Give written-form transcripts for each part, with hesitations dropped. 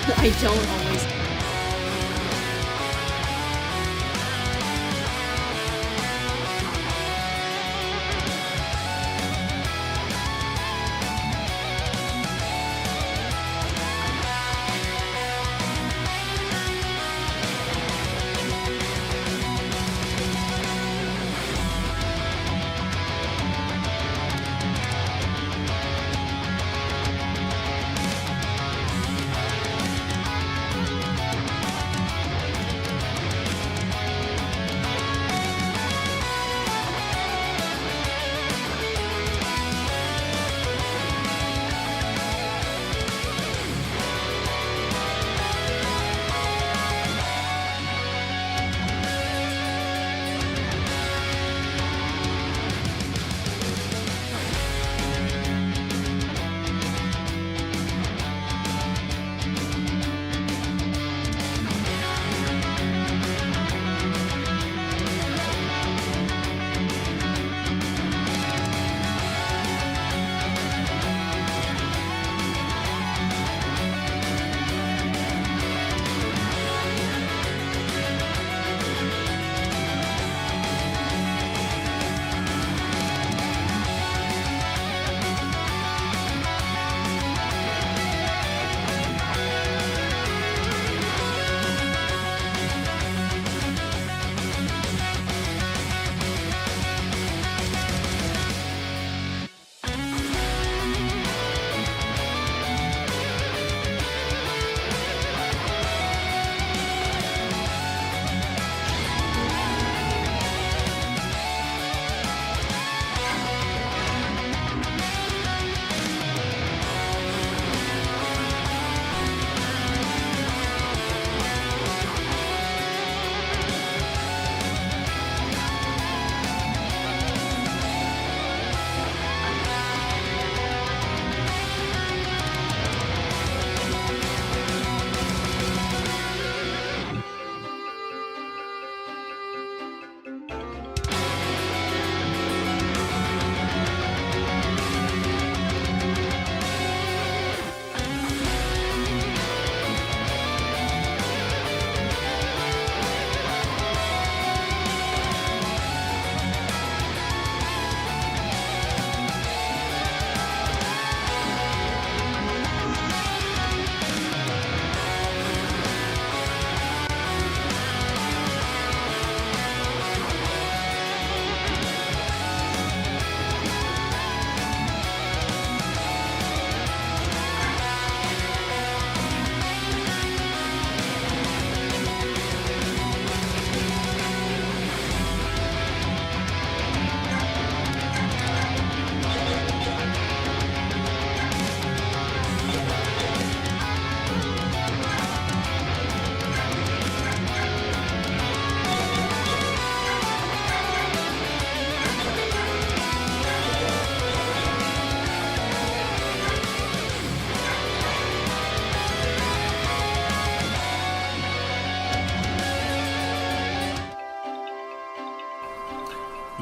I don't always.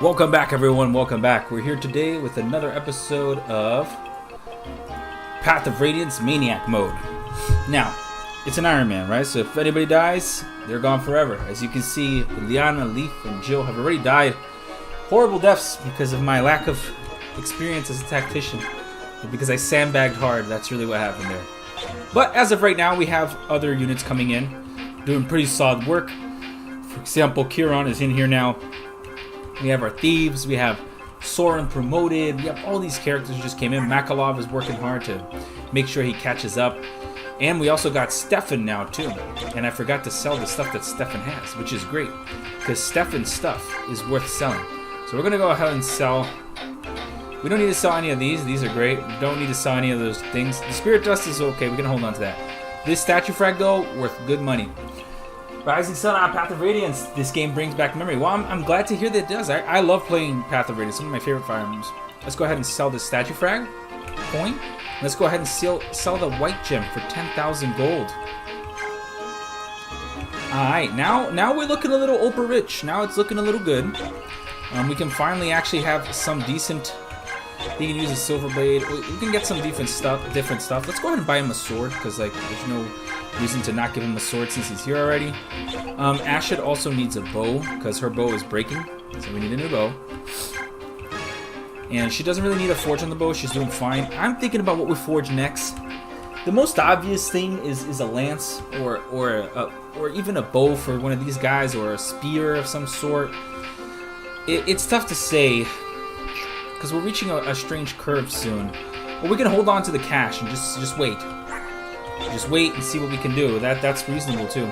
Welcome back, everyone. Welcome back. We're here today with another episode of Path of Radiance Maniac Mode. Now, it's an Ironman, right? So if anybody dies, they're gone forever. As you can see, Liana, Leaf, and Jill have already died horrible deaths because of my lack of experience as a tactician. Because I sandbagged hard, that's really what happened there. But as of right now, we have other units coming in, doing pretty solid work. For example, Kiron is in here now. We have our thieves, we have Soren promoted, we have all these characters who just came in. Makalov is working hard to make sure he catches up. And we also got Stefan now too. And I forgot to sell the stuff that Stefan has, which is great. Because Stefan's stuff is worth selling. So we're going to go ahead and sell. We don't need to sell any of these. These are great. We don't need to sell any of those things. The Spirit Dust is okay. We can hold on to that. This statue frag though, worth good money. Rising Sun on Path of Radiance. This game brings back memory. Well, I'm glad to hear that it does. I love playing Path of Radiance. One of my favorite Fire Emblems. Let's go ahead and sell this statue frag coin. Let's go ahead and sell the white gem for 10,000 gold. Alright, now we're looking a little ultra rich. Now it's looking a little good. We can finally actually have some decent. He can use a silver blade. We can get some different stuff. Let's go ahead and buy him a sword because like there's no reason to not give him a sword since he's here already. Ashid also needs a bow because her bow is breaking, so we need a new bow. And she doesn't really need a forge on the bow. She's doing fine. I'm thinking about what we forge next. The most obvious thing is a lance or even a bow for one of these guys, or a spear of some sort. It's tough to say because we're reaching a strange curve soon. But we can hold on to the cash and just wait. Just wait and see what we can do. That's reasonable too.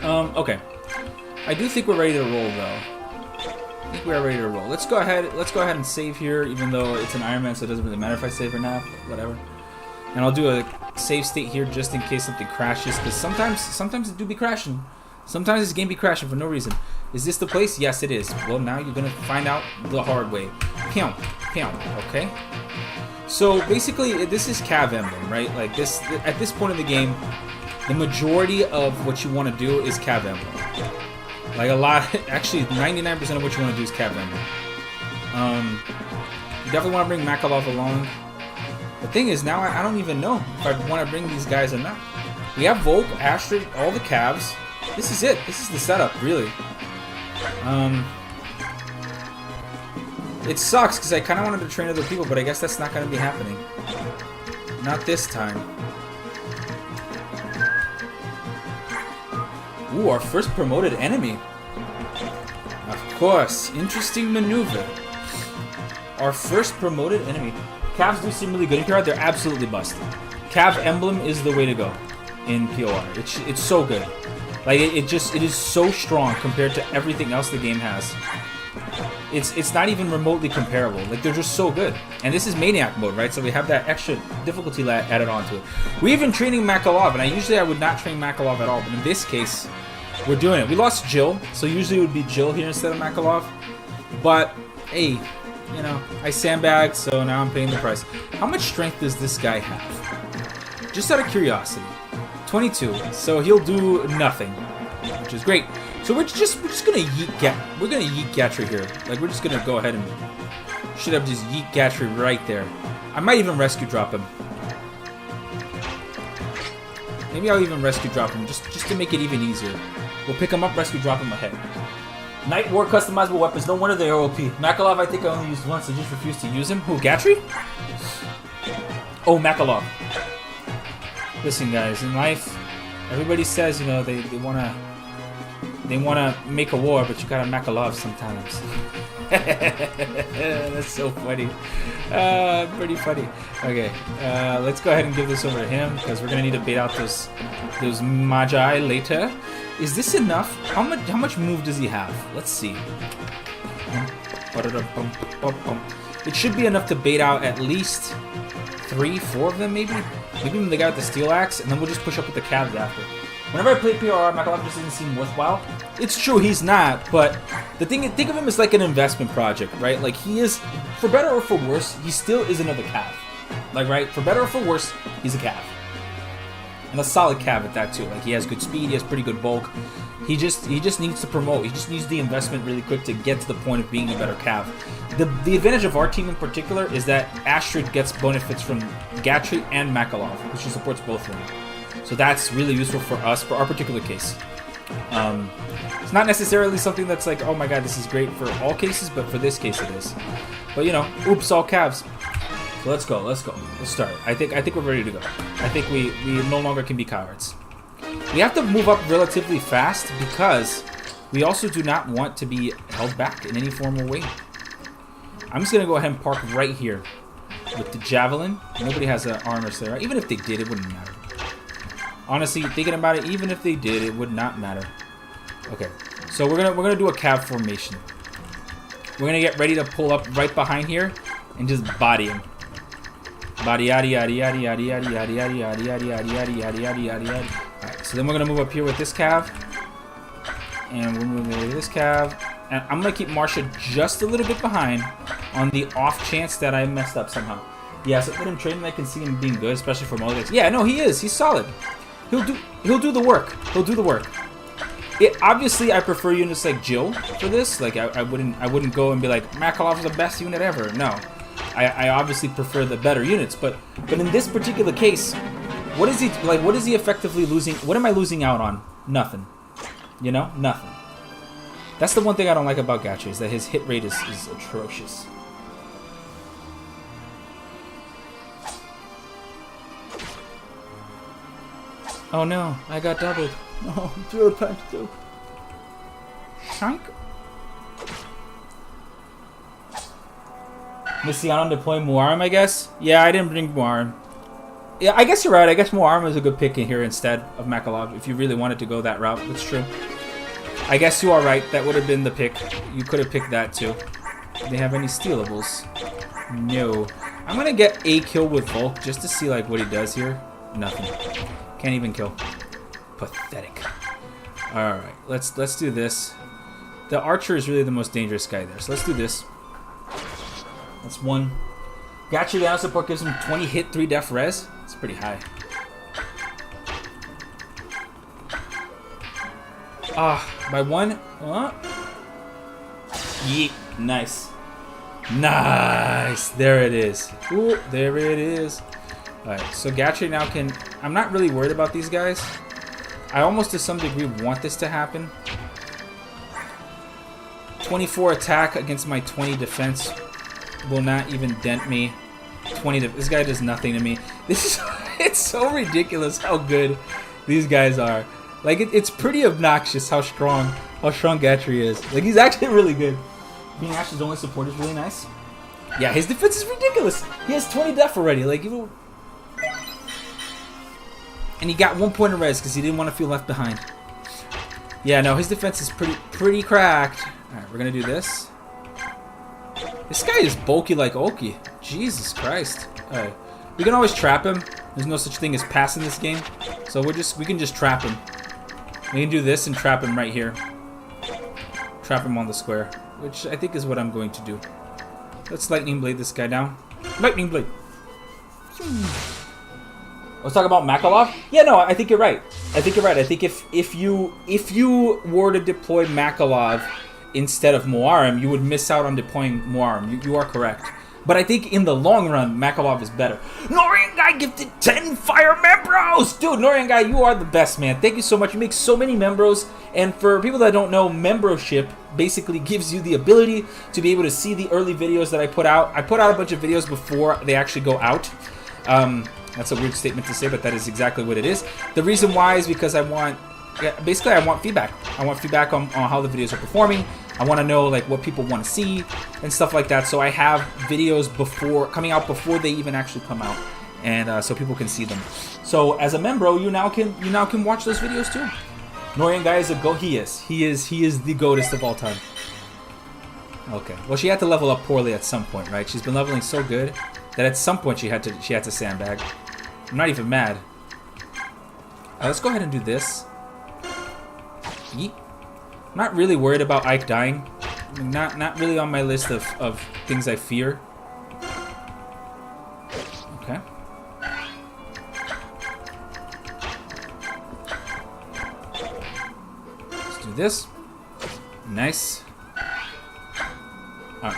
Okay. I do think we're ready to roll though. I think we are ready to roll. Let's go ahead and save here, even though it's an Ironman, so it doesn't really matter if I save or not, but whatever. And I'll do a save state here just in case something crashes, because sometimes it do be crashing. Sometimes this game be crashing for no reason. Is this the place? Yes, it is. Well, now you're gonna find out the hard way. Pew, pew. Okay. So basically, this is Cav Emblem, right? Like this, at this point in the game, the majority of what you want to do is Cav Emblem. Like a lot, actually 99% of what you want to do is Cav Emblem. You definitely want to bring Makalov along. The thing is, now I don't even know if I want to bring these guys or not. We have Volk, Astrid, all the Cavs. This is it. This is the setup, really. It sucks because I kind of wanted to train other people, but I guess that's not going to be happening. Not this time. Ooh, our first promoted enemy. Of course. Interesting maneuver. Our first promoted enemy. Cavs do seem really good in PR. They're absolutely busted. Cav Emblem is the way to go in POR. It's so good. Like, it is so strong compared to everything else the game has. It's not even remotely comparable. Like, they're just so good. And this is Maniac mode, right? So we have that extra difficulty added onto it. We've been training Makalov, and usually I would not train Makalov at all, but in this case, we're doing it. We lost Jill, so usually it would be Jill here instead of Makalov. But, hey, you know, I sandbagged, so now I'm paying the price. How much strength does this guy have? Just out of curiosity. 22, so he'll do nothing, which is great. So we're just gonna yeet Gatry here. Like, we're just gonna go ahead and should have just yeet Gatry right there. I might even rescue drop him. Maybe I'll even rescue drop him just to make it even easier. We'll pick him up, rescue drop him ahead. Night War customizable weapons. No wonder they're OP. Makalov, I think I only used once. I just refused to use him. Who? Gatry? Oh, Makalov. Listen, guys. In life, everybody says, you know, they wanna make a war, but you gotta Makalov sometimes. That's so funny. Pretty funny. Okay, let's go ahead and give this over to him because we're gonna need to bait out those Magi later. Is this enough? How much move does he have? Let's see. It should be enough to bait out at least 3, 4 of them, maybe. Maybe even the guy with the steel axe, and then we'll just push up with the Cavs after. Whenever I play PR, Makalov just doesn't seem worthwhile. It's true, he's not, but the thing, think of him as like an investment project, right? Like, he is, for better or for worse, he still is another Cav. Like, right? For better or for worse, he's a Cav. And a solid Cav at that, too. Like, he has good speed, he has pretty good bulk. He just needs to promote. He just needs the investment really quick to get to the point of being a better Cav. The advantage of our team in particular is that Astrid gets benefits from Gatry and Makalov, which supports both of them. So that's really useful for us, for our particular case. It's not necessarily something that's like, oh my god, this is great for all cases, but for this case it is. But you know, oops, all Cavs. So let's go. Let's start. I think we're ready to go. I think we no longer can be cowards. We have to move up relatively fast because we also do not want to be held back in any formal way. I'm just gonna go ahead and park right here with the javelin. Nobody has an armor there. Even if they did, it wouldn't matter. Honestly, thinking about it, even if they did, it would not matter. Okay, so we're gonna do a Cav formation. We're gonna get ready to pull up right behind here and just body him. Body yaddy yaddy yaddy yaddy yaddy yaddy yaddy yaddy yaddy yaddy yaddy yaddy yaddy yaddy yaddy. Alright, so then we're gonna move up here with this Cav. And we're moving over to this Cav. And I'm gonna keep Marsha just a little bit behind on the off chance that I messed up somehow. Yeah, so let him train and I can see him being good, especially for Moldex. Yeah, no, he is. He's solid. He'll do the work. He'll do the work. Obviously, I prefer units like Jill for this. Like, I wouldn't go and be like, Makalov is the best unit ever. No, I obviously prefer the better units. But in this particular case, What is he like? What is he effectively losing? What am I losing out on? Nothing. You know, nothing. That's the one thing I don't like about Gacha, is that his hit rate is atrocious. Oh no, I got doubled. Oh, 0 times 2. Shank. Missing out on deploying Muarim, I guess? Yeah, I didn't bring Muarim. Yeah, I guess you're right. I guess Muarim is a good pick in here instead of Makalov, if you really wanted to go that route. That's true. I guess you are right. That would have been the pick. You could have picked that too. Do they have any stealables? No. I'm going to get a kill with Volk just to see like what he does here. Nothing. Can't even kill. Pathetic. Alright, let's do this. The archer is really the most dangerous guy there. So let's do this. That's one. Gacha down support gives him 20 hit, 3 def res. It's pretty high. By 1. Yeet. Nice. Nice. There it is. Ooh, there it is. Alright, so Gacha now can... I'm not really worried about these guys. I almost to some degree want this to happen. 24 attack against my 20 defense will not even dent me. 20. This guy does nothing to me. This is it's so ridiculous how good these guys are. Like it's pretty obnoxious how strong Gatry is. Like he's actually really good. Being Ash's only support is really nice. Yeah, his defense is ridiculous. He has 20 def already. Like even. And he got 1 point of res because he didn't want to feel left behind. Yeah, no, his defense is pretty cracked. Alright, we're gonna do this. This guy is bulky like Oki. Jesus Christ. Alright. We can always trap him. There's no such thing as pass in this game. So we can just trap him. We can do this and trap him right here. Trap him on the square. Which I think is what I'm going to do. Let's lightning blade this guy down. Lightning blade. Let's talk about Makalov. Yeah, no, I think you're right. I think if you were to deploy Makalov instead of Muarim, you would miss out on deploying Muarim. You are correct. But I think in the long run, Makalov is better. Norian Guy gifted 10 fire membros! Dude, Norian Guy, you are the best, man. Thank you so much. You make so many membros. And for people that don't know, membership basically gives you the ability to be able to see the early videos that I put out. I put out a bunch of videos before they actually go out. That's a weird statement to say, but that is exactly what it is. The reason why is because I want feedback. I want feedback on how the videos are performing. I want to know like what people want to see and stuff like that. So I have videos coming out before they even actually come out, and so people can see them. So as a member, you now can watch those videos too. Norian Guy is a go. He is the goatest of all time. Okay. Well, she had to level up poorly at some point, right? She's been leveling so good that at some point she had to sandbag. I'm not even mad. Let's go ahead and do this. Yeet. I'm not really worried about Ike dying. Not really on my list of things I fear. Okay. Let's do this. Nice. Alright.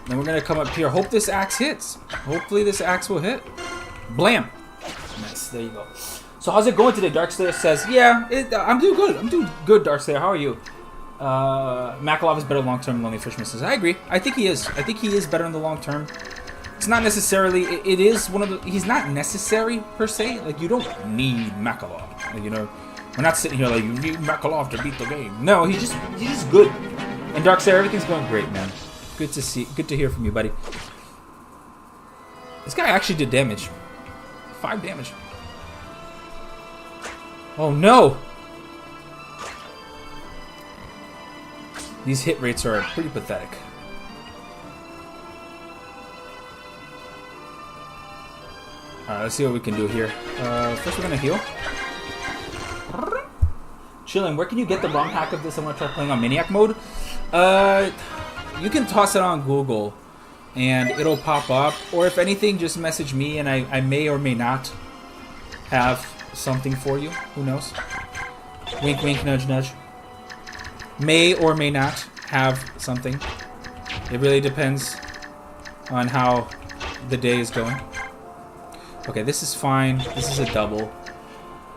Then we're gonna come up here. Hope this axe hits. Hopefully this axe will hit. Blam! Nice, there you go. So how's it going today? Darkslayer says, yeah, I'm doing good. I'm doing good, Darkslayer. How are you? Makalov is better long term. Lonely Fisherman says, I agree. I think he is. I think he is better in the long term. It's not necessarily. It is one of the. He's not necessary per se. Like you don't need Makalov. Like, you know, we're not sitting here like you need Makalov to beat the game. No, he's just good. And Darkslayer, everything's going great, man. Good to see. Good to hear from you, buddy. This guy actually did damage. 5 damage. Oh no! These hit rates are pretty pathetic. Alright, let's see what we can do here. First we're gonna heal. Chilling, where can you get the ROM hack of this? I want to try playing on Maniac Mode. You can toss it on Google and it'll pop up. Or if anything, just message me and I may or may not have something for you. Who knows? Wink, wink, nudge, nudge. May or may not have something. It really depends on how the day is going. Okay, this is fine. This is a double.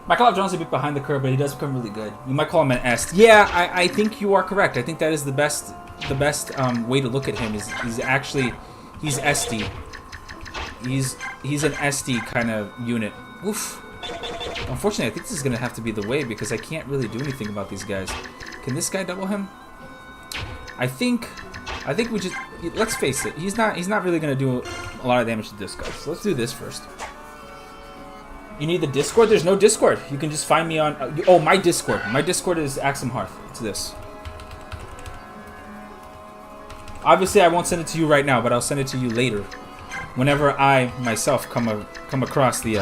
Michael Jones is a bit behind the curve, but he does become really good. You might call him an est. Yeah, I think you are correct. I think that is the best way to look at him. Is he's SD. He's an SD kind of unit. Oof. Unfortunately, I think this is gonna have to be the way because I can't really do anything about these guys. Can this guy double him? I think we just, let's face it. He's not really gonna do a lot of damage to this guy. So let's do this first. You need the Discord? There's no Discord. You can just find me on... oh, my Discord. My Discord is Axum Hearth. It's this. Obviously, I won't send it to you right now, but I'll send it to you later. Whenever I, myself, come across the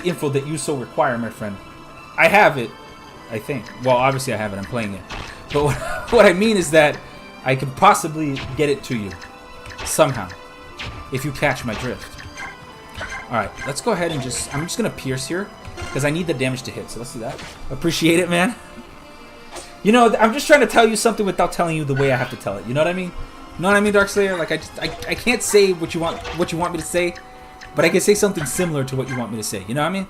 info that you so require, my friend. I have it, I think. Well, obviously I have it. I'm playing it. But what I mean is that I can possibly get it to you. Somehow. If you catch my drift. Alright, let's go ahead and just... I'm just going to pierce here. Because I need the damage to hit. So let's do that. Appreciate it, man. You know, I'm just trying to tell you something without telling you the way I have to tell it. You know what I mean? You know what I mean, Darkslayer? Like, I can't say what you want me to say. But I can say something similar to what you want me to say. You know what I mean?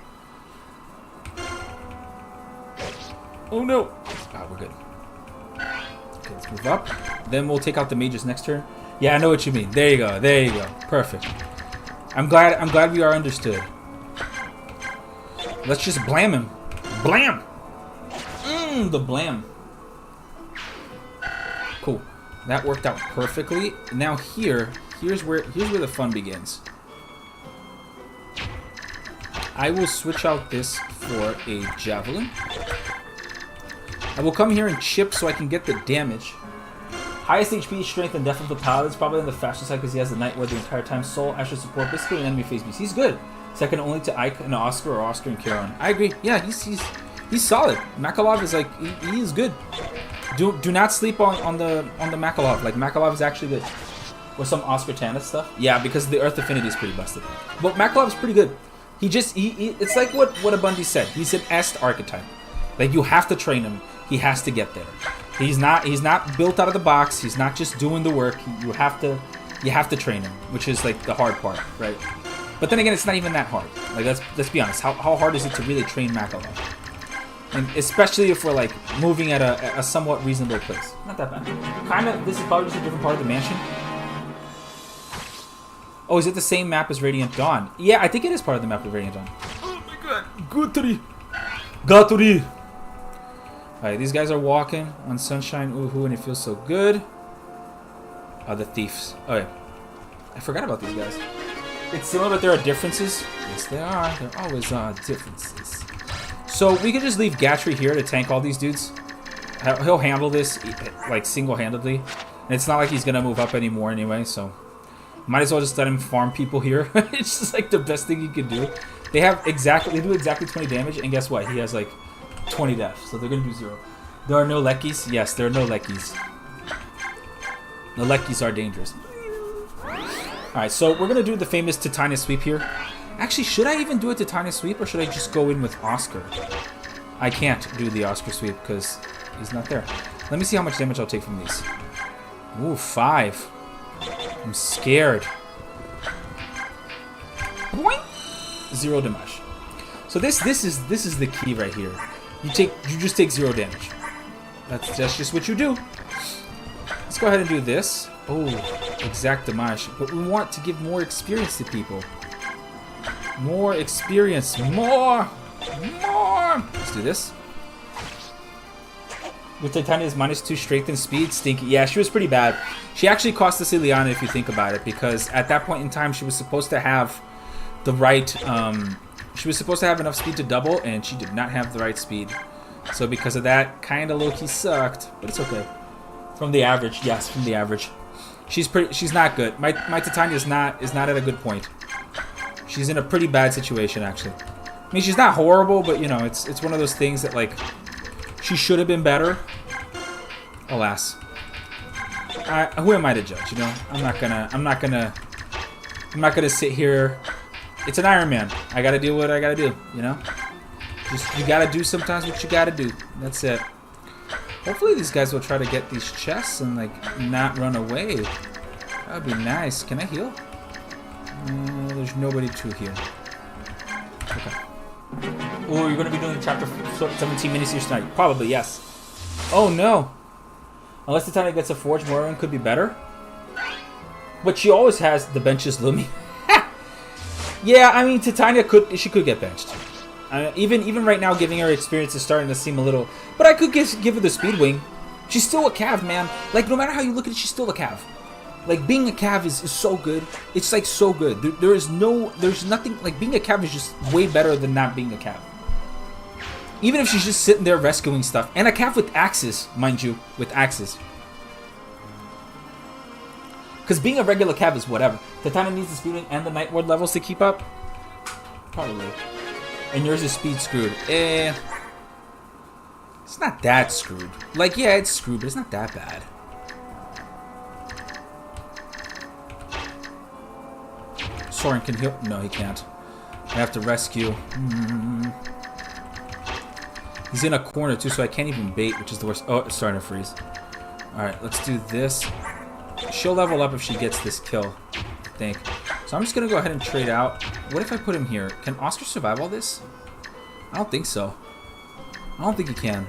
Oh, no. Oh, we're good. Okay, let's move up. Then we'll take out the mages next turn. Yeah, I know what you mean. There you go. There you go. Perfect. I'm glad we are understood. Let's just blam him. Blam! The blam. Cool. That worked out perfectly. Now here's where the fun begins. I will switch out this for a javelin. I will come here and chip so I can get the damage. Highest HP, strength, and depth of the paladin is probably on the faster side because he has the Night Ward the entire time. Soul, Asher support, basically an enemy phase beast. He's good. Second only to Ike and Oscar or Oscar and Kieran. I agree. Yeah, he's solid. Makalov is like he is good. Do not sleep on the Makalov. Like Makalov is actually good. Or some Oscar Tannis stuff. Yeah, because the Earth Affinity is pretty busted. But Makalov is pretty good. He it's like what Abundi said. He's an Est archetype. Like you have to train him. He has to get there. He's not built out of the box. He's not just doing the work. You have to train him, which is like the hard part, right? But then again, it's not even that hard. Like let's be honest. How hard is it to really train Makalov? And especially if we're like moving at a somewhat reasonable place. Not that bad. Kind of. This is probably just a different part of the mansion. Oh, is it the same map as Radiant Dawn? Yeah, I think it is part of the map of Radiant Dawn. Oh my god. Gaturi. Alright, these guys are walking on Sunshine, Uhu, and it feels so good. The thieves. Oh yeah. I forgot about these guys. It's similar, but there are differences. Yes, there are. There always are differences. So we can just leave Gatry here to tank all these dudes. He'll handle this like single-handedly. And it's not like he's gonna move up anymore anyway, so might as well just let him farm people here. It's just like the best thing you can do. They do exactly 20 damage, and guess what? He has like 20 deaths, so they're gonna do 0. There are no Lekkies? Yes, there are no Lekkies. The Lekkies are dangerous. Alright, so we're gonna do the famous Titania sweep here. Actually, should I even do a Titania sweep, or should I just go in with Oscar? I can't do the Oscar sweep because he's not there. Let me see how much damage I'll take from these. Ooh, 5. I'm scared. Boing! 0 damage. So this is the key right here. You just take 0 damage. That's just what you do. Let's go ahead and do this. Oh, exact damage. But we want to give more experience to people. More experience. More. Let's do this. With Titania's -2 strength and speed, stinky. Yeah, she was pretty bad. She actually cost us Ileana if you think about it, because at that point in time she was supposed to have the right. She was supposed to have enough speed to double, and she did not have the right speed. So because of that, kind of low-key sucked, but it's okay. From the average, yes, from the average. She's not good. My Titania is not at a good point. She's in a pretty bad situation, actually. I mean, she's not horrible, but you know, it's one of those things that like she should have been better. Alas, who am I to judge? You know, I'm not gonna sit here. It's an Ironman. I gotta do what I gotta do. You know, you gotta do sometimes what you gotta do. That's it. Hopefully these guys will try to get these chests and like not run away. That would be nice. Can I heal? There's nobody to here. Okay. Oh, you're going to be doing chapter 17 miniseries tonight? Probably, yes. Oh, no. Unless Titania gets a Forge, Moran could be better. But she always has the benches looming. Yeah, I mean, Titania could get benched. Even right now, giving her experience is starting to seem a little... But I could give her the Speed Wing. She's still a Cav, man. Like, no matter how you look at it, she's still a Cav. Like, being a Cav is so good. It's, like, so good. There's nothing... Like, being a Cav is just way better than not being a Cav. Even if she's just sitting there rescuing stuff. And a Cav with axes, mind you. With axes. Because being a regular Cav is whatever. Titania needs the Speed Wing and the Night Ward levels to keep up. Probably. And yours is speed screwed. It's not that screwed. Like, yeah, it's screwed, but it's not that bad. Soren can heal. No, he can't. I have to rescue. He's in a corner, too, so I can't even bait, which is the worst. Oh, it's starting to freeze. Alright, let's do this. She'll level up if she gets this kill, I think. So I'm just going to go ahead and trade out. What if I put him here? Can Oscar survive all this? I don't think so. I don't think he can.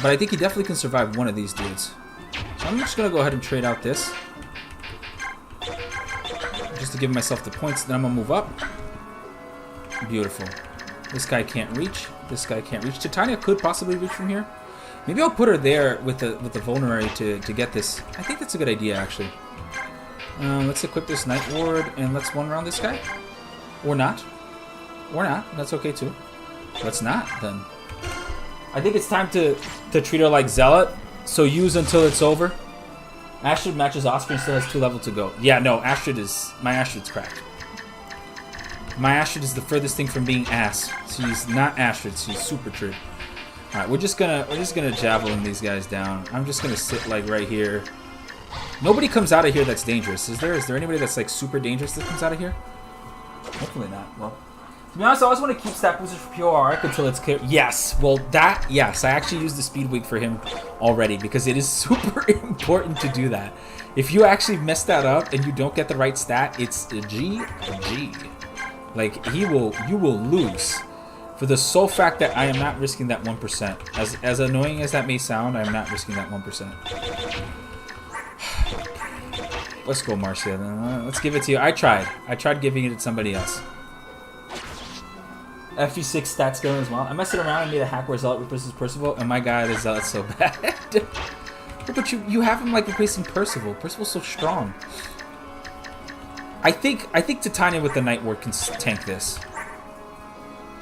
But I think he definitely can survive one of these dudes. So I'm just going to go ahead and trade out this. Just to give myself the points. Then I'm going to move up. Beautiful. This guy can't reach. This guy can't reach. Titania could possibly reach from here. Maybe I'll put her there with the vulnerary to get this. I think that's a good idea, actually. Let's equip this Night Ward and let's one round this guy. Or not. Or not. That's okay, too. Let's not, then. I think it's time to treat her like Zealot. So use until it's over. Astrid matches Oscar and still has 2 levels to go. Yeah, no, Astrid is... My Astrid's cracked. My Astrid is the furthest thing from being ass. She's not Astrid. She's super true. All right, we're just gonna javelin these guys down. I'm just gonna sit like right here. Nobody comes out of here that's dangerous. Is there? Is there anybody that's like super dangerous that comes out of here? Hopefully not. Well, to be honest, I always want to keep stat boosters for POR arc until it's clear. Yes. Well, yes. I actually used the speed week for him already because it is super important to do that. If you actually mess that up and you don't get the right stat, it's a G. Like you will lose. For the sole fact that I am not risking that 1%. As annoying as that may sound, I am not risking that 1%. Let's go, Marcia. Let's give it to you. I tried giving it to somebody else. FE6 stats going as well. I messed it around and made a hack where Zealot replaces Percival, and my god, is Zealot so bad. But you have him like replacing Percival. Percival's so strong. I think Titania with the Night Ward can tank this.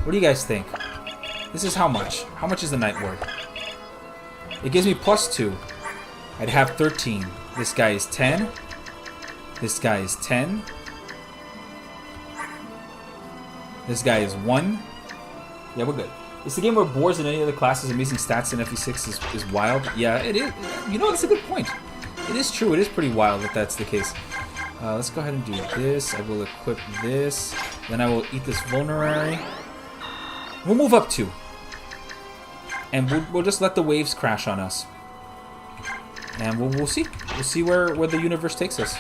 What do you guys think? This is how much? How much is the Night Ward? It gives me +2. I'd have 13. This guy is 10. This guy is 10. This guy is 1. Yeah, we're good. It's a game where boars in any other classes amazing stats in FE6 is wild. Yeah, it is. You know, that's a good point. It is true. It is pretty wild if that's the case. Let's go ahead and do this. I will equip this. Then I will eat this vulnerary. We'll move up 2. And we'll just let the waves crash on us. And we'll see. We'll see where the universe takes us.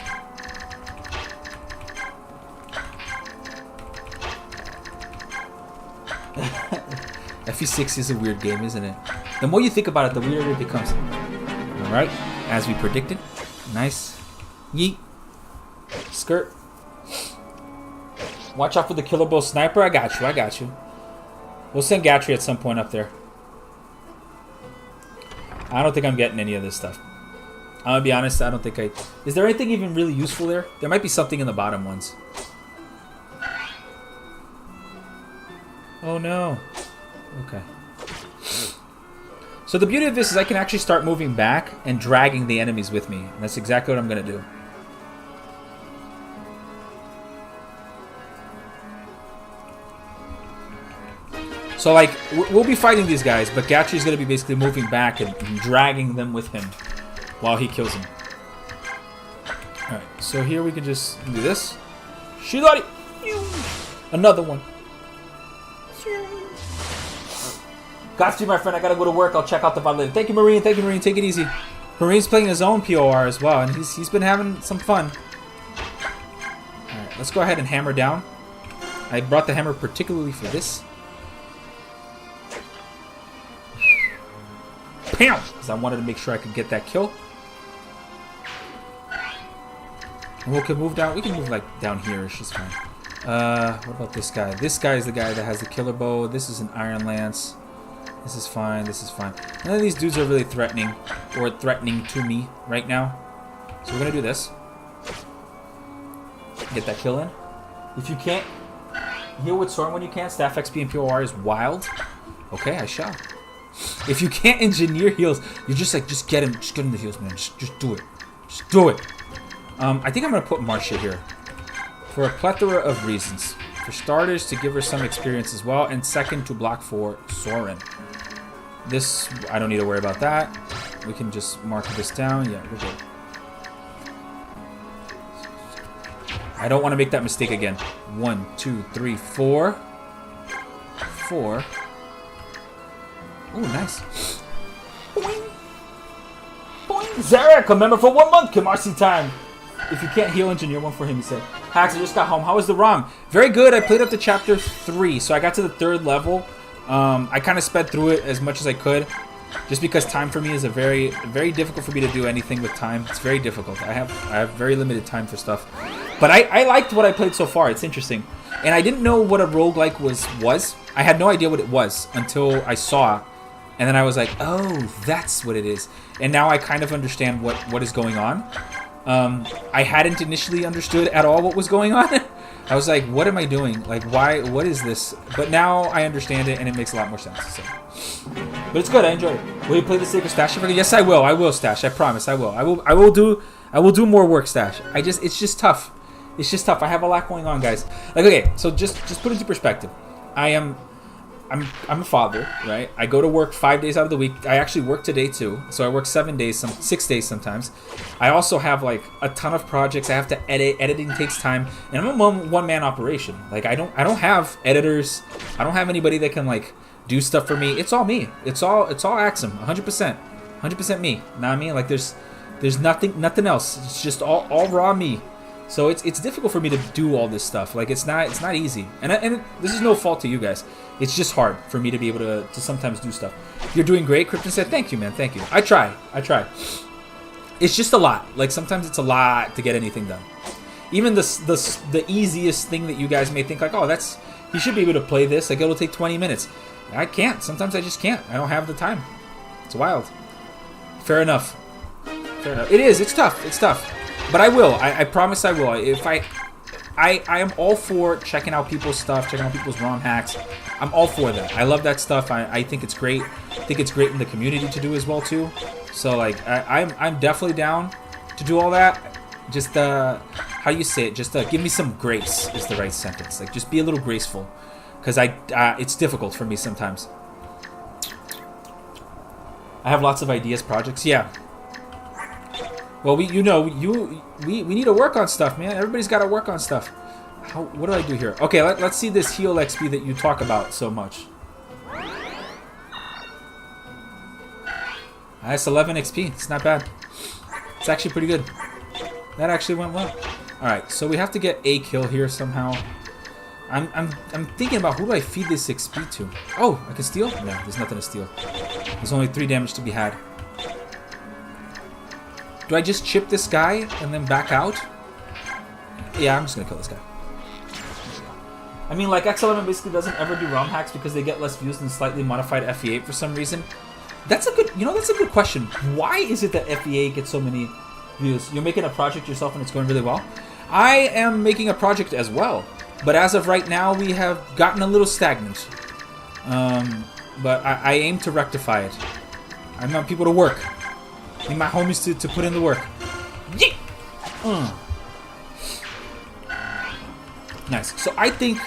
FE6 is a weird game, isn't it? The more you think about it, the weirder it becomes. Alright, as we predicted. Nice. Yeet. Skirt. Watch out for the Killer Bow Sniper. I got you. We'll send Gatry at some point up there. I don't think I'm getting any of this stuff. I'm gonna be honest, I don't think I... Is there anything even really useful there? There might be something in the bottom ones. Oh no. Okay. So the beauty of this is I can actually start moving back and dragging the enemies with me. And that's exactly what I'm gonna do. So, like, we'll be fighting these guys, but Gatry's going to be basically moving back and dragging them with him while he kills them. Alright, so here we can just do this. Shilari! Another one. Got you, my friend. I got to go to work. I'll check out the VOD later. Thank you, Marine. Thank you, Marine. Take it easy. Marine's playing his own POR as well, and he's been having some fun. Alright, let's go ahead and hammer down. I brought the hammer particularly for this. Bam! Because I wanted to make sure I could get that kill. And we can move down. We can move like down here. It's just fine. What about this guy? This guy is the guy that has the killer bow. This is an iron lance. This is fine. This is fine. None of these dudes are really threatening or threatening to me right now. So we're gonna do this. Get that kill in. If you can't heal with Soren when you can, staff XP and POR is wild. Okay, I shall. If you can't engineer heals, you're just like, just get him the heals, man. Just do it. Just do it. I think I'm gonna put Marcia here for a plethora of reasons. For starters, to give her some experience as well, and second, to block for Soren. This, I don't need to worry about that. We can just mark this down. Yeah, we're good. I don't want to make that mistake again. 1, 2, 3, 4. 4. Ooh, nice. Boing. Boing. Zarek, a member for 1 month. Kimarsi time. If you can't heal, engineer one for him, he said. Hacks, I just got home. How was the ROM? Very good. I played up to chapter 3, so I got to the 3rd level. I kind of sped through it as much as I could, just because time for me is very difficult for me to do anything with time. It's very difficult. I have very limited time for stuff. But I liked what I played so far. It's interesting. And I didn't know what a roguelike was. I had no idea what it was until I saw. And then I was like, oh, that's what it is. And now I kind of understand what is going on. I hadn't initially understood at all what was going on. I was like, what am I doing? Like, why? What is this? But now I understand it, and it makes a lot more sense. So. But it's good. I enjoyed it. Will you play the Sacred Stash? Yes, I will. I will, Stash. I promise. I will. I will do more work, Stash. It's just tough. It's just tough. I have a lot going on, guys. Like, okay, so just put it into perspective. I'm a father, right? I go to work 5 days out of the week. I actually work today too, so I work 7 days, 6 days sometimes. I also have like a ton of projects I have to edit. Editing takes time, and I'm a one-man operation. Like I don't have editors. I don't have anybody that can like do stuff for me. It's all me. It's all Axum, 100% me. Know what I mean? Like there's nothing else. It's just all raw me. So it's difficult for me to do all this stuff. Like it's not easy. And this is no fault to you guys. It's just hard for me to be able to sometimes do stuff. You're doing great, Krypton said. Thank you, man. Thank you. I try. It's just a lot. Like sometimes it's a lot to get anything done. Even the easiest thing that you guys may think like, oh, he should be able to play this. Like it'll take 20 minutes. I can't. Sometimes I just can't. I don't have the time. It's wild. Fair enough. It is. It's tough. It's tough. But I will. I promise I will. If I am all for checking out people's stuff, checking out people's ROM hacks. I'm all for that. I love that stuff. I think it's great. I think it's great in the community to do as well too. So like I'm definitely down to do all that. Just how do you say it? Just give me some grace is the right sentence. Like just be a little graceful, because it's difficult for me sometimes. I have lots of ideas, projects. Yeah. Well, we need to work on stuff, man. Everybody's got to work on stuff. What do I do here? Okay, let's see this heal XP that you talk about so much. That's 11 XP. It's not bad. It's actually pretty good. That actually went well. All right, so we have to get a kill here somehow. I'm thinking about who do I feed this XP to? Oh, I can steal? No, there's nothing to steal. There's only 3 damage to be had. Do I just chip this guy and then back out? Yeah, I'm just gonna kill this guy. I mean, like, X11 basically doesn't ever do ROM hacks because they get less views than slightly modified FE8 for some reason. That's a good question. Why is it that FE8 gets so many views? You're making a project yourself and it's going really well? I am making a project as well, but as of right now, we have gotten a little stagnant. But I aim to rectify it. I want people to work. I need my homies to put in the work. Yeah. Nice. So I think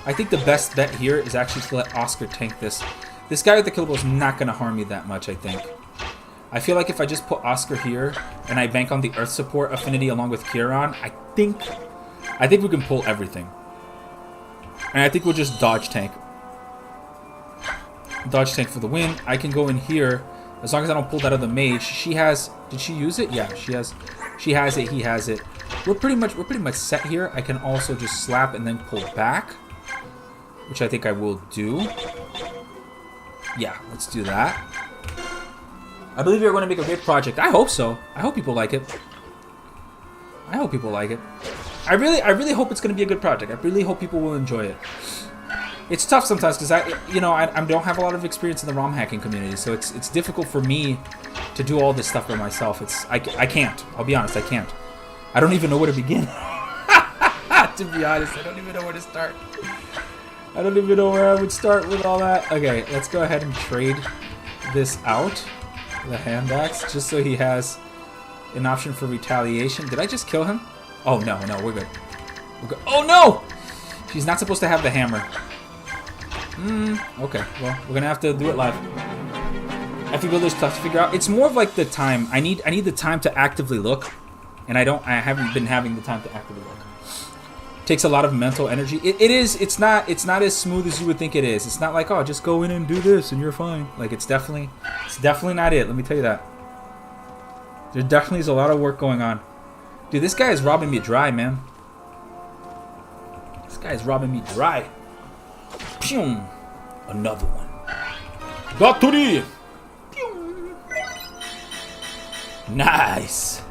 the best bet here is actually to let Oscar tank this. This guy with the kill bow is not going to harm me that much, I think. I feel like if I just put Oscar here and I bank on the Earth support affinity along with Kieran, I think we can pull everything. And I think we'll just dodge tank. Dodge tank for the win. I can go in here as long as I don't pull that other mage. She has... Did she use it? Yeah, she has. She has it. He has it. we're pretty much set here. I can also just slap and then pull back, which I think I will do. Yeah, let's do that. I believe you're going to make a great project. I hope so. I hope people like it. I hope people like it. I really hope it's going to be a good project. I really hope people will enjoy it. It's tough sometimes because I don't have a lot of experience in the ROM hacking community, so it's difficult for me to do all this stuff by myself. I can't. I'll be honest, I can't. I don't even know where to begin. To be honest, I don't even know where to start. I don't even know where I would start with all that. Okay, let's go ahead and trade this out, the hand axe, just so he has an option for retaliation. Did I just kill him? Oh, no, we're good. We're good. Oh, no! She's not supposed to have the hammer. Okay, well, we're gonna have to do it live. FE Builder's tough to figure out. It's more of like the time. I need the time to actively look, and I haven't been having the time to actively look. Takes a lot of mental energy. It's not as smooth as you would think it is. It's not like, oh, just go in and do this and you're fine. Like, it's definitely not it. Let me tell you that. There definitely is a lot of work going on. Dude, this guy is robbing me dry, man. This guy is robbing me dry. Pew! Another one. Gaturi! Pew! Nice.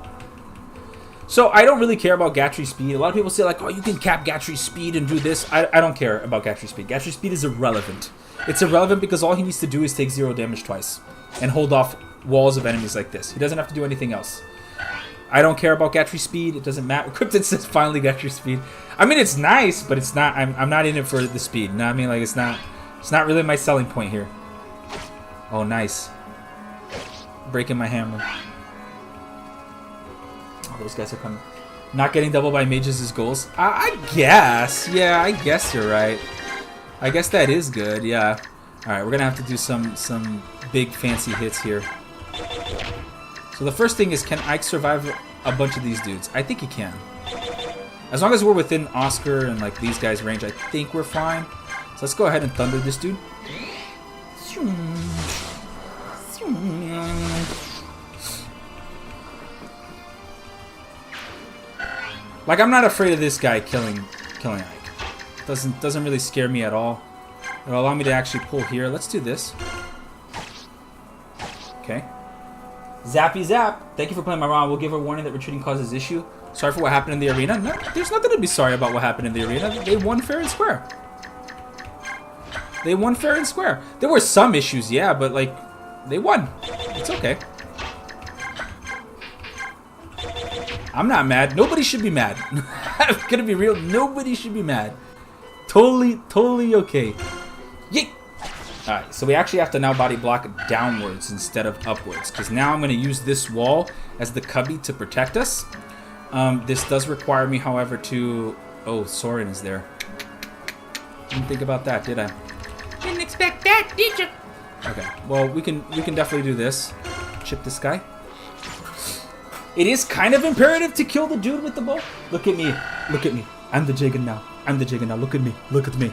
So I don't really care about Gatry speed. A lot of people say like, oh, you can cap Gatry speed and do this. I don't care about Gatry speed. Gatry speed is irrelevant. It's irrelevant because all he needs to do is take 0 damage twice and hold off walls of enemies like this. He doesn't have to do anything else. I don't care about Gatry speed. It doesn't matter. Cryptid says finally Gatry speed. I mean, it's nice, but it's not. I'm not in it for the speed. You know what I mean? Like, it's not really my selling point here. Oh, nice. Breaking my hammer. Oh, those guys are coming. Not getting doubled by mages is goals. I guess. Yeah, I guess you're right. I guess that is good. Yeah. All right, we're gonna have to do some big fancy hits here. So the first thing is, can Ike survive a bunch of these dudes? I think he can. As long as we're within Oscar and like these guys' range, I think we're fine. So let's go ahead and thunder this dude. Like, I'm not afraid of this guy killing Ike. Doesn't really scare me at all. It'll allow me to actually pull here. Let's do this. Okay. Zappy Zap, thank you for playing my ROM. We'll give a warning that retreating causes issue. Sorry for what happened in the arena. No, there's nothing to be sorry about what happened in the arena. They won fair and square. They won fair and square. There were some issues, yeah, but like, they won. It's okay. I'm not mad. Nobody should be mad. I'm gonna be real. Nobody should be mad. Totally okay. Yeet! Alright, so we actually have to now body block downwards instead of upwards, because now I'm going to use this wall as the cubby to protect us. This does require me, however, to... Oh, Soren is there. Didn't think about that, did I? Didn't expect that, did you? Okay, well, we can definitely do this. Chip this guy. It is kind of imperative to kill the dude with the bow. Look at me. Look at me. I'm the Jagan now. I'm the Jagan now. Look at me. Look at me.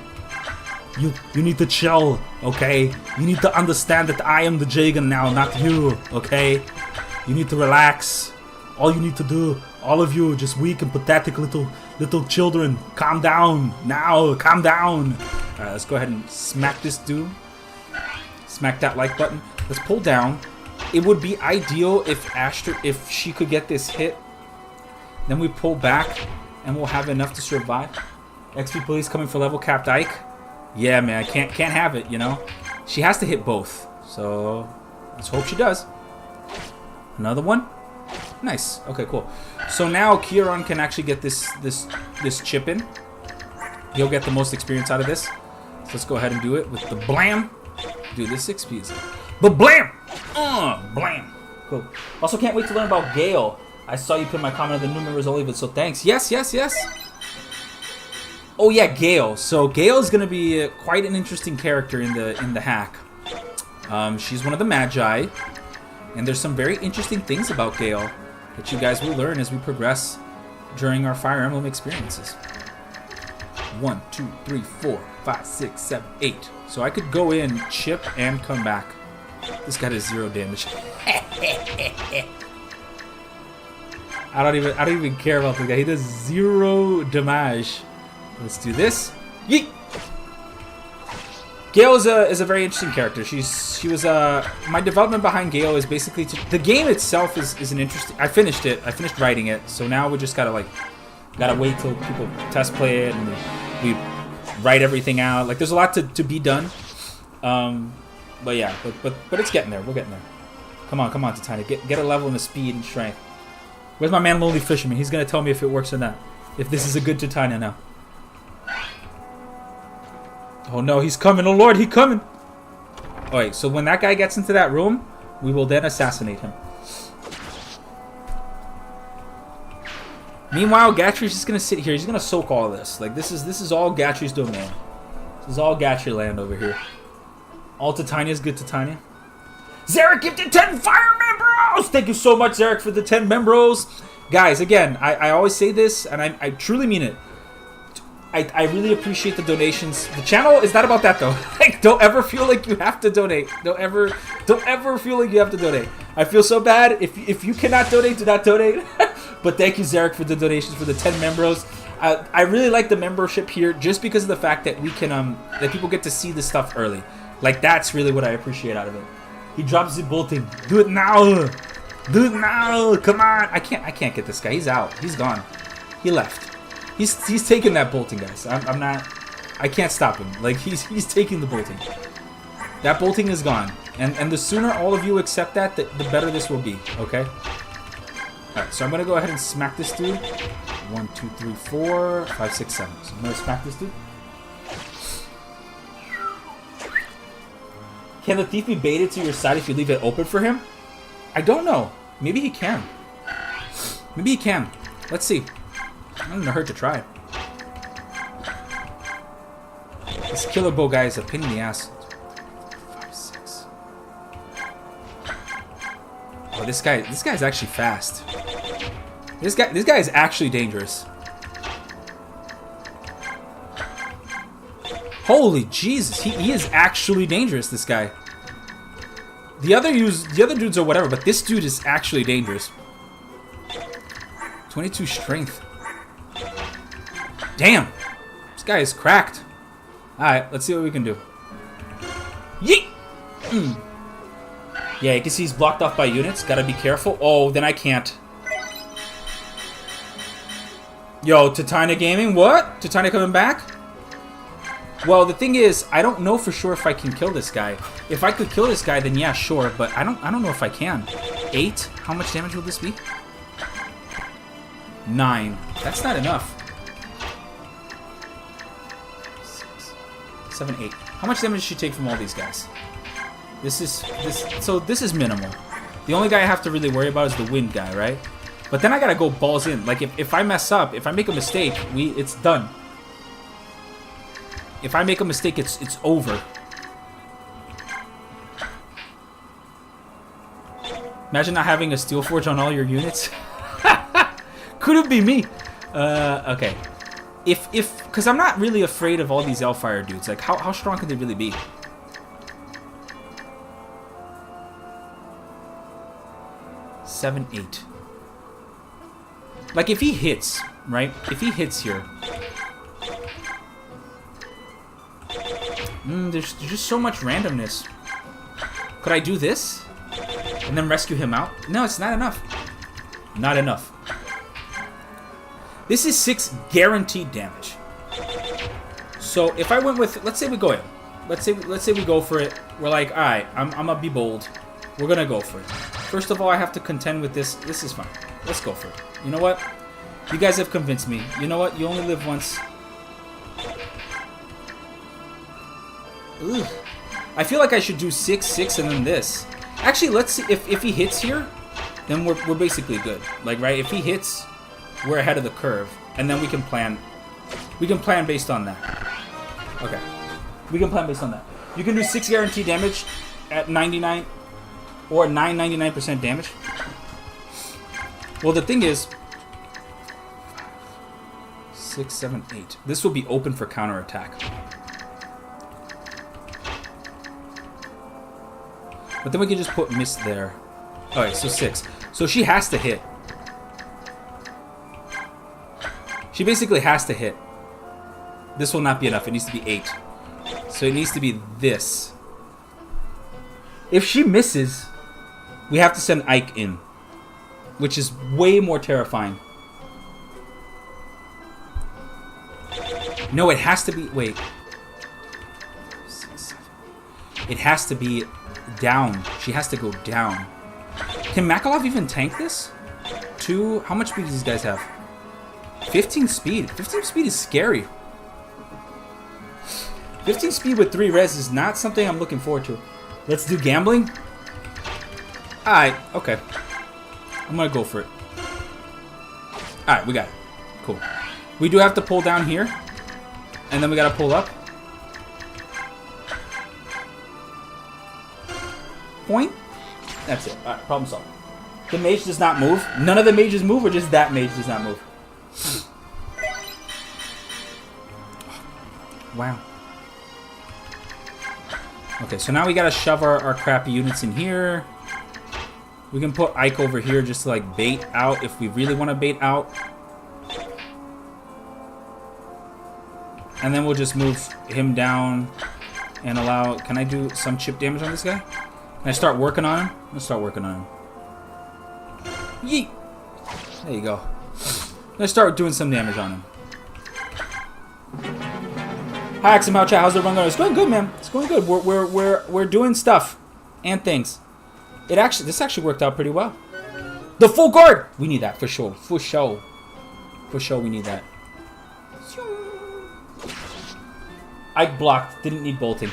You need to chill, okay? You need to understand that I am the Jagan now, not you, okay? You need to relax. All you need to do, all of you, just weak and pathetic little children, calm down now. Calm down. All right, let's go ahead and smack this dude. Smack that like button. Let's pull down. It would be ideal if she could get this hit. Then we pull back, and we'll have enough to survive. XP police coming for level capped Ike. Yeah, man, can't have it, you know. She has to hit both, so let's hope she does. Another one. Nice. Okay, cool. So now Kieran can actually get this chip in. He'll get the most experience out of this. So let's go ahead and do it with the blam. Dude, this XP is... But blam! Blam. Cool. Also, can't wait to learn about Gale. I saw you put my comment on the numerous Olivet, so thanks. Yes. Oh yeah, Gale. So Gale is going to be quite an interesting character in the hack. She's one of the Magi, and there's some very interesting things about Gale that you guys will learn as we progress during our Fire Emblem experiences. 1, 2, 3, 4, 5, 6, 7, 8. So I could go in, chip, and come back. This guy does 0 damage. I don't even care about the guy. He does 0 damage. Let's do this. Yeet! Gale is a very interesting character. She was my development behind Gale is basically the game itself is an interesting. I finished it. I finished writing it. So now we just gotta wait till people test play it and we write everything out. Like there's a lot to be done. But yeah, but it's getting there. We're getting there. Come on, Titania. Get a level in the speed and strength. Where's my man Lonely Fisherman? He's gonna tell me if it works or not. If this is a good Titania now. Oh no, he's coming. Oh Lord, he's coming. Alright, so when that guy gets into that room, we will then assassinate him. Meanwhile, Gatry's just gonna sit here. He's gonna soak all this. Like this is all Gatry's domain. This is all Gatry land over here. All Titania's good Titania. Zarek gifted 10 fire membros! Thank you so much, Zarek, for the 10 membros. Guys, again, I always say this, and I truly mean it. I really appreciate the donations. The channel is not about that though. Like, don't ever feel like you have to donate. Don't ever feel like you have to donate. I feel so bad. If you cannot donate, do not donate. But thank you, Zarek, for the donations for the 10 membros. I really like the membership here just because of the fact that we can that people get to see the stuff early. Like that's really what I appreciate out of it. He drops the bolting. Do it now. Do it now. Come on. I can't get this guy. He's out. He's gone. He left. He's taking that bolting, guys. I'm not. I can't stop him. Like he's taking the bolting. That bolting is gone, and the sooner all of you accept that, the better this will be. Okay. All right. So I'm gonna go ahead and smack this dude. 1, 2, 3, 4, 5, 6, 7. So I'm gonna smack this dude. Can the thief be baited to your side if you leave it open for him? I don't know. Maybe he can. Maybe he can. Let's see. It doesn't hurt to try. This killer bow guy is a pain in the ass. 5, 6. Oh, this guy's actually fast. This guy is actually dangerous. Holy Jesus, he is actually dangerous, this guy. The other dudes are whatever, but this dude is actually dangerous. 22 strength. Damn! This guy is cracked. Alright, let's see what we can do. Yeet! Yeah, you can see he's blocked off by units. Gotta be careful. Oh, then I can't. Yo, Titania Gaming, what? Titania coming back? Well, the thing is, I don't know for sure if I can kill this guy. If I could kill this guy, then yeah, sure. But I don't know if I can. 8? How much damage will this be? 9. That's not enough. 6, 7, 8. How much damage does she take from all these guys? This is minimal. The only guy I have to really worry about is the wind guy, right? But then I gotta go balls in. Like if I mess up, if I make a mistake, it's done. If I make a mistake, it's over. Imagine not having a steel forge on all your units. Couldn't be me. Okay. Because I'm not really afraid of all these Hellfire dudes. Like, how strong could they really be? Seven, 8. Like, if he hits, right? If he hits here. There's just so much randomness. Could I do this? And then rescue him out? No, it's not enough. Not enough. This is 6 guaranteed damage. So if I went with, let's say we go in. Let's say we go for it. We're like, all right, I'm gonna be bold. We're gonna go for it. First of all, I have to contend with this. This is fine. Let's go for it. You know what? You guys have convinced me. You know what? You only live once. Ugh. I feel like I should do 6, 6, and then this. Actually, let's see if he hits here, then we're basically good. Like, right? If he hits, we're ahead of the curve, and then we can plan. We can plan based on that. Okay, we can plan based on that. You can do 6 guaranteed damage at 99 or 999% damage. Well, the thing is, 6, 7, 8. This will be open for counterattack. But then we can just put miss there. Alright, so 6. So she has to hit. She basically has to hit. This will not be enough. It needs to be 8. So it needs to be this. If she misses, we have to send Ike in, which is way more terrifying. No, it has to be... Wait. 6, 7. It has to be down. She has to go down. Can Makalov even tank this? 2... How much speed do these guys have? 15 speed. 15 speed is scary. 15 speed with 3 res is not something I'm looking forward to. Let's do gambling. Alright, okay. I'm gonna go for it. Alright, we got it. Cool. We do have to pull down here. And then we gotta pull up. Point. That's it. Alright, problem solved. The mage does not move. None of the mages move, or just that mage does not move? Wow. Okay, so now we gotta shove our crappy units in here. We can put Ike over here just to like bait out if we really want to bait out. And then we'll just move him down and allow... Can I do some chip damage on this guy? Can I start working on him? Let's start working on him. Yeet! There you go. Let's start doing some damage on him. Hi, Axel Chat. How's everyone going? It's going good, man. It's going good. We're doing stuff and things. This actually worked out pretty well. The full guard. We need that for sure. For sure. For sure, we need that. Ike blocked. Didn't need bolting.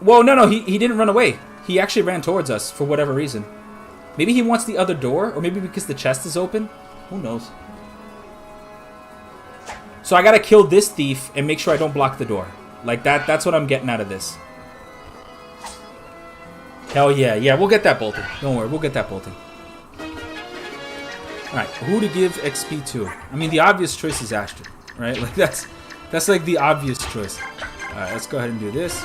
Whoa, no, he didn't run away. He actually ran towards us for whatever reason. Maybe he wants the other door, or maybe because the chest is open. Who knows? So I gotta kill this thief and make sure I don't block the door. Like that's what I'm getting out of this. Hell yeah, yeah, we'll get that bolting. Don't worry, we'll get that bolting. Alright, who to give XP to? I mean, the obvious choice is Ashton, right? Like that's like the obvious choice. Alright, let's go ahead and do this.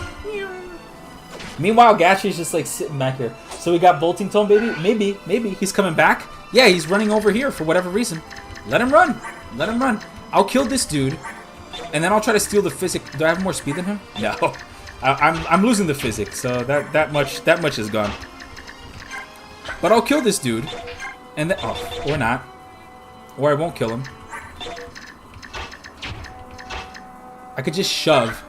Meanwhile, Gatchy's just like sitting back here. So we got bolting tone, baby? Maybe. He's coming back? Yeah, he's running over here for whatever reason. Let him run. Let him run. I'll kill this dude, and then I'll try to steal the physic. Do I have more speed than him? No. I'm losing the physic, so that much is gone. But I'll kill this dude, and then or not, or I won't kill him. I could just shove,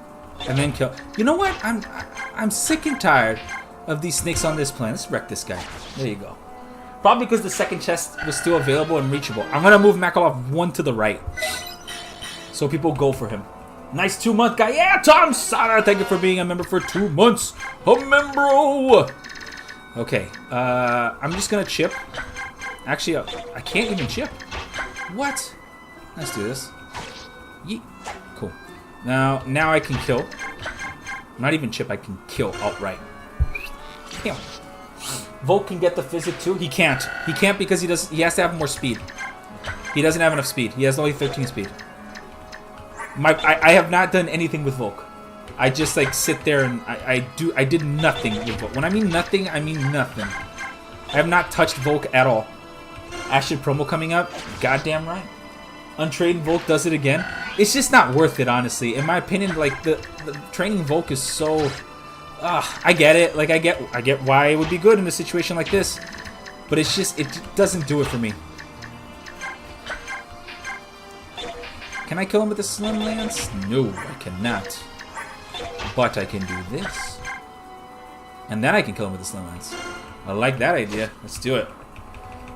and then kill. You know what? I'm sick and tired of these snakes on this planet. Let's wreck this guy. There you go. Probably because the second chest was still available and reachable. I'm gonna move Makalov 1 to the right, so people go for him. Nice 2-month guy. Yeah, Tom Sada, thank you for being a member for 2 months. A membro. Okay, I'm just gonna chip. Actually, I can't even chip. What? Let's do this. Yeet. Cool. Now I can kill. Not even chip, I can kill outright. Damn. Volk can get the physic too. He can't. He can't because he has to have more speed. He doesn't have enough speed. He has only 13 speed. I have not done anything with Volk. I just like sit there and I did nothing with Volk. When I mean nothing, I mean nothing. I have not touched Volk at all. Ashen promo coming up. Goddamn right. Untrained Volk does it again. It's just not worth it, honestly. In my opinion, like the training Volk is so. I get it. Like I get why it would be good in a situation like this, but it's just it doesn't do it for me. Can I kill him with the Slim Lance? No, I cannot. But I can do this, and then I can kill him with the Slim Lance. I like that idea. Let's do it.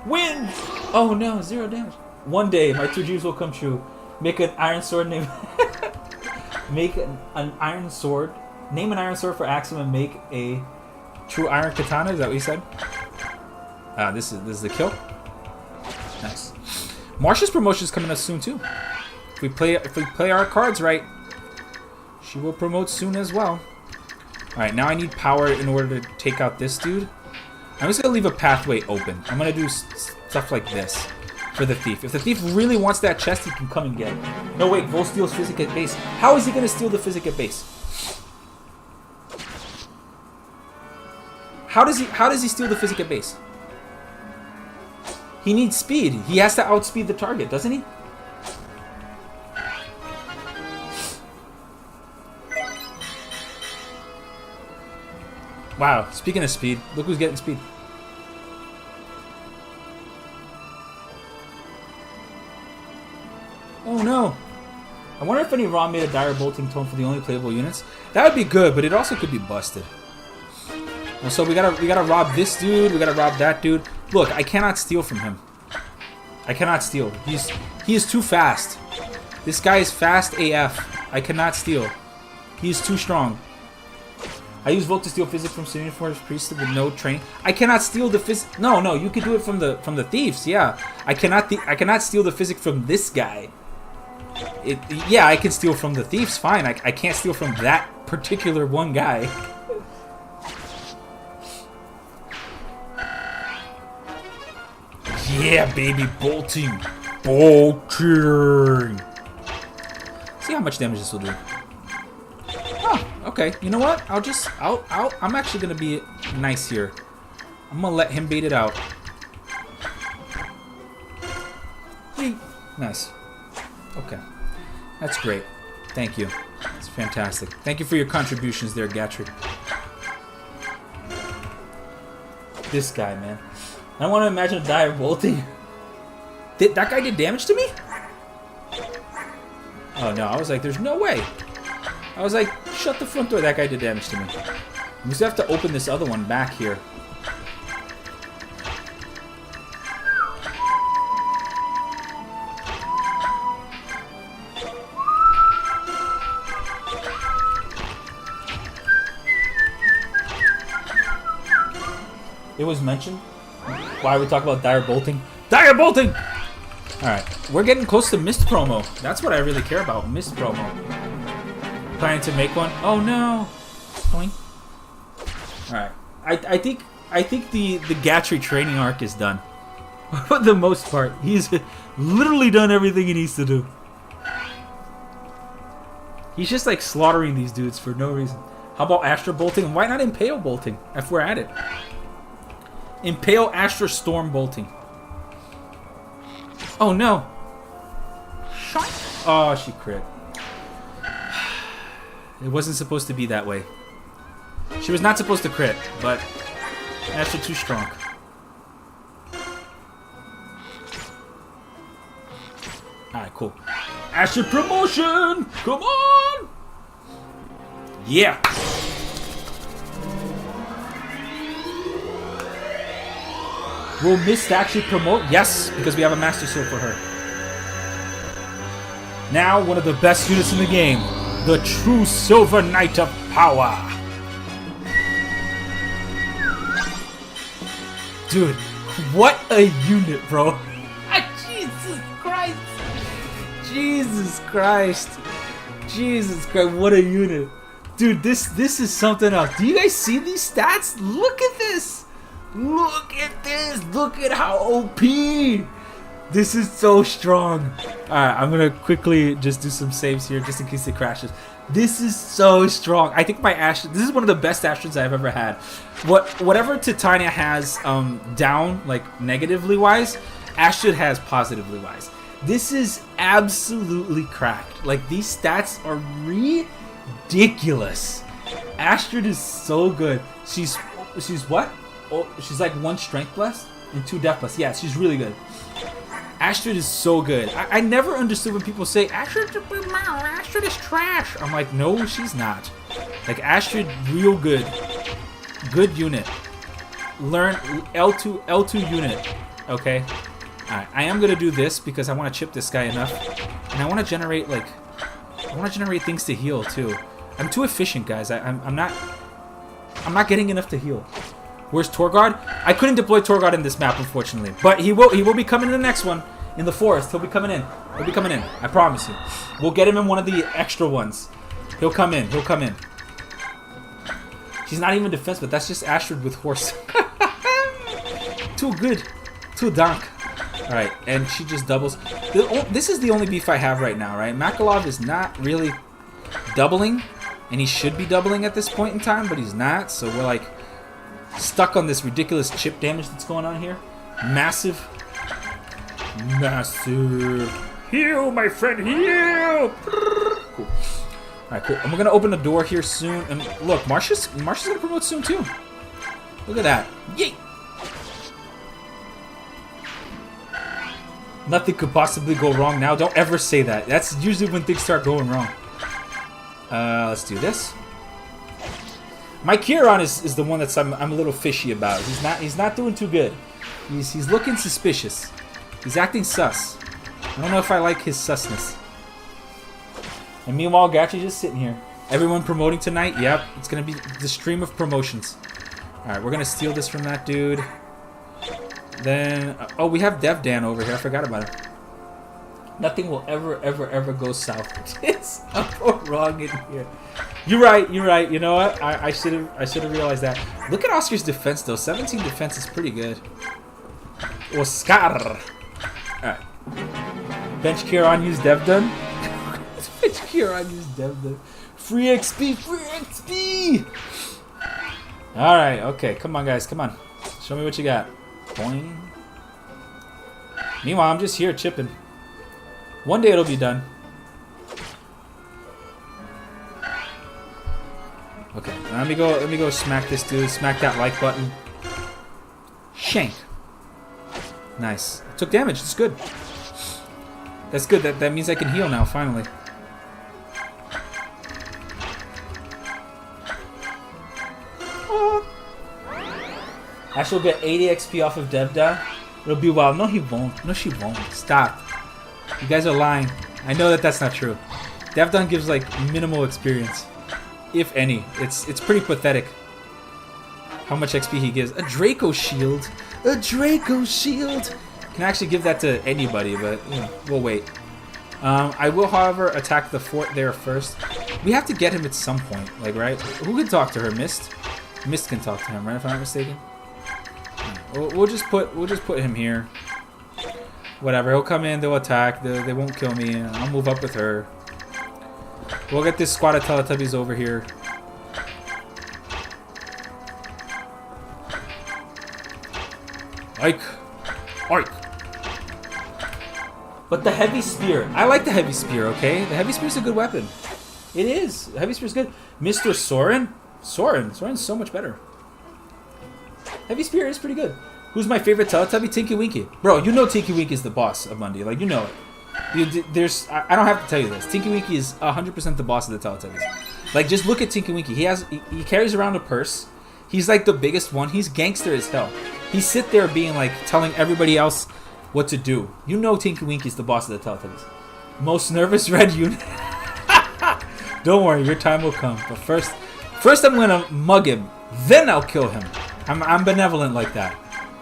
Win! Oh no, 0 damage. One day, my 2 dreams will come true. Make an iron sword name. Make an iron sword. Name an iron sword for Axum and make a true iron katana. Is that what you said? This is the kill. Nice. Marsha's promotion is coming up soon too. If we play our cards right, she will promote soon as well. All right, now I need power in order to take out this dude. I'm just gonna leave a pathway open. I'm gonna do stuff like this for the thief. If the thief really wants that chest, he can come and get it. No wait, Vol steals physic at base. How is he gonna steal the physic at base? How does he steal the physic at base? He needs speed. He has to outspeed the target, doesn't he? Wow, speaking of speed, look who's getting speed. Oh no! I wonder if any ROM made a dire bolting tone for the only playable units. That would be good, but it also could be busted. So we gotta rob this dude. We gotta rob that dude. Look, I cannot steal from him. I cannot steal. He is too fast. This guy is fast AF. I cannot steal. He is too strong. I use Volt to steal physics from Serene Forest Priest with no training. I cannot steal the physics. No, you can do it from the thieves. Yeah, I cannot steal the physics from this guy. Yeah, I can steal from the thieves. Fine. I can't steal from that particular one guy. Yeah, baby, bolting. See how much damage this will do. Oh, okay. You know what? I'm actually gonna be nice here. I'm gonna let him bait it out. Nice. Okay. That's great. Thank you. It's fantastic. Thank you for your contributions there, Gatry. This guy, man. I want to imagine a dire bolting. That guy did damage to me? Oh no, I was like, there's no way. I was like, shut the front door, that guy did damage to me. We just have to open this other one back here. It was mentioned. Why we talk about dire bolting? Dire bolting! Alright, we're getting close to Mist promo. That's what I really care about, Mist promo. Planning to make one? Oh no! Alright, I think the Gatry training arc is done. For the most part. He's literally done everything he needs to do. He's just like slaughtering these dudes for no reason. How about Astra bolting? Why not Impale bolting if we're at it? Impale Astra Storm bolting. Oh no! Oh, she crit. It wasn't supposed to be that way. She was not supposed to crit, but Astra too strong. Alright, cool. Astra promotion! Come on! Yeah! Will Mist actually promote? Yes, because we have a Master Seal for her. Now, one of the best units in the game. The true Silver Knight of Power. Dude, what a unit, bro. Jesus Christ. Jesus Christ. Jesus Christ, what a unit. Dude, this is something else. Do you guys see these stats? Look at this. Look at this! Look at how OP! This is so strong. Alright, I'm gonna quickly just do some saves here just in case it crashes. This is so strong. I think my Astrid, this is one of the best Astrids I've ever had. Whatever Titania has down, like negatively wise, Astrid has positively wise. This is absolutely cracked. Like, these stats are ridiculous. Astrid is so good. She's what? Oh, she's like 1 strength plus and 2 death plus. Yeah, she's really good. Astrid is so good. I never understood when people say Astrid is trash. I'm like, no, she's not. Like, Astrid, real good. Good unit. Learn L2 unit. Okay. Alright, I am gonna do this because I want to chip this guy enough, and I want to generate things to heal too. I'm too efficient, guys. I'm not getting enough to heal. Where's Torgard? I couldn't deploy Torgard in this map, unfortunately. But he will be coming in the next one. In the forest. He'll be coming in. He'll be coming in. I promise you. We'll get him in one of the extra ones. He'll come in. He'll come in. She's not even defense, but that's just Astrid with horse. Too good. Too dank. Alright, and she just doubles. This is the only beef I have right now, right? Makalov is not really doubling. And he should be doubling at this point in time, but he's not. So we're like stuck on this ridiculous chip damage that's going on here. Massive. Massive. Heal, my friend, heal! Cool. Alright, cool. And we're gonna open the door here soon. And look, Marcia's gonna promote soon too. Look at that. Yay! Nothing could possibly go wrong now. Don't ever say that. That's usually when things start going wrong. Let's do this. My Kieran is the one that's I'm a little fishy about. He's not doing too good. He's looking suspicious. He's acting sus. I don't know if I like his susness. And meanwhile, Gachi's just sitting here. Everyone promoting tonight? Yep. It's gonna be the stream of promotions. Alright, we're gonna steal this from that dude. Then, oh, we have Dev Dan over here. I forgot about him. Nothing will ever go south. It's wrong in here. You're right. You know what? I should have realized that. Look at Oscar's defense though. 17 defense is pretty good. Oscar. Alright. Bench Kieran use Dev done. Bench Kieran use Dev done. Free XP. Alright, okay. Come on, guys. Come on. Show me what you got. Boing. Meanwhile, I'm just here chipping. One day it'll be done. Okay, let me go smack this dude. Smack that like button. Shank. Nice. Took damage. That's good. That's good. That means I can heal now, finally. Ash will get 80 XP off of Devda. It'll be wild. No, he won't. No, she won't. Stop. You guys are lying. I know that that's not true. Devdon gives like minimal experience, if any. It's pretty pathetic how much XP he gives. A Draco Shield. A Draco Shield. Can actually give that to anybody, but you know, we'll wait. I will, however, attack the fort there first. We have to get him at some point, like, right? Who can talk to her? Mist. Mist can talk to him, right? If I'm not mistaken. We'll just put him here. Whatever. He'll come in. They'll attack. They won't kill me. I'll move up with her. We'll get this squad of Teletubbies over here. Ike. But the heavy spear. I like the heavy spear. Okay, the heavy spear's a good weapon. It is. The heavy spear's good. Mr. Soren. Soren's so much better. Heavy spear is pretty good. Who's my favorite Teletubby? Tinky Winky. Bro, you know Tinky Winky is the boss of Monday. Like, you know it. I don't have to tell you this. Tinky Winky is 100% the boss of the Teletubbies. Like, just look at Tinky Winky. He carries around a purse. He's like the biggest one. He's gangster as hell. He sit there being like, telling everybody else what to do. You know Tinky Winky is the boss of the Teletubbies. Most nervous red unit. Don't worry, your time will come. But first I'm gonna mug him. Then I'll kill him. I'm benevolent like that.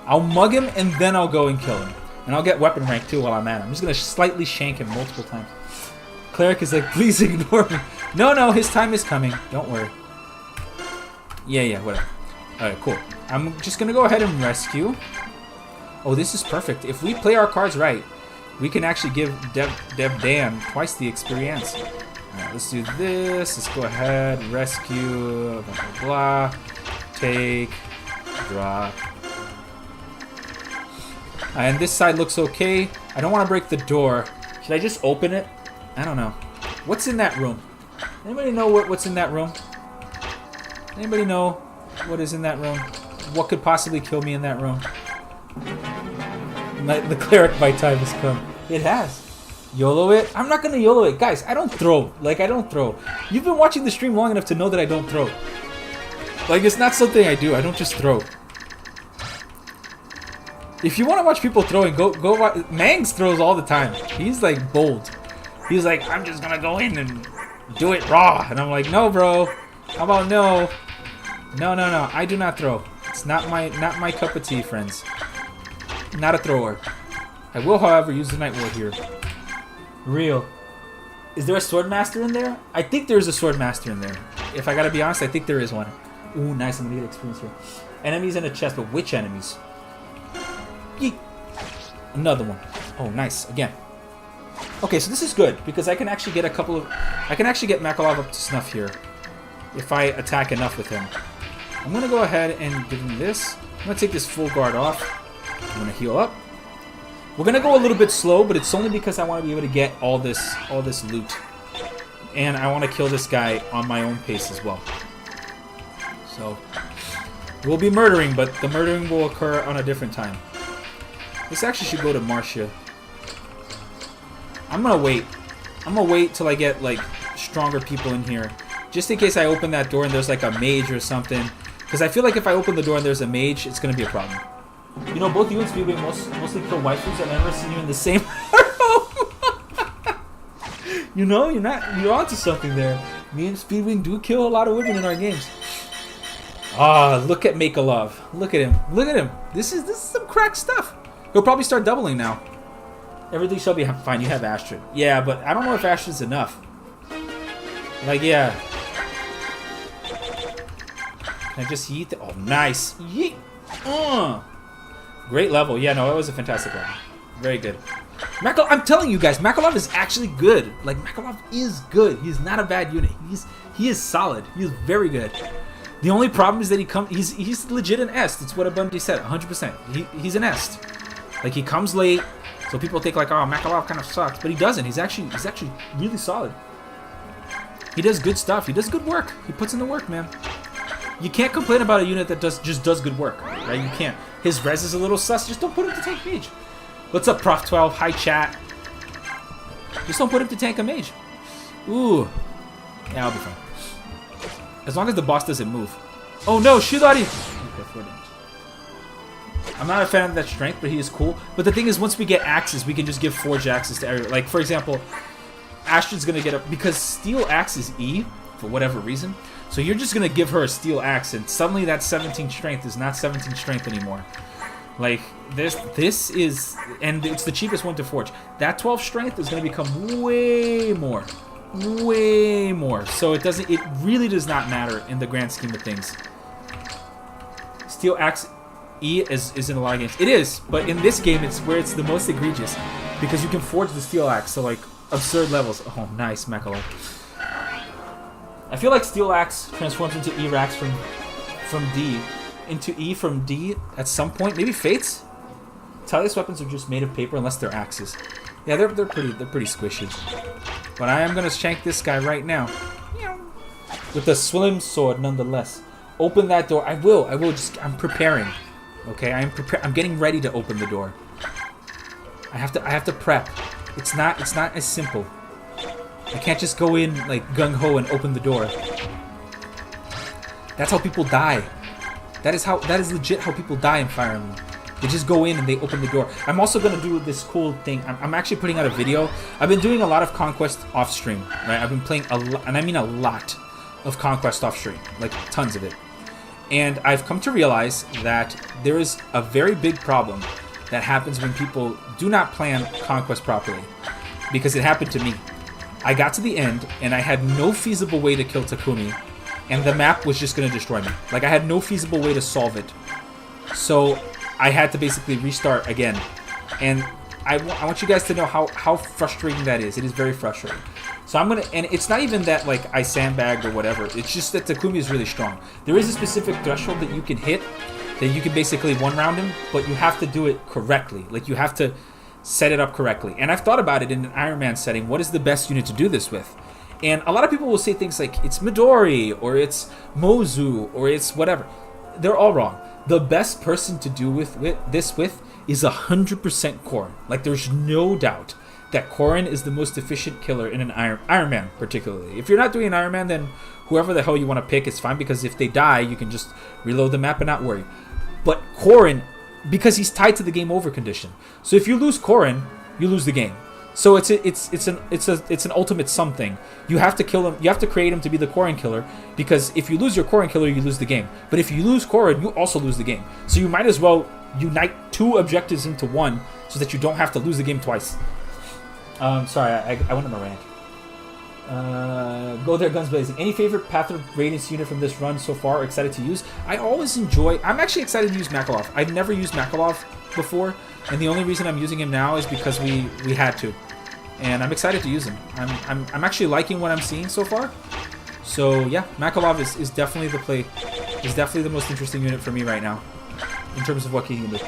I'll mug him and then I'll go and kill him. And I'll get weapon rank too while I'm at him. I'm just gonna slightly shank him multiple times. Cleric is like, please ignore me. No, his time is coming. Don't worry. Yeah, whatever. Alright, cool. I'm just gonna go ahead and rescue. Oh, this is perfect. If we play our cards right, we can actually give Dev Dan twice the experience. Alright, let's do this. Let's go ahead, rescue, blah, blah, blah. Take, drop. And this side looks okay. I don't want to break the door. Should I just open it? I don't know. What's in that room? Anybody know what's in that room? Anybody know what is in that room? What could possibly kill me in that room? The cleric, my time has come. It has. YOLO it? I'm not going to YOLO it. Guys, I don't throw. Like, I don't throw. You've been watching the stream long enough to know that I don't throw. Like, it's not something I do. I don't just throw. If you want to watch people throwing, go watch. Mangs throws all the time. He's like bold. He's like, I'm just gonna go in and do it raw. And I'm like, no, bro. How about no? No. I do not throw. It's not my cup of tea, friends. Not a thrower. I will, however, use the Night Ward here. Real. Is there a Sword Master in there? I think there's a Sword Master in there. If I gotta be honest, I think there is one. Ooh, nice. I'm gonna get experience here. Enemies in a chest, but which enemies? Yeet. Another one. Oh, nice. Again. Okay, so this is good because I can actually get I can actually get Makalov up to snuff here if I attack enough with him. I'm gonna go ahead and give him this. I'm gonna take this full guard off. I'm gonna heal up. We're gonna go a little bit slow, but it's only because I want to be able to get all this loot. and I want to kill this guy on my own pace as well. So, we'll be murdering, but the murdering will occur on a different time. This actually should go to Marcia. I'm gonna wait. I'm gonna wait till I get, like, stronger people in here. Just in case I open that door and there's, like, a mage or something. Because I feel like if I open the door and there's a mage, it's gonna be a problem. You know, both you and Speedway mostly kill waifus. I've never seen you in the same room. You know, you're onto something there. Me and Speedwing do kill a lot of women in our games. Ah, look at Make a Love. Look at him. Look at him. This is some crack stuff. He'll probably start doubling now. Everything shall be fine. You have Astrid. Yeah, but I don't know if Astrid's enough. Like, yeah. Can I just yeet? Oh, nice. Yeet. Great level. Yeah, no, that was a fantastic level. Very good. I'm telling you guys, Makalov is actually good. Like, Makalov is good. He's not a bad unit. He is solid. He is very good. The only problem is that he's legit an Est. It's what Abundi said, 100%. He's an Est. Like, he comes late, so people think like, oh, Makalov kind of sucks, but he doesn't. He's actually really solid. He does good stuff. He does good work. He puts in the work, man. You can't complain about a unit that just does good work, right? You can't. His res is a little sus. Just don't put him to tank mage. What's up, Prof 12? Hi, chat. Just don't put him to tank a mage. Ooh. Yeah, I'll be fine. As long as the boss doesn't move. Oh no, Shidari! I'm not a fan of that strength, but he is cool. But the thing is, once we get axes, we can just give forge axes to everyone. Like, for example, Astrid's gonna get a... Because steel axe is E, for whatever reason. So you're just gonna give her a steel axe, and suddenly that 17 strength is not 17 strength anymore. Like, this is... And it's the cheapest one to forge. That 12 strength is gonna become way more. Way more. So it really does not matter in the grand scheme of things. Steel axe E is in a lot of games. It is, but in this game it's where it's the most egregious. Because you can forge the steel axe to like absurd levels. Oh, nice, Mechalo. I feel like steel axe transforms into E-Rax from D. Into E from D at some point. Maybe Fates? Talius weapons are just made of paper unless they're axes. Yeah, they're pretty squishy. But I am gonna shank this guy right now. With the slim sword nonetheless. Open that door. I will I'm preparing. Okay, I'm getting ready to open the door. I have to prep. It's not as simple. I can't just go in like gung-ho and open the door. That's how people die. That is legit how people die in Fire Emblem. They just go in and they open the door. I'm also going to do this cool thing. I'm actually putting out a video. I've been doing a lot of Conquest off stream, right? I've been playing a lot, and I mean a lot of Conquest off stream, like tons of it. And I've come to realize that there is a very big problem that happens when people do not plan Conquest properly. Because it happened to me. I got to the end, and I had no feasible way to kill Takumi, and the map was just going to destroy me. Like, I had no feasible way to solve it. So I had to basically restart again. And I want you guys to know how frustrating that is. It is very frustrating. So I'm going to... And it's not even that, like, I sandbagged or whatever. It's just that Takumi is really strong. There is a specific threshold that you can hit, that you can basically one-round him, but you have to do it correctly. Like, you have to set it up correctly. And I've thought about it in an Ironman setting. What is the best unit to do this with? And a lot of people will say things like, it's Midori, or it's Mozu, or it's whatever. They're all wrong. The best person to do this with is 100% Corrin. Like, there's no doubt that Corrin is the most efficient killer in an Ironman, particularly. If you're not doing an Ironman, then whoever the hell you want to pick is fine, because if they die, you can just reload the map and not worry. But Corrin, because he's tied to the game over condition. So if you lose Corrin, you lose the game. So it's an ultimate sum thing. You have to kill him. You have to create him to be the Corrin killer, because if you lose your Corrin killer, you lose the game. But if you lose Corrin, you also lose the game. So you might as well unite two objectives into one, so that you don't have to lose the game twice. Sorry, I went on a rant. Go there, guns blazing. Any favorite Path of Radiance unit from this run so far? Excited to use? I always enjoy... I'm actually excited to use Makalov. I've never used Makalov before, and the only reason I'm using him now is because we had to. And I'm excited to use him. I'm actually liking what I'm seeing so far. So yeah, Makalov is definitely the play. Is definitely the most interesting unit for me right now, in terms of what he can do.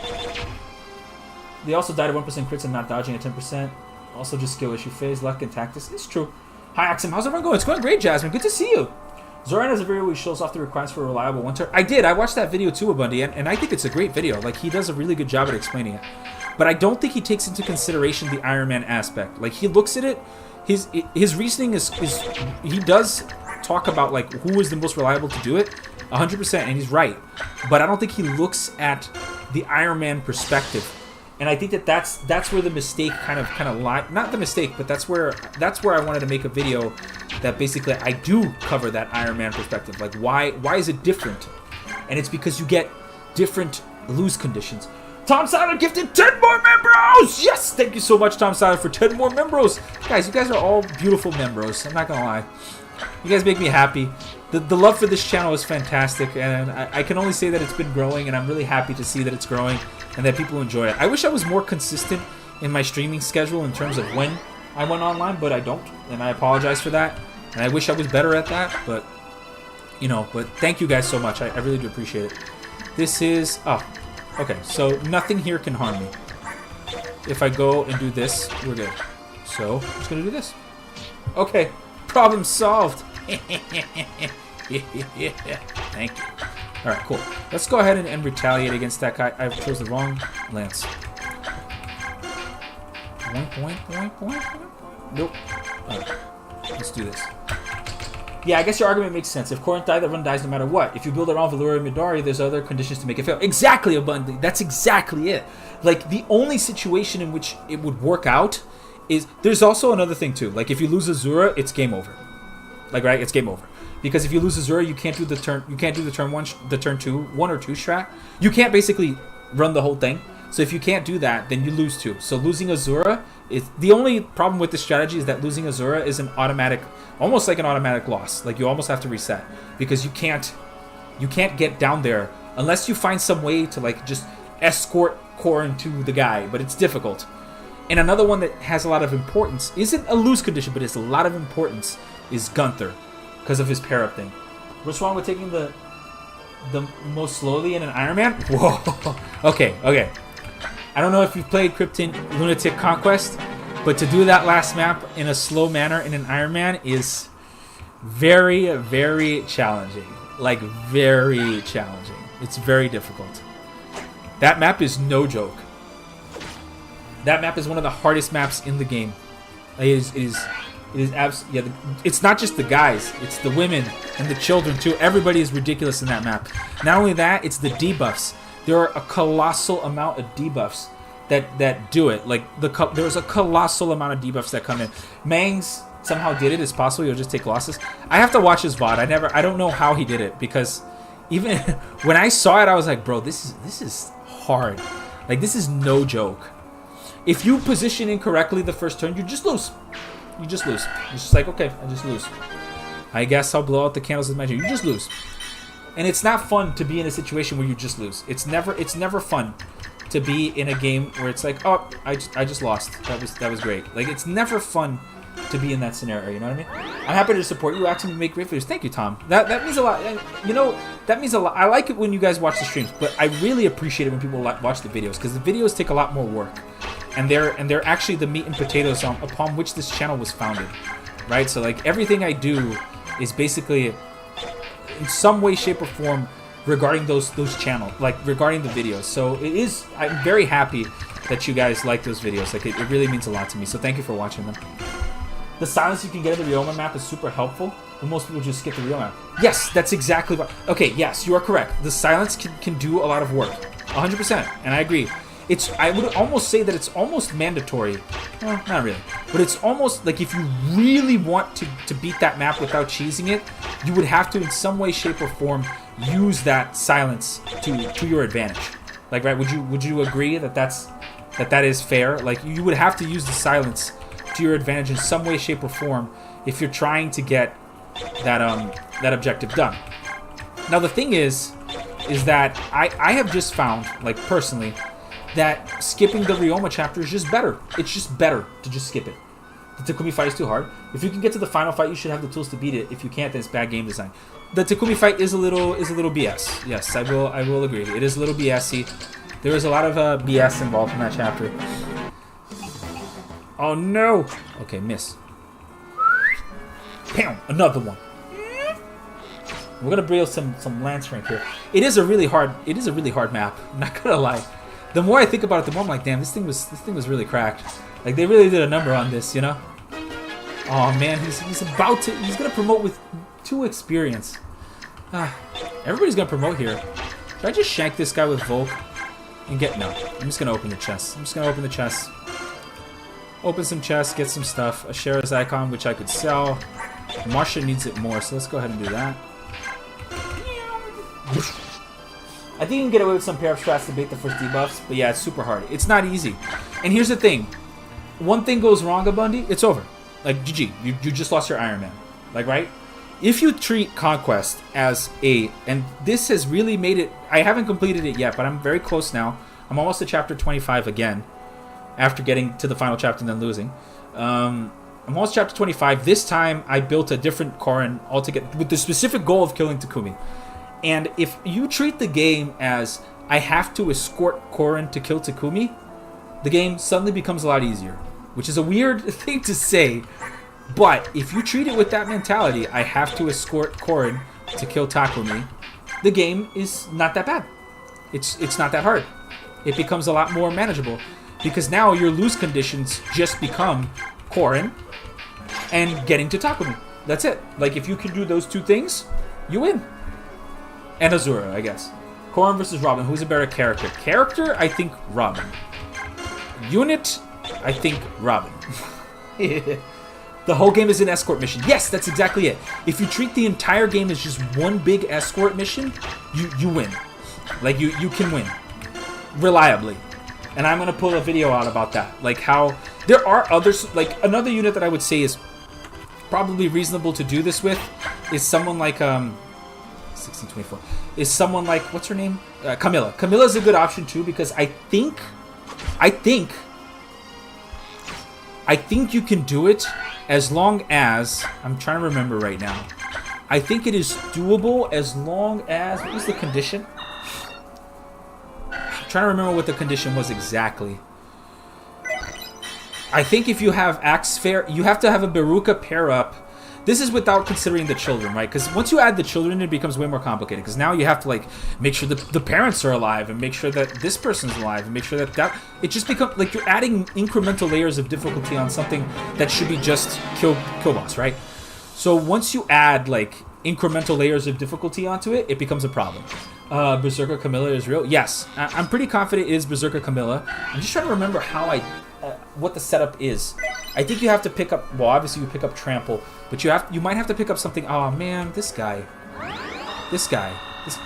They also died at 1% crits and not dodging at 10%. Also just skill issue phase, luck and tactics. It's true. Hi, Axum. How's everyone going? It's going great, Jasmine. Good to see you. Zoran has a video where he shows off the requirements for a reliable one-turn. I did. I watched that video too, Abundi, and I think it's a great video. Like, he does a really good job at explaining it. But I don't think he takes into consideration the Ironman aspect. Like, he looks at it, his reasoning is he does talk about, like, who is the most reliable to do it, 100%, and he's right. But I don't think he looks at the Ironman perspective. And I think that's where the mistake kind of lies. Not the mistake, but that's where I wanted to make a video that basically I do cover that Ironman perspective. Like, why is it different? And it's because you get different lose conditions. Tom Siler gifted 10 more membros! Yes! Thank you so much, Tom Siler, for 10 more membros. Guys, you guys are all beautiful membros. I'm not gonna lie. You guys make me happy. The love for this channel is fantastic, and I can only say that it's been growing, and I'm really happy to see that it's growing and that people enjoy it. I wish I was more consistent in my streaming schedule in terms of when I went online, but I don't, and I apologize for that. And I wish I was better at that, but, you know, but thank you guys so much. I really do appreciate it. This is, oh, okay, so nothing here can harm me. If I go and do this, we're good. So, I'm just gonna do this. Okay, problem solved. Thank you. Alright, cool. Let's go ahead and retaliate against that guy. I chose the wrong lance. Boink, boink, boink, boink, boink. Nope. Alright. Let's do this. Yeah, I guess your argument makes sense. If Corinth dies, that run dies no matter what. If you build around Valura and Midori, there's other conditions to make it fail. Exactly, Abundantly. That's exactly it. Like, the only situation in which it would work out is... There's also another thing, too. Like, if you lose Azura, it's game over. Like, right? It's game over. Because if you lose Azura, you can't do the turn. You can't do the turn one or two strat. You can't basically run the whole thing. So if you can't do that, then you lose too. So losing Azura is the only problem with this strategy is that losing Azura is an automatic, almost like an automatic loss. Like you almost have to reset because you can't get down there unless you find some way to like just escort Corrin to the guy. But it's difficult. And another one that has a lot of importance isn't a lose condition, but it's a lot of importance is Gunther. Because of his pair-up thing. What's wrong with taking the most slowly in an Ironman? Whoa. Okay. I don't know if you've played Krypton Lunatic Conquest, but to do that last map in a slow manner in an Ironman is very, very challenging. Like, very challenging. It's very difficult. That map is no joke. That map is one of the hardest maps in the game. It is absolutely, yeah, it's not just the guys, it's the women and the children too. Everybody is ridiculous in that map. Not only that, it's the debuffs. There are a colossal amount of debuffs that do it. Like there's a colossal amount of debuffs that come in. Mangs somehow did it. It's possible you'll just take losses. I have to watch his VOD. I don't know how he did it because even when I saw it, I was like, bro, this is hard. Like this is no joke. If you position incorrectly the first turn, you just lose. You just lose. It's just like, okay, I just lose. I guess I'll blow out the candles with magic. You just lose. And it's not fun to be in a situation where you just lose. It's never fun to be in a game where it's like, oh, I just lost. That was great. Like, it's never fun to be in that scenario, you know what I mean? I'm happy to support you. Actually, make great videos. Thank you, Tom. That means a lot. And, you know, that means a lot. I like it when you guys watch the streams, but I really appreciate it when people watch the videos because the videos take a lot more work. And they're actually the meat and potatoes upon which this channel was founded, right? So like everything I do is basically in some way, shape, or form regarding those channels, like regarding the videos. So it is. I'm very happy that you guys like those videos. Like it really means a lot to me. So thank you for watching them. The silence you can get in the Ryoma map is super helpful, but most people just skip the Ryoma map. Yes, that's exactly what. Okay, yes, you are correct. The silence can do a lot of work, 100%, and I agree. I would almost say that it's almost mandatory. Well, not really. But it's almost like if you really want to beat that map without cheesing it, you would have to in some way, shape, or form use that silence to your advantage. Like, right, would you agree that that is fair? Like, you would have to use the silence to your advantage in some way, shape, or form if you're trying to get that objective done. Now, the thing is that I have just found, like, personally, that skipping the Ryoma chapter is just better. It's just better to just skip it. The Takumi fight is too hard. If you can get to the final fight, you should have the tools to beat it. If you can't, then it's bad game design. The Takumi fight is a little BS. Yes, I will agree. It is a little BSy. There is a lot of BS involved in that chapter. Oh no! Okay, miss. Bam! Another one. We're gonna bring some land strength here. It is a really hard map. I'm not gonna lie. The more I think about it, the more I'm like, damn, this thing was really cracked. Like they really did a number on this, you know? Oh man, he's gonna promote with 2 experience. Everybody's gonna promote here. Should I just shank this guy with Volk and get no? I'm just gonna open the chest. I'm just gonna open the chest. Open some chests, get some stuff. A Shara's icon, which I could sell. Marcia needs it more, so let's go ahead and do that. I think you can get away with some pair of strats to bait the first debuffs, but yeah, it's super hard. It's not easy. And here's the thing. One thing goes wrong, Abundi, it's over. Like, GG. You just lost your Iron Man. Like, right? If you treat Conquest as and this has really made it, I haven't completed it yet, but I'm very close now. I'm almost to chapter 25 again, after getting to the final chapter and then losing. I'm almost chapter 25. This time, I built a different Corrin altogether, with the specific goal of killing Takumi. And if you treat the game as, I have to escort Corrin to kill Takumi, the game suddenly becomes a lot easier. Which is a weird thing to say, but if you treat it with that mentality, I have to escort Corrin to kill Takumi, the game is not that bad. It's not that hard. It becomes a lot more manageable. Because now your lose conditions just become Corrin and getting to Takumi. That's it. Like, if you can do those 2 things, you win. And Azura, I guess. Corrin versus Robin. Who's a better character? Character, I think Robin. Unit, I think Robin. The whole game is an escort mission. Yes, that's exactly it. If you treat the entire game as just one big escort mission, you win. Like, you can win. Reliably. And I'm going to pull a video out about that. Like, how there are others. Like, another unit that I would say is probably reasonable to do this with is someone like 1624 is someone like, what's her name? Camilla. Camilla's a good option too, because I think you can do it as long as, I'm trying to remember right now. I think it is doable as long as, what was the condition? I'm trying to remember what the condition was exactly. I think if you have Axe Fair, you have to have a Beruka pair up. This is without considering the children, right? Because once you add the children, it becomes way more complicated. Because now you have to, like, make sure the parents are alive, and make sure that this person's alive, and make sure that it just becomes like you're adding incremental layers of difficulty on something that should be just kill boss, right? So once you add like incremental layers of difficulty onto it, it becomes a problem. Berserker Camilla is real. Yes, I'm pretty confident it is Berserker Camilla. I'm just trying to remember how what the setup is. I think you have to pick up, well, obviously you pick up Trample, but you might have to pick up something. Oh man, this guy.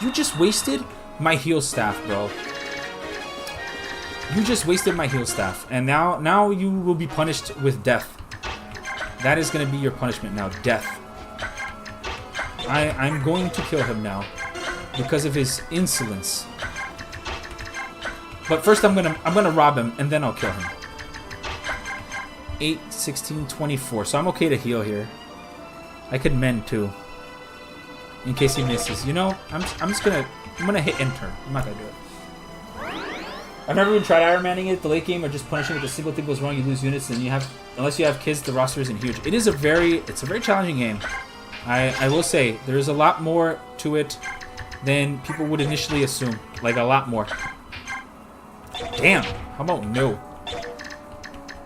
You just wasted my heal staff, bro. You just wasted my heal staff, and now you will be punished with death. That is going to be your punishment now, death. I'm going to kill him now because of his insolence. But first I'm gonna rob him, and then I'll kill him. 8, 16, 24. So I'm okay to heal here. I could mend too, in case he misses. You know, I'm gonna hit enter. I'm not gonna do it. I've never even tried Ironmaning it. The late game or just punishing if a single thing goes wrong, you lose units. Then you have, unless you have kids, the roster isn't huge. It's a very challenging game. I will say there is a lot more to it than people would initially assume. Like a lot more. Damn. How about no?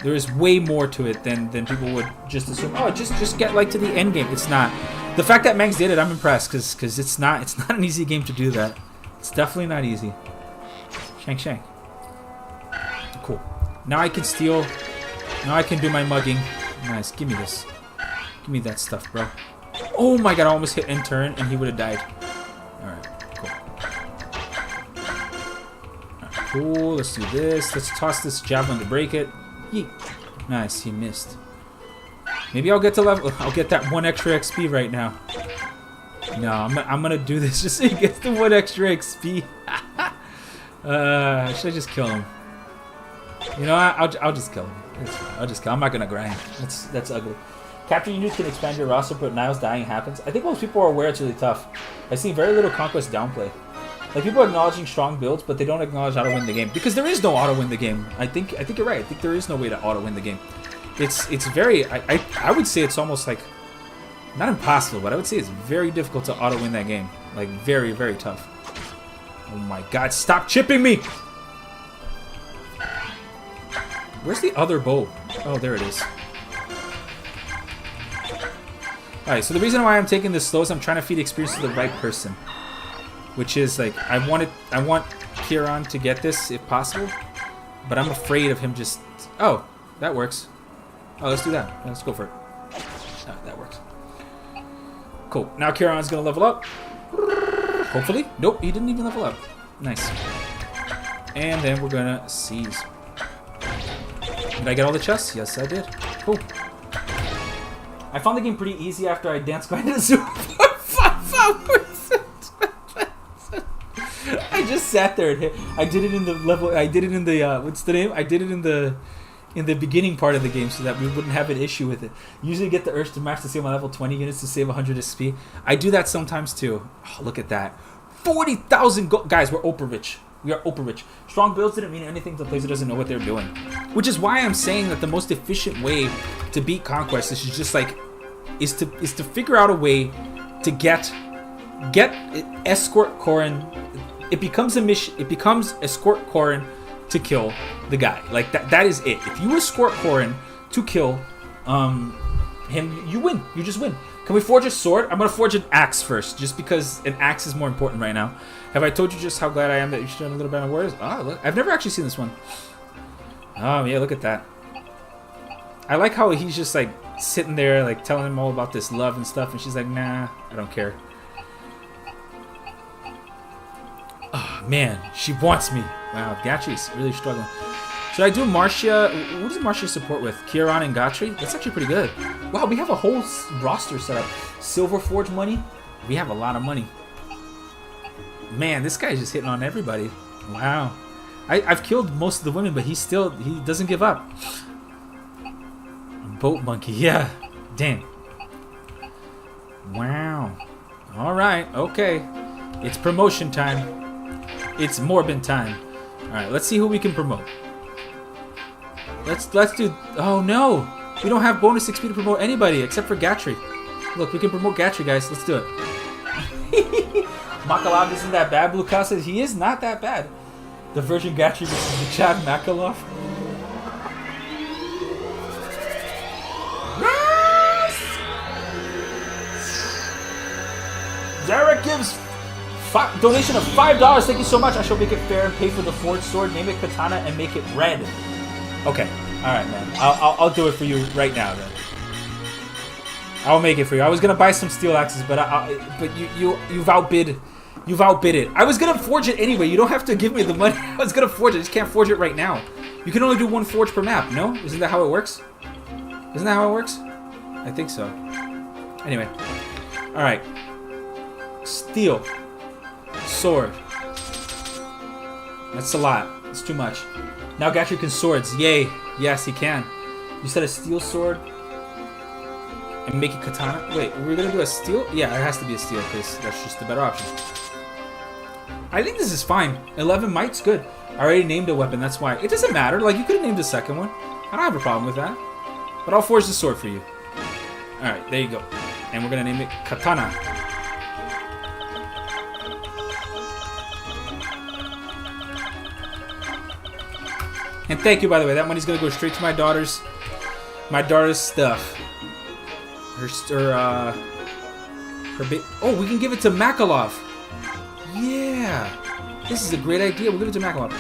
There is way more to it than people would just assume. Oh, just get like to the end game. It's not. The fact that Mangs did it, I'm impressed because it's not an easy game to do that. It's definitely not easy. Shank. Cool. Now I can steal. Now I can do my mugging. Nice. Give me this. Give me that stuff, bro. Oh my god, I almost hit end turn and he would have died. Alright, cool. Alright, cool. Let's do this. Let's toss this javelin to break it. Yeet. Nice, he missed. Maybe I'll get to level. I'll get that 1 extra XP right now. No, I'm gonna do this just so he gets the 1 extra XP. Should I just kill him? You know what? I'll just kill him. I'll just kill him. I'm not gonna grind. That's ugly. Capture units can expand your roster, but Niall's dying happens. I think most people are aware it's really tough. I see very little Conquest downplay. Like, people are acknowledging strong builds, but they don't acknowledge how to win the game. Because there is no auto win the game. I think you're right. I think there is no way to auto win the game. It's very, I would say it's almost like Not impossible, but I would say it's very difficult to auto-win that game. Like, very, very tough. Oh my god, stop chipping me! Where's the other bow? Oh, there it is. Alright, so the reason why I'm taking this slow is I'm trying to feed experience to the right person. Which is, like, I want Kieran to get this, if possible. But I'm afraid of him just... Oh, that works. Oh, let's do that. Yeah, let's go for it. Oh, that works. Cool. Now Kieran's gonna level up. Hopefully. Nope, he didn't even level up. Nice. And then we're gonna seize. Did I get all the chests? Yes, I did. Cool. I found the game pretty easy after I danced going to the zoo for 5 hours. I just sat there and hit. I did it in the level. I did it in the what's the name? I did it in the beginning part of the game so that we wouldn't have an issue with it. Usually get the urge to max to save my level 20 units to save 100 SP. I do that sometimes too. Oh, look at that. 40,000 gold. Guys, we're Oprah rich. We are Oprah rich. Strong builds didn't mean anything to the player who doesn't know what they're doing. Which is why I'm saying that the most efficient way to beat Conquest is just like is to figure out a way to get escort Corrin. It becomes a mission. It becomes escort Corrin to kill the guy. Like that is it. If you escort Corrin to kill him, you win. You just win. Can we forge a sword? I'm gonna forge an axe first, just because an axe is more important right now. Have I told you just how glad I am that you've done a little bit of warriors? Oh, look. I've never actually seen this one. Oh yeah, look at that. I like how he's just like sitting there, like telling him all about this love and stuff, and she's like, nah, I don't care. Oh man, she wants me. Wow, Gatri's really struggling. Should I do Marcia? What does Marcia support with? Kieran and Gatri? That's actually pretty good. Wow, we have a whole roster set up. Silver Forge money? We have a lot of money. Man, this guy's just hitting on everybody. Wow. I've killed most of the women, but he doesn't give up. Boat monkey, yeah. Dang. Wow. Alright, okay. It's promotion time. It's Morbin time. Alright, let's see who we can promote. Let's do... Oh no! We don't have bonus XP to promote anybody except for Gatri. Look, we can promote Gatri, guys. Let's do it. Makalov isn't that bad, Blue Cow says. He is not that bad. The Virgin Gatri versus the Chad Makalov. Derek gives donation of $5. Thank you so much. I shall make it fair and pay for the forged sword, name it Katana, and make it red. Okay. Alright, man. I'll do it for you right now, then. I'll make it for you. I was gonna buy some steel axes, but you've outbid it. I was gonna forge it anyway. You don't have to give me the money. I was gonna forge it. I just can't forge it right now. You can only do one forge per map. No? Isn't that how it works? Isn't that how it works? I think so. Anyway. Alright. Steel. Sword. That's a lot. It's too much. Now Gatri can swords. Yay. Yes, he can. You said a steel sword and make it katana? Wait, we're gonna do a steel? Yeah, it has to be a steel because that's just the better option. I think this is fine. 11 might's good. I already named a weapon, that's why. It doesn't matter. Like, you could have named a second one. I don't have a problem with that. But I'll forge the sword for you. Alright, there you go. And we're gonna name it Katana. And thank you, by the way. That money's gonna go straight to my daughter's stuff. Oh, we can give it to Makalov. Yeah, this is a great idea. We'll give it to Makalov.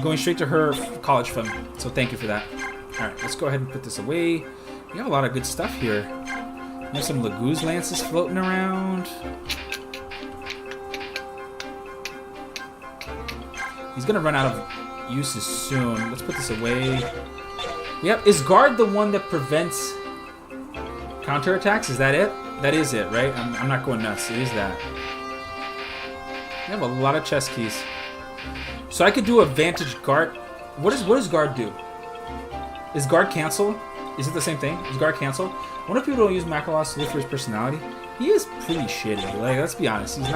Going straight to her college fund. So thank you for that. All right, let's go ahead and put this away. We have a lot of good stuff here. There's some Laguz lances floating around. He's gonna run out of uses soon. Let's put this away. Yep, is guard the one that prevents counterattacks? Is that it? That is it, right? I'm not going nuts. It is that. We have a lot of chest keys. So I could do a vantage guard. What does guard do? Is guard cancel? Is it the same thing? Is guard cancel? I wonder if people don't use Makalov to live for his personality. He is pretty shitty. Like, let's be honest. He's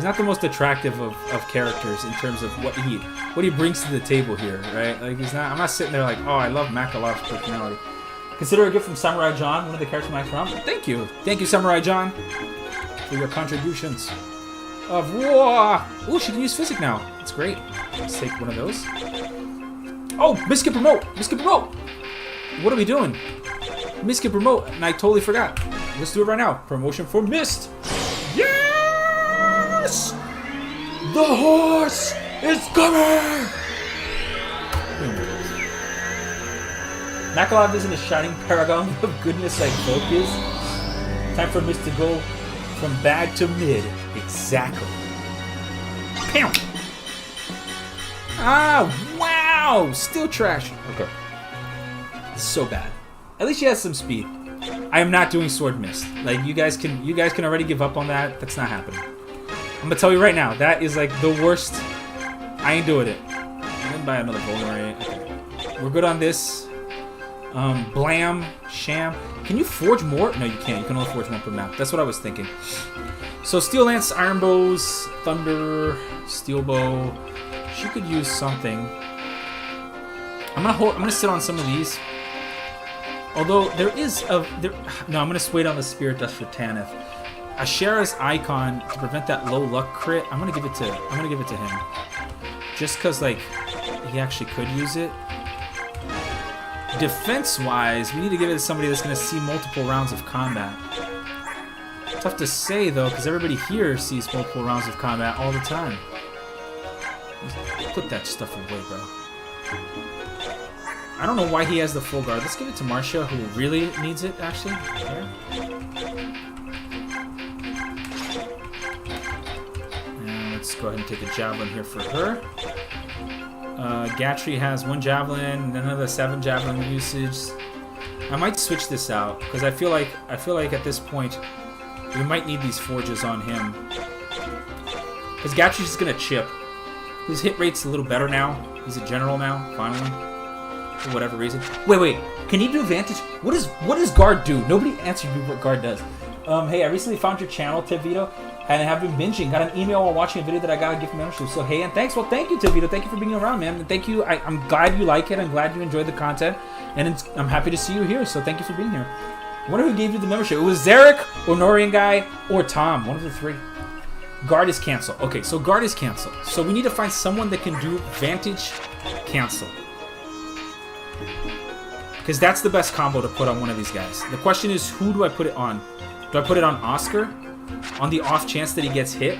not the most attractive of characters in terms of what he brings to the table here, right? Like I'm not sitting there like, oh, I love Makalov's personality. Consider a gift from Samurai John, one of the characters from my from. Thank you. Thank you, Samurai John, for your contributions. Of war. Ooh, she can use physic now. That's great. Let's take one of those. Oh, Miss can promote. Miss can promote. What are we doing? Miss can promote, and I totally forgot. Let's do it right now. Promotion for Mist. Yes! The horse is coming! Makalov isn't a shining paragon of goodness like Folk is. Time for Mist to go from bad to mid. Exactly. Bam! Ah, wow! Still trash. Okay. It's so bad. At least she has some speed. I am not doing Sword Mist. Like, you guys can already give up on that. That's not happening. I'm gonna tell you right now, that is like the worst. I ain't doing it. I'm gonna buy another Vulnerary. Okay. We're good on this. Blam, Sham. Can you forge more? No, you can't. You can only forge one per map. That's what I was thinking. So Steel Lance, Iron Bows, Thunder, Steel Bow. She could use something. I'm gonna sit on some of these. Although there is a no, I'm gonna wait on the Spirit Dust for Tanith. Ashera's Icon to prevent that low luck crit. I'm gonna give it to him. Just cause like he actually could use it. Defense wise, we need to give it to somebody that's gonna see multiple rounds of combat. Tough to say though, because everybody here sees multiple rounds of combat all the time. Put that stuff away, bro. I don't know why he has the full guard. Let's give it to Marcia, who really needs it, actually. Okay. And let's go ahead and take a Javelin here for her. Gatry has 1 Javelin, and another 7 Javelin usage. I might switch this out, because I feel like at this point, we might need these forges on him. Because Gatry's just going to chip. His hit rate's a little better now. He's a general now, finally. For whatever reason. Wait. Can he do Vantage? What does Guard do? Nobody answered me what Guard does. Hey, I recently found your channel, Tevito, and I have been binging. Got an email while watching a video that I got a gift membership. So hey, and thanks. Well, thank you, Tevito. Thank you for being around, man. And thank you. I'm glad you like it. I'm glad you enjoyed the content, and I'm happy to see you here. So thank you for being here. I wonder who gave you the membership. It was Zarek, or Norian guy, or Tom. One of the 3. Guard is canceled. Okay, so Guard is canceled. So we need to find someone that can do Vantage cancel. Because that's the best combo to put on one of these guys. The question is, who do I put it on? Do I put it on Oscar? On the off chance that he gets hit?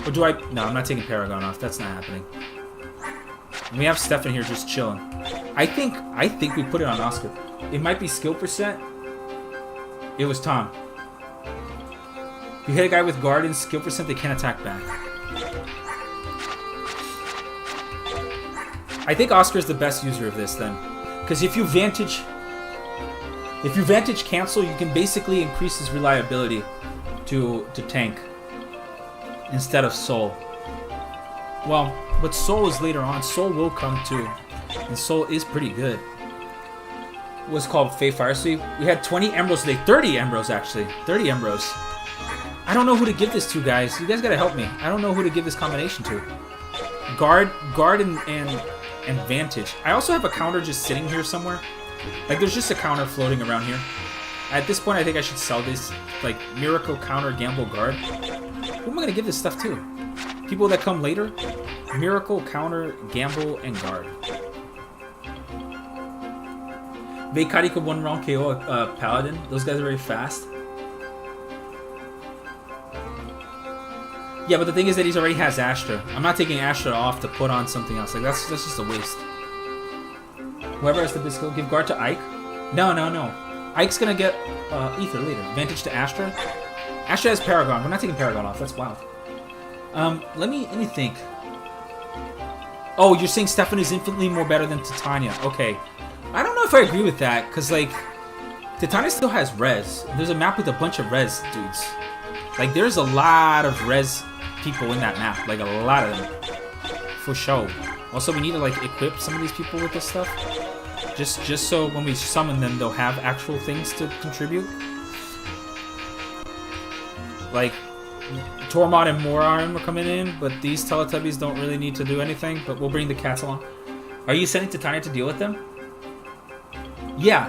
Or do I... No, I'm not taking Paragon off. That's not happening. And we have Stefan here just chilling. I think we put it on Oscar. It might be skill percent. It was Tom. You hit a guy with guard and skill percent, they can't attack back. I think Oscar's the best user of this then. Because if you Vantage cancel, you can basically increase his reliability to tank instead of Soul. Well, but Soul is later on. Soul will come too. And Soul is pretty good. What's called Fae Fire Sweep. We had 20 Emeralds today. 30 Emeralds actually. 30 Emeralds. I don't know who to give this to, guys. You guys gotta help me. I don't know who to give this combination to. Guard and Vantage. I also have a counter just sitting here somewhere. Like, there's just a counter floating around here. At this point, I think I should sell this. Like, Miracle, Counter, Gamble, Guard. Who am I going to give this stuff to? People that come later? Miracle, Counter, Gamble, and Guard. Veikari could 1 round KO a Paladin. Those guys are very fast. Yeah, but the thing is that he already has Astra. I'm not taking Astra off to put on something else. Like, that's just a waste. Whoever has the Bisco, give Guard to Ike. No. Ike's gonna get Ether later. Vantage to Astra. Astra has Paragon. We're not taking Paragon off. That's wild. Let me think. Oh, you're saying Stefan is infinitely more better than Titania. Okay. I don't know if I agree with that, because, like, Titania still has res. There's a map with a bunch of res dudes. Like, there's a lot of res people in that map. Like, a lot of them. For sure. Also, we need to, like, equip some of these people with this stuff. Just so when we summon them, they'll have actual things to contribute. Like, Tormod and Moran are coming in, but these Teletubbies don't really need to do anything, but we'll bring the cats along. Are you sending Titania to deal with them? Yeah,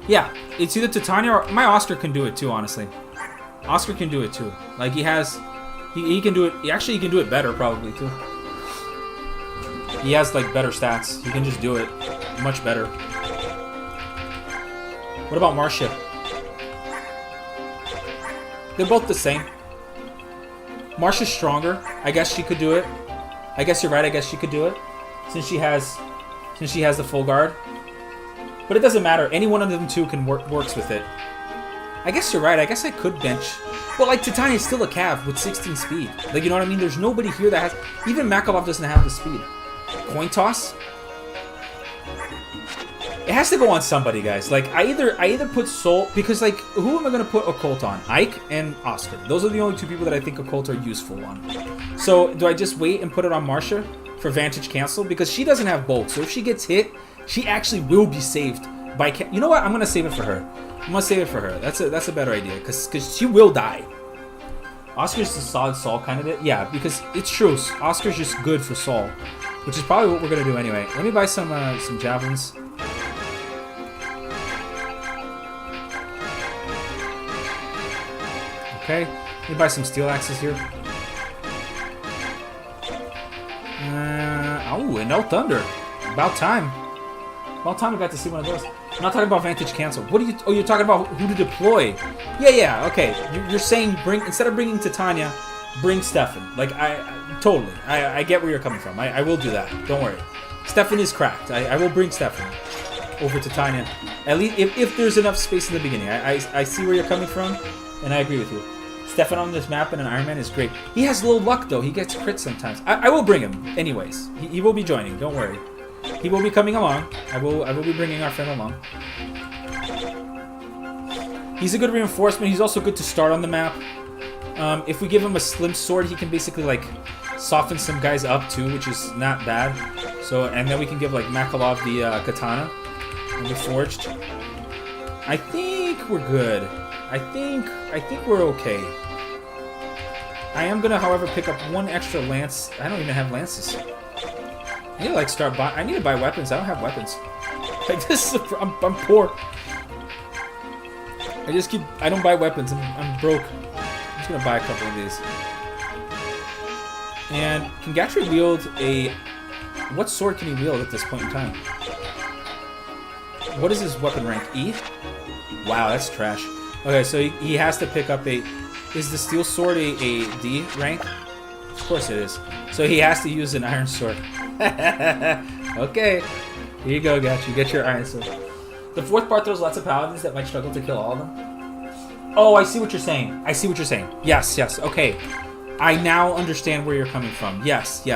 Yeah, it's either Titania or my Oscar can do it too. Honestly, Oscar can do it too. Like he can do it. Actually, he can do it better probably too. He has like better stats. He can just do it much better. What about Marcia? They're both the same. Marcia's stronger. I guess she could do it. I guess you're right. I guess she could do it since she has the full guard. But it doesn't matter. Any one of them two can works with it. I guess you're right. I guess I could bench. But like Titania's still a Cav with 16 speed. Like, you know what I mean? There's nobody here that has. Even Makalov doesn't have the speed. Coin toss. It has to go on somebody, guys. Like I either put Soul, because like who am I gonna put Occult on? Ike and Oscar. Those are the only two people that I think Occult are useful on. So do I just wait and put it on Marcia for Vantage Cancel? Because she doesn't have bulk. So if she gets hit, she actually will be saved by. You know what? I'm gonna save it for her. I'm gonna save it for her. That's a better idea because she will die. Oscar's a solid Saul candidate. Yeah, because it's true. Oscar's just good for Saul, which is probably what we're gonna do anyway. Let me buy some javelins. Okay, let me buy some steel axes here. Oh, and no thunder. About time. About time we got to see one of those. I'm not talking about Vantage Cancel. What are you? Oh, you're talking about who to deploy. Yeah. Okay. You're saying instead of bringing Titania, bring Stefan. Like totally. I get where you're coming from. I will do that. Don't worry. Stefan is cracked. I will bring Stefan over Titania. At least if there's enough space in the beginning. I see where you're coming from, and I agree with you. Stefan on this map in an Ironman is great. He has low luck though. He gets crits sometimes. I will bring him anyways. He will be joining. Don't worry. He will be coming along. I will be bringing our friend along. He's a good reinforcement. He's also good to start on the map. If we give him a slim sword, he can basically like soften some guys up too, which is not bad. So, and then we can give like Makalov the katana and the forged. I think we're good. I think we're okay. I am gonna, however, pick up one extra lance. I don't even have lances. I need to like start buy. I need to buy weapons. I don't have weapons. Like this, I'm poor. I don't buy weapons. I'm broke. I'm just gonna buy a couple of these. And can Gatry wield a? What sword can he wield at this point in time? What is his weapon rank? E? Wow, that's trash. Okay, so he has to pick up a. Is the steel sword a D rank? Of course it is. So he has to use an iron sword. Okay, here you go, Gatry. Get your iron sword. The fourth part throws lots of paladins that might struggle to kill all of them. Oh, I see what you're saying. I see what you're saying. Yes. Okay. I now understand where you're coming from. Yes.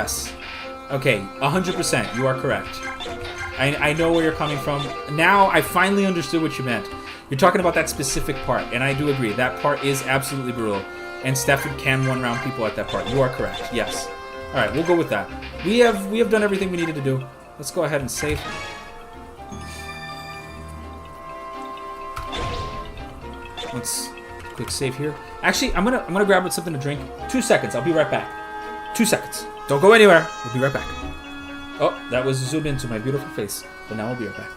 Okay, 100%. You are correct. I know where you're coming from. Now I finally understood what you meant. You're talking about that specific part, and I do agree. That part is absolutely brutal, and Stefan can one-round people at that part. You are correct. Yes. All right, we'll go with that. We have done everything we needed to do. Let's go ahead and save. Let's quick save here. Actually, I'm gonna grab something to drink. 2 seconds. I'll be right back. 2 seconds. Don't go anywhere. We'll be right back. Oh, that was zoomed into my beautiful face. But now we'll be right back.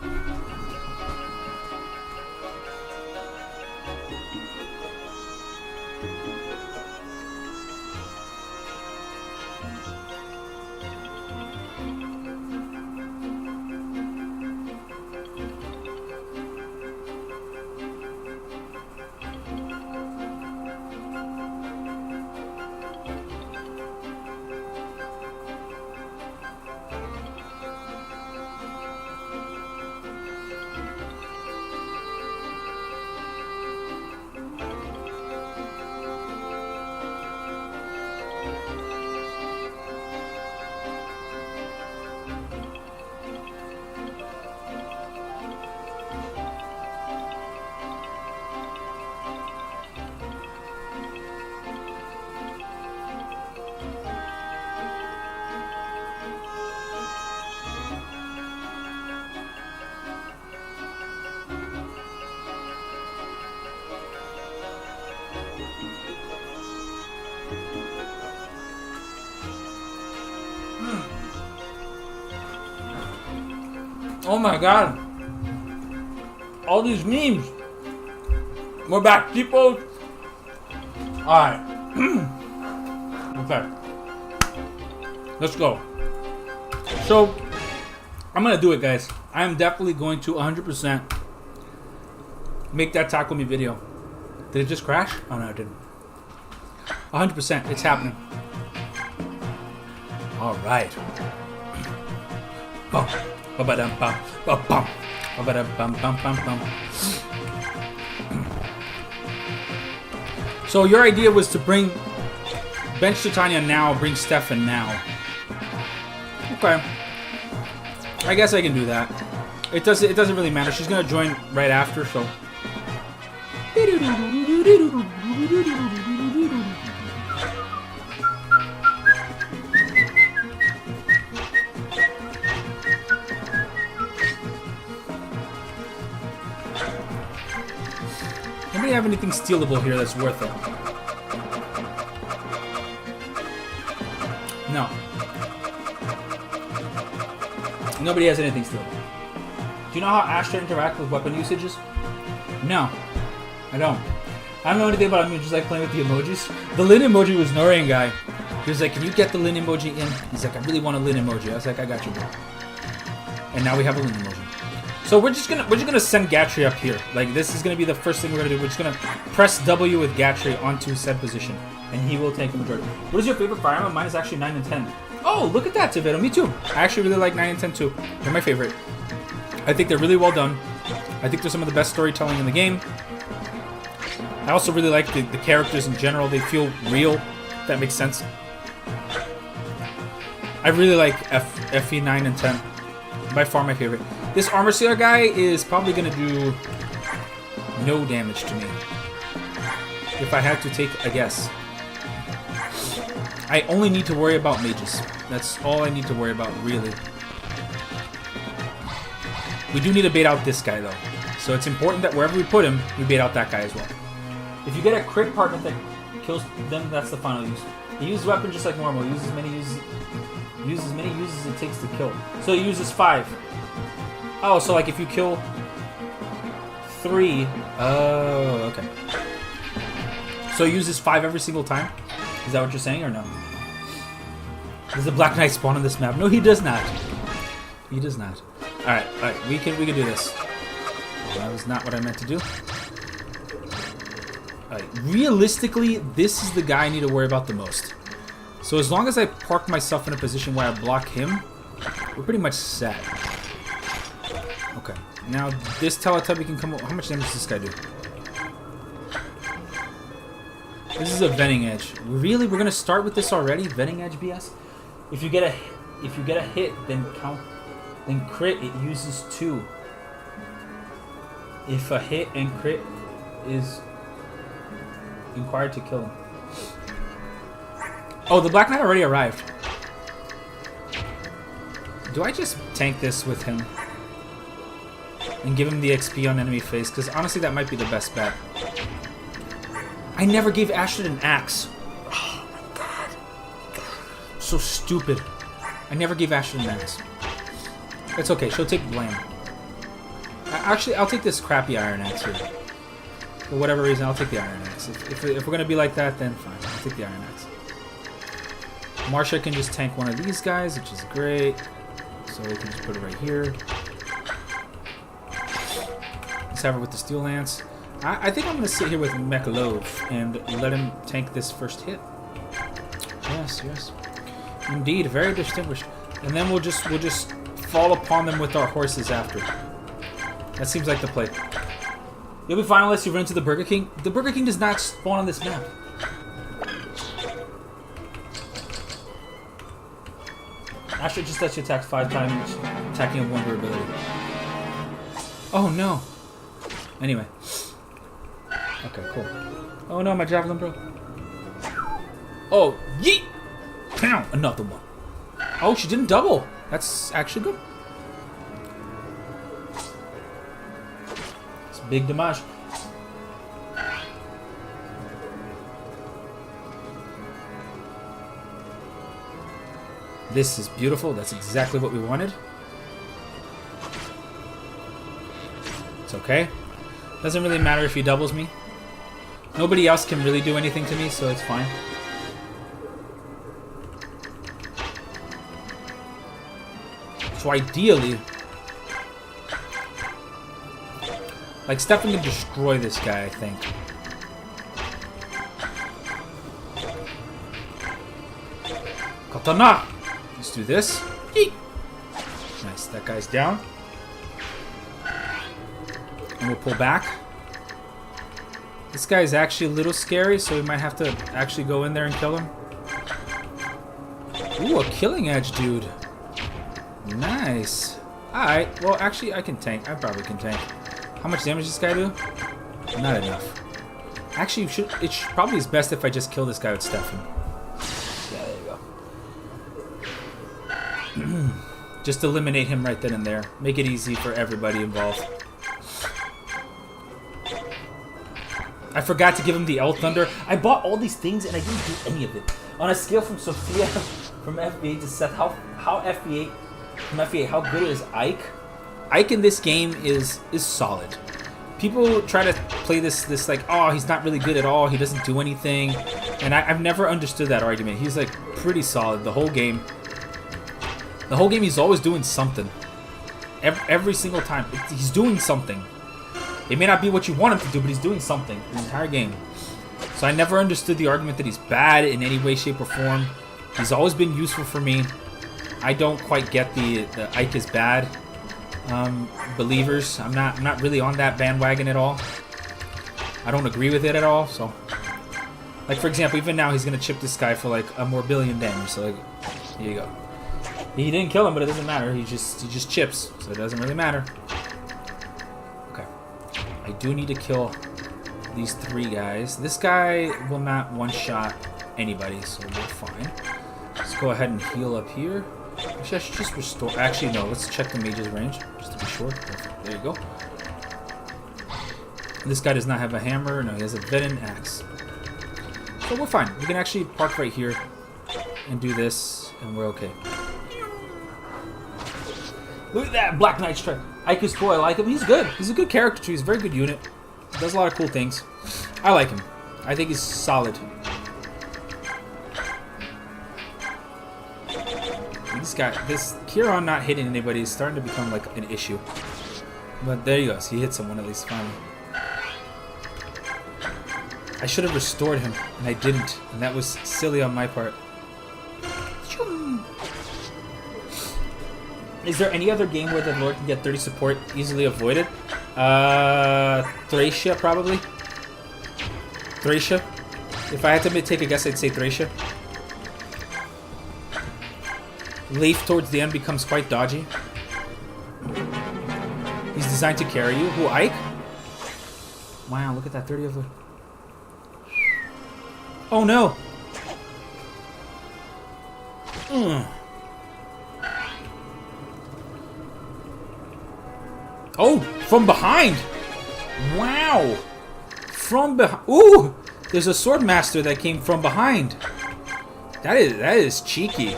Oh my god. all these memes. We're back, people. Alright. Okay. Let's go. So, I'm going to do it, guys. I am definitely going to 100% make that tackle me video. Did it just crash? Oh, no, it didn't. 100%. It's happening. Alright. Bum. Ba-ba-dum-bum. Ba-bum. Ba-ba-dum-bum-bum-bum-bum. So your idea was to bring bench Titania now, bring Stefan now. Okay. I guess I can do that. It doesn't really matter. She's gonna join right after, so. Anybody have anything stealable here that's worth it? No. Nobody has anything stealable. Do you know how Astra interacts with weapon usages? No. I don't. I don't know anything about him. Just like playing with the emojis. The Lin emoji was Norian guy. He was like, "Can you get the Lin emoji in?" He's like, "I really want a Lin emoji." I was like, "I got you, bro." And now we have a Lin emoji. So we're just gonna send Gatry up here. Like, this is gonna be the first thing we're gonna do. We're just gonna press W with Gatry onto said position, and he will take the majority. What is your favorite firearm? Mine is actually 9 and 10. Oh, look at that, Tivedo. Me too. I actually really like 9 and 10 too. They're my favorite. I think they're really well done. I think they're some of the best storytelling in the game. I also really like the characters in general. They feel real, if that makes sense. I really like FE 9 and 10. By far my favorite. This Armor Sealer guy is probably going to do no damage to me. If I had to take a guess. I only need to worry about mages. That's all I need to worry about, really. We do need to bait out this guy, though. So it's important that wherever we put him, we bait out that guy as well. If you get a crit partner that kills them, that's the final use. He uses weapon just like normal. Uses as many uses as it takes to kill. So he uses 5. Oh, so like if you kill 3... Oh, okay. So he uses 5 every single time? Is that what you're saying, or no? Does the Black Knight spawn on this map? No, he does not. He does not. Alright, we can do this. That was not what I meant to do. Alright, realistically, this is the guy I need to worry about the most. So as long as I park myself in a position where I block him, we're pretty much set. Okay, now this Teletubby can come... How much damage does this guy do? This is a Venting Edge. Really? We're gonna start with this already? Venting Edge BS? If you get a hit, then crit, it uses 2. If a hit and crit is required to kill him. Oh, the Black Knight already arrived. Do I just tank this with him? And give him the XP on enemy face? Because honestly, that might be the best bet. I never gave Ashton an axe. Oh my god. So stupid. I never gave Ashton an axe. It's okay, she'll take blame. Actually, I'll take this crappy iron axe here. For whatever reason, I'll take the iron axe. If we're going to be like that, then fine. I'll take the iron axe. Marsha can just tank one of these guys, which is great. So we can just put it right here. Let's have her with the Steel Lance. I think I'm going to sit here with Mechalove and let him tank this first hit. Yes, yes. Indeed, very distinguished. And then we'll just fall upon them with our horses after. That seems like the play. You'll be fine unless you run into the Burger King. The Burger King does not spawn on this map. Actually, just lets you attack 5 times, attacking a 1 durability. Oh no. Anyway. Okay, cool. Oh no, my javelin broke. Oh, yeet! Pow! Another one. Oh, she didn't double. That's actually good. It's big damage. This is beautiful. That's exactly what we wanted. It's okay. Doesn't really matter if he doubles me. Nobody else can really do anything to me, so it's fine. So ideally, like, Stefan can destroy this guy, I think. Katana! Let's do this. Eek. Nice, that guy's down. And we'll pull back. This guy is actually a little scary, so we might have to actually go in there and kill him. Ooh, a killing edge, dude. Nice. Alright, well, actually, I can tank. I probably can tank. How much damage does this guy do? Not enough. Actually, it probably is best if I just kill this guy with Stefan. Yeah, there you go. Just eliminate him right then and there. Make it easy for everybody involved. I forgot to give him the L Thunder. I bought all these things and I didn't do any of it. On a scale from Sophia, from FBA to Seth, how FBA, from FBA, how good is Ike? Ike in this game is solid. People try to play this like, oh, he's not really good at all. He doesn't do anything. And I've never understood that argument. He's like pretty solid the whole game. The whole game he's always doing something. Every single time. He's doing something. It may not be what you want him to do, but he's doing something the entire game. So I never understood the argument that he's bad in any way, shape, or form. He's always been useful for me. I don't quite get the Ike is bad believers. I'm not really on that bandwagon at all. I don't agree with it at all. So, like, for example, even now he's gonna chip this guy for like a more billion damage. So like, here you go. He didn't kill him, but it doesn't matter. He just chips, so it doesn't really matter. I do need to kill these 3 guys. This guy will not one-shot anybody, so we're fine. Let's go ahead and heal up here. Actually, I should just restore. Actually, no. Let's check the mage's range, just to be sure. Perfect. There you go. This guy does not have a hammer. No, he has a venom axe. So we're fine. We can actually park right here and do this, and we're okay. Look at that Black Knight strike. Ike is cool. I like him. He's good. He's a good character too. He's a very good unit. Does a lot of cool things. I like him. I think he's solid. This Kieran not hitting anybody is starting to become like an issue. But there he goes. He hit someone at least finally. I should have restored him, and I didn't. And that was silly on my part. Is there any other game where the Lord can get 30 support easily avoided? Thracia, probably. Thracia. If I had to take a guess, I'd say Thracia. Leif towards the end becomes quite dodgy. He's designed to carry you. Who, Ike? Wow, look at that 30 of it. Oh no! Oh, from behind! Wow! From behind. Ooh! There's a sword master that came from behind. That is cheeky.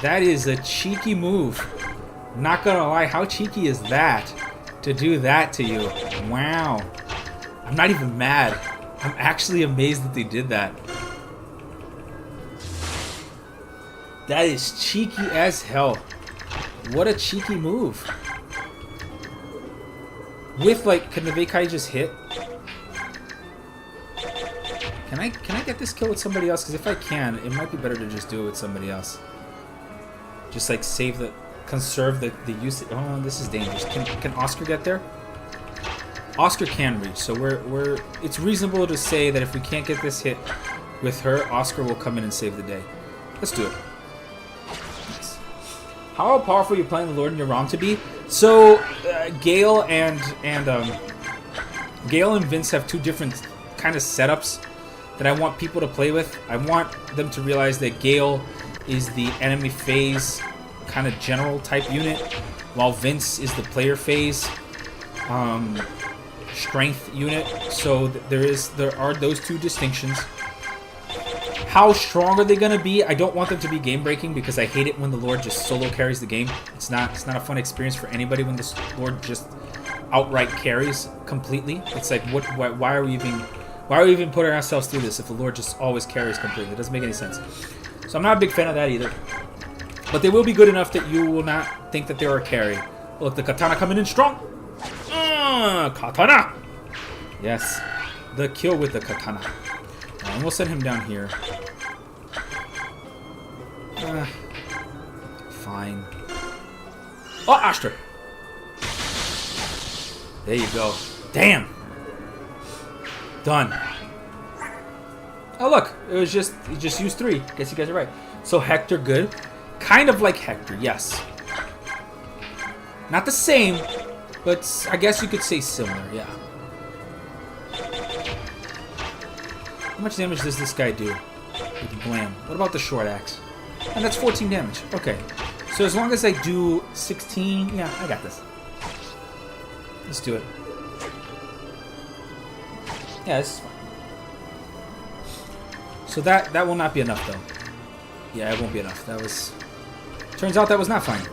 That is a cheeky move. Not gonna lie, how cheeky is that? To do that to you. Wow. I'm not even mad. I'm actually amazed that they did that. That is cheeky as hell. What a cheeky move. With, like, can the Veikai just hit? Can I get this kill with somebody else? Because if I can, it might be better to just do it with somebody else. Just, like, conserve the usage. Oh, this is dangerous. Can Oscar get there? Oscar can reach, so it's reasonable to say that if we can't get this hit with her, Oscar will come in and save the day. Let's do it. Nice. How powerful are you playing the Lord in your ROM to be? So, Gale and Vince have 2 different kind of setups that I want people to play with. I want them to realize that Gale is the enemy phase kind of general type unit, while Vince is the player phase strength unit. So there are those 2 distinctions. How strong are they going to be? I don't want them to be game breaking because I hate it when the Lord just solo carries the game. It's not a fun experience for anybody when the Lord just outright carries completely. It's like, why are we even putting ourselves through this if the Lord just always carries completely? It doesn't make any sense. So I'm not a big fan of that either. But they will be good enough that you will not think that they're a carry. Look, the katana coming in strong. Katana! Yes. The kill with the katana. And we'll send him down here. Fine. Oh, Astra! There you go. Damn! Done. Oh, look. It was just... You just used 3. Guess you guys are right. So, Hector, good. Kind of like Hector, yes. Not the same, but I guess you could say similar, yeah. How much damage does this guy do with Blam? What about the short axe? And that's 14 damage. Okay. So as long as I do 16... Yeah, I got this. Let's do it. Yeah, this is fine. So that will not be enough, though. Yeah, it won't be enough. That was... Turns out that was not fine.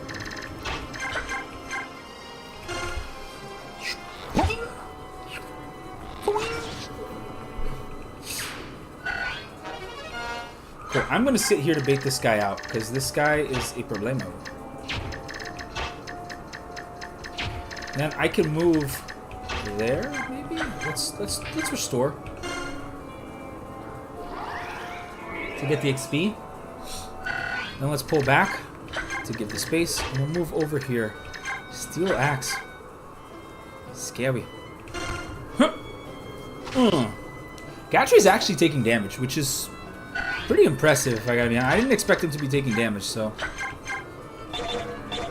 Cool. I'm going to sit here to bait this guy out, because this guy is a problemo. Then I can move there, maybe? Let's restore. To get the XP. Then let's pull back to give the space. And we'll move over here. Steel axe. Scary. Gatry's actually taking damage, which is pretty impressive, if I gotta be honest. I didn't expect him to be taking damage, so...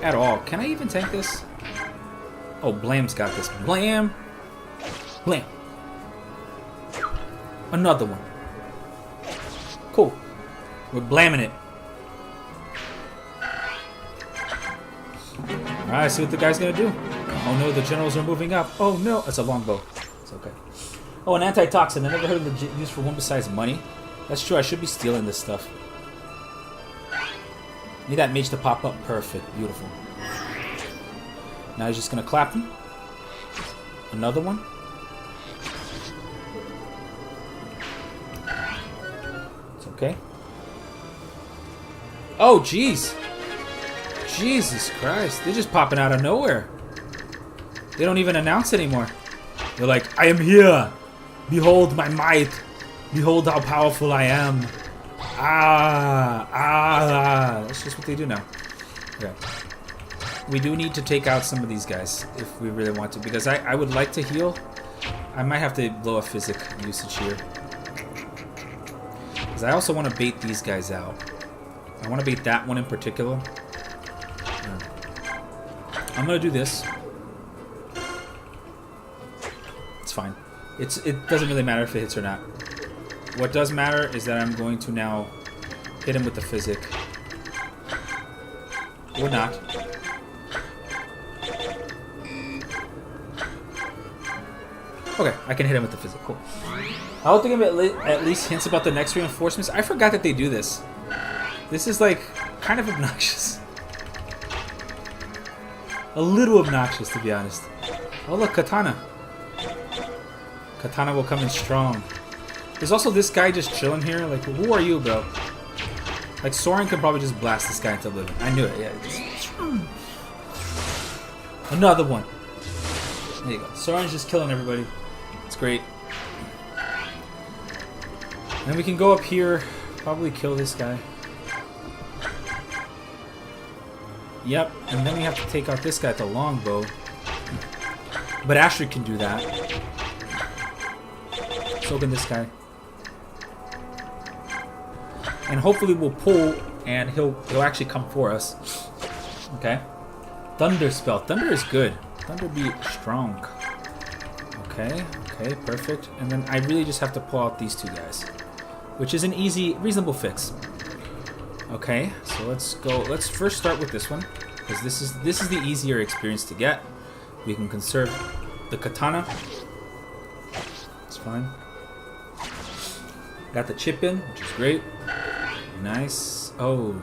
At all. Can I even tank this? Oh, Blam's got this. Blam! Blam! Another one. Cool. We're blamming it. Alright, see what the guy's gonna do. Oh no, the generals are moving up. Oh no, it's a longbow. It's okay. Oh, an antitoxin. I never heard of the use for one besides money. That's true, I should be stealing this stuff. Need that mage to pop up. Perfect. Beautiful. Now he's just gonna clap him. Another one. It's okay. Oh, jeez. Jesus Christ. They're just popping out of nowhere. They don't even announce anymore. They're like, I am here. Behold my might. Behold how powerful I am. That's just what they do now. Okay. We do need to take out some of these guys if we really want to, because I would like to heal. I might have to blow a physic usage here. Because I also want to bait these guys out. I want to bait that one in particular. I'm going to do this. It's fine. It doesn't really matter if it hits or not. What does matter is that I'm going to now hit him with the physic. Or not. Okay, I can hit him with the physic. Cool. I'll think of it at least hints about the next reinforcements. I forgot that they do this. This is like kind of obnoxious. A little obnoxious, to be honest. Oh look, Katana. Katana will come in strong. There's also this guy just chilling here. Like, who are you, bro? Like, Soren could probably just blast this guy into oblivion. I knew it, yeah. Another one. There you go. Soren's just killing everybody. It's great. And we can go up here, probably kill this guy. Yep, and then we have to take out this guy with the longbow. But Astrid can do that. So can this guy. And hopefully we'll pull and he'll actually come for us. Okay. Thunder spell. Thunder is good. Thunder be strong. Okay, okay, perfect. And then I really just have to pull out these two guys. Which is an easy, reasonable fix. Okay, so let's go. Let's first start with this one. Because this is the easier experience to get. We can conserve the katana. It's fine. Got the chip in, which is great. Nice. Oh.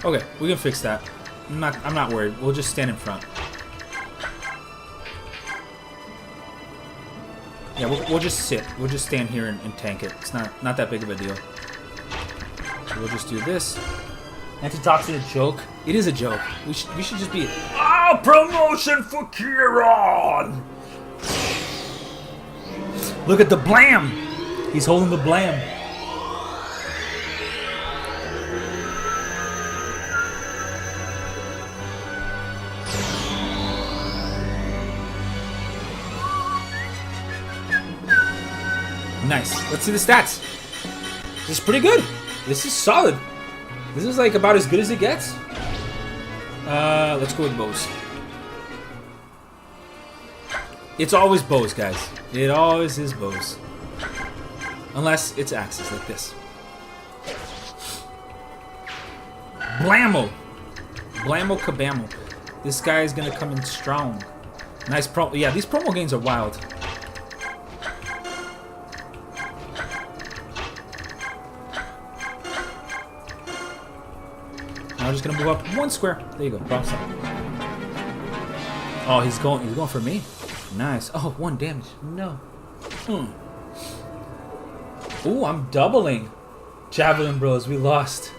Okay, we can fix that. I'm not worried. We'll just stand in front. Yeah, we'll just sit. We'll just stand here and tank it. It's not that big of a deal. So we'll just do this. Antitoxin a joke? It is a joke. We should just be promotion for Kieran! Look at the blam! He's holding the blam. Nice. Let's see the stats. This is pretty good. This is solid. This is like about as good as it gets. Let's go with bows. It's always bows, guys. It always is bows. Unless it's axes like this. Blammo. Blammo kabammo. This guy is gonna come in strong. Nice promo. Yeah, these promo games are wild. Now we're just gonna move up one square. There you go. Problem solved. Oh, he's going for me. Nice. Oh, 1 damage. No. Ooh, I'm doubling. Javelin Bros, we lost.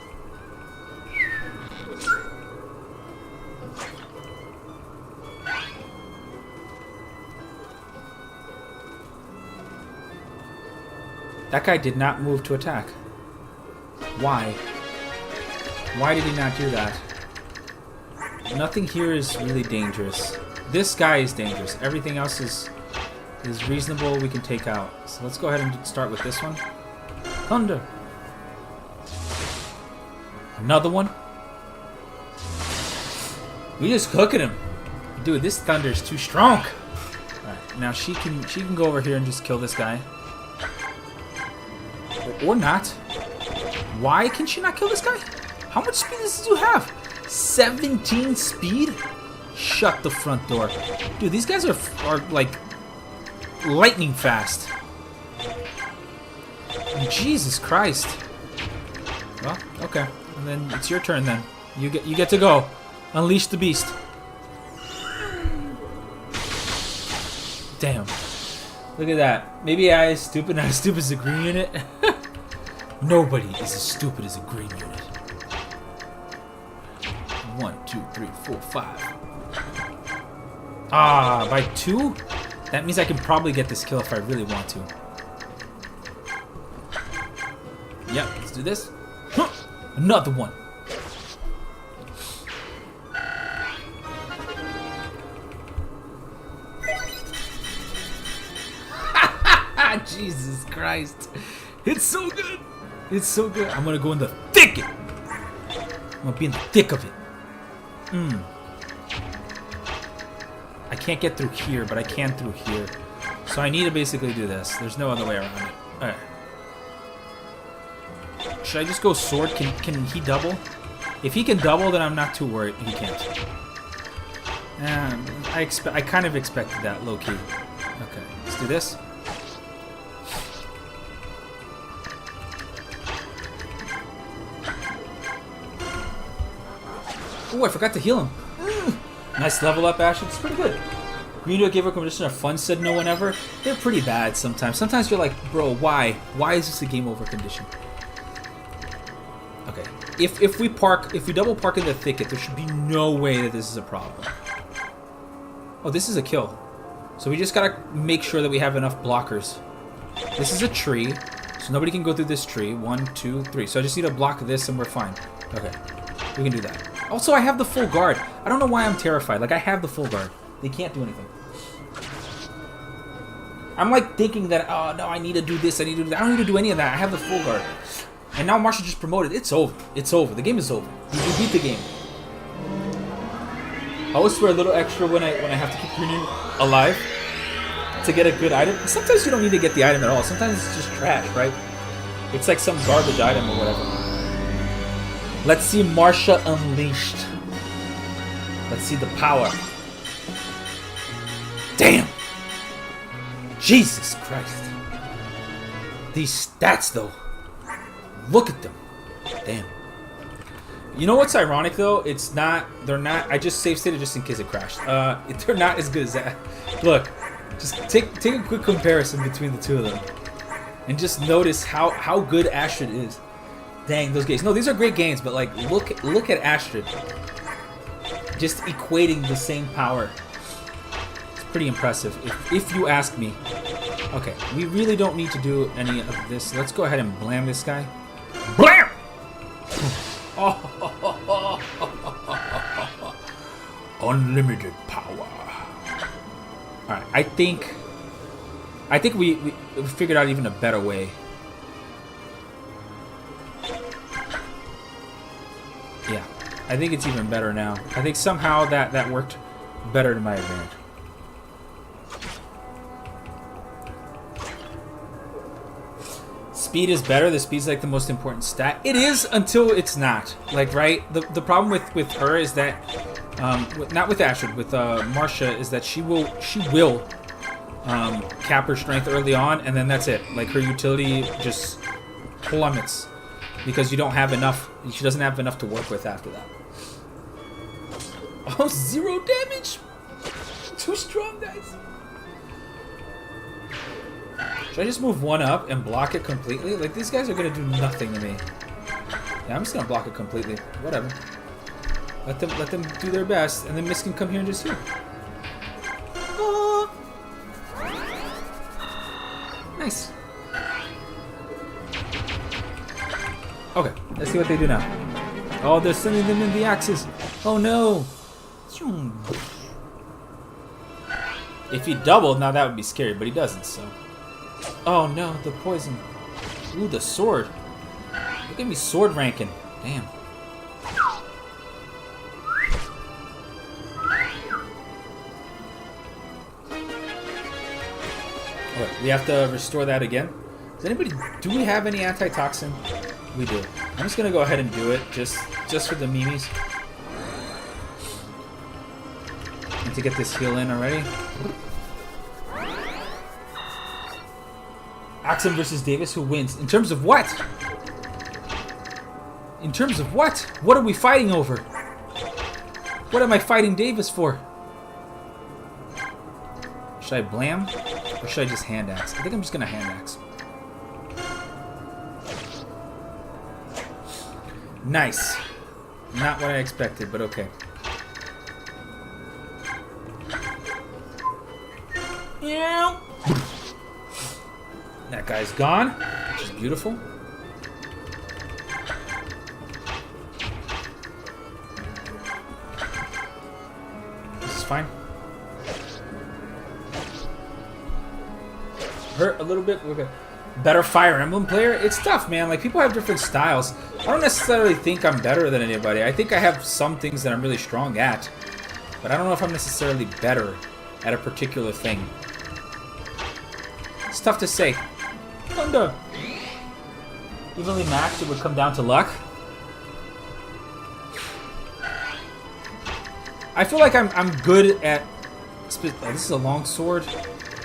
That guy did not move to attack. Why? Why did he not do that? Nothing here is really dangerous. This guy is dangerous. Everything else is reasonable. We can take out. So let's go ahead and start with this one. Thunder. Another one. We just cooking him. Dude, this thunder is too strong. Alright, now she can go over here and just kill this guy. Or not. Why can she not kill this guy? How much speed does you have? 17 speed? Shut the front door. Dude, these guys are like lightning fast. Jesus Christ. Well, okay. And then it's your turn then. You get to go. Unleash the beast. Damn. Look at that. Maybe I is stupid, not as stupid as a green unit. Nobody is as stupid as a green unit. 1, 2, 3, 4, 5. Ah, by 2? That means I can probably get this kill if I really want to. Yep, let's do this. Huh, another one. Jesus Christ. It's so good. It's so good. I'm gonna go in the thicket. I'm gonna be in the thick of it. I can't get through here, but I can through here. So I need to basically do this. There's no other way around it. Alright. Should I just go sword? Can he double? If he can double, then I'm not too worried. He can't. I kind of expected that, low-key. Okay, let's do this. Oh, I forgot to heal him. Nice level up, Ashley. It's pretty good. Reno gave recommendation of fun, said no one ever. They're pretty bad sometimes. Sometimes you're like, bro, why? Why is this a game over condition? Okay. If we double park in the thicket, there should be no way that this is a problem. Oh, this is a kill. So we just gotta make sure that we have enough blockers. This is a tree, so nobody can go through this tree. 1, 2, 3. So I just need to block this and we're fine. Okay. We can do that. Also, I have the full guard. I don't know why I'm terrified. Like, I have the full guard. They can't do anything. I'm like thinking that, oh no, I need to do this, I need to do that. I don't need to do any of that. I have the full guard. And now Marshall just promoted. It's over. It's over. The game is over. You beat the game. I always swear a little extra when I have to keep Green alive to get a good item. Sometimes you don't need to get the item at all. Sometimes it's just trash, right? It's like some garbage item or whatever. Let's see Marsha unleashed. Let's see the power. Damn! Jesus Christ. These stats, though. Look at them. Damn. You know what's ironic though? It's not. They're not. I just save stated just in case it crashed. They're not as good as that. Look, just take a quick comparison between the two of them, and just notice how good Astrid is. Dang, those games. No, these are great games, but like look at Astrid. Just equating the same power. It's pretty impressive, if you ask me. Okay, we really don't need to do any of this. Let's go ahead and blam this guy. Blam! Unlimited power. Alright, I think we figured out even a better way. Yeah, I think it's even better now. I think somehow that worked better to my advantage. Speed is better. The speed's like the most important stat. It is until it's not. Like, right? The problem with her is that, not with Astrid, with Marcia, is that she will cap her strength early on, and then that's it. Like, her utility just plummets because you don't have enough. She doesn't have enough to work with after that. Oh, 0 damage. Too strong, guys. Should I just move one up and block it completely? Like, these guys are going to do nothing to me. Yeah, I'm just going to block it completely. Whatever. Let them do their best, and then Miss can come here and just heal. Oh. Nice. Okay, let's see what they do now. Oh, they're sending them in the axes. Oh, no. If he doubled, now that would be scary, but he doesn't, so... Oh no, the poison. Ooh, the sword. Look at me sword ranking. Damn. Okay, we have to restore that again. Do we have any antitoxin? We do. I'm just gonna go ahead and do it, just for the memes. And to get this heal in already. Axum versus Davis, who wins? In terms of what? In terms of what? What are we fighting over? What am I fighting Davis for? Should I blam? Or should I just hand axe? I think I'm just gonna hand axe. Nice. Not what I expected, but okay. Yeah. That guy's gone, which is beautiful. This is fine. Hurt a little bit. We're good. Better Fire Emblem player? It's tough, man. Like, people have different styles. I don't necessarily think I'm better than anybody. I think I have some things that I'm really strong at. But I don't know if I'm necessarily better at a particular thing. It's tough to say. Thunder. Evenly matched, it would come down to luck. I feel like I'm good at... Oh, this is a long sword.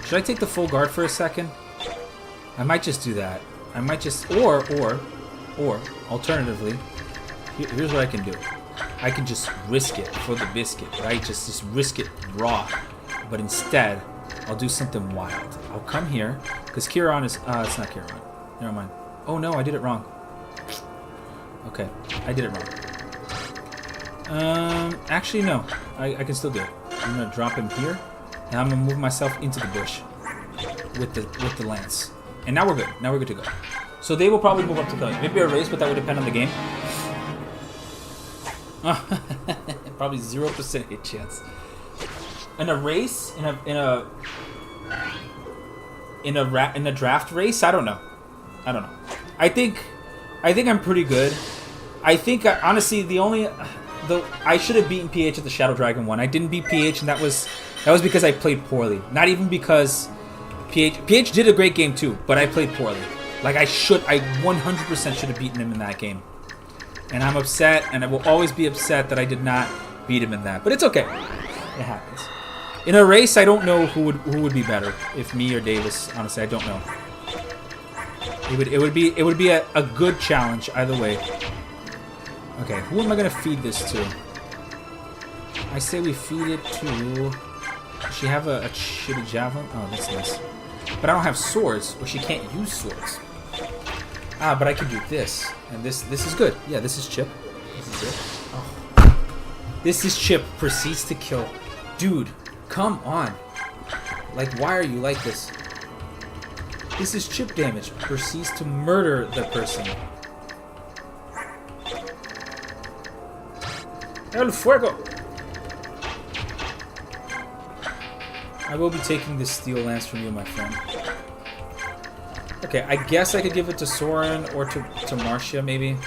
Should I take the full guard for a second? I might just do that. I might just... Or, alternatively, here's what I can do. I can just risk it for the biscuit, right? Just risk it raw. But instead, I'll do something wild. I'll come here, because Kiron is... it's not Kiron. Never mind. Oh no, I did it wrong. Okay, I did it wrong. Actually no. I can still do it. I'm gonna drop him here, and I'm gonna move myself into the bush with the lance. And now we're good. Now we're good to go. So they will probably move up to killing. Maybe a race, but that would depend on the game. Probably 0% hit chance. In a race, in a draft race, I don't know. I think I'm pretty good. I think honestly I should have beaten PH at the Shadow Dragon one. I didn't beat PH, and that was because I played poorly. Not even because PH did a great game too, but I played poorly. Like I 100% should have beaten him in that game. And I'm upset, and I will always be upset that I did not beat him in that. But it's okay. It happens. In a race, I don't know who would be better, if me or Davis. Honestly, I don't know. It would be a good challenge either way. Okay, who am I gonna feed this to? I say we feed it to... Does she have a shitty javelin? Oh, that's nice. But I don't have swords, or she can't use swords. Ah, but I can do this. And this is good. Yeah, this is Chip. This is it. Oh. This is Chip. Proceeds to kill. Dude, come on. Like, why are you like this? This is Chip damage. Proceeds to murder the person. El fuego! I will be taking this steel lance from you, my friend. Okay, I guess I could give it to Soren or to Marcia, maybe.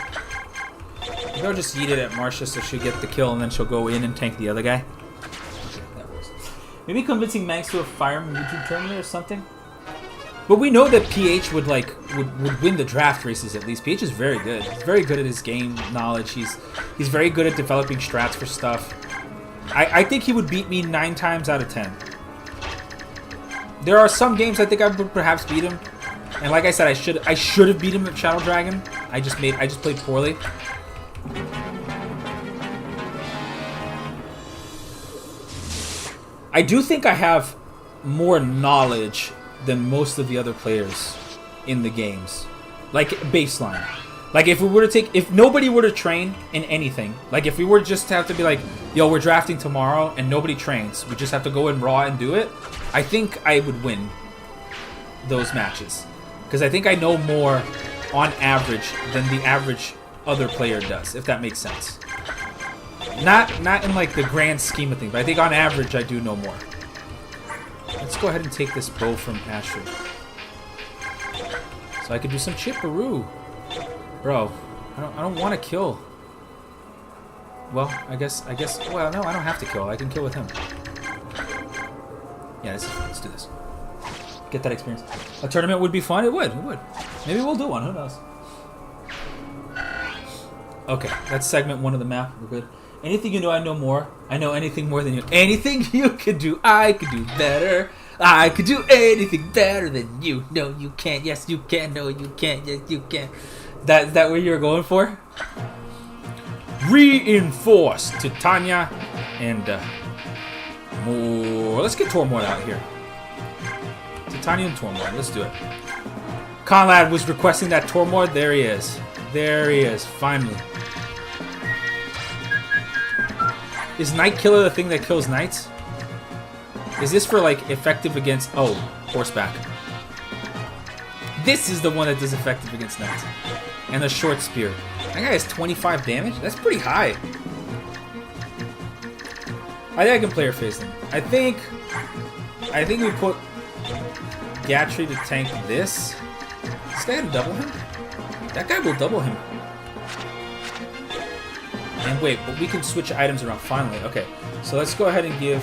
Maybe I'll just yeet it at Marcia so she'll get the kill and then she'll go in and tank the other guy. Okay, that works. Maybe convincing Max to a fireman YouTube tournament or something. But we know that PH would win the draft races at least. PH is very good. He's very good at his game knowledge. He's very good at developing strats for stuff. I think he would beat me 9 times out of 10. There are some games I think I would perhaps beat him. And like I said, I should have beat him at Shadow Dragon. I just played poorly. I do think I have more knowledge than most of the other players in the games. Like baseline. Like if nobody were to train in anything, like if we were just to have to be like, yo, we're drafting tomorrow and nobody trains, we just have to go in raw and do it, I think I would win those matches. Because I think I know more on average than the average other player does, if that makes sense. Not in like the grand scheme of things, but I think on average I do know more. Let's go ahead and take this bow from Astrid. So I could do some chipperoo. Bro, I don't want to kill. Well, I guess well, no, I don't have to kill. I can kill with him. Yeah, this is fun. Let's do this. Get that experience. A tournament would be fun. It would. Maybe we'll do one. Who knows? Okay, that's segment 1 of the map. We're good. Anything you know, I know more. I know anything more than you. Anything you could do, I could do better. I could do anything better than you. No, you can't. Yes, you can. No, you can't. Yes, you can. Is that what you were going for? Reinforce Titania and more. Let's get Tormod out here. Titania and Tormod. Let's do it. Conrad was requesting that Tormod. There he is. There he is. Finally. Is Night Killer the thing that kills knights? Is this for like effective against... Oh, horseback. This is the one that does effective against knights. And the short spear. That guy has 25 damage? That's pretty high. I think I can player phase them. I think we put Gatry to tank this. This guy gonna double him? That guy will double him. And wait, but we can switch items around finally. Okay, so let's go ahead and give...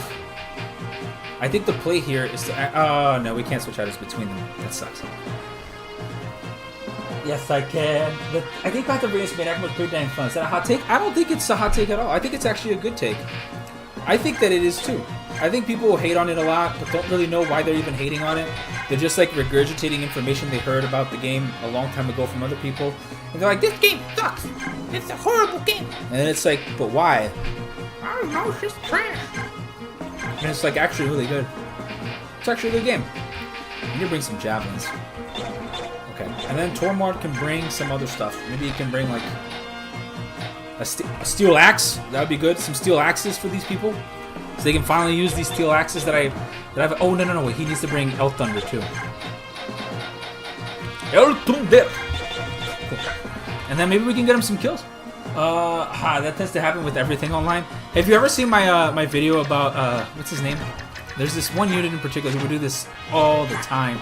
I think the play here is to... Oh, no, we can't switch items between them. That sucks. Yes, I can. But I think Path of Radiance Maniac Mode pretty dang fun. Is that a hot take? I don't think it's a hot take at all. I think it's actually a good take. I think that it is too. I think people will hate on it a lot, but don't really know why they're even hating on it. They're just like regurgitating information they heard about the game a long time ago from other people. And they're like, this game sucks! It's a horrible game! And it's like, but why? I don't know, it's just trash. And it's like actually really good. It's actually a good game. You need to bring some javelins. Okay, and then Tormod can bring some other stuff. Maybe he can bring like a steel axe. That would be good. Some steel axes for these people, so they can finally use these steel axes that I've. Oh no! He needs to bring El Thunder too. El Thunder. Cool. And then maybe we can get him some kills. That tends to happen with everything online. Have you ever seen my my video about what's his name? There's this one unit in particular who would do this all the time.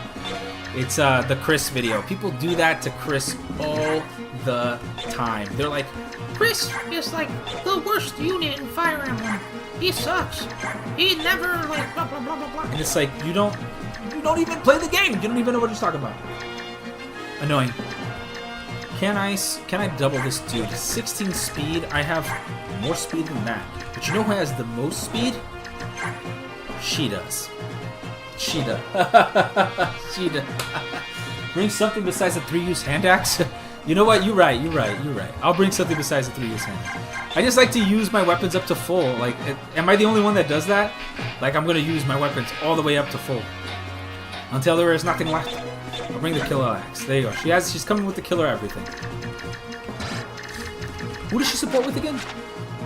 It's the Chris video. People do that to Chris all the time. They're like, Chris is like the worst unit in Fire Emblem. He sucks. He never like blah blah blah blah blah. And it's like you don't even play the game. You don't even know what he's talking about. Annoying. Can I double this dude? 16 speed. I have more speed than that. But you know who has the most speed? She does. She does. She does. Bring something besides a 3-use hand axe. You know what? You're right. I'll bring something besides the 3-use hand. I just like to use my weapons up to full. Like, am I the only one that does that? Like, I'm gonna use my weapons all the way up to full until there is nothing left. I'll bring the killer axe. There you go. She's coming with the killer everything. Who does she support with again?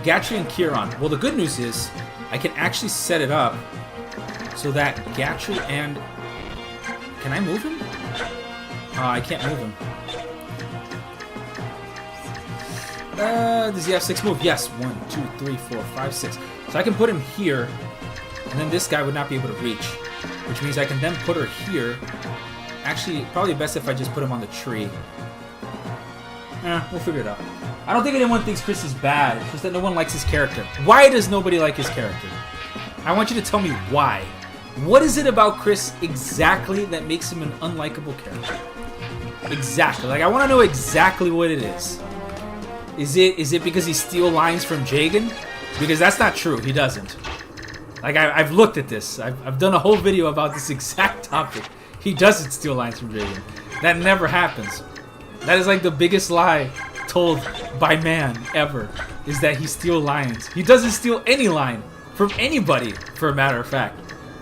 Gatry and Kieran. Well, the good news is I can actually set it up so that Gatry and... Can I move him? I can't move him. Does he have 6 moves? Yes. 1, 2, 3, 4, 5, 6. So I can put him here, and then this guy would not be able to reach, which means I can then put her here. Actually, probably best if I just put him on the tree. We'll figure it out. I don't think anyone thinks Chris is bad. It's just that no one likes his character. Why does nobody like his character? I want you to tell me why. What is it about Chris exactly that makes him an unlikable character? Exactly. Like, I want to know exactly what it is. Is it because he steals lines from Jagan? Because that's not true. He doesn't. Like, I've looked at this. I've done a whole video about this exact topic. He doesn't steal lines from Jagan. That never happens. That is like the biggest lie told by man ever, is that he steals lines. He doesn't steal any line from anybody, for a matter of fact.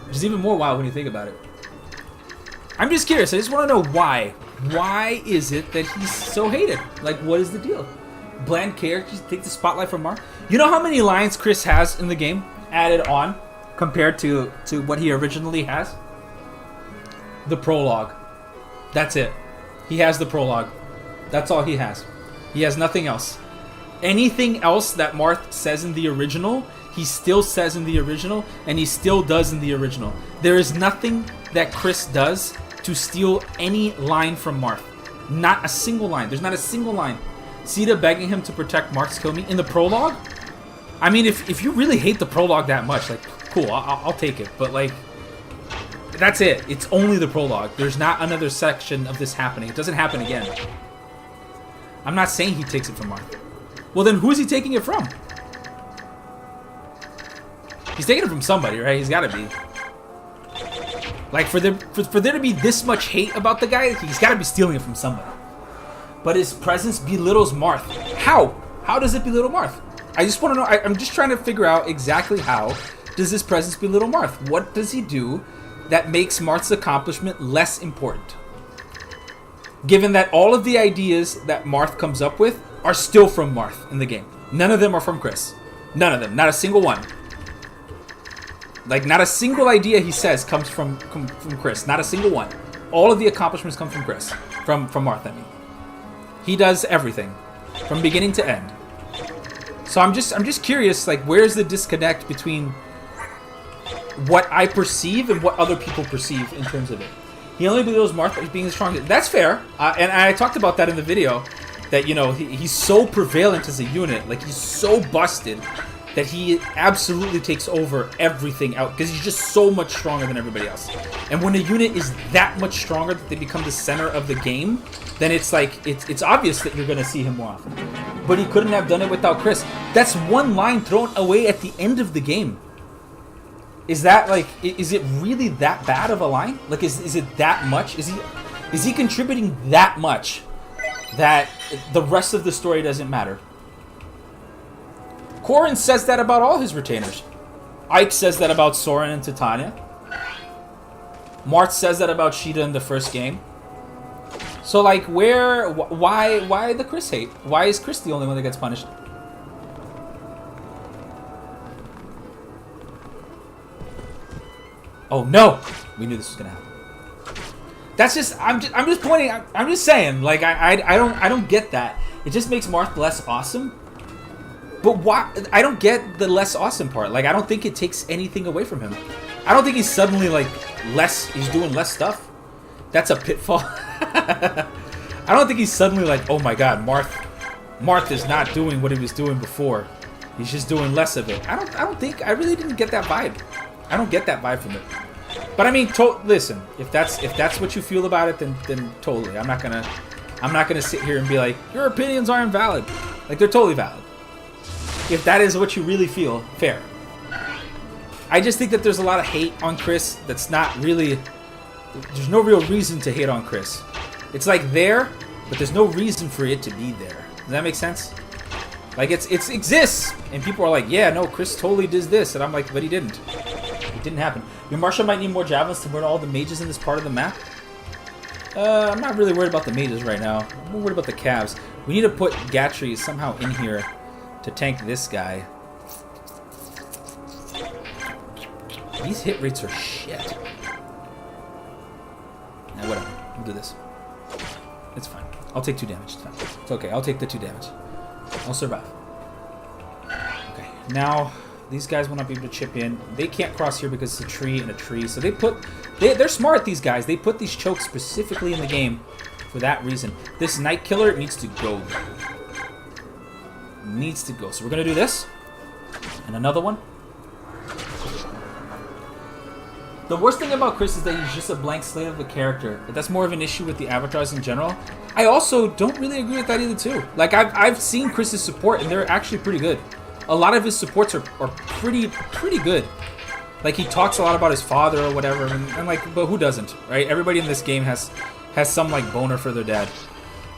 Which is even more wild when you think about it. I'm just curious. I just want to know why. Why is it that he's so hated? Like, what is the deal? Bland characters take the spotlight from Mark. You know how many lines Chris has in the game added on compared to what he originally has? The prologue. That's it. He has the prologue. That's all he has. He has nothing else. Anything else that Marth says in the original, he still says in the original, and he still does in the original. There is nothing that Chris does to steal any line from Marth. Not a single line. There's not a single line. Sita begging him to protect Marth's kill me in the prologue? I mean, if you really hate the prologue that much, like, cool, I'll take it. But, like, that's it. It's only the prologue. There's not another section of this happening. It doesn't happen again. I'm not saying he takes it from Marth. Well, then who is he taking it from? He's taking it from somebody, right? He's got to be. Like, for there to be this much hate about the guy, he's got to be stealing it from somebody. But his presence belittles Marth. How? How does it belittle Marth? I just want to know. I'm just trying to figure out exactly how does this presence belittle Marth? What does he do that makes Marth's accomplishment less important? Given that all of the ideas that Marth comes up with are still from Marth in the game. None of them are from Chris. None of them. Not a single one. Like, not a single idea he says comes from Chris. Not a single one. All of the accomplishments come from Chris. From Marth, I mean. He does everything. From beginning to end. So I'm just curious, like, where's the disconnect between what I perceive and what other people perceive in terms of it? He only belittles Marth as being the strongest. That's fair. And I talked about that in the video. That, you know, he's so prevalent as a unit. Like, he's so busted that he absolutely takes over everything out. Because he's just so much stronger than everybody else. And when a unit is that much stronger that they become the center of the game, then it's like, it's obvious that you're going to see him more often. But he couldn't have done it without Chris. That's one line thrown away at the end of the game. Is that, like, is it really that bad of a line? Like, is it that much? Is he contributing that much that the rest of the story doesn't matter? Corrin says that about all his retainers. Ike says that about Soren and Titania. Marth says that about Sheeta in the first game. So, like, why the Chris hate? Why is Chris the only one that gets punished? Oh no! We knew this was gonna happen. That's just I'm just pointing. I'm just saying. Like, I don't get that. It just makes Marth less awesome. But why? I don't get the less awesome part. Like, I don't think it takes anything away from him. I don't think he's suddenly, like, he's doing less stuff. That's a pitfall. I don't think he's suddenly like, oh my god, Marth is not doing what he was doing before. He's just doing less of it. I really didn't get that vibe. I don't get that vibe from it. But I mean, listen, if that's what you feel about it, then totally. I'm not gonna sit here and be like, your opinions aren't valid. Like, they're totally valid. If that is what you really feel, fair. I just think that there's a lot of hate on Chris that's not really... There's no real reason to hate on Chris. It's like there, but there's no reason for it to be there. Does that make sense? Like, it exists, and people are like, yeah, no, Chris totally does this, and I'm like, but he didn't. It didn't happen. Your Marshal might need more javelins to murder all the mages in this part of the map. I'm not really worried about the mages right now. I'm more worried about the calves. We need to put Gatry somehow in here to tank this guy. These hit rates are shit. Nah, whatever. We'll do this. It's fine. I'll take 2 damage. It's fine. It's okay. I'll take the 2 damage. I'll survive. Okay. Now, these guys will not be able to chip in. They can't cross here because it's a tree and a tree. So they're smart, these guys. They put these chokes specifically in the game for that reason. This Night Killer needs to go. Needs to go. So we're going to do this. And another one. The worst thing about Chris is that he's just a blank slate of a character. But that's more of an issue with the avatars in general. I also don't really agree with that either, too. Like, I've seen Chris's support, and they're actually pretty good. A lot of his supports are pretty good. Like, he talks a lot about his father or whatever, and like, but who doesn't, right? Everybody in this game has some, like, boner for their dad.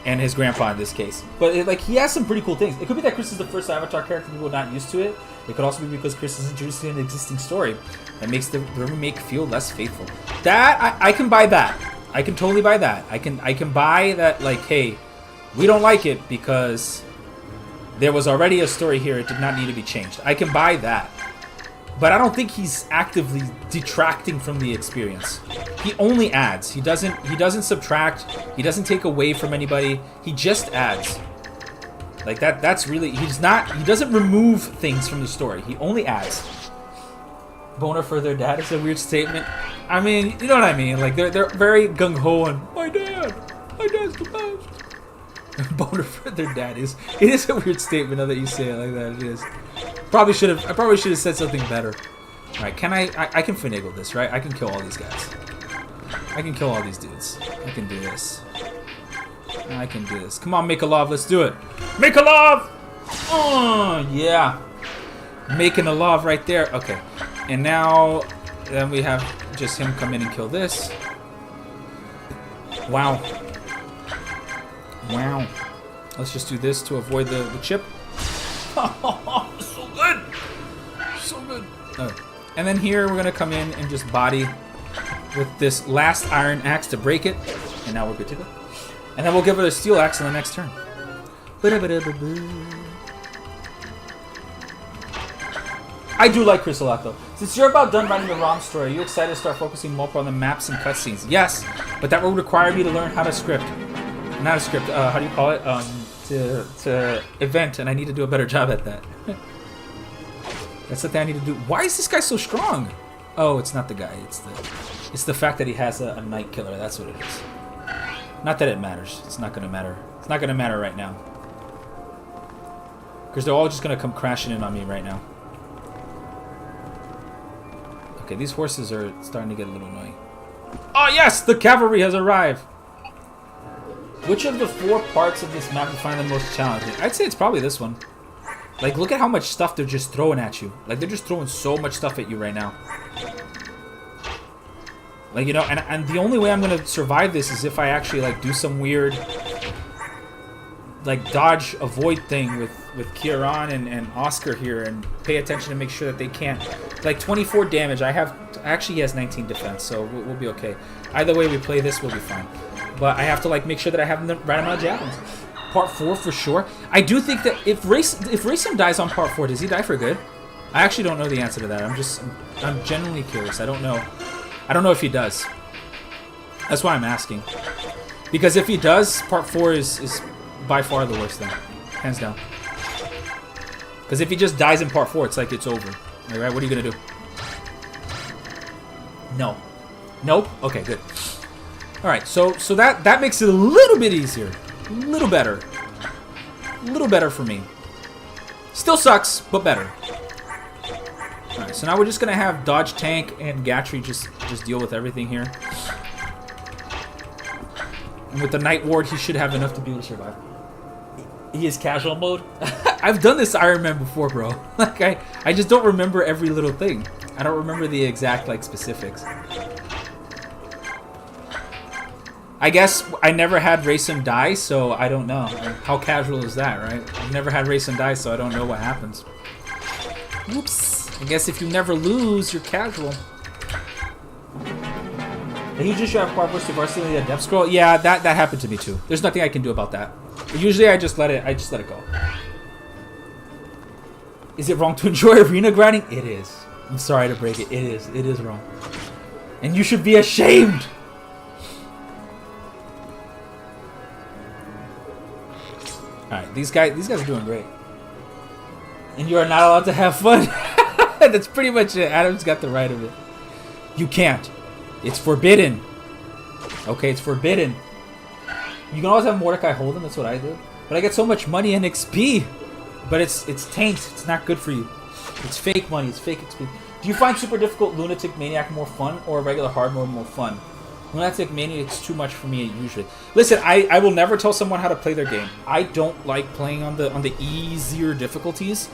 And his grandpa in this case. But, like, he has some pretty cool things. It could be that Chris is the first Avatar character people are not used to it. It could also be because Chris is introducing an existing story that makes the remake feel less faithful. That, I can buy that. I can totally buy that. I can buy that, like, hey, we don't like it because there was already a story here. It did not need to be changed. I can buy that. But I don't think he's actively detracting from the experience. He only adds. He doesn't subtract. He doesn't take away from anybody. He just adds. Like that's really he doesn't remove things from the story. He only adds. Boner for their dad is a weird statement. I mean, you know what I mean? Like they're very gung ho and my dad's the best. Boner for their dad it is a weird statement now that you say it like that. It is. I probably should have said something better. Alright, can I can finagle this, right? I can kill all these guys. I can kill all these dudes. I can do this. I can do this. Come on, make a love, let's do it. Make a love! Oh, yeah. Making a love right there. Okay. And now then we have just him come in and kill this. Wow. Wow. Let's just do this to avoid the chip. So good! So good. Oh. And then here we're going to come in and just body with this last iron axe to break it. And now we're good to go. And then we'll give her the steel axe on the next turn. I do like Chris a lot though. Since you're about done writing the ROM story, are you excited to start focusing more on the maps and cutscenes? Yes, but that will require me to learn how to script. Not a script, how do you call it? To event, and I need to do a better job at that. That's the thing I need to do. Why is this guy so strong? Oh, it's not the guy. It's the fact that he has a night killer. That's what it is. Not that it matters. It's not gonna matter. It's not gonna matter right now. Because they're all just gonna come crashing in on me right now. Okay, these horses are starting to get a little annoying. Oh yes! The cavalry has arrived! Which of the 4 parts of this map do you find the most challenging? I'd say it's probably this one. Like, look at how much stuff they're just throwing at you. Like, they're just throwing so much stuff at you right now. Like, you know, and the only way I'm going to survive this is if I actually, like, do some weird, like, dodge, avoid thing with Kieran and Oscar here and pay attention to make sure that they can't. Like, 24 damage. Actually, he has 19 defense, so we'll be okay. Either way we play this, we'll be fine. But I have to, like, make sure that I have the right amount of javelins. Part 4 for sure. I do think that if Racing dies on part 4, does he die for good? I actually don't know the answer to that. I'm genuinely curious. I don't know. I don't know if he does. That's why I'm asking. Because if he does, part 4 is by far the worst thing. Hands down. Because if he just dies in part 4, it's like it's over. Alright, what are you going to do? No. Nope? Okay, good. Alright, so that makes it a little bit easier. A little better. A little better for me. Still sucks, but better. Alright, so now we're just going to have Dodge Tank and Gatry just deal with everything here. And with the Night Ward, he should have enough to be able to survive. He is casual mode? I've done this Ironman before, bro. Like, I just don't remember every little thing. I don't remember the exact, like, specifics. I guess I never had race and die, so I don't know. How casual is that, right? I've never had race and die, so I don't know what happens. Whoops. I guess if you never lose, you're casual. And you just have Quad versus Varsity a death scroll. Yeah, that happened to me too. There's nothing I can do about that. Usually I just let it go. Is it wrong to enjoy arena grinding? It is. I'm sorry to break it. It is. It is wrong. And you should be ashamed. Alright, these guys are doing great. And you are not allowed to have fun. That's pretty much it. Adam's got the right of it. You can't. It's forbidden. Okay, it's forbidden. You can always have Mordecai hold him. That's what I do. But I get so much money and XP. But it's taint. It's not good for you. It's fake money. It's fake XP. Do you find super difficult Lunatic Maniac more fun or regular hard mode more fun? Lunatic Maniac is too much for me usually. Listen, I will never tell someone how to play their game. I don't like playing on the easier difficulties.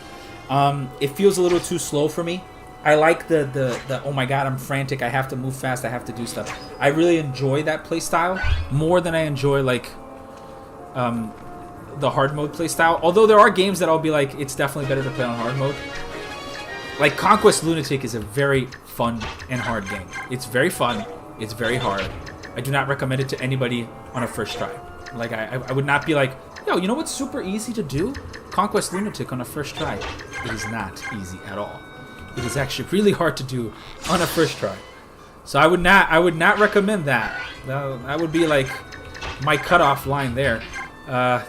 It feels a little too slow for me. I like the oh my god, I'm frantic, I have to move fast, I have to do stuff. I really enjoy that play style more than I enjoy like the hard mode play style. Although there are games that I'll be like, it's definitely better to play on hard mode. Like Conquest Lunatic is a very fun and hard game. It's very fun, it's very hard. I do not recommend it to anybody on a first try. Like I would not be like, yo, you know what's super easy to do? Conquest Lunatic on a first try. It is not easy at all. It is actually really hard to do on a first try. So I would not recommend that. That would be like my cutoff line there.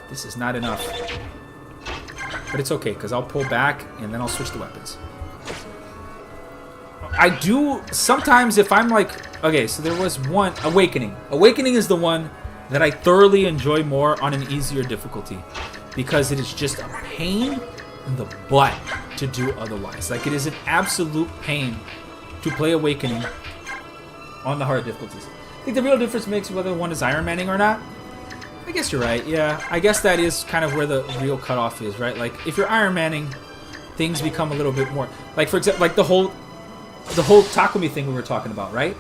This is not enough. But it's okay, because I'll pull back and then I'll switch the weapons. I do sometimes if I'm like, okay, so there was one, Awakening. Awakening is the one that I thoroughly enjoy more on an easier difficulty. Because it is just a pain in the butt to do otherwise. Like, it is an absolute pain to play Awakening on the hard difficulties. I think the real difference makes whether one is Iron Manning or not. I guess you're right, yeah. I guess that is kind of where the real cutoff is, right? Like, if you're Iron Manning, things become a little bit more... Like, for example, like the whole Takumi thing we were talking about, right?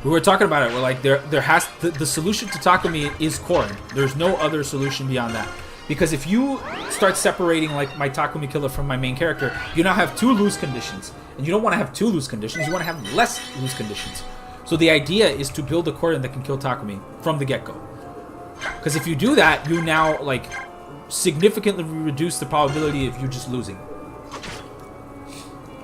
We were talking about it, where like the solution to Takumi is Korin. There's no other solution beyond that. Because if you start separating like my Takumi killer from my main character, you now have 2 lose conditions. And you don't want to have 2 lose conditions, you want to have less lose conditions. So the idea is to build a Korin that can kill Takumi from the get-go. Because if you do that, you now like significantly reduce the probability of you just losing.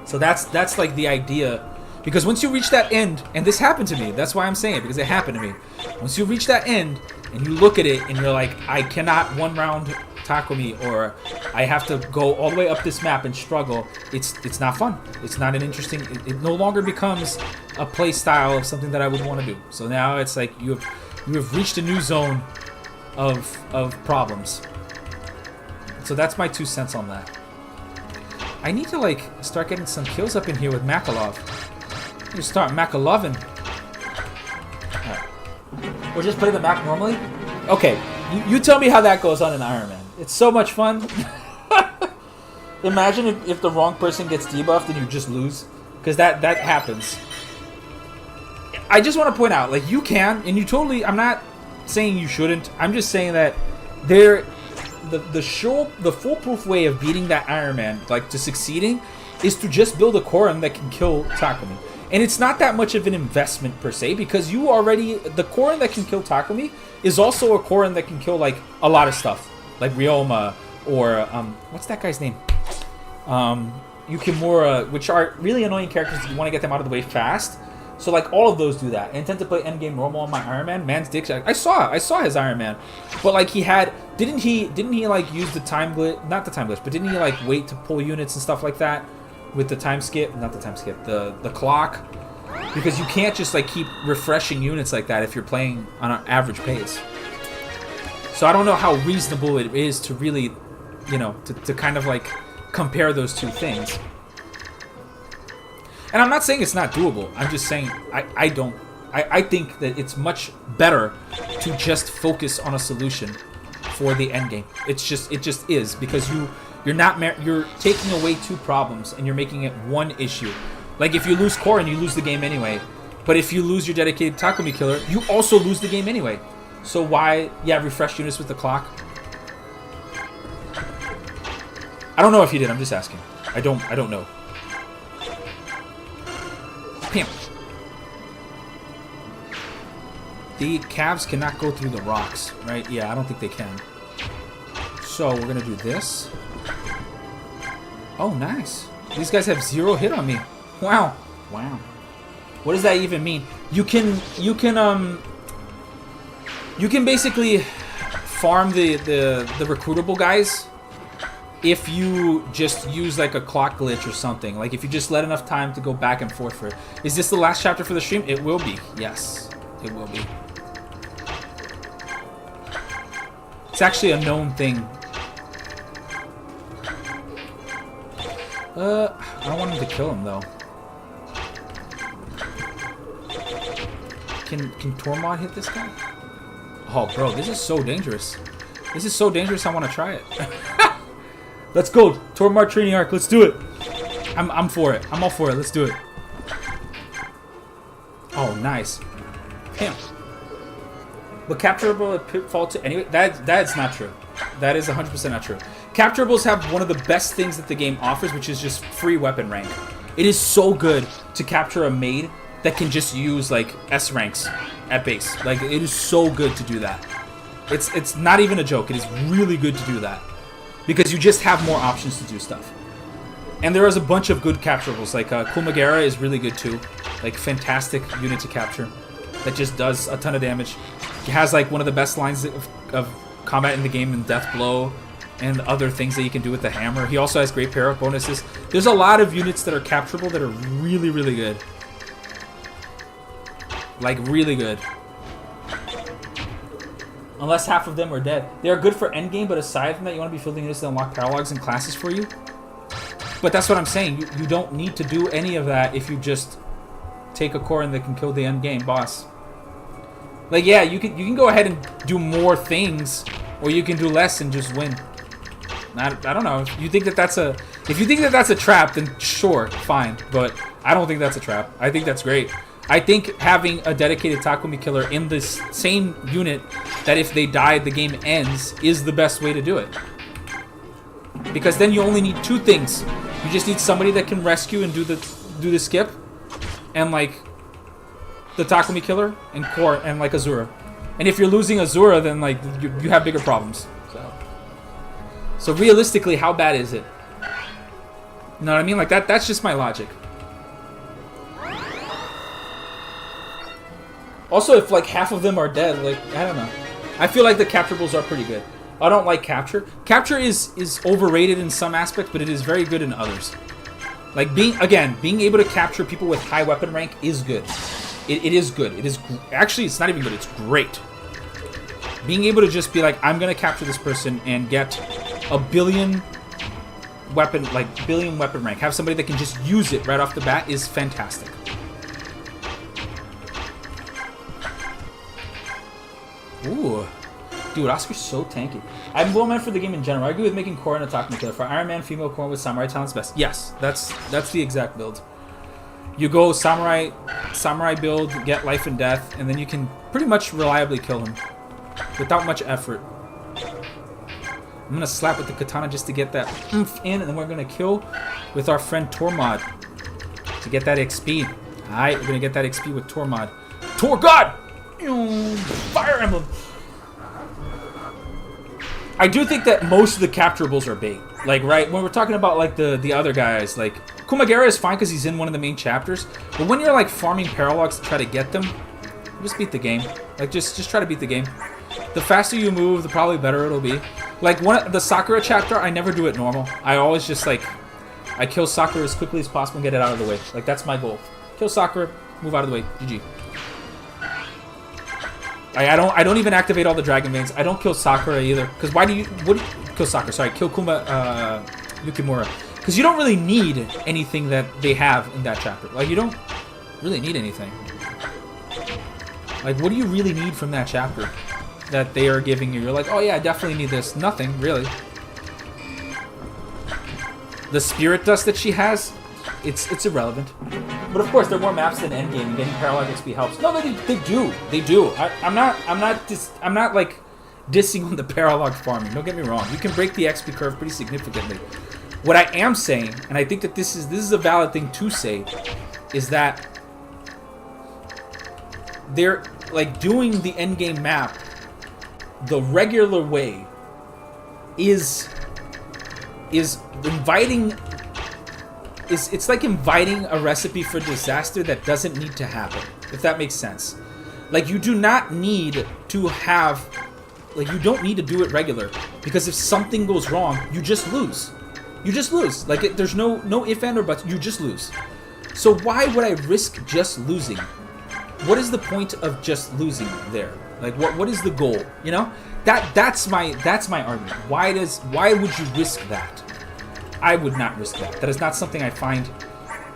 So that's like the idea. Because once you reach that end, and this happened to me, that's why I'm saying it, because it happened to me. Once you reach that end, and you look at it, and you're like, I cannot one-round Takumi, or I have to go all the way up this map and struggle, it's not fun. It's not an interesting... It no longer becomes a play style of something that I would want to do. So now it's like you have reached a new zone of problems. So that's my 2 cents on that. I need to, like, start getting some kills up in here with Makalov. You start Makalovin. Right. Or just play the Mac normally? Okay, you tell me how that goes on an Iron Man. It's so much fun. Imagine if the wrong person gets debuffed and you just lose. Because that happens. I just want to point out, like, you can, and you totally... I'm not saying you shouldn't. I'm just saying that the foolproof way of beating that Iron Man, like, to succeeding, is to just build a Korin that can kill Takumi. And it's not that much of an investment per se, because you already... The Korin that can kill Takumi is also a Korin that can kill, like, a lot of stuff. Like Ryoma, or, what's that guy's name? Yukimura, which are really annoying characters if you want to get them out of the way fast. So, like, all of those do that. I intend to play endgame normal on my Iron Man. Man's dick. I saw his Iron Man. But, like, he had... Didn't he, like, use the time glitch... Not the time glitch, but didn't he, like, wait to pull units and stuff like that? With the time skip? Not the time skip. The clock. Because you can't just, like, keep refreshing units like that if you're playing on an average pace. So I don't know how reasonable it is to really, you know, to kind of, like, compare those two things. And I'm not saying it's not doable. I'm just saying I think that it's much better to just focus on a solution for the end game. It just is, because you're taking away 2 problems and you're making it 1 issue. Like, if you lose Korin, you lose the game anyway. But if you lose your dedicated Takumi killer, you also lose the game anyway. So why... Yeah, refresh units with the clock. I don't know if he did. I'm just asking. I don't know. Bam. The calves cannot go through the rocks, right? Yeah, I don't think they can. So we're gonna do this. Oh, nice. These guys have 0 hit on me. Wow. Wow. What does that even mean? You can basically farm the recruitable guys if you just use like a clock glitch or something. Like if you just let enough time to go back and forth for it. Is this the last chapter for the stream? It will be. Yes, it will be. It's actually a known thing. I don't want him to kill him though. Can Tormod hit this guy? Oh, bro, this is so dangerous. This is so dangerous. I want to try it. Let's go, Tormod training arc. Let's do it. I'm for it. I'm all for it. Let's do it. Oh, nice. Damn. But capturable at pitfall to anyway. That's not true. That is 100% not true. Capturables have one of the best things that the game offers, which is just free weapon rank. It is so good to capture a maid that can just use like S ranks at base. Like it is so good to do that. It's not even a joke. It is really good to do that because you just have more options to do stuff. And there is a bunch of good capturables. Like Kumagera is really good too. Like fantastic unit to capture that just does a ton of damage. He has like one of the best lines of combat in the game in Death Blow and other things that you can do with the hammer. He also has great pair-up bonuses. There's a lot of units that are capturable that are really, really good. Like, really good. Unless half of them are dead. They are good for endgame, but aside from that, you want to be fielding units that unlock paralogs and classes for you. But that's what I'm saying. You don't need to do any of that if you just take a core and that can kill the endgame boss. Like, yeah, you can go ahead and do more things, or you can do less and just win. I don't know. If you think that that's a trap, then sure, fine. But I don't think that's a trap. I think that's great. I think having a dedicated Takumi killer in this same unit that if they die, the game ends, is the best way to do it. Because then you only need 2 things. You just need somebody that can rescue and do the skip, and like the Takumi killer and core and like Azura. And if you're losing Azura, then like you have bigger problems. So realistically, how bad is it? You know what I mean? Like that's just my logic. Also, if like half of them are dead, like I don't know. I feel like the capturables are pretty good. I don't like capture. Capture is overrated in some aspects, but it is very good in others. Like being able to capture people with high weapon rank is good. It is good. It is actually it's not even good. It's great. Being able to just be like, I'm gonna capture this person and get a billion weapon rank. Have somebody that can just use it right off the bat is fantastic. Ooh. Dude, Oscar's so tanky. I'm well meant for the game in general. I agree with making core and attack killer. For Iron Man, female core with samurai talents best. Yes, that's the exact build. You go samurai build, get life and death, and then you can pretty much reliably kill him without much effort. I'm gonna slap with the katana just to get that oomph in, and then we're gonna kill with our friend Tormod to get that XP. Alright, we're gonna get that XP with Tormod. Tor God! Fire Emblem! I do think that most of the capturables are bait. Like, right, when we're talking about, like, the other guys, like, Kumagera is fine because he's in one of the main chapters, but when you're, like, farming paralogs to try to get them, just beat the game. Like, just try to beat the game. The faster you move, the probably better it'll be. Like, the Sakura chapter, I never do it normal. I always just, like, I kill Sakura as quickly as possible and get it out of the way. Like, that's my goal. Kill Sakura, move out of the way. GG. I don't even activate all the Dragon Veins. I don't kill Sakura either. Because kill Sakura, sorry, kill Yukimura. Because you don't really need anything that they have in that chapter. Like, you don't really need anything. Like, what do you really need from that chapter that they are giving you? You're like, oh yeah, I definitely need this. Nothing, really. The spirit dust that she has, it's irrelevant. But of course, there are more maps than endgame, and getting parallel XP helps. No, they do. I'm not like dissing on the parallel farming. Don't get me wrong. You can break the XP curve pretty significantly. What I am saying, and I think that this is a valid thing to say, is that they're like doing the endgame map the regular way is inviting. It's like inviting a recipe for disaster that doesn't need to happen, if that makes sense. Like, you do not need to have, like, you don't need to do it regular, because if something goes wrong, you just lose. You just lose. Like, there's no if, and, or buts. You just lose. So why would I risk just losing? What is the point of just losing there? Like, what is the goal? You know, that's my argument. Why would you risk that? I would not risk that. That is not something I find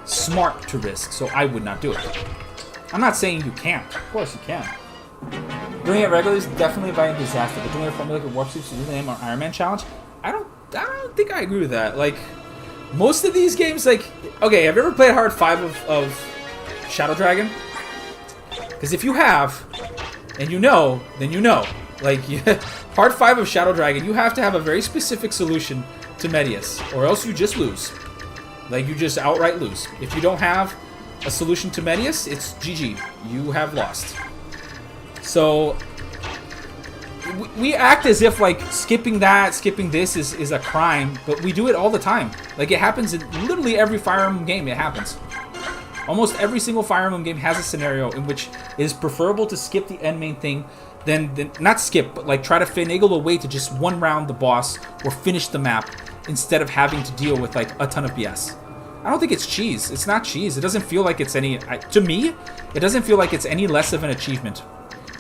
smart to risk, so I would not do it. I'm not saying you can't. Of course you can. Doing it regularly is definitely inviting disaster, but doing it from like a warp suit to do the name or Ironman challenge, I don't think I agree with that. Like, most of these games, like, okay, have you ever played Hard 5 of Shadow Dragon? Because if you have, and you know, then you know. Like, Hard 5 of Shadow Dragon, you have to have a very specific solution to Medius, or else you just lose. Like, you just outright lose. If you don't have a solution to Medius, it's GG. You have lost. So, we act as if, like, skipping this is a crime, but we do it all the time. Like, it happens in literally every Fire Emblem game. It happens. Almost every single Fire Emblem game has a scenario in which it is preferable to skip the end main thing than not skip, but like try to finagle a way to just one round the boss or finish the map instead of having to deal with like a ton of BS. I don't think it's cheese. It's not cheese. It doesn't feel like it's any... to me, it doesn't feel like it's any less of an achievement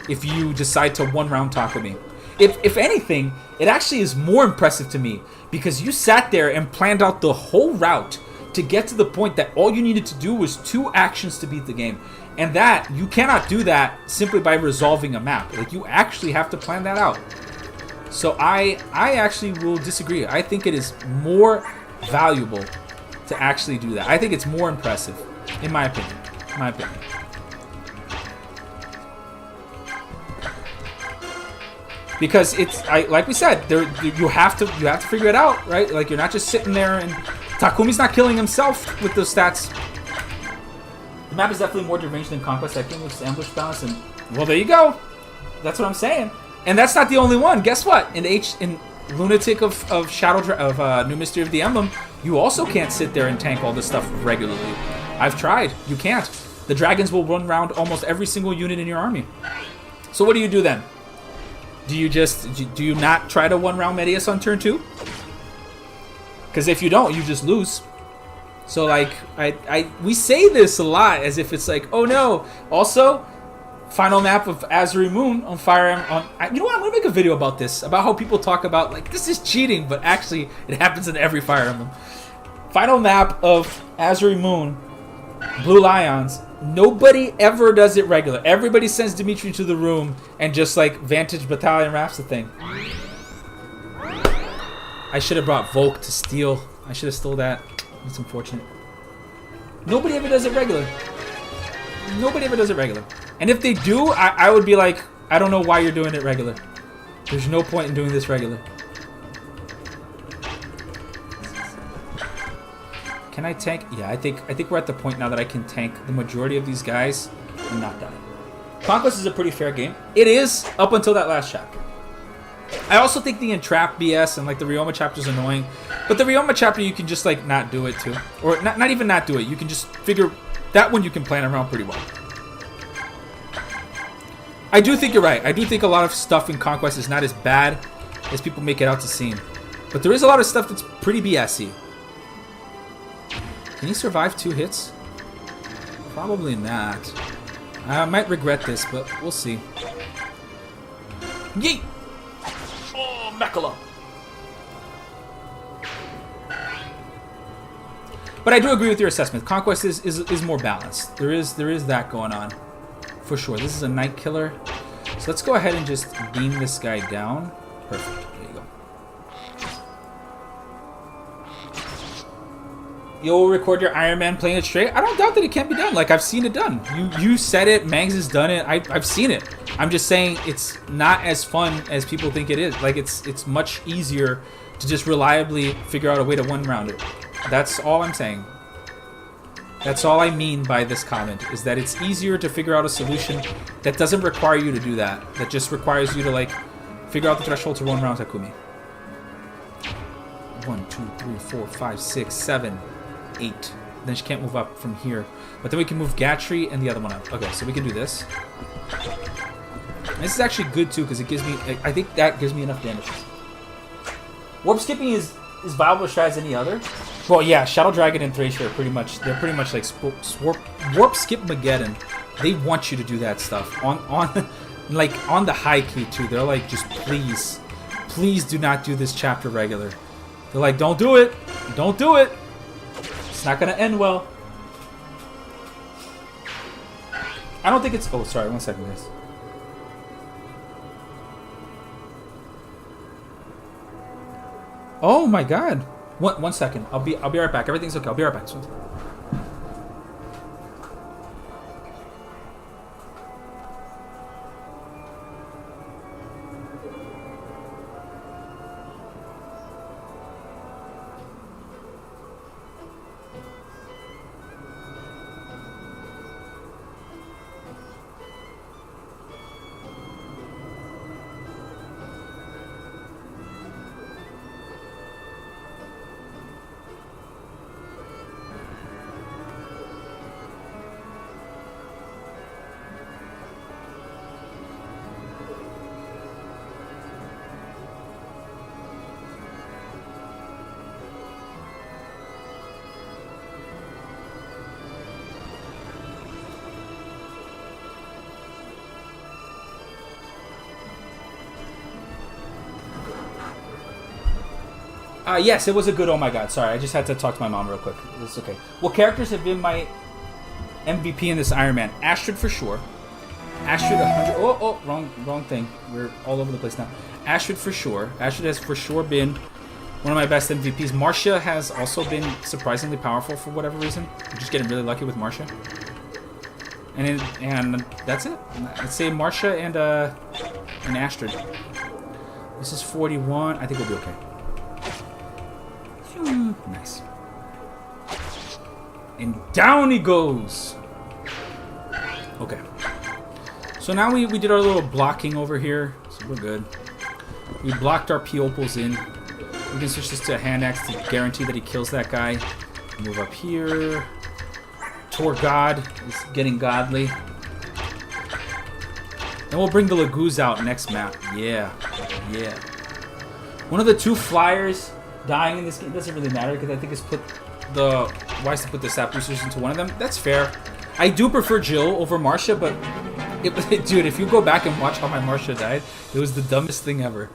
if you decide to one round talk with me. If anything, it actually is more impressive to me because you sat there and planned out the whole route to get to the point that all you needed to do was 2 actions to beat the game. And that, you cannot do that simply by resolving a map. Like, you actually have to plan that out. So I actually will disagree. I think it is more valuable to actually do that. I think it's more impressive, in my opinion. Because it's, like we said, you have to figure it out, right? Like, you're not just sitting there and Takumi's not killing himself with those stats. The map is definitely more deranged than Conquest, I think, with ambush balance, and well, there you go. That's what I'm saying. And that's not the only one. Guess what? In Lunatic of Shadow of New Mystery of the Emblem, you also can't sit there and tank all this stuff regularly. I've tried. You can't. The dragons will run around almost every single unit in your army. So what do you do then? Do you not try to one round Medius on turn 2? Because if you don't, you just lose. So, like, we say this a lot as if it's like, oh no. Also, final map of Azuri Moon on Fire Emblem. You know what? I'm going to make a video about this. About how people talk about, like, this is cheating, but actually, it happens in every Fire Emblem. Final map of Azuri Moon, Blue Lions. Nobody ever does it regular. Everybody sends Dimitri to the room and just, like, Vantage Battalion wraps the thing. I should have brought Volk to steal. I should have stole that. It's unfortunate. Nobody ever does it regular. Nobody ever does it regular. And if they do, I would be like, I don't know why you're doing it regular. There's no point in doing this regular. Can I tank? Yeah, I think we're at the point now that I can tank the majority of these guys and not die. Conquest is a pretty fair game. It is up until that last chapter. I also think the Entrap BS and like the Ryoma chapter is annoying, but the Ryoma chapter you can just like not do it too, or not even not do it. You can just figure that one you can plan around pretty well. I do think you're right. I do think a lot of stuff in Conquest is not as bad as people make it out to seem, but there is a lot of stuff that's pretty BSy. Can he survive 2 hits? Probably not. I might regret this, but we'll see. Yeet! Oh, Mekala! But I do agree with your assessment. Conquest is more balanced. There is that going on. For sure. This is a Night Killer. So let's go ahead and just beam this guy down. Perfect. There you go. you'll record your Iron Man playing it straight. I don't doubt that it can be done. Like, I've seen it done. You said it. Mangs has done it. I've seen it. I'm just saying it's not as fun as people think it is. Like, it's much easier to just reliably figure out a way to one-round it. That's all I'm saying. That's all I mean by this comment, is that it's easier to figure out a solution that doesn't require you to do that. That just requires you to, like, figure out the threshold to one round Takumi. 1, 2, 3, 4, 5, 6, 7, 8. Then she can't move up from here. But then we can move Gatry and the other one up. Okay, so we can do this. And this is actually good too, because it gives me... I think that gives me enough damage. Warp skipping is viable strat as any other. Well, yeah, Shadow Dragon and Thracia are pretty much... They're pretty much like Warp Skip Mageddon. They want you to do that stuff. Like, on the high key too. They're like, just please. Please do not do this chapter regular. They're like, don't do it. Don't do it. It's not going to end well. I don't think it's... Oh, sorry. 1 second, guys. Oh, my God. One second. I'll be right back. Everything's okay. I'll be right back. Yes, it was a good oh my god. Sorry, I just had to talk to my mom real quick. It's okay. What characters have been my MVP in this Iron Man? Astrid for sure. Astrid 100... Oh, wrong thing. We're all over the place now. Astrid for sure. Astrid has for sure been one of my best MVPs. Marcia has also been surprisingly powerful for whatever reason. I'm just getting really lucky with Marcia. And that's it. I'd say Marcia and Astrid. This is 41. I think we'll be okay. Nice. And down he goes. Okay. So now we did our little blocking over here. So we're good. We blocked our P-Opals in. We can switch this to a hand axe to guarantee that he kills that guy. Move up here. Tor God is getting godly. And we'll bring the Laguz out next map. Yeah. One of the two flyers dying in this game doesn't really matter, because I think it's wise to put the sap boosters into one of them. That's fair. I do prefer Jill over Marcia, but dude, if you go back and watch how my Marcia died, it was the dumbest thing ever.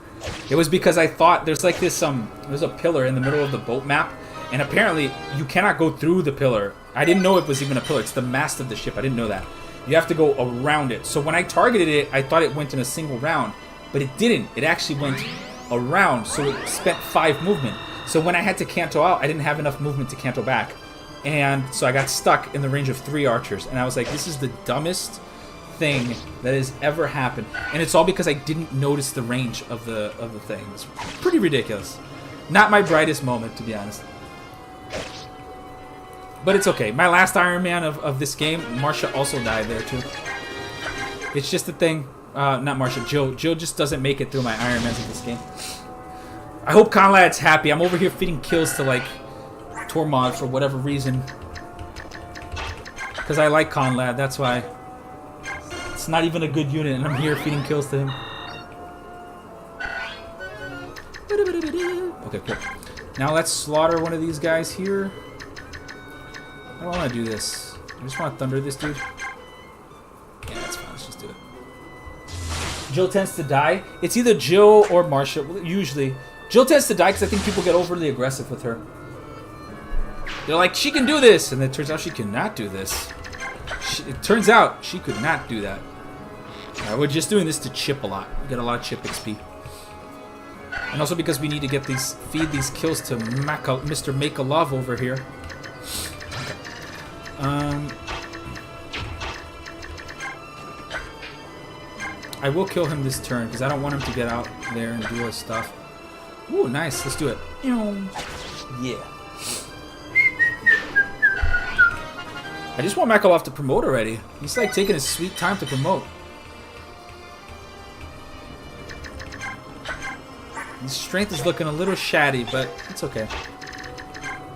It was because I thought there's like this there's a pillar in the middle of the boat map, and apparently you cannot go through the pillar. I didn't know it was even a pillar. It's the mast of the ship. I didn't know that. You have to go around it. So when I targeted it, I thought it went in a single round, but it didn't. It actually went around, so it spent 5 movement. So when I had to canto out, I didn't have enough movement to canto back, and so I got stuck in the range of 3 archers, and I was like, this is the dumbest thing that has ever happened, and it's all because I didn't notice the range of the thing. It's pretty ridiculous. Not my brightest moment, to be honest, but it's okay. My last Iron Man of this game, Marcia also died there too. It's just the thing. Not Marcia, Jill. Jill just doesn't make it through my Iron Mans in this game. I hope Conlad's happy. I'm over here feeding kills to, like, Tormod for whatever reason. Because I like Conlad, that's why. It's not even a good unit, and I'm here feeding kills to him. Okay, cool. Now let's slaughter one of these guys here. I don't want to do this. I just want to thunder this dude. Yeah, that's fine. Let's just do it. Jill tends to die. It's either Jill or Marcia. Usually. Jill tends to die because I think people get overly aggressive with her. They're like, she can do this! And it turns out she cannot do this. It turns out she could not do that. We're just doing this to chip a lot. We get a lot of chip XP. And also because we need to get feed these kills to Mr. Make-A-Love over here. I will kill him this turn because I don't want him to get out there and do his stuff. Ooh, nice. Let's do it. Yeah. I just want Makalov to promote already. He's like taking his sweet time to promote. His strength is looking a little shatty, but it's okay.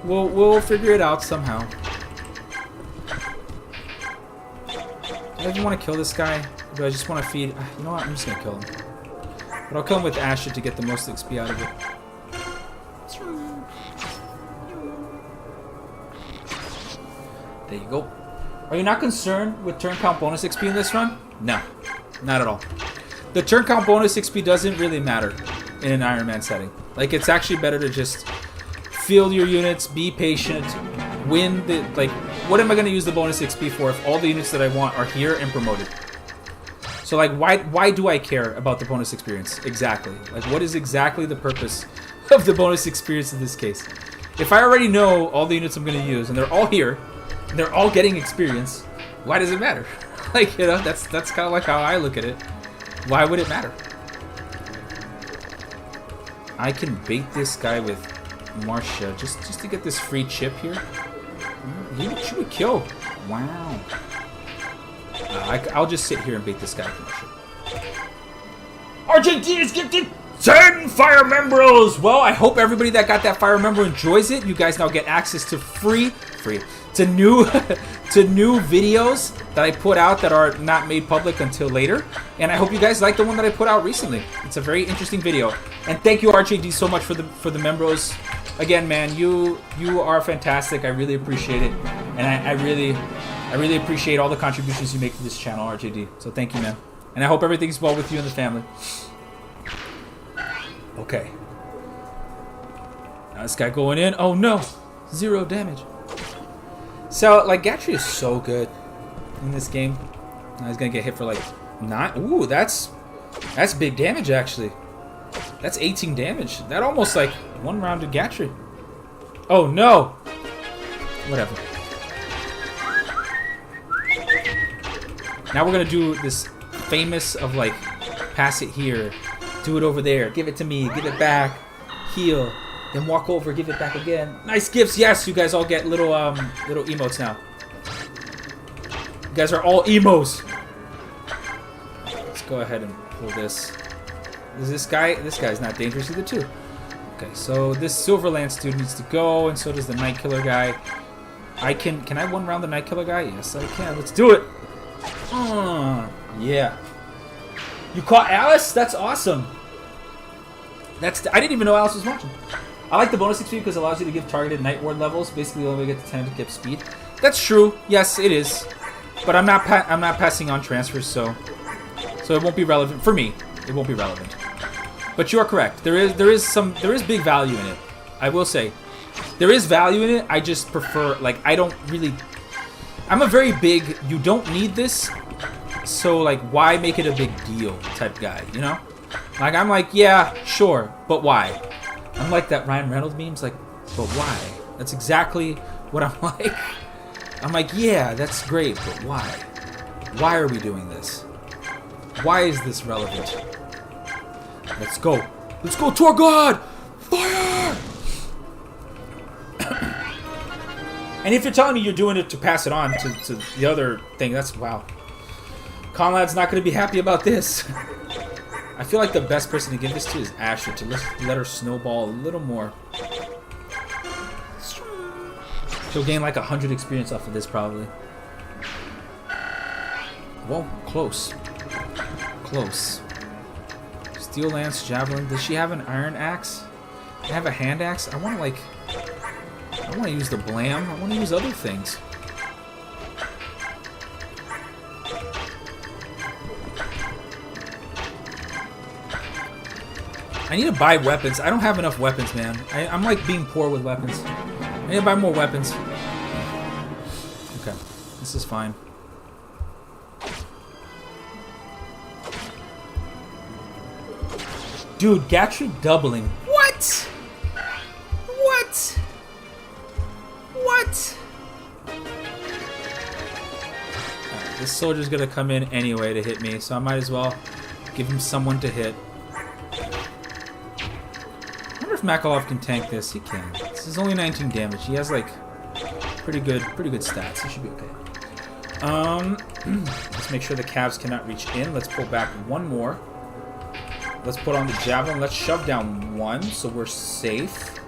We'll figure it out somehow. Do I even want to kill this guy? Or do I just want to feed? You know what? I'm just gonna kill him. But I'll kill him with Asher to get the most XP out of it. There you go. Are you not concerned with turn count bonus XP in this run? No, not at all. The turn count bonus XP doesn't really matter in an Iron Man setting. Like, it's actually better to just field your units, be patient, win the, like, what am I going to use the bonus XP for if all the units that I want are here and promoted? So, like, why do I care about the bonus experience? Exactly. Like, what is exactly the purpose of the bonus experience in this case? If I already know all the units I'm going to use and they're all here, and they're all getting experience, why does it matter? Like, you know, that's kind of like how I look at it. Why would it matter? I can bait this guy with Marcia just to get this free chip here. He should be killed. Wow. I'll just sit here and bait this guy with Marcia. RJD is gifted 10 Fire Membros! Well, I hope everybody that got that Fire Member enjoys it. You guys now get access to to new videos that I put out that are not made public until later. And I hope you guys like the one that I put out recently. It's a very interesting video. And thank you, RJD, so much for the Membros. Again, man, you are fantastic. I really appreciate it. And I really appreciate all the contributions you make to this channel, RJD. So thank you, man. And I hope everything's well with you and the family. Okay. Now this guy going in. Oh no! 0 damage. So, like, Gatry is so good in this game. Now he's gonna get hit for like 9. Ooh, that's big damage actually. That's 18 damage. That almost like one round to Gatry. Oh no! Whatever. Now we're gonna do this famous of like pass it here, do it over there, give it to me, give it back, heal. Then walk over, give it back again. Nice gifts, yes. You guys all get little little emotes now. You guys are all emos. Let's go ahead and pull this. Is this guy? This guy's not dangerous either, too. Okay, so this Silverlance dude needs to go, and so does the Night Killer guy. Can I one round the Night Killer guy? Yes, I can. Let's do it. Yeah. You caught Alice? That's awesome. I didn't even know Alice was watching. I like the bonus XP because it allows you to give targeted Night Ward levels. Basically, the only way to get to 10 to get speed. That's true. Yes, it is. But I'm not passing on transfers, so it won't be relevant for me. It won't be relevant. But you are correct. There is big value in it. I will say, there is value in it. I just prefer, like, I'm a very big, you don't need this, so like why make it a big deal type guy, you know? Like, I'm like, yeah, sure, but why? I'm like that Ryan Reynolds memes, like, but why? That's exactly what I'm like. I'm like, yeah, that's great, but why? Why are we doing this? Why is this relevant? Let's go. Let's go, Tor God! Fire! And if you're telling me you're doing it to pass it on to the other thing, that's, wow. Conrad's not going to be happy about this. I feel like the best person to give this to is Asher, to let her snowball a little more. She'll gain like 100 experience off of this, probably. Whoa, close. Close. Steel Lance, Javelin. Does she have an Iron Axe? I have a Hand Axe? I want to use the Blam. I want to use other things. I need to buy weapons. I don't have enough weapons, man. I'm like being poor with weapons. I need to buy more weapons. Okay, this is fine. Dude, Gatry doubling. What? What? What? This soldier's gonna come in anyway to hit me, so I might as well give him someone to hit. I wonder if Makalov can tank this. He can. This is only 19 damage. He has like pretty good stats. He should be okay. Let's make sure the calves cannot reach in. Let's pull back one more. Let's put on the javelin. Let's shove down one so we're safe.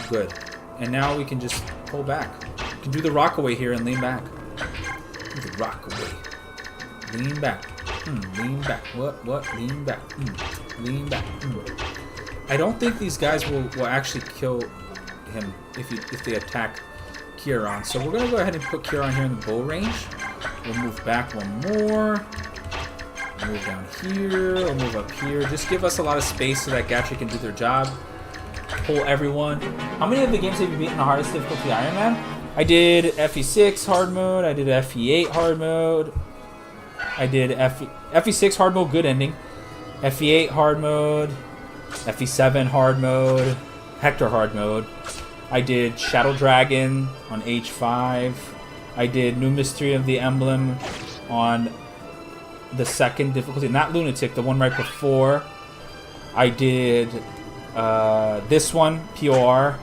Good. And now we can just pull back. We can do the rock away here and lean back. Do the rock away. Lean back. Lean back. What? Lean back. Lean back. I don't think these guys will actually kill him if they attack Kieran. So we're going to go ahead and put Kieran here in the bow range. We'll move back one more. Move down here. We'll move up here. Just give us a lot of space so that Gatry can do their job. Pull everyone. How many of the games have you beaten the hardest difficulty Ironman? I did FE6 hard mode. I did FE8 hard mode. I did FE6 hard mode, good ending. FE8 hard mode. FE7 hard mode. Hector hard mode. I did Shadow Dragon on H5. I did New Mystery of the Emblem on the second difficulty. Not Lunatic, the one right before. I did this one, POR,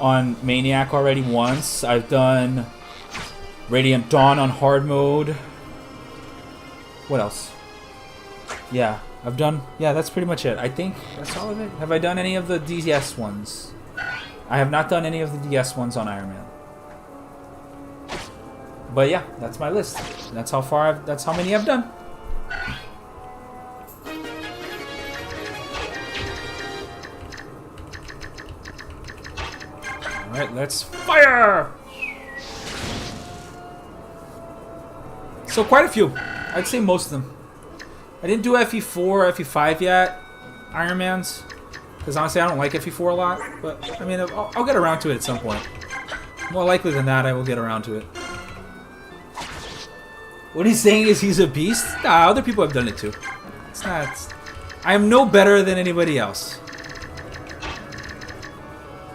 on Maniac already once. I've done Radiant Dawn on hard mode. What else? Yeah, I've done... Yeah, that's pretty much it. I think that's all of it. Have I done any of the DS ones? I have not done any of the DS ones on Ironman. But yeah, that's my list. That's how far that's how many I've done. Alright, let's fire! So quite a few. I'd say most of them. I didn't do FE4, FE5 yet. Ironmans. Because honestly, I don't like FE4 a lot. But, I mean, I'll get around to it at some point. More likely than not, I will get around to it. What he's saying is he's a beast? Nah, other people have done it too. It's not... I am no better than anybody else.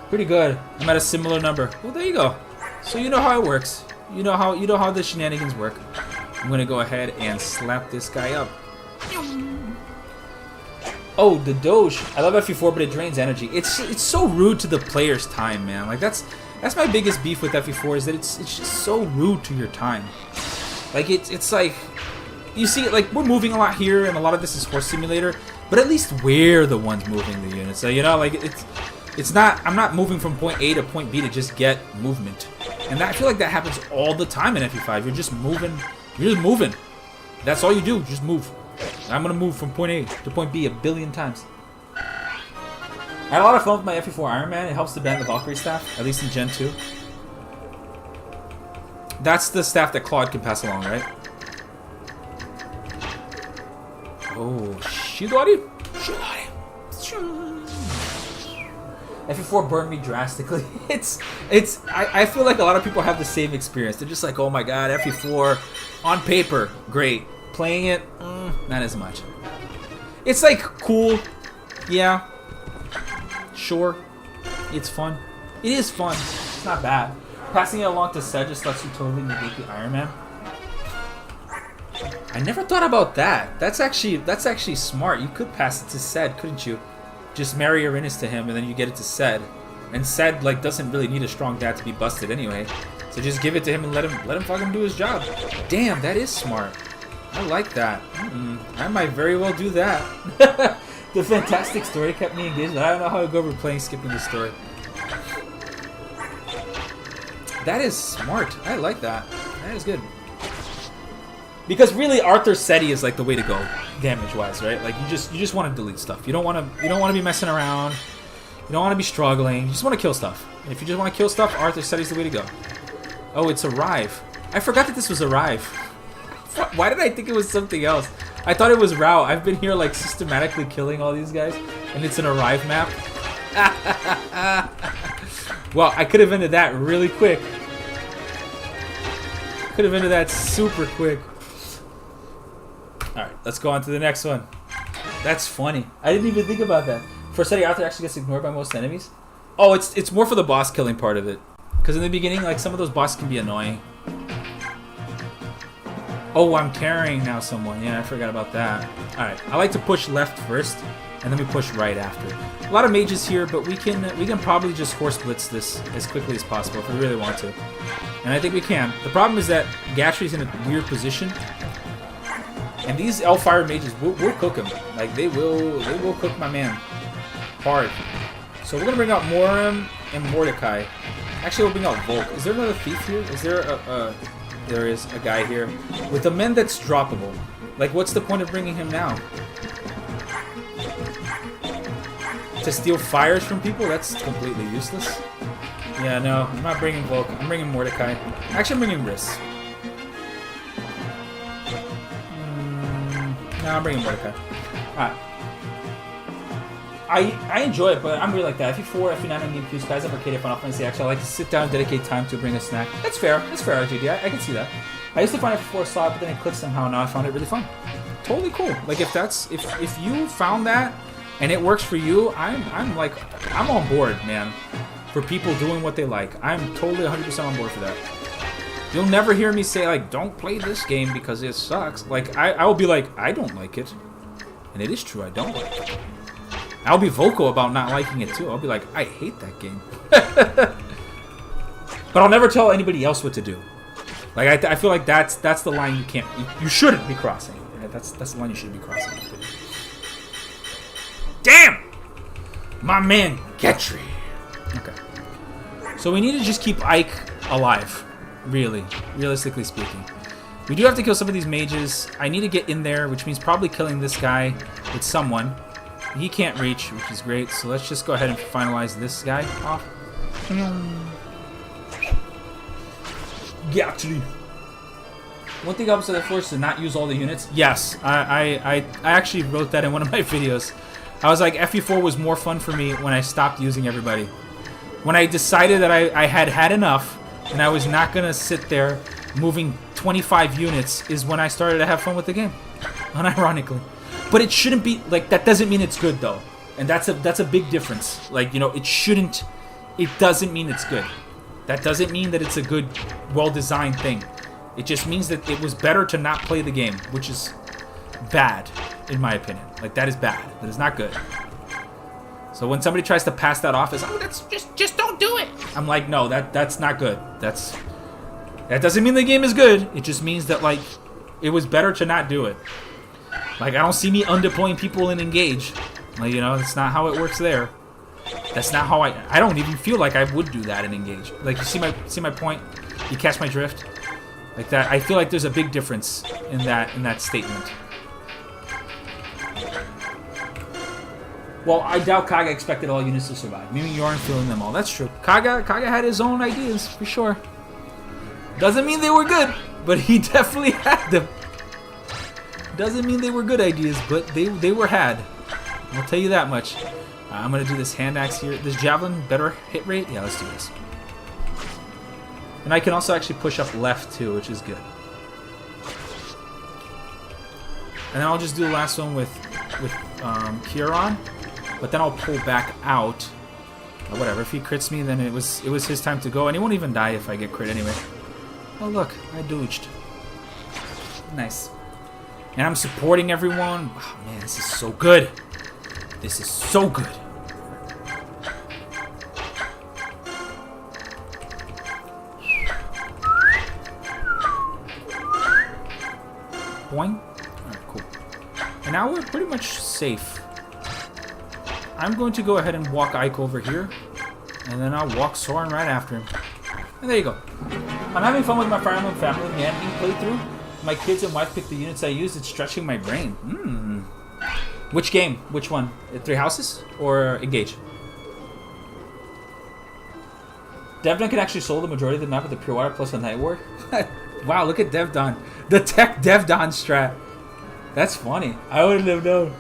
Pretty good. I'm at a similar number. Well, there you go. So you know how it works. You know how the shenanigans work. I'm gonna go ahead and slap this guy up. Oh, the Doge. I love FE4, but it drains energy. It's so rude to the player's time, man. Like that's my biggest beef with FE4 is that it's just so rude to your time. Like it's like you see, like we're moving a lot here, and a lot of this is Horse Simulator. But at least we're the ones moving the units. So you know, like it's not. I'm not moving from point A to point B to just get movement. And I feel like that happens all the time in FE5. You're just moving. You're just moving. That's all you do. Just move. I'm gonna move from point A to point B a billion times. I had a lot of fun with my FE4 Ironman. It helps to ban the Valkyrie staff, at least in Gen 2. That's the staff that Claude can pass along, right? Oh, Shidori! Shidori! FE4 burned me drastically. I feel like a lot of people have the same experience. They're just like, oh my god, FE4 on paper, great. Playing it, not as much. It's like cool, yeah, sure, it's fun. It is fun. It's not bad. Passing it along to Sed just lets you totally negate the Ironman. I never thought about that. That's actually smart. You could pass it to Sed, couldn't you? Just marry Erinus to him, and then you get it to Sed. And Sed like doesn't really need a strong dad to be busted anyway. So just give it to him and let him fucking do his job. Damn, that is smart. I like that. I might very well do that. The fantastic story kept me engaged. I don't know how to go over playing skipping the story. That is smart. I like that. That is good. Because really, Arthur Seti is like the way to go, damage-wise, right? Like you just want to delete stuff. You don't want to be messing around. You don't want to be struggling. You just want to kill stuff. And if you just want to kill stuff, Arthur Seti's the way to go. Oh, it's Arrive. I forgot that this was Arrive. Why did I think it was something else? I thought it was Rao. I've been here like systematically killing all these guys, and it's an Arrive map. Well, I could have ended that really quick. Could have ended that super quick. Alright, let's go on to the next one. That's funny. I didn't even think about that. For Seti, Arthur actually gets ignored by most enemies. Oh, it's more for the boss killing part of it. Because in the beginning, like some of those bosses can be annoying. Oh, I'm carrying now someone. Yeah, I forgot about that. Alright, I like to push left first, and then we push right after. A lot of mages here, but we can probably just horse blitz this as quickly as possible if we really want to. And I think we can. The problem is that Gatry's in a weird position. And these Elfire mages will cook him. Like, they will cook my man. Hard. So we're going to bring out Morim and Mordecai. Actually, we'll bring out Volk. Is there another thief here? Is there there is a guy here with a men that's droppable. Like, what's the point of bringing him now? To steal fires from people? That's completely useless. Yeah, no, I'm not bringing Volk. I'm bringing Mordecai. Actually, I'm bringing Riss. No, I'm bringing Mordecai. Alright. I enjoy it, but I'm really like that. FE4, FE9 on GameCube, Skies Up Arcade, Final Fantasy. Actually, I like to sit down and dedicate time to bring a snack. That's fair. That's fair, RGD. I can see that. I used to find FE4 slot, but then it clicked somehow, and now I found it really fun. Totally cool. Like, if you found that and it works for you, I'm on board, man. For people doing what they like. I'm totally 100% on board for that. You'll never hear me say, like, don't play this game because it sucks. Like, I will be like, I don't like it. And it is true, I don't like it. I'll be vocal about not liking it, too. I'll be like, I hate that game. But I'll never tell anybody else what to do. Like, I feel like that's the line you shouldn't be crossing. Right? That's the line you should be crossing. Damn! My man, Getry. Okay. So we need to just keep Ike alive. Really. Realistically speaking. We do have to kill some of these mages. I need to get in there, which means probably killing this guy with someone. He can't reach, which is great. So let's just go ahead and finalize this guy off. Gatry. One thing I was forced to not use all the units. Yes, I actually wrote that in one of my videos. I was like, FE4 was more fun for me when I stopped using everybody. When I decided that I had had enough and I was not going to sit there moving 25 units is when I started to have fun with the game. Unironically. But it shouldn't be, like, that doesn't mean it's good, though. And that's a big difference. Like, you know, it doesn't mean it's good. That doesn't mean that it's a good, well-designed thing. It just means that it was better to not play the game, which is bad, in my opinion. Like, that is bad. That is not good. So when somebody tries to pass that off as, oh, that's just don't do it. I'm like, no, that's not good. That doesn't mean the game is good. It just means that, like, it was better to not do it. Like, I don't see me undeploying people in Engage. Like, you know, that's not how it works there. That's not how I don't even feel like I would do that in Engage. Like, you see my point? You catch my drift? Like that, I feel like there's a big difference in that statement. Well, I doubt Kaga expected all units to survive. Maybe you aren't feeling them all. That's true. Kaga had his own ideas, for sure. Doesn't mean they were good, but he definitely had them. Doesn't mean they were good ideas, but they were had. I'll tell you that much. I'm going to do this hand axe here. This javelin, better hit rate? Yeah, let's do this. And I can also actually push up left, too, which is good. And then I'll just do the last one with Kieran. But then I'll pull back out. Whatever, if he crits me, then it was his time to go. And he won't even die if I get crit anyway. Oh, look, I dooged. Nice. And I'm supporting everyone. Oh, man, this is so good. This is so good. Boing. Alright, cool. And now we're pretty much safe. I'm going to go ahead and walk Ike over here. And then I'll walk Soren right after him. And there you go. I'm having fun with my Fire Emblem family and playthrough. My kids and wife pick the units I use. It's stretching my brain. Which game? Which one? Three Houses or Engage? Devdon can actually solo the majority of the map with the Pure Water plus a Night Ward. Wow, look at Devdon. The tech Devdon strat. That's funny. I wouldn't have known.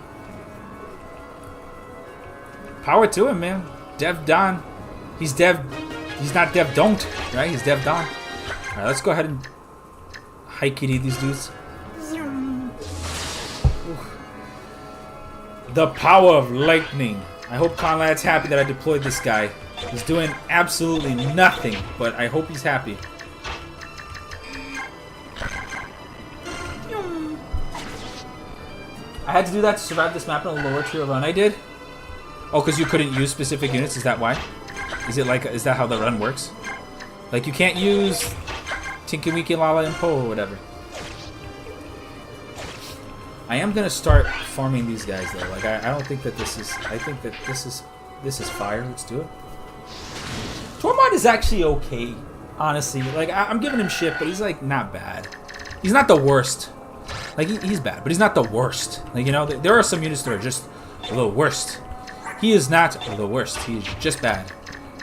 Power to him, man. Devdon. He's not Dev Don't, right? He's Devdon. Alright, let's go ahead and high-kitty these dudes. The power of lightning. I hope Conrad's happy that I deployed this guy. He's doing absolutely nothing, but I hope he's happy. had to do that to survive this map in a lower tier run I did. Oh, because you couldn't use specific units? Is that why? Is that how the run works? Like, you can't use Tinky Winky Lala and Po or whatever. I am gonna start farming these guys though. Like, I don't think that this is. I think that this is fire. Let's do it. Tormod is actually okay, honestly. Like, I'm giving him shit, but he's like not bad. He's not the worst. Like, he's bad, but he's not the worst. Like, you know, there are some units that are just the worst. He is not the worst. He is just bad,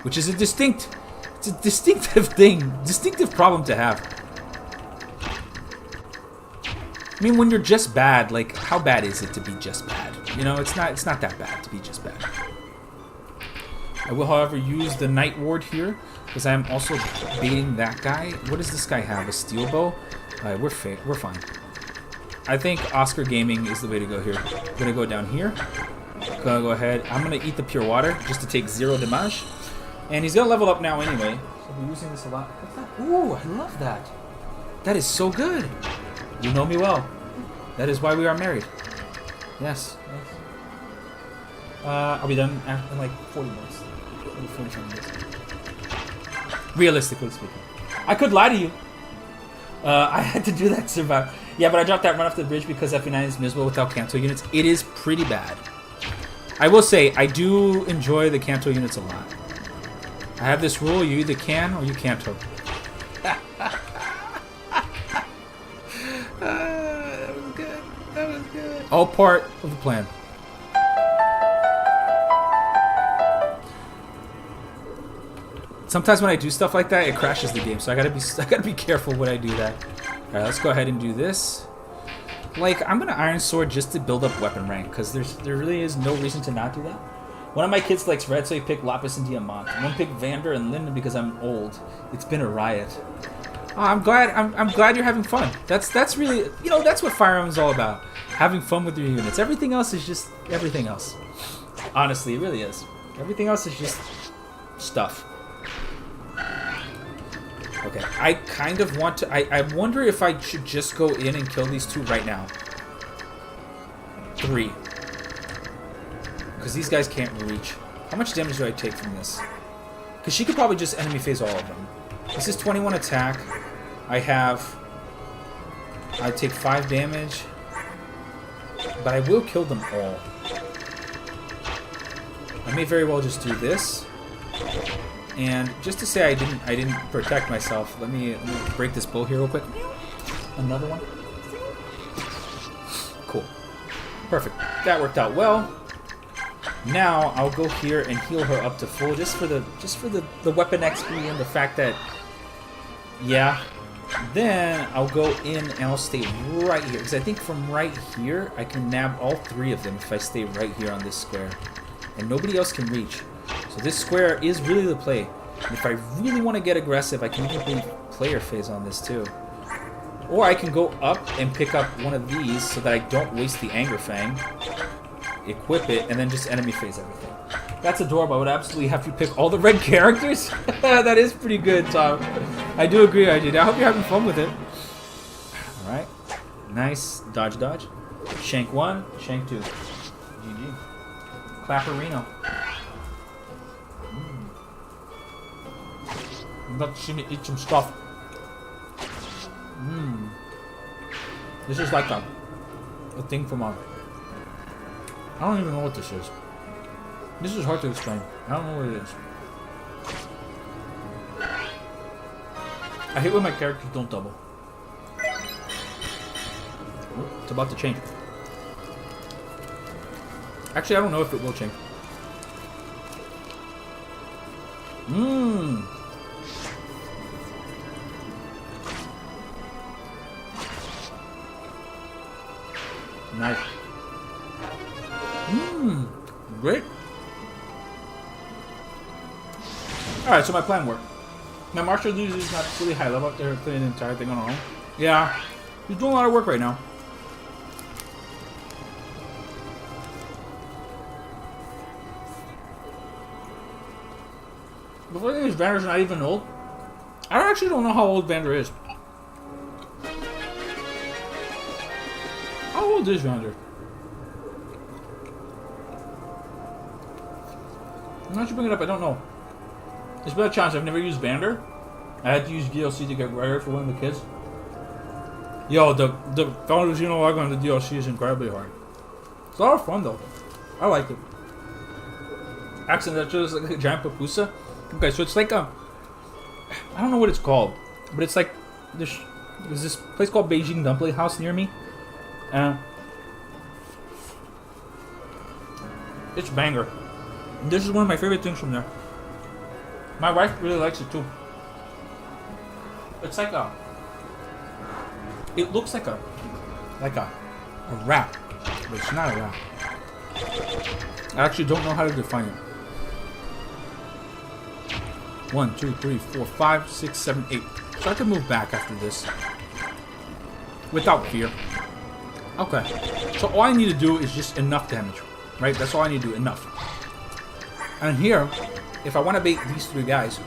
which is a distinctive thing, distinctive problem to have. I mean, when you're just bad, like, how bad is it to be just bad? You know, it's not that bad to be just bad. I will, however, use the Night Ward here, because I'm also baiting that guy. What does this guy have? A steel bow? Alright, we're fine. I think Oscar Gaming is the way to go here. I'm gonna go down here. Gonna go ahead. I'm gonna eat the pure water, just to take 0 damage. And he's gonna level up now anyway. So we're using this a lot. What's that? Ooh, I love that. That is so good. You know me well. That is why we are married. Yes. I'll be done in like 40 minutes. 45 minutes. Realistically speaking. I could lie to you. I had to do that to survive. Yeah, but I dropped that run off the bridge because FE9 is miserable without Kanto units. It is pretty bad. I will say, I do enjoy the Kanto units a lot. I have this rule, you either can or you Kanto. That was good. That was good. All part of the plan. Sometimes when I do stuff like that, it crashes the game, so I gotta be careful when I do that. All right, let's go ahead and do this. Like, I'm gonna Iron Sword just to build up weapon rank, because there really is no reason to not do that. One of my kids likes red, so he picked Lapis and Diamant. One picked Vander and Linden because I'm old. It's been a riot. Oh, I'm glad you're having fun. That's really, you know, that's what Fire Emblem's all about. Having fun with your units. Everything else is just everything else. Honestly, it really is. Everything else is just stuff. Okay, I kind of want to... I wonder if I should just go in and kill these 2 right now. 3. Because these guys can't reach. How much damage do I take from this? Because she could probably just enemy phase all of them. This is 21 attack. I take 5 damage. But I will kill them all. I may very well just do this. And just to say I didn't protect myself, let me break this bow here real quick. Another one. Cool. Perfect. That worked out well. Now I'll go here and heal her up to full, just for the weapon XP and the fact that, yeah. Then I'll go in and I'll stay right here, because I think from right here I can nab all 3 of them if I stay right here on this square, and nobody else can reach. So this square is really the play. And if I really want to get aggressive, I can even play player phase on this too. Or I can go up and pick up one of these so that I don't waste the Anger Fang. Equip it, and then just enemy phase everything. That's adorable. I would absolutely have you pick all the red characters. That is pretty good, Tom. I do agree, I did. I hope you're having fun with it. Alright. Nice. Dodge, dodge. Shank 1, Shank 2. GG. Clapperino. You'd love to see me eat some stuff. This is like a thing from a... I don't even know what this is. This is hard to explain. I don't know what it is. I hate when my characters don't double. Oh, it's about to change. Actually, I don't know if it will change. Nice. Great. Alright, so my plan worked. My martial leader is not really high level up there, playing the entire thing on her own. Yeah, he's doing a lot of work right now. The funny thing is, Vander's not even old. I actually don't know how old Vander is. How old is Vander? Why don't you bring it up? I don't know. It's been a challenge. I've never used Vander. I had to use DLC to get rare for one of the kids. Yo, the Founders Log on the DLC is incredibly hard. It's a lot of fun though. I like it. Accent, that's just like a giant papusa. Okay, so it's like a... I don't know what it's called, but it's like... There's this place called Beijing Dumpling House near me. It's banger. And this is one of my favorite things from there. My wife really likes it too. It's like a... It looks like a wrap, but it's not a wrap. I actually don't know how to define it. 1, 2, 3, 4, 5, 6, 7, 8. So I can move back after this. Without fear. Okay. So all I need to do is just enough damage. Right? That's all I need to do. Enough. And here, if I want to bait these 3 guys...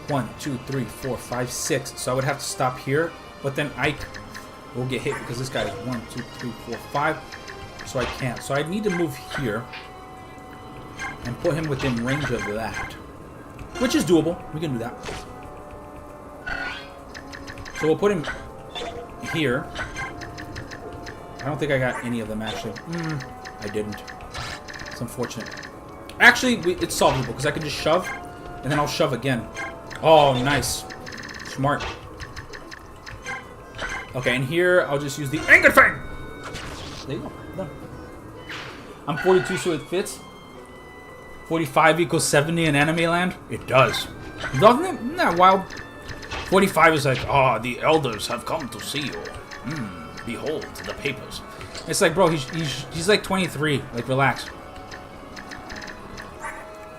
1, 2, 3, 4, 5, 6. So I would have to stop here. But then Ike will get hit because this guy is 1, 2, 3, 4, 5. So I can't. So I need to move here. And put him within range of that. Which is doable. We can do that. So we'll put him here. I don't think I got any of them actually. I didn't. It's unfortunate. Actually, it's solvable because I can just shove. And then I'll shove again. Oh, nice. Smart. Okay, and here I'll just use the Anger Fang! There you go. Done. I'm 42, so it fits. 45 equals 70 in anime land? It does. Doesn't it? Isn't that wild? 45 is like, the elders have come to see you. Behold the papers. It's like, bro, he's like 23. Like, relax.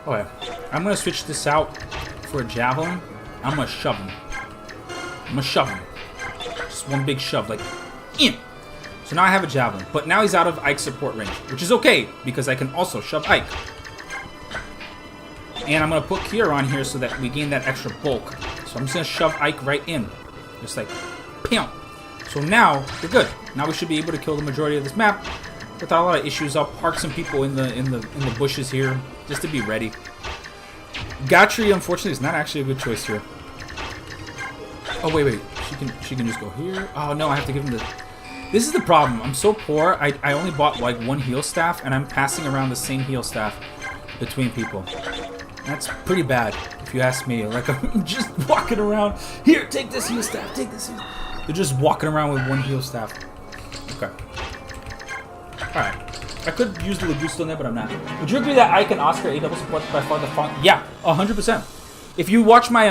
Okay. I'm going to switch this out for a javelin. I'm going to shove him. I'm going to shove him. Just one big shove, like, in. So now I have a javelin. But now he's out of Ike's support range, which is okay, because I can also shove Ike. And I'm going to put Kier on here so that we gain that extra bulk. So I'm just going to shove Ike right in. Just like, pew. So now, we're good. Now we should be able to kill the majority of this map without a lot of issues. I'll park some people in the bushes here, just to be ready. Gatry, unfortunately, is not actually a good choice here. Oh, wait. She can just go here. Oh, no, I have to give him the... This is the problem. I'm so poor. I only bought, like, 1 heal staff, and I'm passing around the same heal staff between people. That's pretty bad, if you ask me. Like, I'm just walking around. Here, take this heal staff. Take this heal. They're just walking around with 1 heal staff. Okay. Alright. I could use the Lagusto in there, but I'm not. Would you agree that Ike and Oscar A double support by far the fun? Yeah, 100%. If you watch my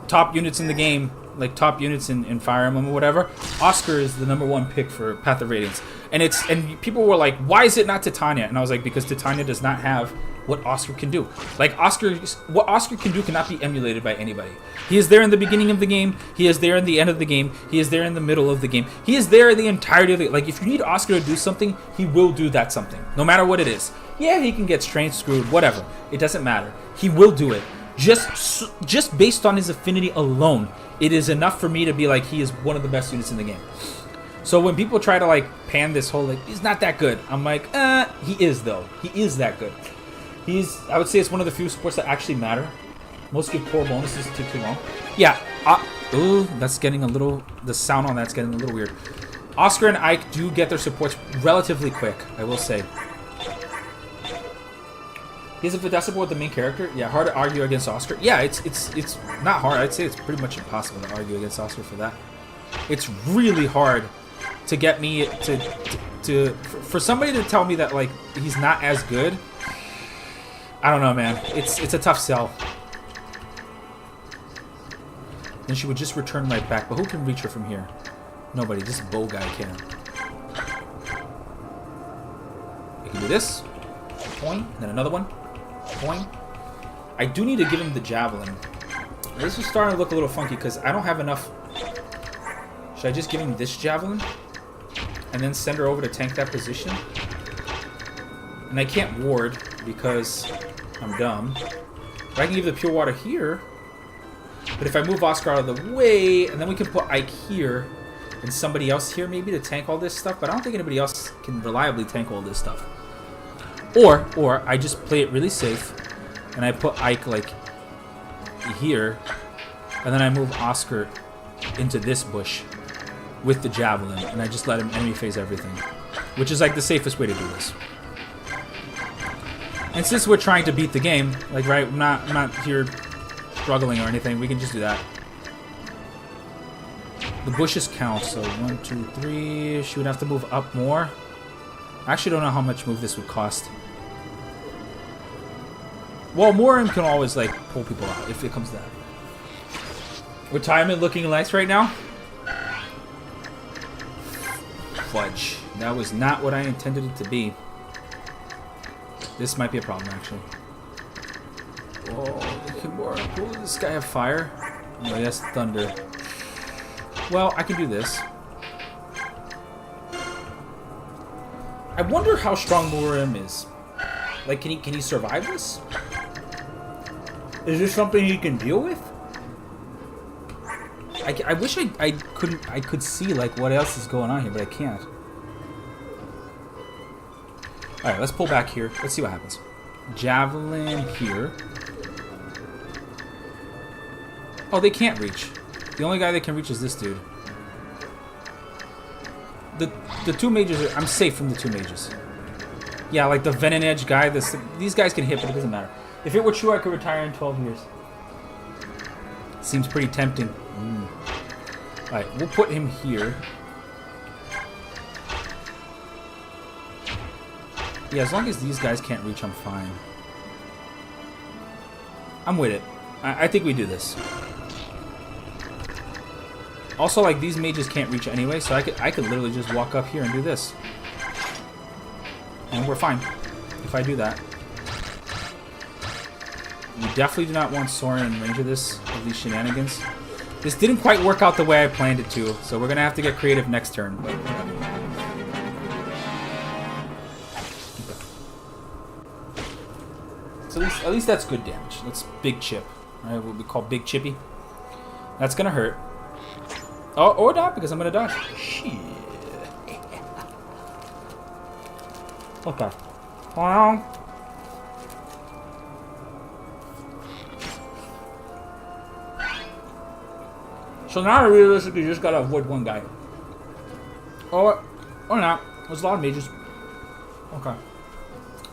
top units in the game, like top units in Fire Emblem or whatever, Oscar is the #1 pick for Path of Radiance. And people were like, why is it not Titania? And I was like, because Titania does not have what Oscar can do. Like, what Oscar can do cannot be emulated by anybody. He is there in the beginning of the game. He is there in the end of the game. He is there in the middle of the game. He is there in the entirety of the... Like, if you need Oscar to do something, he will do that something. No matter what it is. Yeah, he can get strength screwed, whatever. It doesn't matter. He will do it. Just based on his affinity alone, it is enough for me to be like, he is one of the best units in the game. So when people try to, like, pan this whole, like, he's not that good, I'm like, he is, though. He is that good. I would say it's one of the few supports that actually matter. Most give poor bonuses take too long. Yeah. Ooh, that's getting a little... The sound on that's getting a little weird. Oscar and Ike do get their supports relatively quick, I will say. Is it Fidesable with the main character? Yeah, hard to argue against Oscar. Yeah, it's not hard. I'd say it's pretty much impossible to argue against Oscar for that. It's really hard to get me for somebody to tell me that, like, he's not as good. I don't know, man. It's a tough sell. Then she would just return right back. But who can reach her from here? Nobody. This bow guy can. I can do this. Point. Then another one. Point. I do need to give him the javelin. This is starting to look a little funky because I don't have enough. Should I just give him this javelin? And then send her over to tank that position? And I can't ward because I'm dumb. But I can give the pure water here. But if I move Oscar out of the way, and then we can put Ike here, and somebody else here maybe to tank all this stuff, but I don't think anybody else can reliably tank all this stuff. Or I just play it really safe, and I put Ike like here, and then I move Oscar into this bush with the javelin, and I just let him enemy phase everything, which is like the safest way to do this. And since we're trying to beat the game, like right, I'm not here struggling or anything, we can just do that. The bushes count, so 1, 2, 3. She would have to move up more. I actually don't know how much move this would cost. Well, Morim can always like pull people out if it comes to that. Retirement looking nice right now. Fudge. That was not what I intended it to be. This might be a problem, actually. Oh, will this guy have fire? No, he has thunder. Well, I can do this. I wonder how strong Morim is. Like, can he survive this? Is this something he can deal with? I wish I could see like what else is going on here, but I can't. All right, let's pull back here. Let's see what happens. Javelin here. Oh, they can't reach. The only guy that can reach is this dude. The two mages I'm safe from the two mages. Yeah, like the Venom Edge guy. These guys can hit, but it doesn't matter. If it were true, I could retire in 12 years. Seems pretty tempting. Alright, we'll put him here. Yeah, as long as these guys can't reach, I'm fine. I'm with it. I think we do this. Also, like, these mages can't reach anyway, so I could literally just walk up here and do this. And we're fine if I do that. We definitely do not want Soren in range of these shenanigans. This didn't quite work out the way I planned it to, so we're gonna have to get creative next turn. But so at least that's good damage. That's big chip, right? What we call big chippy. That's gonna hurt. Oh, or not, because I'm gonna dodge. Shit. Okay. Well. So now I realistically just gotta avoid one guy. Or not. There's a lot of mages. Okay.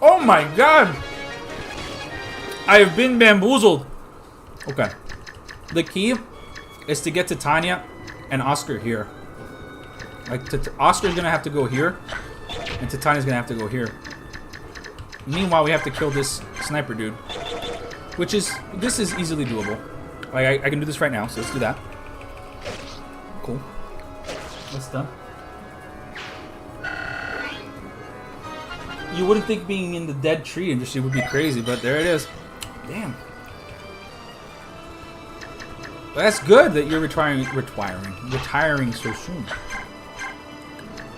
Oh my god! I have been bamboozled. Okay. The key is to get to Tanya and Oscar here. Like, Oscar's gonna have to go here, and Titania's gonna have to go here. Meanwhile, we have to kill this sniper dude, which is, this is easily doable. Like, I can do this right now, so let's do that. Cool. That's done. You wouldn't think being in the dead tree industry would be crazy, but there it is. Damn. But that's good that you're retiring so soon.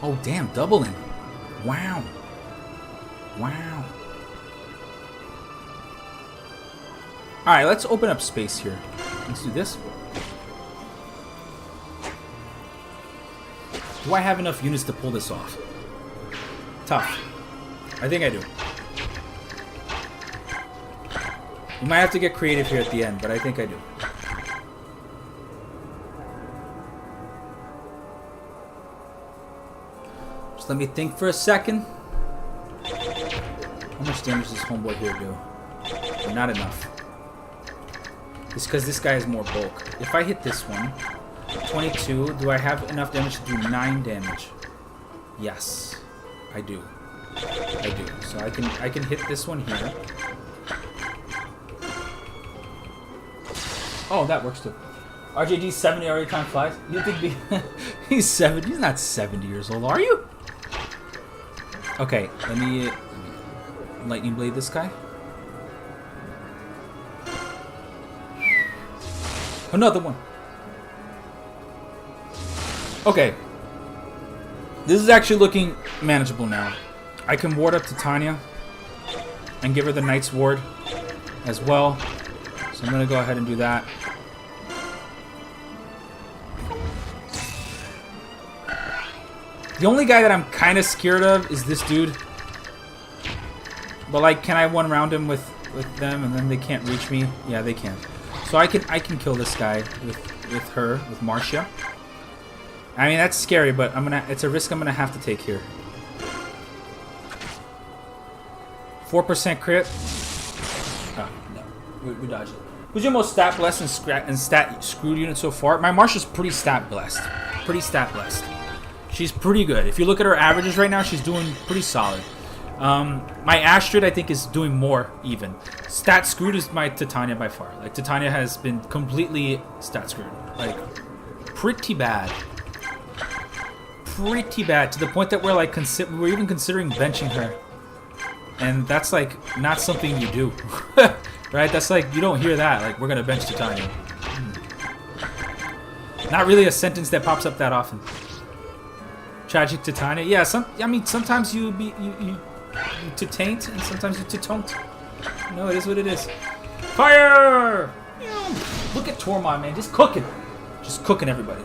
Oh, damn, doubling. Wow. Wow. Alright, let's open up space here. Let's do this. Do I have enough units to pull this off? Tough. I think I do. We might have to get creative here at the end, but I think I do. Just let me think for a second. How much damage does this homeboy here do? Not enough. It's because this guy has more bulk. If I hit this one, 22, do I have enough damage to do 9 damage? Yes, I do. I do. So I can hit this one here. Oh, that works too. RJG 70 already time flies. You think he's 70? He's not 70 years old, are you? Okay, let me lightning blade this guy. Another one. Okay. This is actually looking manageable now. I can ward up to Tanya and give her the Knight's Ward as well. So I'm going to go ahead and do that. The only guy that I'm kind of scared of is this dude. But like, can I one round him with them and then they can't reach me? Yeah, they can. So I can kill this guy with Marcia. I mean, that's scary, but it's a risk I'm gonna have to take here. 4% crit. Oh, no. We dodged it. Who's your most stat blessed and stat screwed unit so far? My Marcia's pretty stat blessed. Pretty stat blessed. She's pretty good. If you look at her averages right now, she's doing pretty solid. My Astrid, I think, is doing more even. Stat screwed is my Titania by far. Like, Titania has been completely stat screwed. Like, pretty bad. Pretty bad, to the point that we're like we're even considering benching her. And that's like not something you do. Right? That's like, you don't hear that. Like, we're gonna bench Titania. Not really a sentence that pops up that often. Tragic Titania. Yeah, I mean, sometimes you to taint, and sometimes you to don't. No, it is what it is. Fire! Look at Tormod, man, just cooking. Just cooking everybody.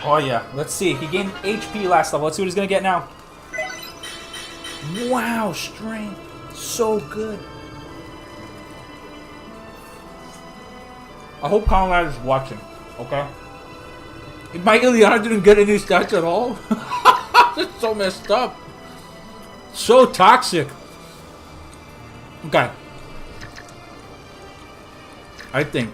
Oh yeah, let's see. He gained HP last level. Let's see what he's gonna get now. Wow, strength. So good. I hope Conrad is watching, okay? My Ileana didn't get any stats at all. That's so messed up. So toxic. Okay. I think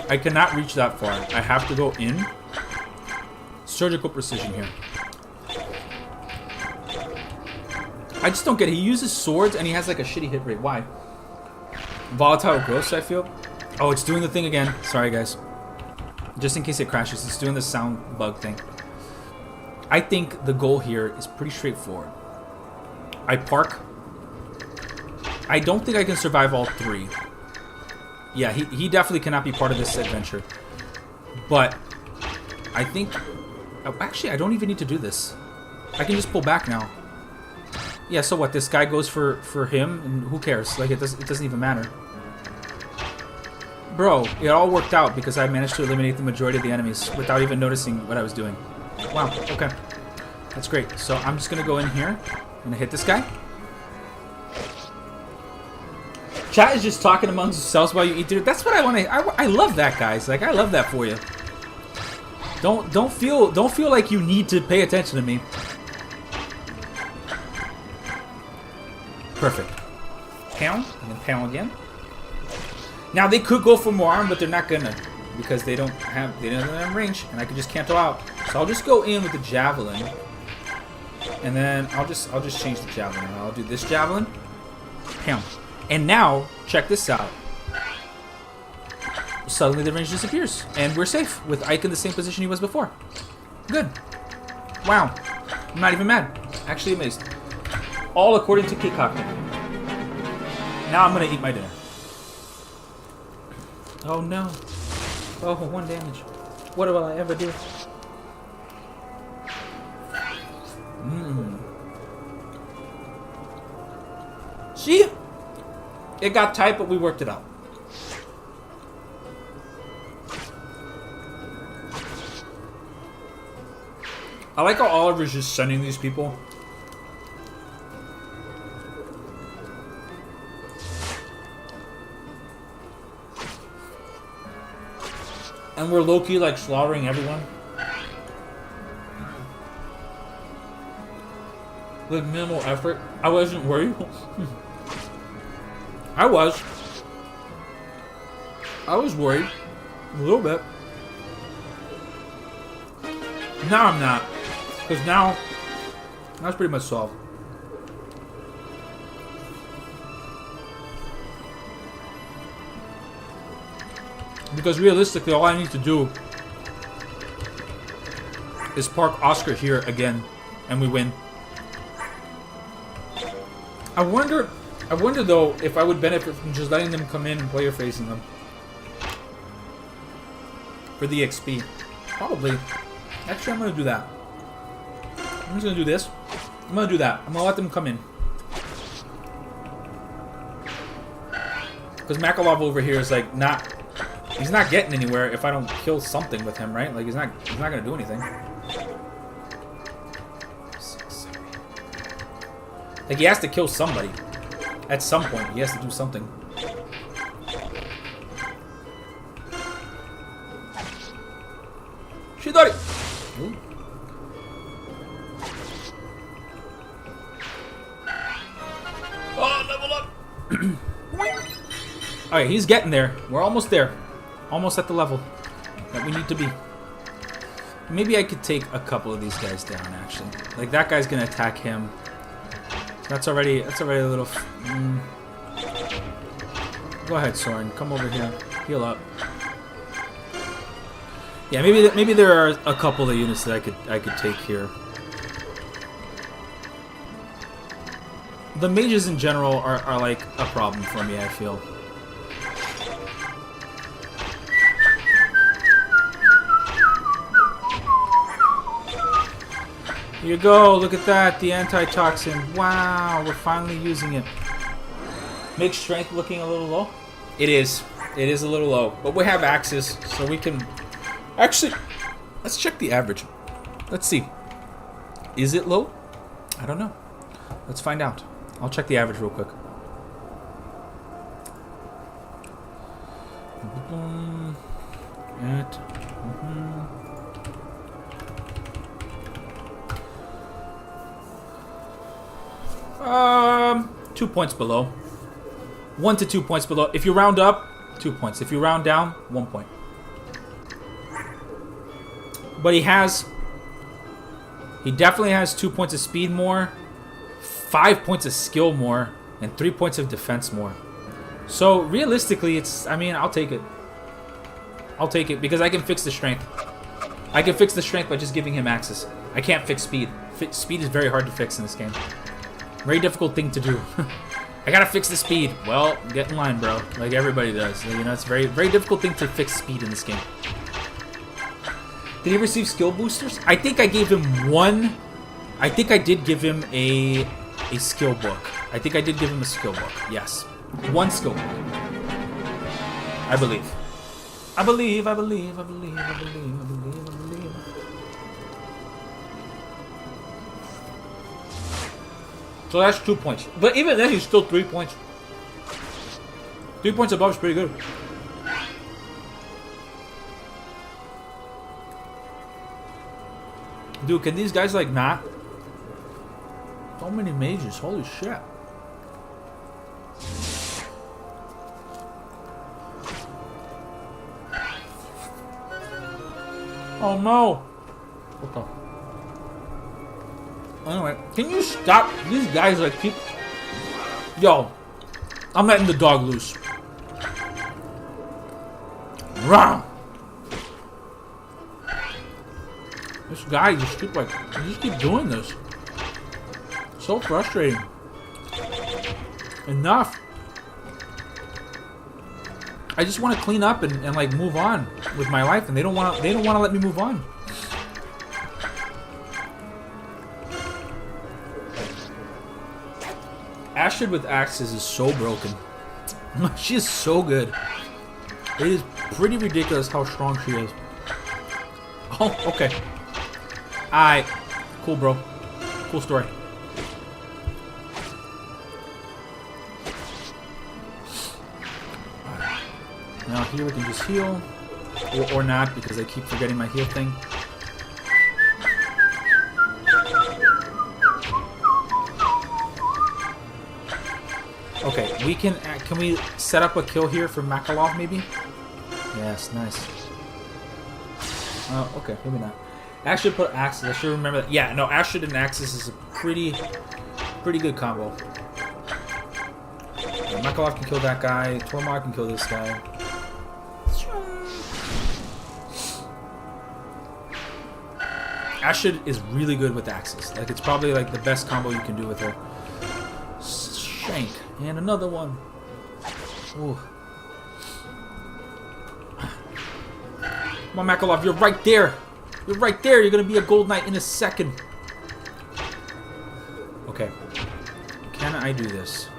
I cannot reach that far. I have to go in. Surgical precision here. I just don't get it. He uses swords and he has like a shitty hit rate. Why? Volatile growth, I feel. Oh, it's doing the thing again. Sorry, guys. Just in case it crashes, it's doing the sound bug thing. I think the goal here is pretty straightforward. I park. I don't think I can survive all three. Yeah, he definitely cannot be part of this adventure. But I think... Actually, I don't even need to do this. I can just pull back now. Yeah, so what? This guy goes for him, and who cares? Like, it doesn't even matter. Bro, it all worked out because I managed to eliminate the majority of the enemies without even noticing what I was doing. Wow, okay. That's great. So I'm just going to go in here. I'm going to hit this guy. Chat is just talking amongst themselves while you eat dinner. That's what I want to... I love that, guys. Like, I love that for you. Don't feel like you need to pay attention to me. Perfect. Pound, and then pound again. Now they could go for more arm, but they're not gonna, because they don't have range, and I can just cancel out. So I'll just go in with the javelin, and then I'll just change the javelin. I'll do this javelin, pound, and now check this out. Suddenly the range disappears, and we're safe with Ike in the same position he was before. Good. Wow. I'm not even mad. Actually amazed. All according to Kikak. Now I'm gonna eat my dinner. Oh no. Oh, 1 damage. What will I ever do? See? It got tight, but we worked it out. I like how Oliver's just sending these people. And we're low-key like slaughtering everyone. With minimal effort. I wasn't worried. I was worried. A little bit. Now I'm not. Because now it's pretty much solved. Because realistically, all I need to do is park Oscar here again, and we win. I wonder though if I would benefit from just letting them come in and player facing them for the XP. Probably. Actually, I'm gonna do that. I'm just gonna do this. I'm gonna do that. I'm gonna let them come in. Because Makalov over here is like not He's not getting anywhere if I don't kill something with him, right? Like, he's not gonna do anything. Like, he has to kill somebody. At some point, he has to do something. Shidori! Ooh. Oh, level up! Alright, he's getting there. We're almost there. Almost at the level that we need to be. Maybe I could take a couple of these guys down, actually. Like, that guy's gonna attack him. That's already a little... Go ahead, Soren. Come over here. Heal up. Yeah, maybe there are a couple of units that I could take here. The mages in general are like a problem for me, I feel. Here you go, look at that, the antitoxin. Wow, we're finally using it. Makes strength looking a little low? It is. It is a little low. But we have axes, so we can... Actually, let's check the average. Let's see. Is it low? I don't know. Let's find out. I'll check the average real quick. At... 2 points below. 1 to 2 points below. If you round up, 2 points. If you round down, 1 point. But he definitely has 2 points of speed more, 5 points of skill more, and 3 points of defense more. So realistically, I mean, I'll take it. I'll take it because I can fix the strength. I can fix the strength by just giving him axes. I can't fix speed. Speed is very hard to fix in this game. Very difficult thing to do. I gotta fix the speed. Well, get in line, bro. Like everybody does. You know, it's a very, very difficult thing to fix speed in this game. Did he receive skill boosters? I think I gave him one. I think I did give him a skill book. I think I did give him a skill book. Yes. One skill book. I believe. I believe. So that's 2 points. But even then, he's still 3 points. 3 points above is pretty good. Dude, can these guys, like, not? So many mages. Holy shit. Oh, no. What the... Anyway, can you stop? These guys like keep... Yo, I'm letting the dog loose. Rah! This guy just keep doing this. So frustrating. Enough. I just want to clean up and like move on with my life, and they don't want to let me move on. Astrid with axes is so broken. She is so good. It is pretty ridiculous how strong she is. Oh, okay. Alright. Cool, bro. Cool story. Right. Now here we can just heal. Or not, because I keep forgetting my heal thing. Okay, can we set up a kill here for Makalov, maybe? Yes, nice. Oh, okay, maybe not. Astrid put axes, I should remember that. Yeah, no, Astrid and axes is a pretty good combo. Yeah, Makalov can kill that guy, Tormod can kill this guy. Astrid is really good with axes. Like, it's probably like the best combo you can do with her. Shank. And another one. Ooh. Come on, Makalov, you're right there. You're right there. You're going to be a gold knight in a second. Okay. Can I do this?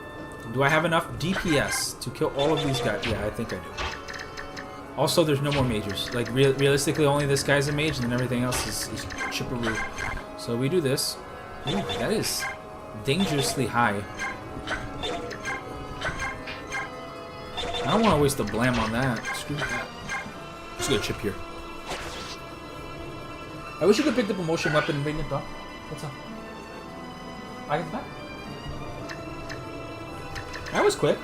Do I have enough DPS to kill all of these guys? Yeah, I think I do. Also, there's no more mages. Like, realistically, only this guy's a mage, and then everything else is chipperoo. So we do this. Ooh, that is dangerously high. I don't want to waste the blam on that. Screw that. Just gonna chip here. I wish you could pick up a motion weapon and bring it up. What's up? I get that? That was quick.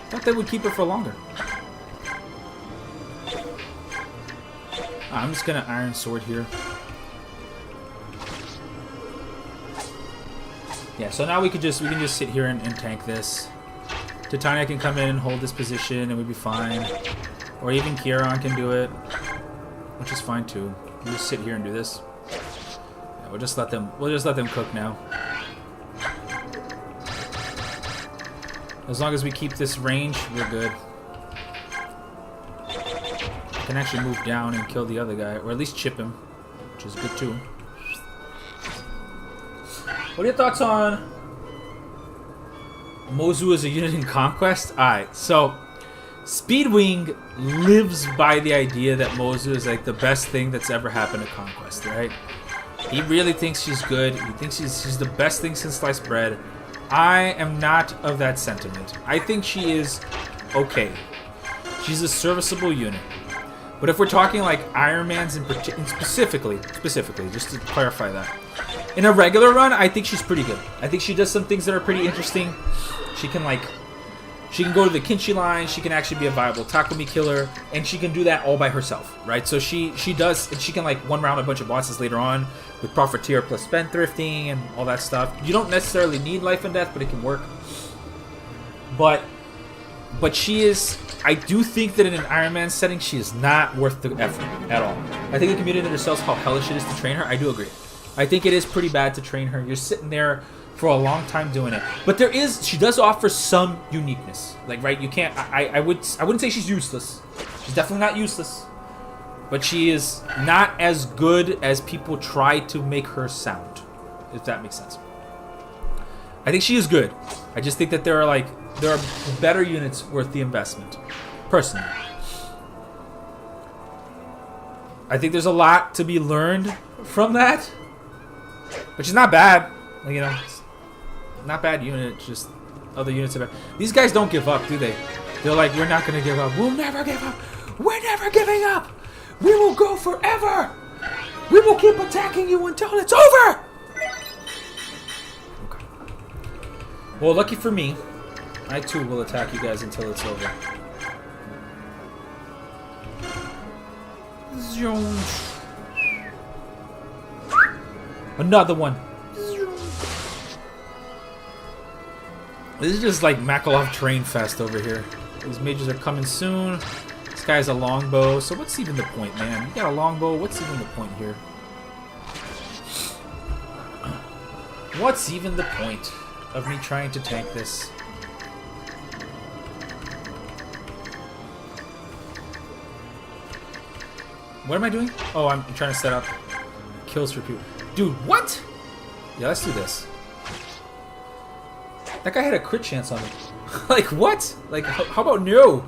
Thought they would keep her for longer. I'm just gonna iron sword here. Yeah, so now we can just sit here and tank this. Titania can come in and hold this position and we'd be fine. Or even Kieran can do it, which is fine too. We'll just sit here and do this. Yeah, we'll just let them cook now. As long as we keep this range, we're good. I can actually move down and kill the other guy, or at least chip him, which is good too. What are your thoughts on Mozu as a unit in Conquest? Alright, so Speedwing lives by the idea that Mozu is like the best thing that's ever happened to Conquest, right? He really thinks she's good. He thinks she's the best thing since sliced bread. I am not of that sentiment. I think she is okay. She's a serviceable unit. But if we're talking like Ironmans in specifically, just to clarify that, in a regular run, I think she's pretty good. I think she does some things that are pretty interesting. She can go to the Kinshi line. She can actually be a viable Takumi killer, and she can do that all by herself, right? So she does, and she can like one round a bunch of bosses later on with Profiteer plus Spendthrifting and all that stuff. You don't necessarily need life and death, but it can work. But she is. I do think that in an Iron Man setting, she is not worth the effort at all. I think the community undersells how hellish it is to train her. I do agree. I think it is pretty bad to train her. You're sitting there for a long time doing it, but she does offer some uniqueness. Like, right, you can't. I wouldn't say she's useless. She's definitely not useless, but she is not as good as people try to make her sound. If that makes sense. I think she is good. I just think that there are better units worth the investment. Personally, I think there's a lot to be learned from that, but she's not bad. Like, you know. Not bad unit, just other units are bad. These guys don't give up, do they? They're like, we're not going to give up. We'll never give up. We're never giving up. We will go forever. We will keep attacking you until it's over. Okay. Well, lucky for me, I too will attack you guys until it's over. Another one. This is just like Makalov Train Fest over here. These mages are coming soon. This guy's a longbow. So what's even the point, man? You got a longbow. What's even the point here? What's even the point of me trying to tank this? What am I doing? Oh, I'm trying to set up kills for people. Dude, what? Yeah, let's do this. That guy had a crit chance on me. Like, what? Like, how about no?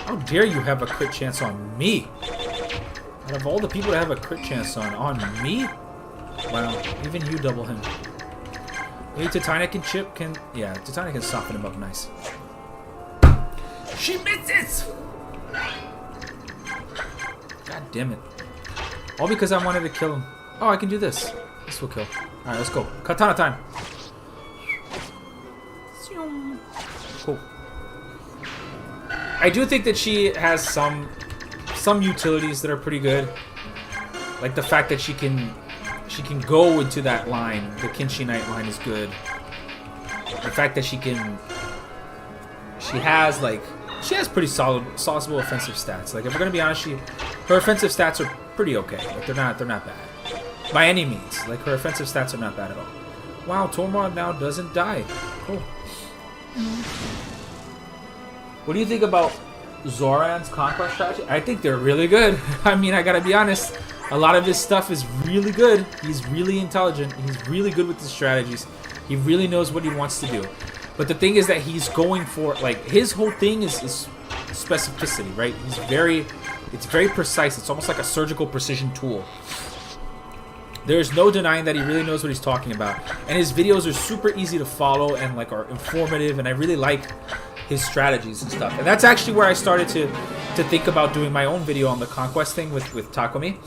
How dare you have a crit chance on me? Out of all the people to have a crit chance on me? Wow, even you double him. Maybe Titania can chip, yeah, Titania can soften him up nice. She misses! God damn it. All because I wanted to kill him. Oh, I can do this. This will kill. Alright, let's go. Katana time. Cool. I do think that she has some utilities that are pretty good. Like the fact that she can go into that line. The Kinshi Knight line is good. The fact that she has pretty solid offensive stats. Like, if we're gonna be honest, her offensive stats are pretty okay. Like, they're not bad by any means. Like, her offensive stats are not bad at all. Wow, Tormod now doesn't die. Cool. What do you think about Zoran's conquest strategy? I think they're really good. I mean, I gotta be honest. A lot of his stuff is really good. He's really intelligent. He's really good with his strategies. He really knows what he wants to do. But the thing is that he's going for, like, his whole thing is specificity, right? It's very precise. It's almost like a surgical precision tool. There's no denying that he really knows what he's talking about. And his videos are super easy to follow and like are informative, and I really like his strategies and stuff. And that's actually where I started to think about doing my own video on the conquest thing with Takumi,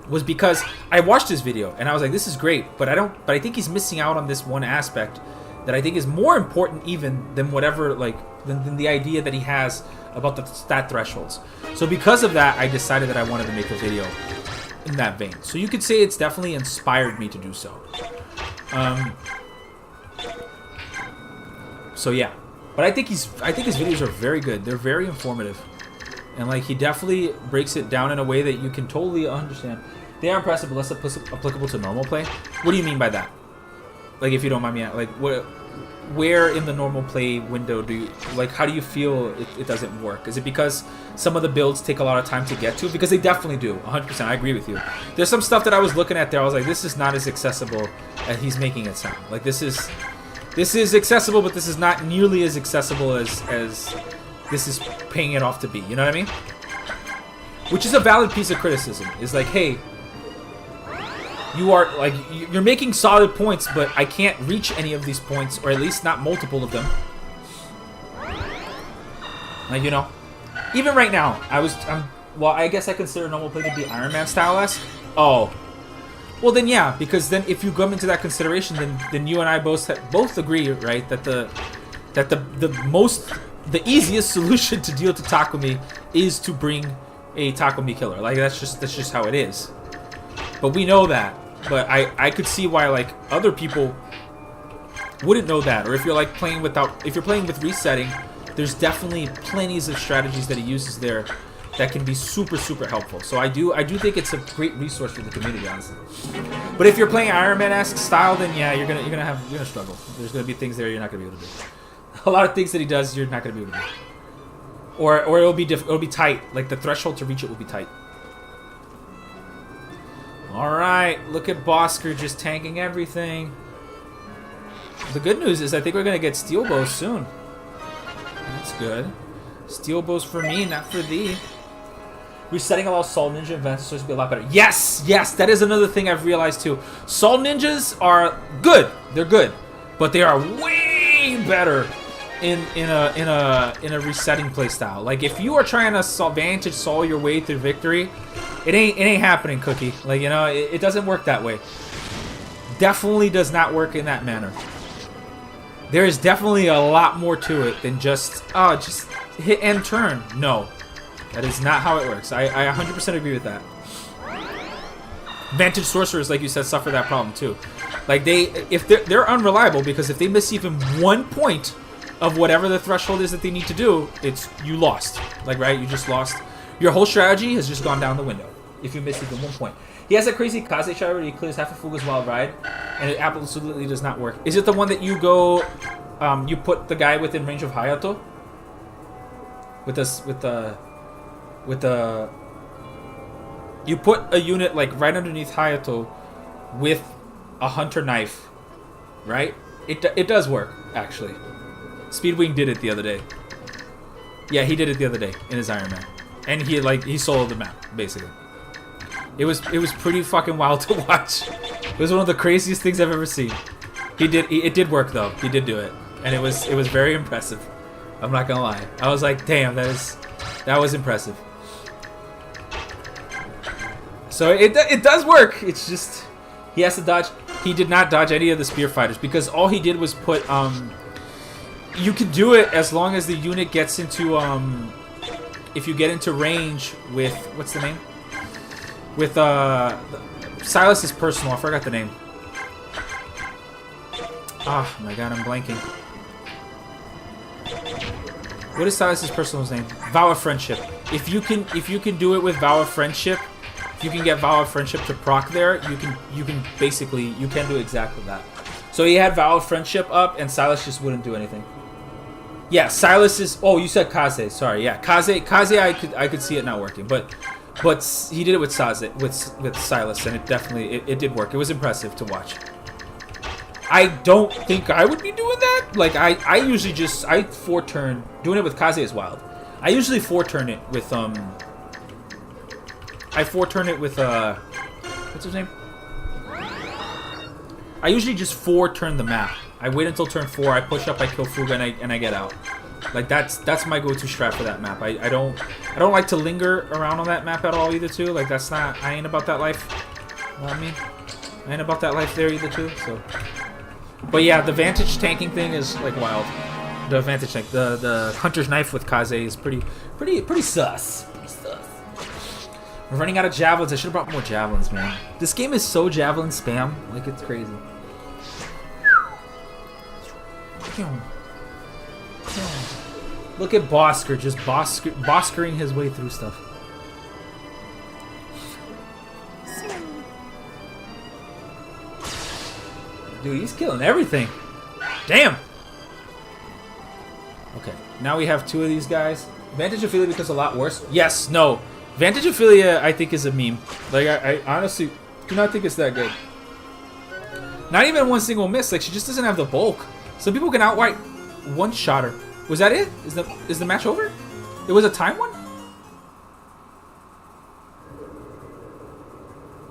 was because I watched his video and I was like, this is great, but I think he's missing out on this one aspect that I think is more important even than whatever, like, than the idea that he has about the stat thresholds. So because of that, I decided that I wanted to make a video in that vein. So you could say it's definitely inspired me to do so. So yeah, but I think his videos are very good. They're very informative, and like he definitely breaks it down in a way that you can totally understand. They are impressive, but less applicable to normal play. What do you mean by that? Like, if you don't mind me, like, where in the normal play window do you, like, how do you feel it doesn't work? Is it because some of the builds take a lot of time to get to? Because they definitely do, 100%. I agree with you. There's some stuff that I was looking at there. I was like, this is not as accessible as he's making it sound. Like, this is accessible, but this is not nearly as accessible as this is paying it off to be. You know what I mean? Which is a valid piece of criticism. Is like, hey, you're making solid points, but I can't reach any of these points, or at least not multiple of them. Like, you know, even right now, well, I guess I consider normal play to be Ironman style-esque. Oh, well then yeah, because then if you come into that consideration, then you and I both agree, right, that the easiest solution to deal to Takumi is to bring a Takumi killer. Like, that's just how it is. But we know that. But I could see why, like, other people wouldn't know that. Or if you're like playing with resetting, there's definitely plenties of strategies that he uses there that can be super, super helpful. So I do think it's a great resource for the community, honestly. But if you're playing Ironman-esque style, then yeah, you're gonna struggle. There's gonna be things there you're not gonna be able to do. A lot of things that he does, you're not gonna be able to do. Or it'll be tight. Like, the threshold to reach it will be tight. Alright, look at Bosker just tanking everything. The good news is I think we're going to get steel bows soon. That's good. Steel bows for me, not for thee. Resetting allows Soul Ninja events, so it's going to be a lot better. Yes, yes, that is another thing I've realized too. Soul Ninjas are good. They're good. But they are way better in a resetting playstyle. Like, if you are trying to Vantage Soul your way through victory, it ain't happening, Cookie. Like, you know, it doesn't work that way. Definitely does not work in that manner. There is definitely a lot more to it than just hit and turn. No, that is not how it works. I 100% agree with that. Vantage Sorcerers, like you said, suffer that problem too. Like, they're unreliable, because if they miss even 1 point of whatever the threshold is that they need to do, you lost. Like, right? You just lost. Your whole strategy has just gone down the window if you miss even 1 point. He has a crazy Kaze shot where he clears half of Fuga's Wild Ride, and it absolutely does not work. Is it the one that you go, you put the guy within range of Hayato? You put a unit, like, right underneath Hayato with a hunter knife, right? It does work, actually. Speedwing did it the other day. Yeah, he did it the other day in his Ironman. And he soloed the map, basically. It was pretty fucking wild to watch. It was one of the craziest things I've ever seen. It did work though. He did do it. And it was very impressive. I'm not gonna lie. I was like, damn, that was impressive. So it does work. It's just he has to dodge. He did not dodge any of the spear fighters, because all he did was put you can do it as long as the unit gets into if you get into range with, what's the name? With Silas's personal, I forgot the name. Oh my god, I'm blanking. What is Silas's personal's name? Vow of Friendship. If you can do it with Vow of Friendship, if you can get Vow of Friendship to proc there, you can do exactly that. So he had Vow of Friendship up, and Silas just wouldn't do anything. Yeah, Silas is. Oh, you said Kaze. Sorry, yeah, Kaze. I could see it not working, but he did it with Silas, and it definitely it did work. It was impressive to watch. I don't think I would be doing that. Like, I usually just, I 4-turn. Doing it with Kaze is wild. I usually 4-turn it with, I 4-turn it with, what's his name? I usually just 4-turn the map. I wait until turn 4, I push up, I kill Fuga, and I get out. Like, that's my go-to strat for that map. I don't like to linger around on that map at all either, too. Like, that's not, I ain't about that life. You know what I mean? I ain't about that life there either, too, so. But yeah, the Vantage tanking thing is, like, wild. The Vantage tank, the Hunter's Knife with Kaze is pretty sus. Pretty sus. We're running out of javelins. I should have brought more javelins, man. This game is so javelin spam. Like, it's crazy. Look at Bosker just Boskering his way through stuff. Dude, he's killing everything. Damn. Okay, now we have 2 of these guys. Vantage Ophelia becomes a lot worse. Yes, no. Vantage Ophelia, I think, is a meme. Like, I honestly do not think it's that good. Not even one single miss. Like, she just doesn't have the bulk. Some people can outright one-shot her. Was that it? Is the match over? It was a time one?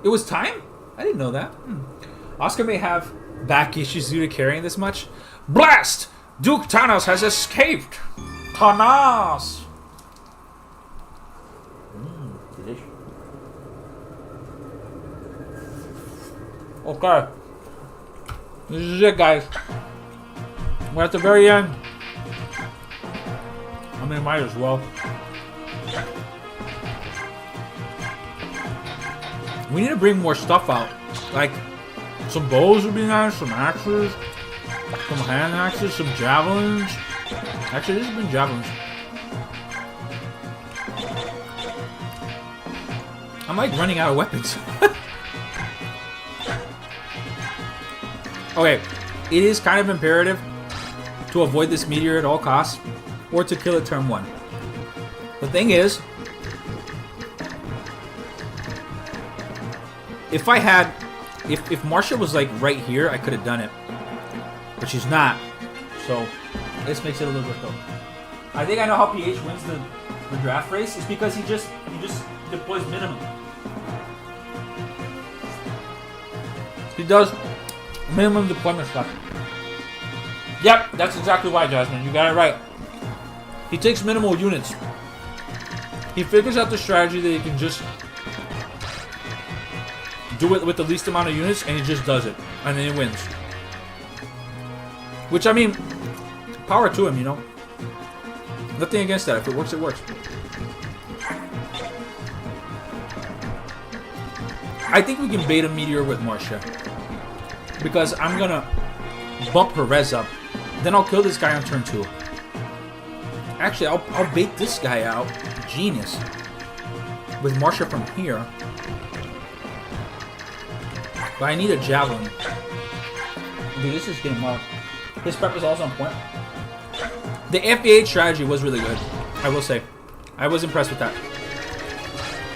It was time? I didn't know that. Oscar may have back issues due to carrying this much. Blast! Duke Thanos has escaped! Thanos! Delicious. Okay. This is it, guys. We're at the very end. I mean, might as well. We need to bring more stuff out. Like, some bows would be nice, some axes, some hand axes, some javelins. Actually, this has been javelins. I'm like running out of weapons. Okay, it is kind of imperative to avoid this meteor at all costs, or to kill it turn 1. The thing is, if I had, if Marcia was like right here, I could have done it, but she's not. So this makes it a little difficult. I think I know how PH wins the draft race. It's because he just deploys minimum. He does minimum deployment stuff. Yep, that's exactly why, Jasmine. You got it right. He takes minimal units. He figures out the strategy that he can just do it with the least amount of units, and he just does it. And then he wins. Which, I mean, power to him, you know? Nothing against that. If it works, it works. I think we can bait a meteor with Marcia. Because I'm gonna bump her res up. Then I'll kill this guy on turn 2. Actually, I'll bait this guy out. Genius. With Marcia from here. But I need a javelin. Dude, this is getting wild. His prep is also on point. The FBA strategy was really good, I will say. I was impressed with that.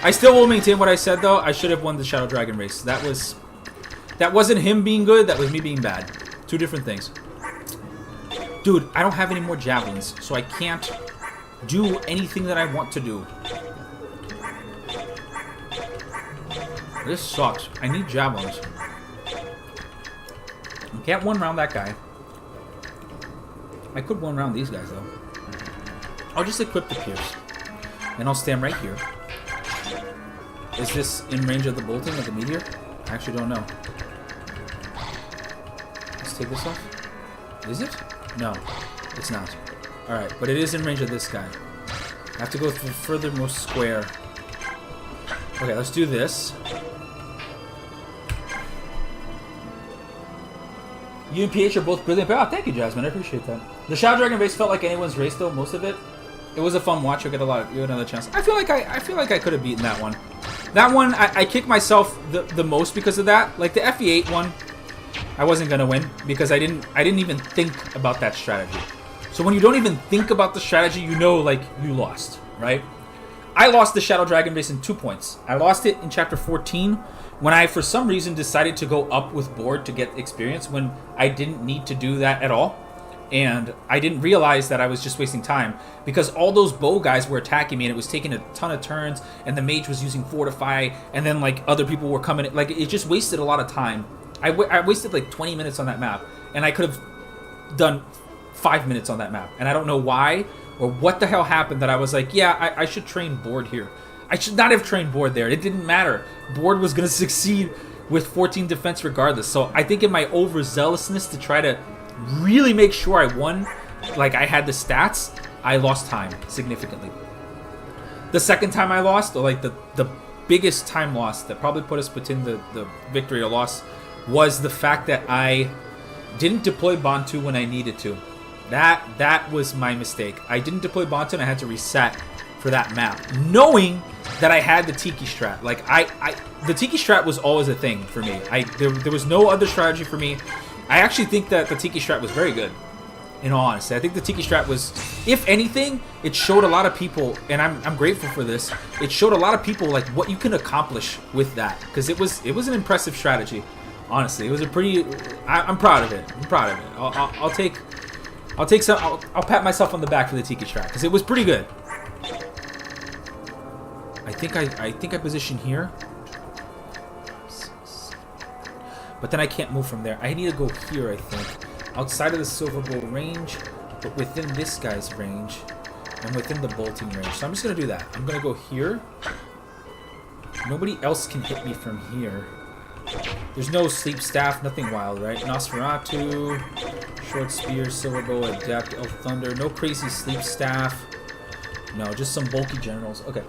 I still will maintain what I said, though. I should have won the Shadow Dragon race. That wasn't him being good. That was me being bad. 2 different things. Dude, I don't have any more javelins, so I can't do anything that I want to do. This sucks. I need javelins. I can't one-round that guy. I could one-round these guys, though. I'll just equip the Pierce. And I'll stand right here. Is this in range of the bolting of the meteor? I actually don't know. Let's take this off. Is it? No, it's not. Alright, but it is in range of this guy. I have to go through the furthermost square. Okay, let's do this. You and PH are both brilliant. Oh, thank you, Jasmine. I appreciate that. The Shadow Dragon race felt like anyone's race, though. Most of it. It was a fun watch. You'll get another chance. I feel like I could have beaten that one. That one, I kicked myself the most because of that. Like the FE8 one, I wasn't gonna win because I didn't even think about that strategy. So when you don't even think about the strategy, you know, like, you lost, right? I lost the Shadow Dragon base in 2 points. I lost it in chapter 14 when I, for some reason, decided to go up with board to get experience when I didn't need to do that at all. And I didn't realize that I was just wasting time because all those bow guys were attacking me and it was taking a ton of turns and the mage was using Fortify and then like other people were coming in. Like it just wasted a lot of time. I wasted like 20 minutes on that map and I could have done 5 minutes on that map. And I don't know why or what the hell happened that I was like, yeah, I should train board here. I should not have trained board there. It didn't matter. Board was going to succeed with 14 defense regardless. So I think in my overzealousness to try to really make sure I won, like I had the stats, I lost time significantly. The second time I lost, or like the biggest time loss that probably put us between the victory or loss, was the fact that I didn't deploy Bantu when I needed to. That was my mistake. I didn't deploy Bantu and I had to reset for that map, knowing that I had the Tiki strat. Like the Tiki strat was always a thing for me. There was no other strategy for me. I actually think that the Tiki strat was very good, in all honesty. I think the Tiki strat was, if anything, it showed a lot of people, and I'm grateful for this, it showed a lot of people like what you can accomplish with that. Because it was an impressive strategy, honestly. It was a pretty, I'm proud of it. I'm proud of it. I'll pat myself on the back for the Tiki strat, because it was pretty good. I think I position here. But then I can't move from there. I need to go here, I think. Outside of the Silver Bow range, but within this guy's range, and within the bolting range. So I'm just going to do that. I'm going to go here. Nobody else can hit me from here. There's no Sleep Staff, nothing wild, right? Nosferatu, Short Spear, Silver Bow, Adept, Elf Thunder. No crazy Sleep Staff. No, just some bulky generals. Okay.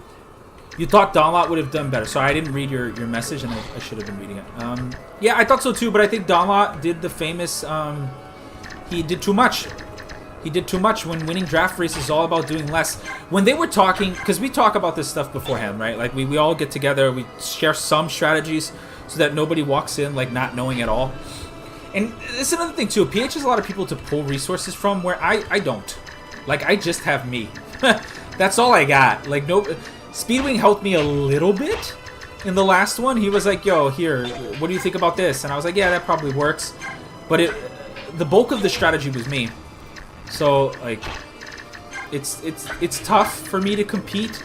You thought Dawnlot would have done better. So I didn't read your message, and I should have been reading it. Yeah, I thought so too, but I think Dawnlot did the famous... he did too much. He did too much when winning draft race is all about doing less. When they were talking... Because we talk about this stuff beforehand, right? Like, we all get together, we share some strategies so that nobody walks in, like, not knowing at all. And it's another thing, too. PH has a lot of people to pull resources from where I don't. Like, I just have me. That's all I got. Like, no... Speedwing helped me a little bit in the last one. He was like, yo, here, what do you think about this? And I was like, yeah, that probably works. But the bulk of the strategy was me. So, like, it's tough for me to compete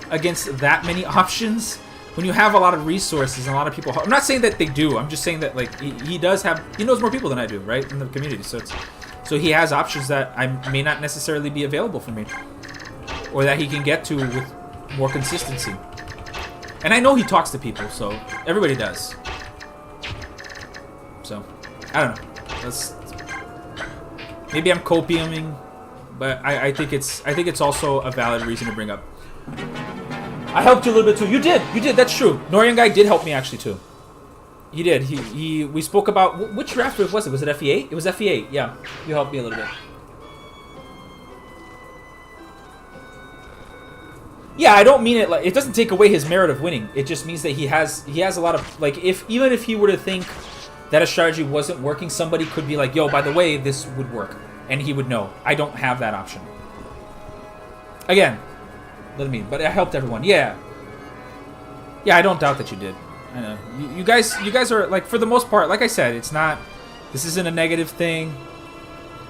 against that many options when you have a lot of resources and a lot of people. I'm not saying that they do. I'm just saying that, like, he does have, he knows more people than I do, right, in the community. So he has options that I may not necessarily be available for me, or that he can get to with more consistency. And I know he talks to people, so everybody does. So I don't know. Maybe I'm copiuming, but I think it's also a valid reason to bring up. I helped you a little bit too. You did. That's true. Norian guy did help me actually too. He did. We spoke about which draft wave was it? Was it FE8? It was FE8. Yeah, you helped me a little bit. Yeah, I don't mean it like it doesn't take away his merit of winning. It just means that he has a lot of, like, even if he were to think that a strategy wasn't working, somebody could be like, yo, by the way, this would work, and he would know. I don't have that option. Again, but I helped everyone. Yeah, I don't doubt that you did. I know you guys are, like, for the most part, like I said, it's not. This isn't a negative thing.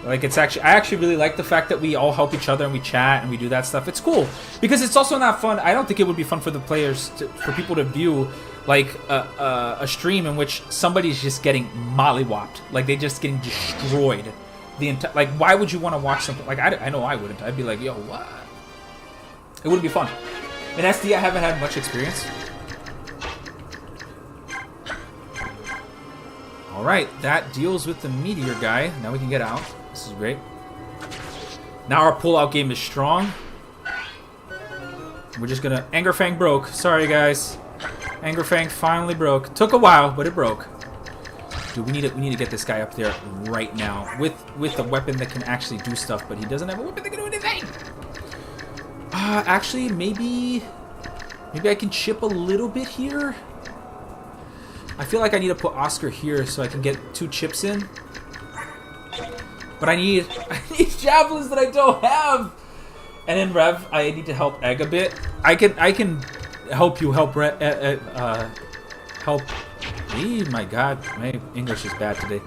Like, I actually really like the fact that we all help each other and we chat and we do that stuff. It's cool because it's also not fun. I don't think it would be fun for the players for people to view, like, a stream in which somebody's just getting mollywopped, like they're just getting destroyed. Like, why would you want to watch something like I know I wouldn't. I'd be like, yo, what? It wouldn't be fun. In SD, I haven't had much experience. All right, that deals with the meteor guy. Now we can get out. This is great. Now our pull-out game is strong. We're just gonna... Angerfang broke. Sorry, guys. Angerfang finally broke. Took a while, but it broke. Dude, we need to get this guy up there right now with a weapon that can actually do stuff, but he doesn't have a weapon that can do anything. Actually, maybe I can chip a little bit here. I feel like I need to put Oscar here so I can get 2 chips in. But I need javelins that I don't have. And in Rev, I need to help Egg a bit. I can help you help help. My God, my English is bad today.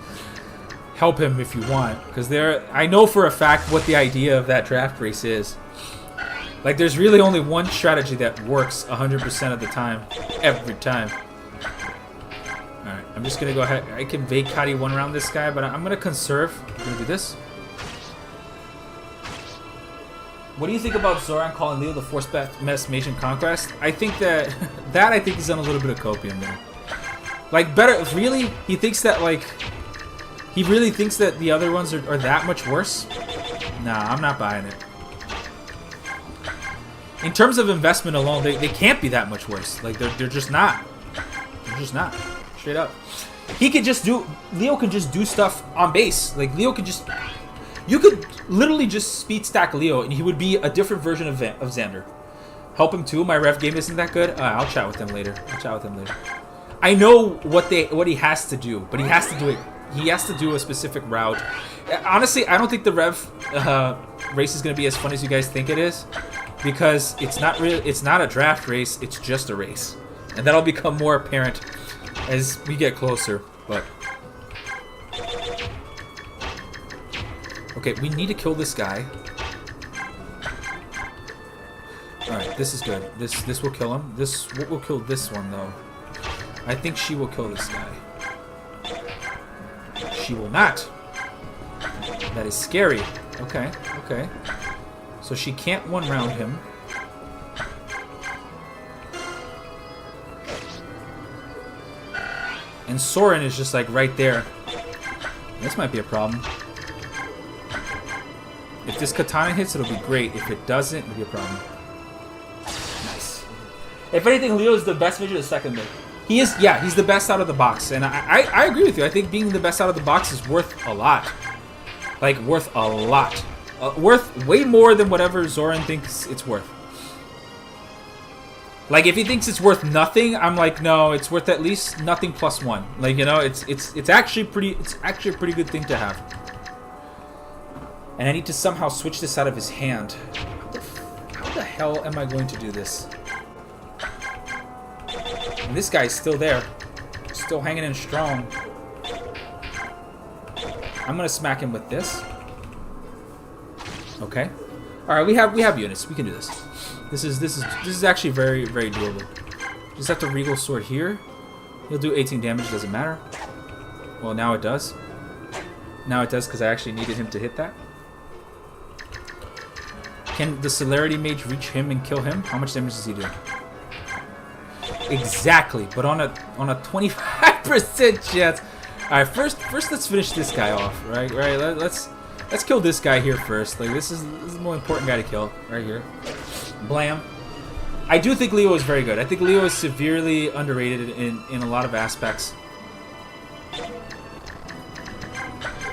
Help him if you want, because I know for a fact what the idea of that draft race is. Like, there's really only one strategy that works 100% of the time, every time. Alright, I'm just going to go ahead. I can Vacati one round this guy, but I'm going to conserve. I'm going to do this. What do you think about Zoran calling Leo the Force Mess Mage in Conquest? I think that... I think he's done a little bit of copium there. Like, better... Really? He thinks that, like... He really thinks that the other ones are that much worse? Nah, I'm not buying it. In terms of investment alone, they can't be that much worse. Like, they're just not. They're just not. Straight up. He could just do... Leo can just do stuff on base. Like, Leo could just... You could literally just speed stack Leo, and he would be a different version of Xander. Help him too. My ref game isn't that good. I'll chat with him later. I know what he has to do, but he has to do it. He has to do a specific route. Honestly, I don't think the rev race is going to be as fun as you guys think it is, because it's not a draft race. It's just a race, and that'll become more apparent as we get closer. But okay, we need to kill this guy. All right, this is good. This will kill him. This will kill this one though. I think she will kill this guy. She will not. That is scary. Okay, okay. So she can't one round him. And Soren is just like right there. This might be a problem. If this katana hits, it'll be great. If it doesn't, it'll be a problem. Nice. If anything, Leo is the best mage of the second mid. He is, yeah, he's the best out of the box. And I agree with you. I think being the best out of the box is worth a lot. Like, worth a lot. Worth way more than whatever Zoran thinks it's worth. Like, if he thinks it's worth nothing, I'm like, no, it's worth at least nothing plus one. Like, you know, it's actually a pretty good thing to have. And I need to somehow switch this out of his hand. How the hell am I going to do this? And this guy's still there. Still hanging in strong. I'm gonna smack him with this. Okay. Alright, we have units. We can do this. This is actually very, very doable. Just have to Regal Sword here. He'll do 18 damage, doesn't matter. Well, now it does. Now it does because I actually needed him to hit that. Can the Celerity Mage reach him and kill him? How much damage does he do? Exactly, but on a 25% chance. All right, first let's finish this guy off. Right. Let's kill this guy here first. Like this is the more important guy to kill right here. Blam. I do think Leo is very good. I think Leo is severely underrated in a lot of aspects.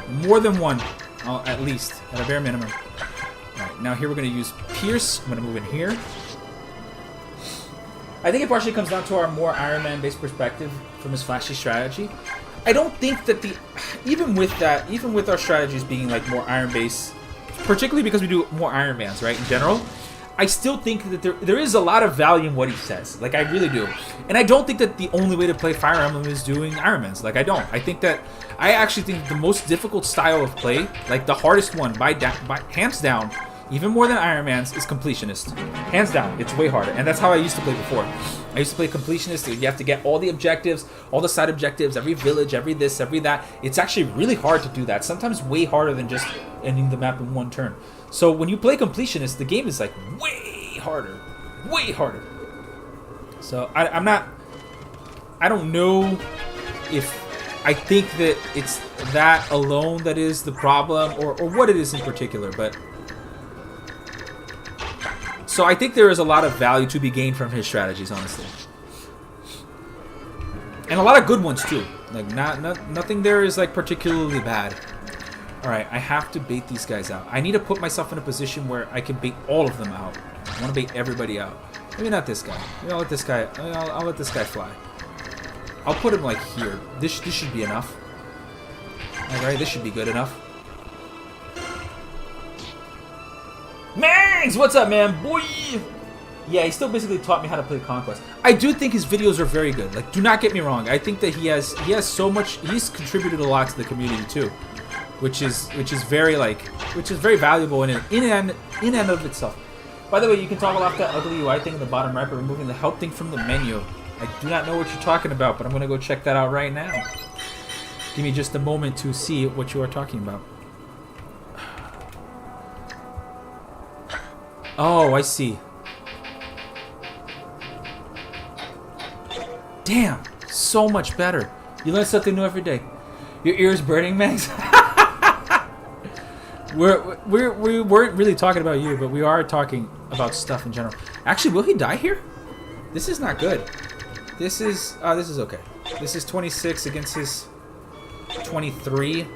More than one, at least at a bare minimum. All right, now here we're gonna use Pierce. I'm gonna move in here. I think it partially comes down to our more Iron Man based perspective from his flashy strategy. I don't think that even with our strategies being like more Iron based, particularly because we do more Iron Mans, right, in general, I still think that there is a lot of value in what he says. Like, I really do. And I don't think that the only way to play Fire Emblem is doing Iron Mans. Like, I don't. I actually think the most difficult style of play, like the hardest one by hands down, even more than Iron Man's, is Completionist. Hands down, it's way harder. And that's how I used to play before. I used to play Completionist. You have to get all the objectives, all the side objectives, every village, every this, every that. It's actually really hard to do that. Sometimes way harder than just ending the map in one turn. So when you play Completionist, the game is like way harder. Way harder. So I don't know if I think that it's that alone that is the problem or what it is in particular, but so I think there is a lot of value to be gained from his strategies, honestly. And a lot of good ones too. Like nothing there is like particularly bad. Alright, I have to bait these guys out. I need to put myself in a position where I can bait all of them out. I want to bait everybody out. Maybe not this guy. Maybe I'll let this guy I'll let this guy fly. I'll put him like here. This should be enough. Alright, this should be good enough. Mangs! What's up, man? Boy! Yeah, he still basically taught me how to play Conquest. I do think his videos are very good. Like, do not get me wrong. I think that he has so much. He's contributed a lot to the community too, which is very valuable in and of itself. By the way, you can toggle off that ugly UI thing in the bottom right by removing the help thing from the menu. I do not know what you're talking about, but I'm gonna go check that out right now. Give me just a moment to see what you are talking about. Oh, I see. Damn, so much better. You learn something new every day. Your ears burning, Max? we weren't really talking about you, but we are talking about stuff in general. Actually, will he die here? This is not good. This is okay. This is 26 against his 23.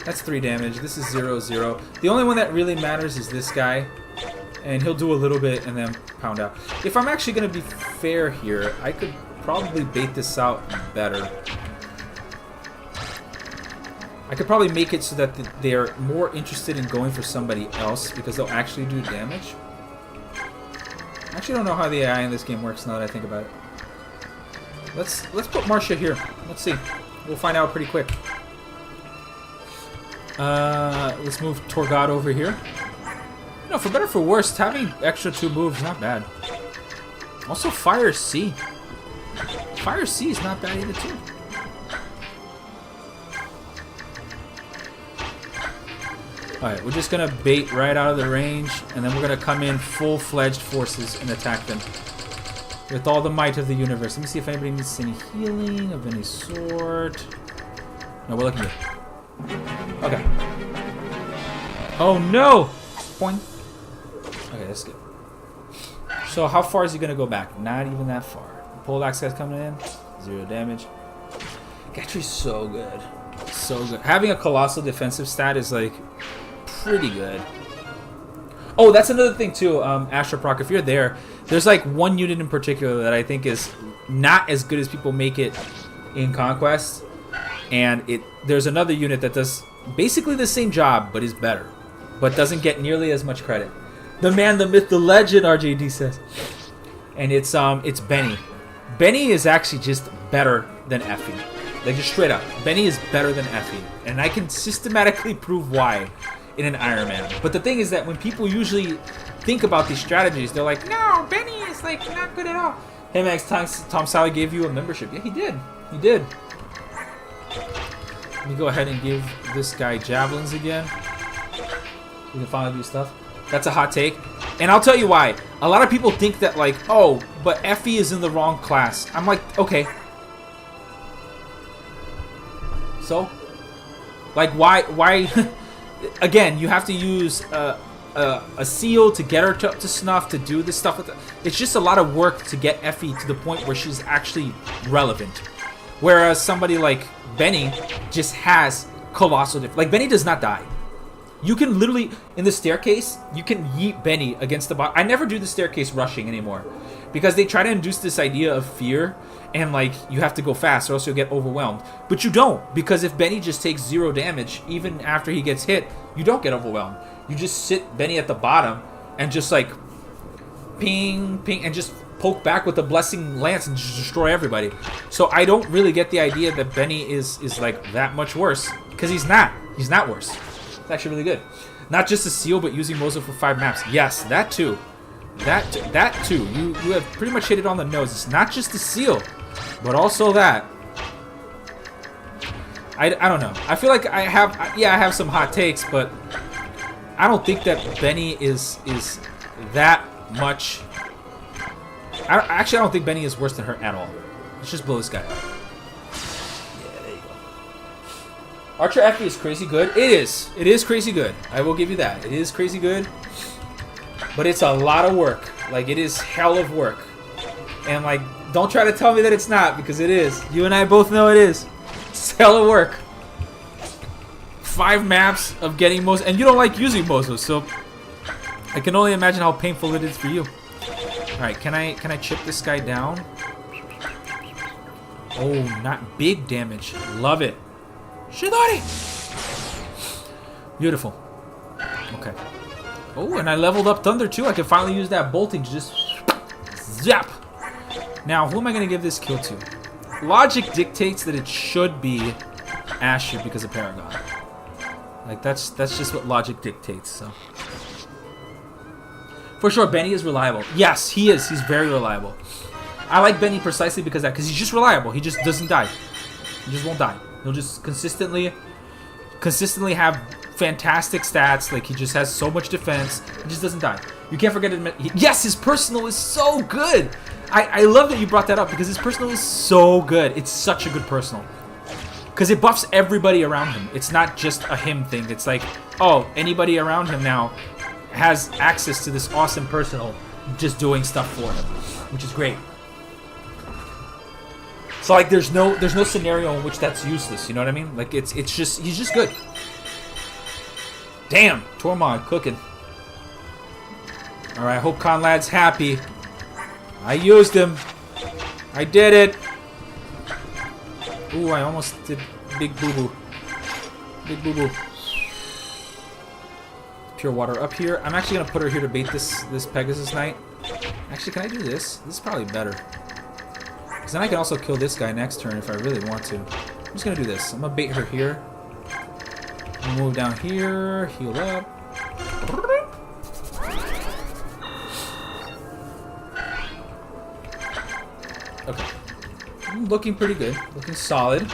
That's 3 damage. This is 0-0. The only one that really matters is this guy. And he'll do a little bit and then pound out. If I'm actually going to be fair here, I could probably bait this out better. I could probably make it so that they're more interested in going for somebody else because they'll actually do damage. I actually don't know how the AI in this game works now that I think about it. Let's put Marcia here. Let's see. We'll find out pretty quick. Let's move Torgod over here. You know, for better or for worse, having extra 2 moves is not bad. Also, Fire C. Fire C is not bad either, too. Alright, we're just going to bait right out of the range, and then we're going to come in full-fledged forces and attack them. With all the might of the universe. Let me see if anybody needs any healing of any sort. No, we're looking good. Okay. Oh, no! Point. Okay, that's good. So how far is he going to go back? Not even that far. Poleaxe guy's coming in. 0 damage. Gatry's so good. So good. Having a colossal defensive stat is, like, pretty good. Oh, that's another thing, too, Astroproc. If you're there, there's, like, one unit in particular that I think is not as good as people make it in Conquest. And there's another unit that does basically the same job, but is better. But doesn't get nearly as much credit. The man, the myth, the legend, RJD says. And it's Benny. Benny is actually just better than Effie. Like, just straight up. Benny is better than Effie. And I can systematically prove why in an Ironman. But the thing is that when people usually think about these strategies, they're like, no, Benny is, like, not good at all. Hey, Max, Tom Sally gave you a membership. Yeah, he did. He did. Let me go ahead and give this guy javelins again. We can finally do stuff. That's a hot take. And I'll tell you why. A lot of people think that, like, oh, but Effie is in the wrong class. I'm like, okay. So? Like, why? Again, you have to use a seal to get her up to snuff, to do this stuff with it. It's just a lot of work to get Effie to the point where she's actually relevant. Whereas somebody like Benny just has colossal like, Benny does not die. You can literally, in the staircase, you can yeet Benny against the bot. I never do the staircase rushing anymore. Because they try to induce this idea of fear. And, like, you have to go fast or else you'll get overwhelmed. But you don't. Because if Benny just takes 0 damage, even after he gets hit, you don't get overwhelmed. You just sit Benny at the bottom and just, like, ping, ping, and just poke back with the Blessing Lance and just destroy everybody. So I don't really get the idea that Benny is like, that much worse. Because he's not. He's not worse. It's actually really good. Not just a seal, but using Mozo for 5 maps. Yes, that too. That too. You have pretty much hit it on the nose. It's not just the seal, but also that. I don't know. I feel like I have some hot takes, but I don't think that Benny is that much. I don't think Benny is worse than her at all. Let's just blow this guy up. Archer Effie is crazy good. It is. It is crazy good. I will give you that. It is crazy good. But it's a lot of work. Like, it is hell of work. And, like, don't try to tell me that it's not, because it is. You and I both know it is. It's hell of work. 5 maps of getting Mozo. And you don't like using Mozo, so I can only imagine how painful it is for you. Alright, can I chip this guy down? Oh, not big damage. Love it. Shidori! Beautiful. Okay. Oh, and I leveled up Thunder too. I can finally use that bolting to just Zap! Now, who am I going to give this kill to? Logic dictates that it should be Asher because of Paragon. Like, that's just what logic dictates, so. For sure, Benny is reliable. Yes, he is. He's very reliable. I like Benny precisely because of that, because he's just reliable. He just doesn't die. He just won't die. He'll just consistently have fantastic stats. Like, he just has so much defense. He just doesn't die. You can't forget it. Yes, his personal is so good. I love that you brought that up, because his personal is so good. It's such a good personal. Because it buffs everybody around him. It's not just a him thing. It's like, oh, anybody around him now has access to this awesome personal just doing stuff for him, which is great. So like there's no scenario in which that's useless, you know what I mean? Like it's just he's just good. Damn, Tormod cooking. Alright, I hope Conlad's happy. I used him. I did it. Ooh, I almost did big boo-boo. Big boo-boo. Pure water up here. I'm actually gonna put her here to bait this Pegasus Knight. Actually, can I do this? This is probably better. Because then I can also kill this guy next turn if I really want to. I'm just gonna do this. I'm gonna bait her here. I'm gonna move down here, heal up. Okay. Looking pretty good. Looking solid.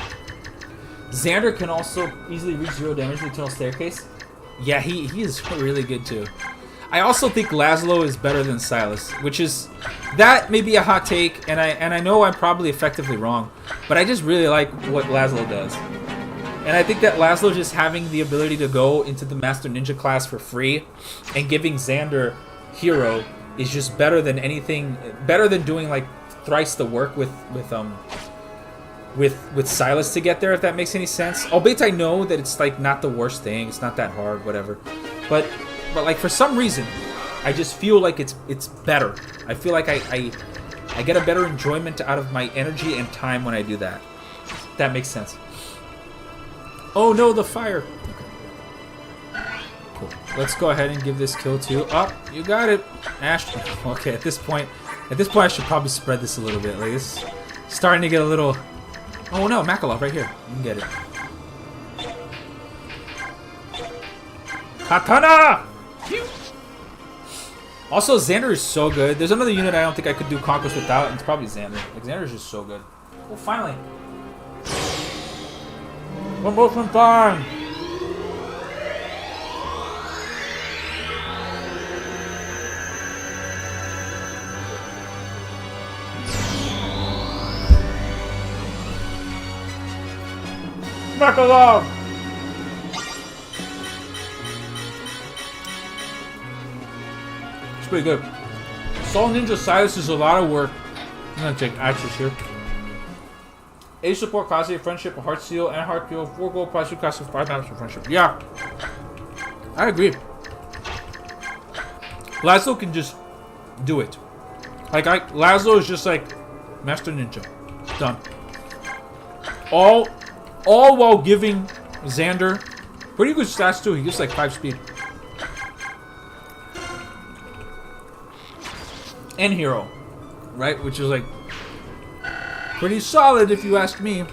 Xander can also easily reach 0 damage to the Eternal Staircase. Yeah, he is really good too. I also think Laszlo is better than Silas, which is... That may be a hot take, and I know I'm probably effectively wrong, but I just really like what Laszlo does. And I think that Laszlo just having the ability to go into the Master Ninja class for free and giving Xander Hero is just better than anything, better than doing like thrice the work with Silas to get there, if that makes any sense. Albeit I know that it's like not the worst thing, it's not that hard, whatever. But like for some reason, I just feel like it's better. I feel like I get a better enjoyment out of my energy and time when I do that. If that makes sense. Oh no, the fire. Okay. Cool. Let's go ahead and give this kill to... Oh, you got it. Ash. Okay, at this point I should probably spread this a little bit. Like this is starting to get a little... Oh no, Makalov right here. You can get it. Katana! Phew. Also, Xander is so good. There's another unit I don't think I could do Conquest without, and it's probably Xander. Like, Xander is just so good. Well, finally. Promotion time! Makalov! Pretty good. Soul Ninja Silas is a lot of work. I'm gonna take actions here. A support cost a friendship, a heart seal, and a heart peel. 4 gold price, 2 cost of 5 damage for friendship. Yeah, I agree. Laszlo can just do it. Like Laszlo is just like Master Ninja. Done. All while giving Xander pretty good stats too. He gets like 5 speed. And hero, right? Which is like pretty solid if you ask me.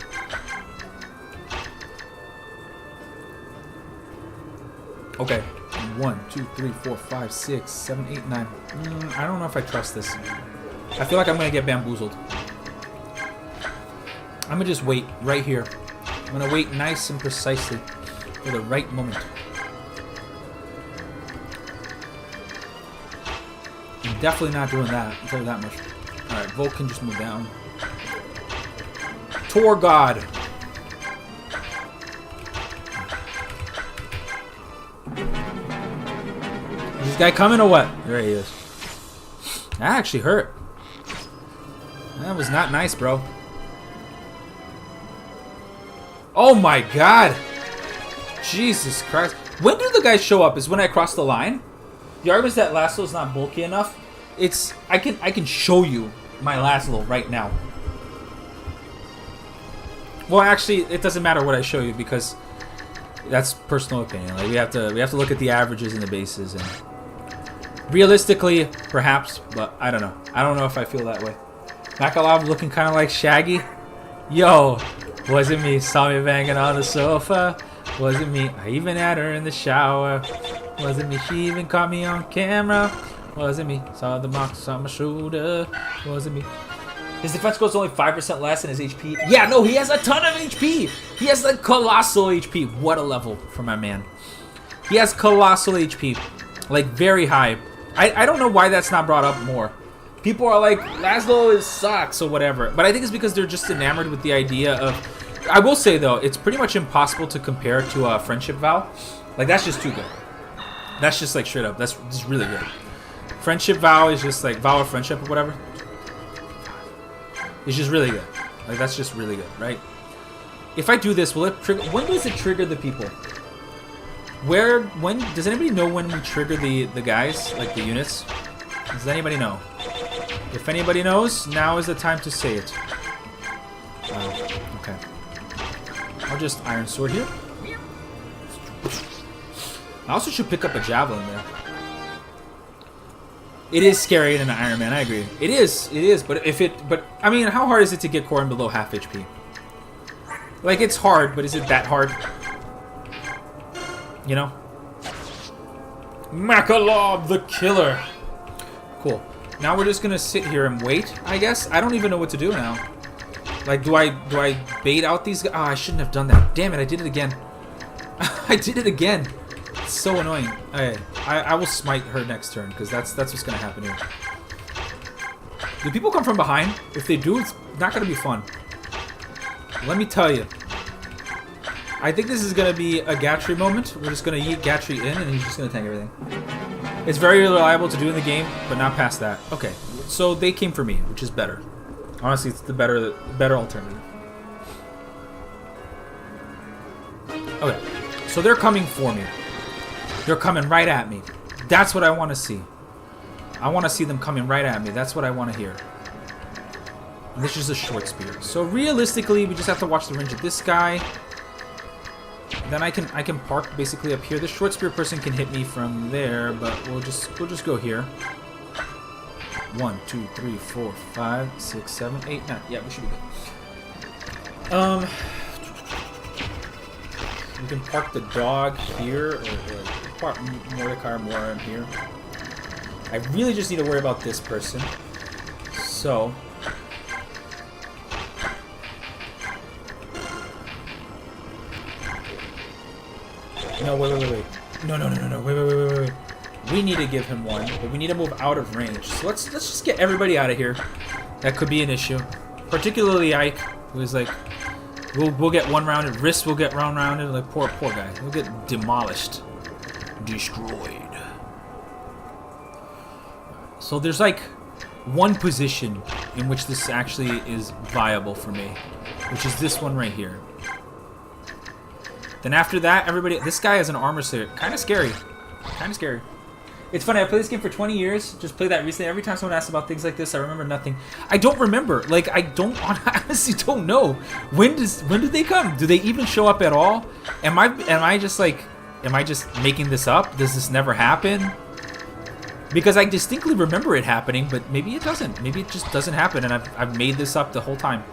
Okay, 1, 2, 3, 4, 5, 6, 7, 8, 9. I don't know if I trust this. I feel like I'm gonna get bamboozled. I'm gonna just wait right here. I'm gonna wait nice and precisely for the right moment. I'm definitely not doing that. I'll tell you that much. Alright, Volk can just move down. Tor God. Is this guy coming or what? There he is. That actually hurt. That was not nice, bro. Oh my god. Jesus Christ. When do the guys show up? Is when I cross the line? The argument is that Laszlo's not bulky enough. It's I can show you my Laszlo right now. Well, actually, it doesn't matter what I show you because that's personal opinion. Like we have to look at the averages and the bases, and Realistically, perhaps, but I don't know. I don't know if I feel that way. Makalov looking kind of like Shaggy. Yo, wasn't me. Saw me banging on the sofa. Wasn't me. I even had her in the shower. Wasn't me. She even caught me on camera. Wasn't me. Saw the marks on my shoulder. Wasn't me. His defense goes only 5% less than his HP. Yeah, no, he has a ton of HP. He has like colossal HP. What a level for my man. He has colossal HP. Like, very high. I don't know why that's not brought up more. People are like, Laszlo sucks or whatever. But I think it's because they're just enamored with the idea of... I will say, though, it's pretty much impossible to compare to a Friendship Vow. Like, that's just too good. That's just, like, straight up. That's just really good. Friendship Vow is just, like, Vow of Friendship or whatever. It's just really good. Like, that's just really good, right? If I do this, will it trigger... When does it trigger the people? When does anybody know when we trigger the guys, like the units? Does anybody know? If anybody knows, now is the time to say it. Okay. I'll just Iron Sword here. I also should pick up a Javelin there. It is scary in an Iron Man, I agree. It is, but I mean, how hard is it to get Corin below half HP? Like, it's hard, but is it that hard? You know? Makalov the Killer! Cool. Now we're just gonna sit here and wait, I guess? I don't even know what to do now. Like, do I bait out these guys? Oh, I shouldn't have done that. Damn it, I did it again. I did it again. It's so annoying. Okay, I will smite her next turn, because that's what's gonna happen here. Do people come from behind? If they do, it's not gonna be fun. Let me tell you. I think this is going to be a Gatry moment. We're just going to yeet Gatry in, and he's just going to tank everything. It's very reliable to do in the game, but not past that. Okay, so they came for me, which is better. Honestly, it's the better alternative. Okay, so they're coming for me. They're coming right at me. That's what I want to see. I want to see them coming right at me. That's what I want to hear. And this is a short spear. So realistically, we just have to watch the range of this guy. Then I can park basically up here. The short spear person can hit me from there, but we'll just go here. 1, 2, 3, 4, 5, 6, 7, 8, 9. Yeah, we should be good. We can park the dog here, or park Mordecai or Moran here. I really just need to worry about this person. So. No, wait. No, wait. We need to give him one, but we need to move out of range. So let's just get everybody out of here. That could be an issue. Particularly Ike, who is like, we'll get one rounded. Wrist will get rounded. Like, poor guy. He'll get demolished. Destroyed. So there's like one position in which this actually is viable for me, which is this one right here. Then after that, everybody... This guy has an armor set. Kind of scary. It's funny, I played this game for 20 years. Just played that recently. Every time someone asks about things like this, I remember nothing. I don't remember. Like, I honestly don't know. When do they come? Do they even show up at all? Am I just making this up? Does this never happen? Because I distinctly remember it happening, but maybe it doesn't. Maybe it just doesn't happen, and I've made this up the whole time.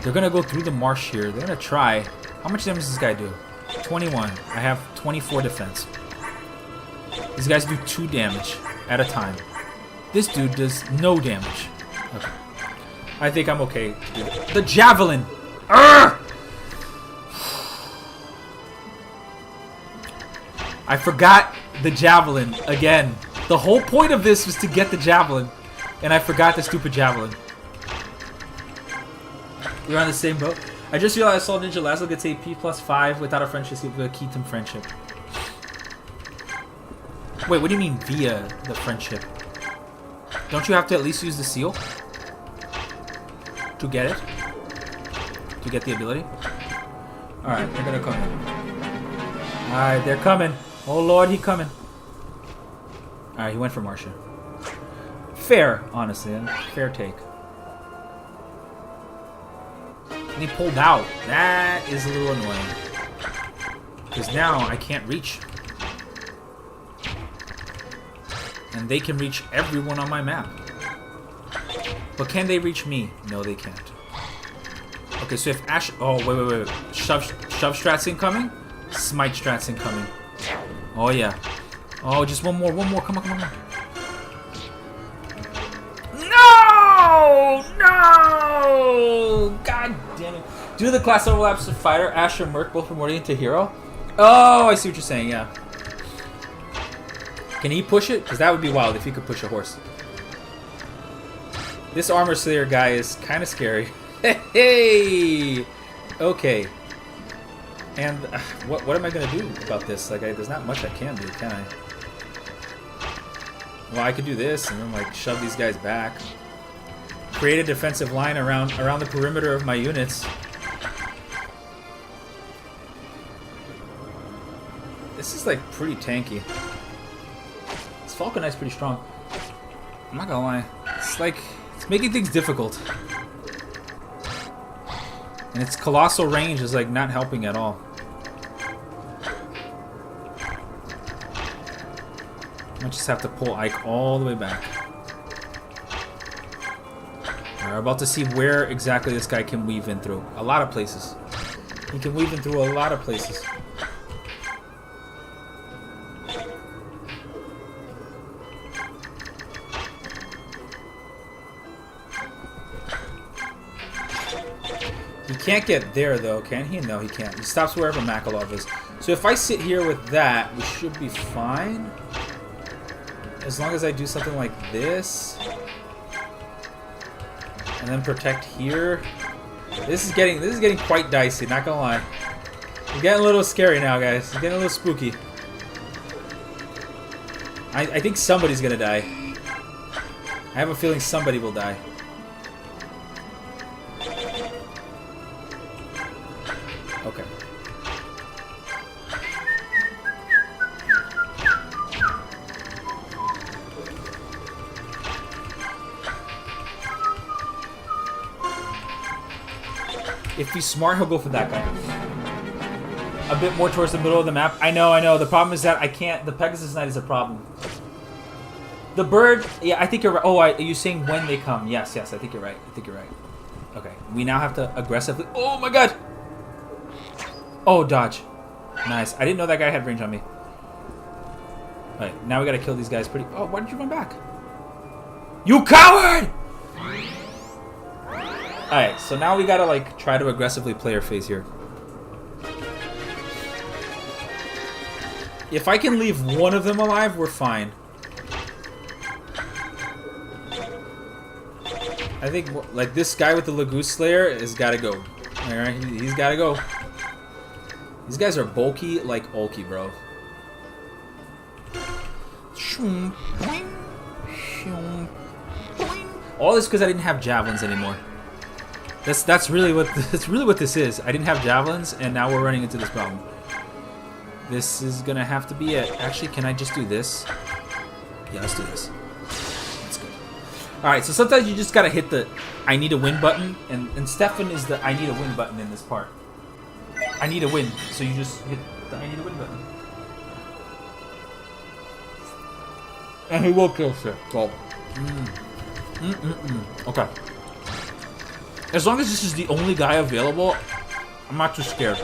They're going to go through the marsh here. They're going to try. How much damage does this guy do? 21. I have 24 defense. These guys do 2 damage at a time. This dude does no damage. Okay. I think I'm okay to do that. The Javelin! Urgh! I forgot the Javelin again. The whole point of this was to get the Javelin. And I forgot the stupid Javelin. We're on the same boat. I just realized Soul Ninja Laszlo gets AP plus 5 without a friendship via Keaton friendship. Wait, what do you mean via the friendship? Don't you have to at least use the seal? To get it? To get the ability? Alright, they're gonna come in. Alright, they're coming. Oh lord, he coming. Alright, he went for Marcia. Fair, honestly. Fair take. And he pulled out. That is a little annoying. Because now I can't reach. And they can reach everyone on my map. But can they reach me? No, they can't. Okay, so if Ash... Oh, wait. Shove strats incoming? Smite strats incoming. Oh, yeah. Oh, just one more. Come on. No! God damn it. Do the class overlaps of Fighter, Ash, or Merc both from Radiant to Hero? Oh, I see what you're saying, yeah. Can he push it? Because that would be wild if he could push a horse. This Armor Slayer guy is kind of scary. Hey! Okay. And what am I going to do about this? Like, there's not much I can do, can I? Well, I could do this and then, like, shove these guys back. Create a defensive line around the perimeter of my units. This is, like, pretty tanky. This Falcon Knight's pretty strong. I'm not gonna lie. It's like... It's making things difficult. And its colossal range is, like, not helping at all. I just have to pull Ike all the way back. We're about to see where exactly this guy can weave in through. A lot of places. He can weave in through a lot of places. He can't get there, though, can he? No, he can't. He stops wherever Makalov is. So if I sit here with that, we should be fine. As long as I do something like this. And then protect here. This is getting quite dicey, not gonna lie. It's getting a little scary now, guys. It's getting a little spooky. I think somebody's gonna die. I have a feeling somebody will die. Okay. If he's smart, he'll go for that guy. A bit more towards the middle of the map. I know. The problem is that I can't... The Pegasus Knight is a problem. The bird... Yeah, I think you're right. Oh, are you saying when they come? Yes, I think you're right. Okay. We now have to aggressively... Oh, my God! Oh, dodge. Nice. I didn't know that guy had range on me. Alright, now we gotta kill these guys pretty... Oh, why did you run back? You coward! Alright, so now we gotta, like, try to aggressively play our phase here. If I can leave one of them alive, we're fine. I think, like, this guy with the Lagoose Slayer has gotta go. Alright, he's gotta go. These guys are bulky like Ulky, bro. All this because I didn't have javelins anymore. That's really what this is. I didn't have javelins, and now we're running into this problem. This is gonna have to be it. Actually, can I just do this? Yeah, let's do this. That's good. All right. So sometimes you just gotta hit the "I need a win" button, and Stefan is the "I need a win" button in this part. I need a win, so you just hit the I need a win button. And he will kill shit. So. Okay. As long as this is the only guy available, I'm not too scared.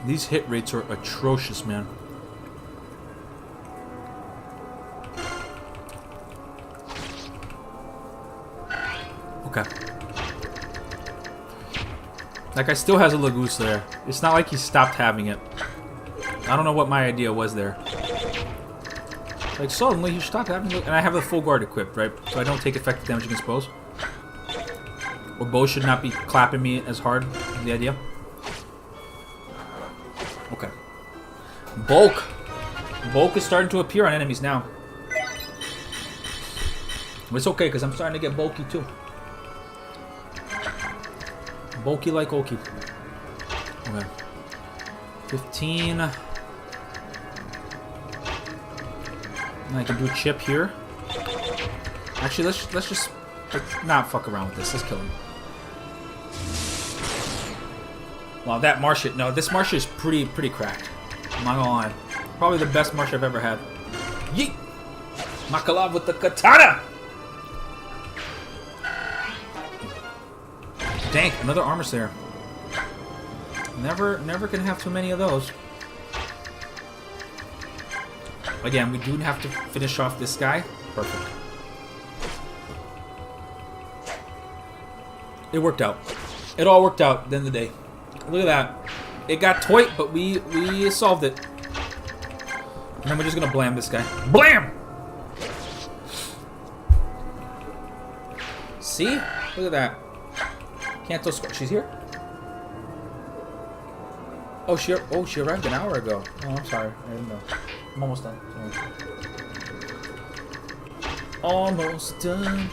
These hit rates are atrocious, man. Okay. That guy still has a Lagoose there. It's not like he stopped having it. I don't know what my idea was there. Like, suddenly he stopped having it. And I have the full guard equipped, right? So I don't take effective damage against bows. Or bows should not be clapping me as hard, is the idea. Okay. Bulk. Bulk is starting to appear on enemies now. But it's okay, because I'm starting to get bulky too. Bulky like Ulky. Okay. 15. And I can do a chip here. Actually, let's not fuck around with this. Let's kill him. Wow, that Marsh, no, this Marsh is pretty cracked. I'm not gonna lie. Probably the best Marsh I've ever had. Yeet! Makalov with the katana! Dang, another armor slayer. Never gonna have too many of those. Again, we do have to finish off this guy. Perfect. It worked out. It all worked out at the end of the day. Look at that. It got toit, but we solved it. And then we're just gonna blam this guy. Blam! See? Look at that. Canto squad. She's here? Oh, she arrived an hour ago. Oh, I'm sorry. I didn't know. I'm almost done. Almost done.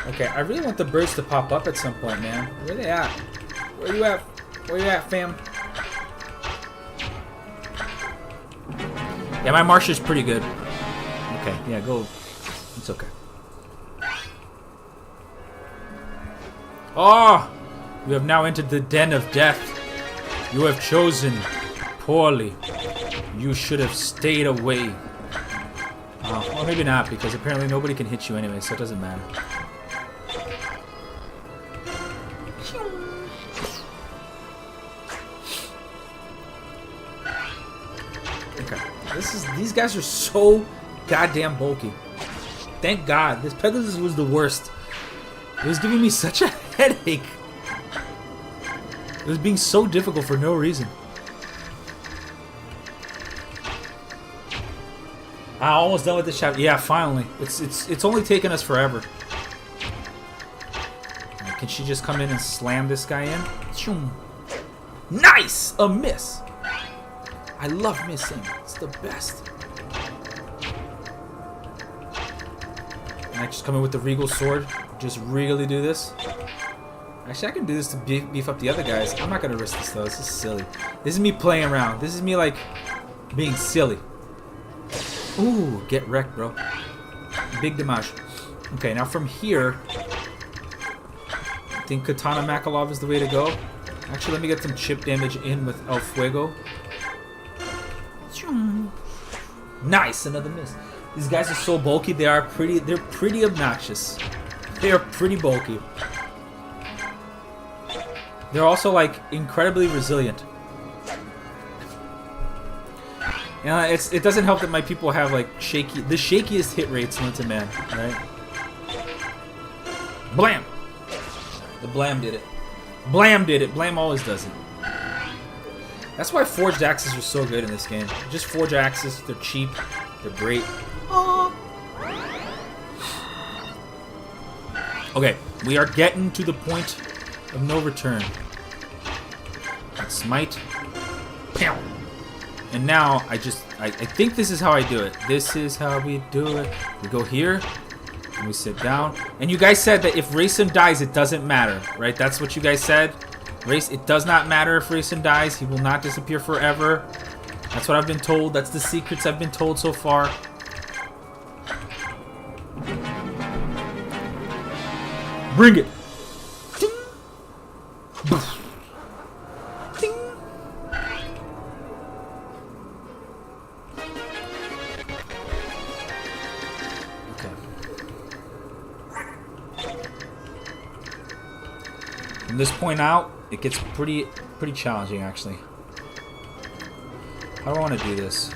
Okay, I really want the birds to pop up at some point, man. Where they at? Where you at? Where you at, fam? Yeah, my Marsh is pretty good. Okay, yeah, go. It's okay. Oh! You have now entered the den of death. You have chosen poorly. You should have stayed away. Well, maybe not, because apparently nobody can hit you anyway, so it doesn't matter. Okay. These guys are so goddamn bulky. Thank God. This Pegasus was the worst. It was giving me such a headache. It was being so difficult for no reason. I'm almost done with this chapter. Yeah, finally. It's only taken us forever. Can she just come in and slam this guy in? Nice! A miss! I love missing. It's the best. And I just come in with the Regal Sword. Just regally do this. Actually, I can do this to beef up the other guys. I'm not going to risk this, though. This is silly. This is me playing around. This is me, like, being silly. Ooh, get wrecked, bro. Big damage. Okay, now from here, I think Katana Makalov is the way to go. Actually, let me get some chip damage in with El Fuego. Nice, another miss. These guys are so bulky. They're pretty obnoxious. They are pretty bulky. They're also, like, incredibly resilient. And it doesn't help that my people have, like, the shakiest hit rates known to man, right? Blam! The Blam did it. Blam did it. Blam always does it. That's why forged axes are so good in this game. Just forged axes. They're cheap. They're great. Okay, we are getting to the point of no return. Let's smite. Pow! And now I think this is how I do it. This is how we do it. We go here and we sit down. And you guys said that if Rayson dies, it doesn't matter, right? That's what you guys said. It does not matter if Rayson dies. He will not disappear forever. That's what I've been told. That's the secrets I've been told so far. Bring it. Ding. Ding. Okay. From this point out, it gets pretty challenging, actually. How do I want to do this?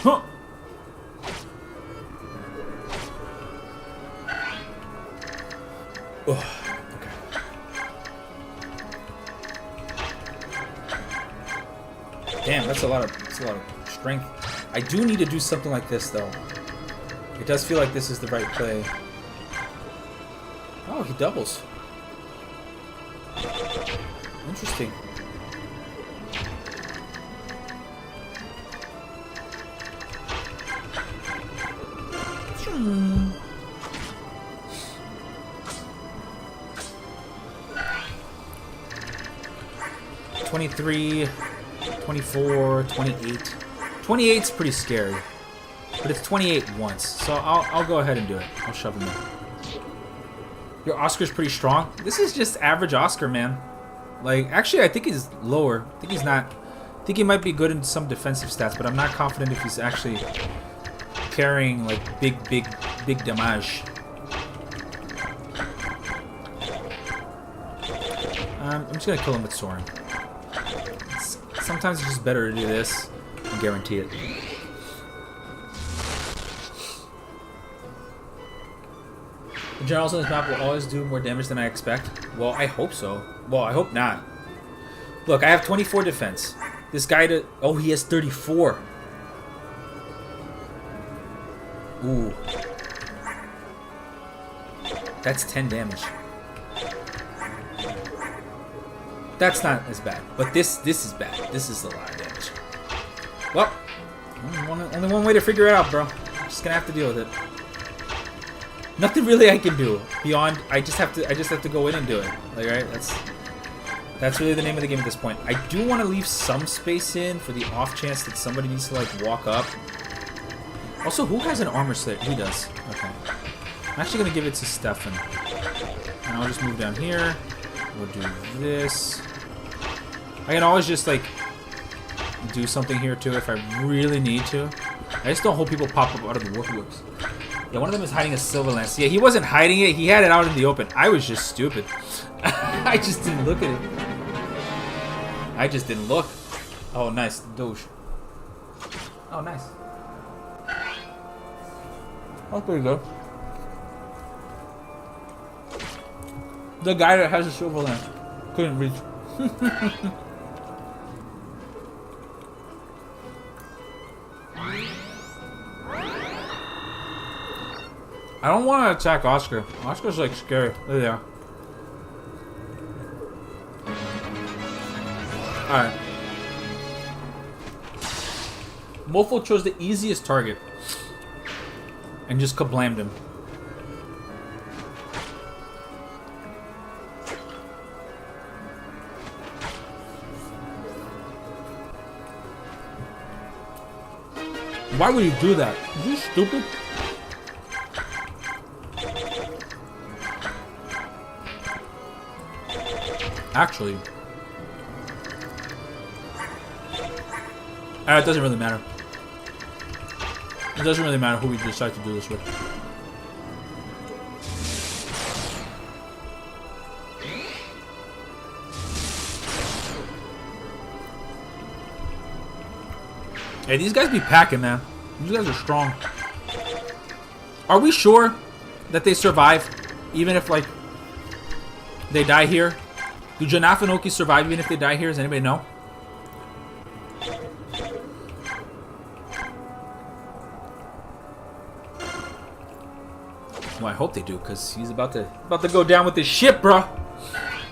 Huh. Oh, okay. Damn, that's a lot of strength. I do need to do something like this, though. It does feel like this is the right play. Oh, he doubles. Interesting. Hmm. 23, 24, 28. 28's pretty scary. But it's 28 once, so I'll go ahead and do it. I'll shove him in. Your Oscar's pretty strong. This is just average Oscar, man. Like, actually, I think he's lower. I think he's not. I think he might be good in some defensive stats, but I'm not confident if he's actually carrying like big damage. I'm just gonna kill him with Soren. Sometimes it's just better to do this and guarantee it. The generals on this map will always do more damage than I expect. Well, I hope so. Well, I hope not. Look, I have 24 defense. This guy oh, he has 34. Ooh. That's 10 damage. That's not as bad. But this is bad. This is a lot of damage. Well, only one way to figure it out, bro. Just gonna have to deal with it. Nothing really I can do beyond I just have to go in and do it. Like, right? That's really the name of the game at this point. I do want to leave some space in for the off chance that somebody needs to like walk up. Also, who has an armor slit? He does. Okay. I'm actually gonna give it to Stefan. And I'll just move down here. We'll do this. I can always just like do something here too if I really need to. I just don't hope people pop up out of the warp loops. Yeah, one of them is hiding a silver lance. Yeah, he wasn't hiding it. He had it out in the open. I was just stupid. I just didn't look at it. I just didn't look. Oh, nice. Doge. Oh, nice. That's pretty good. The guy that has a silver lance couldn't reach. I don't want to attack Oscar. Oscar's like scary. There they are. Alright. Mofo chose the easiest target and just kablammed him. Why would you do that? Is you stupid? Actually, it doesn't really matter. It doesn't really matter who we decide to do this with. Hey, these guys be packing, man. These guys are strong. Are we sure that they survive, even if, like, they die here? Do Janaf and Oki survive even if they die here? Does anybody know? Well, I hope they do, because he's about to go down with his ship, bro.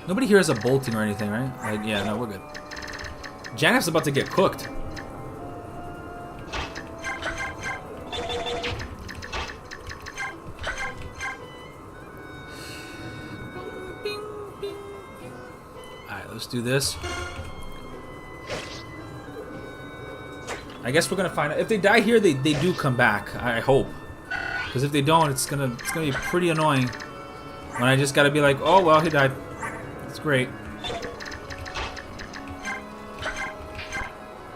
Nobody here has a bolting or anything, right? Like, yeah, no, we're good. Janaf's about to get cooked. Let's do this. I guess we're gonna find out if they die here. They do come back. I hope, because if they don't, it's gonna be pretty annoying. When I just gotta be like, oh well, he died. That's great.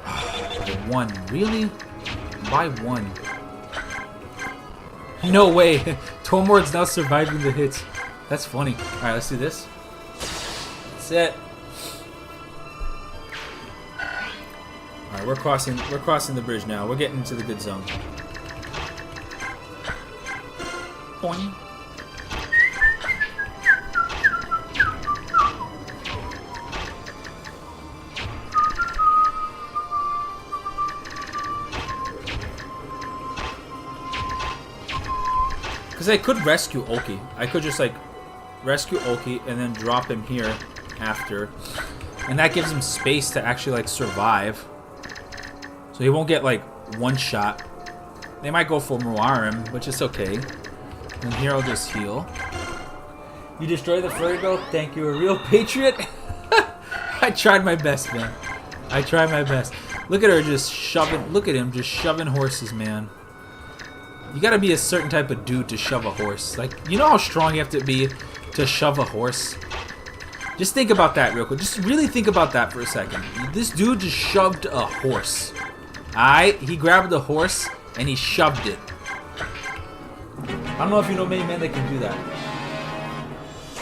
By one, really? By one? No way. Tomord's now surviving the hits. That's funny. All right, let's do this. That's it. Alright, we're crossing the bridge now. We're getting into the good zone. Boing. Because I could rescue Oki. I could just like rescue Oki and then drop him here after. And that gives him space to actually like survive. So he won't get, like, one shot. They might go for Muarim, which is okay. And here I'll just heal. You destroy the Virgo? Thank you, a real patriot? I tried my best, man. I tried my best. Look at her just shoving... Look at him just shoving horses, man. You gotta be a certain type of dude to shove a horse. Like, you know how strong you have to be to shove a horse? Just think about that real quick. Just really think about that for a second. This dude just shoved a horse. Alright? He grabbed the horse and he shoved it. I don't know if you know many men that can do that.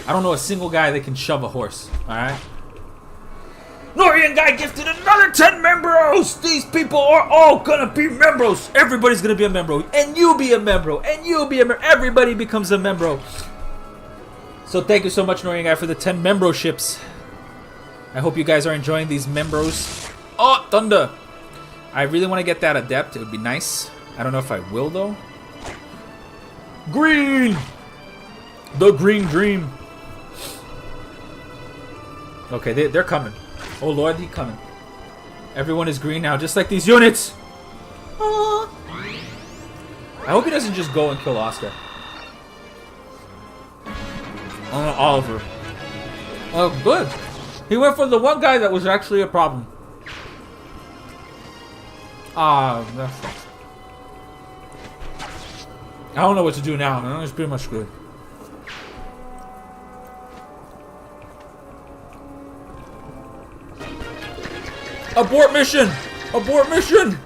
I don't know a single guy that can shove a horse. Alright? Norian guy gifted another 10 membros! These people are all gonna be membros! Everybody's gonna be a membro. And you be a membro. And you be a membro. Everybody becomes a membro. So thank you so much, Norian guy, for the 10 memberships. I hope you guys are enjoying these membros. Oh, thunder! I really want to get that adept. It would be nice. I don't know if I will, though. Green! The green dream. Okay, they're coming. Oh, Lord, they're coming. Everyone is green now, just like these units. Aww. I hope he doesn't just go and kill Oscar. Oliver. Oh, good. He went for the one guy that was actually a problem. I don't know what to do now. It's pretty much good. Abort mission! Abort mission!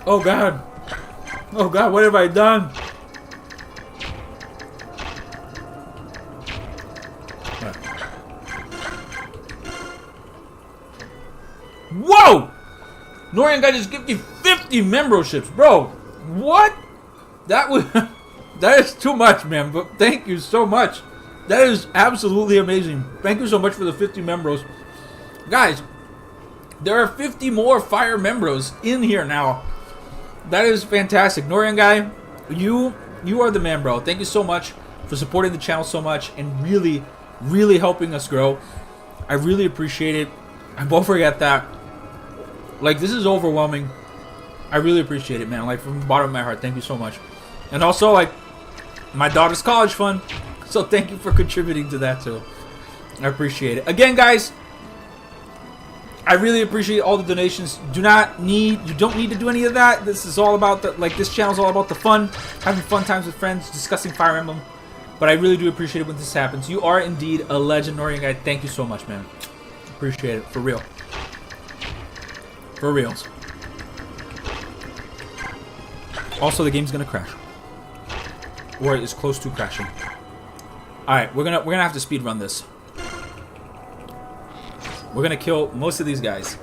Oh God. Oh God, what have I done? Whoa! Norian guy just gave you 50 memberships, bro. What? That was that is too much, man. But thank you so much. That is absolutely amazing. Thank you so much for the 50 membros. Guys, there are 50 more fire membros in here now. That is fantastic. Norian guy, you are the man, bro. Thank you so much for supporting the channel so much and really helping us grow. I really appreciate it. I won't forget that. Like, this is overwhelming. I really appreciate it, man. Like, from the bottom of my heart, thank you so much. And also, like, my daughter's college fund. So thank you for contributing to that, too. I appreciate it. Again, guys, I really appreciate all the donations. You don't need to do any of that. This is all about this channel is all about the fun, having fun times with friends, discussing Fire Emblem. But I really do appreciate it when this happens. You are indeed a legend, Norian guy. Thank you so much, man. Appreciate it. For real. For reals. Also, the game's gonna crash. Or it's close to crashing. Alright, we're gonna have to speed run this. We're gonna kill most of these guys.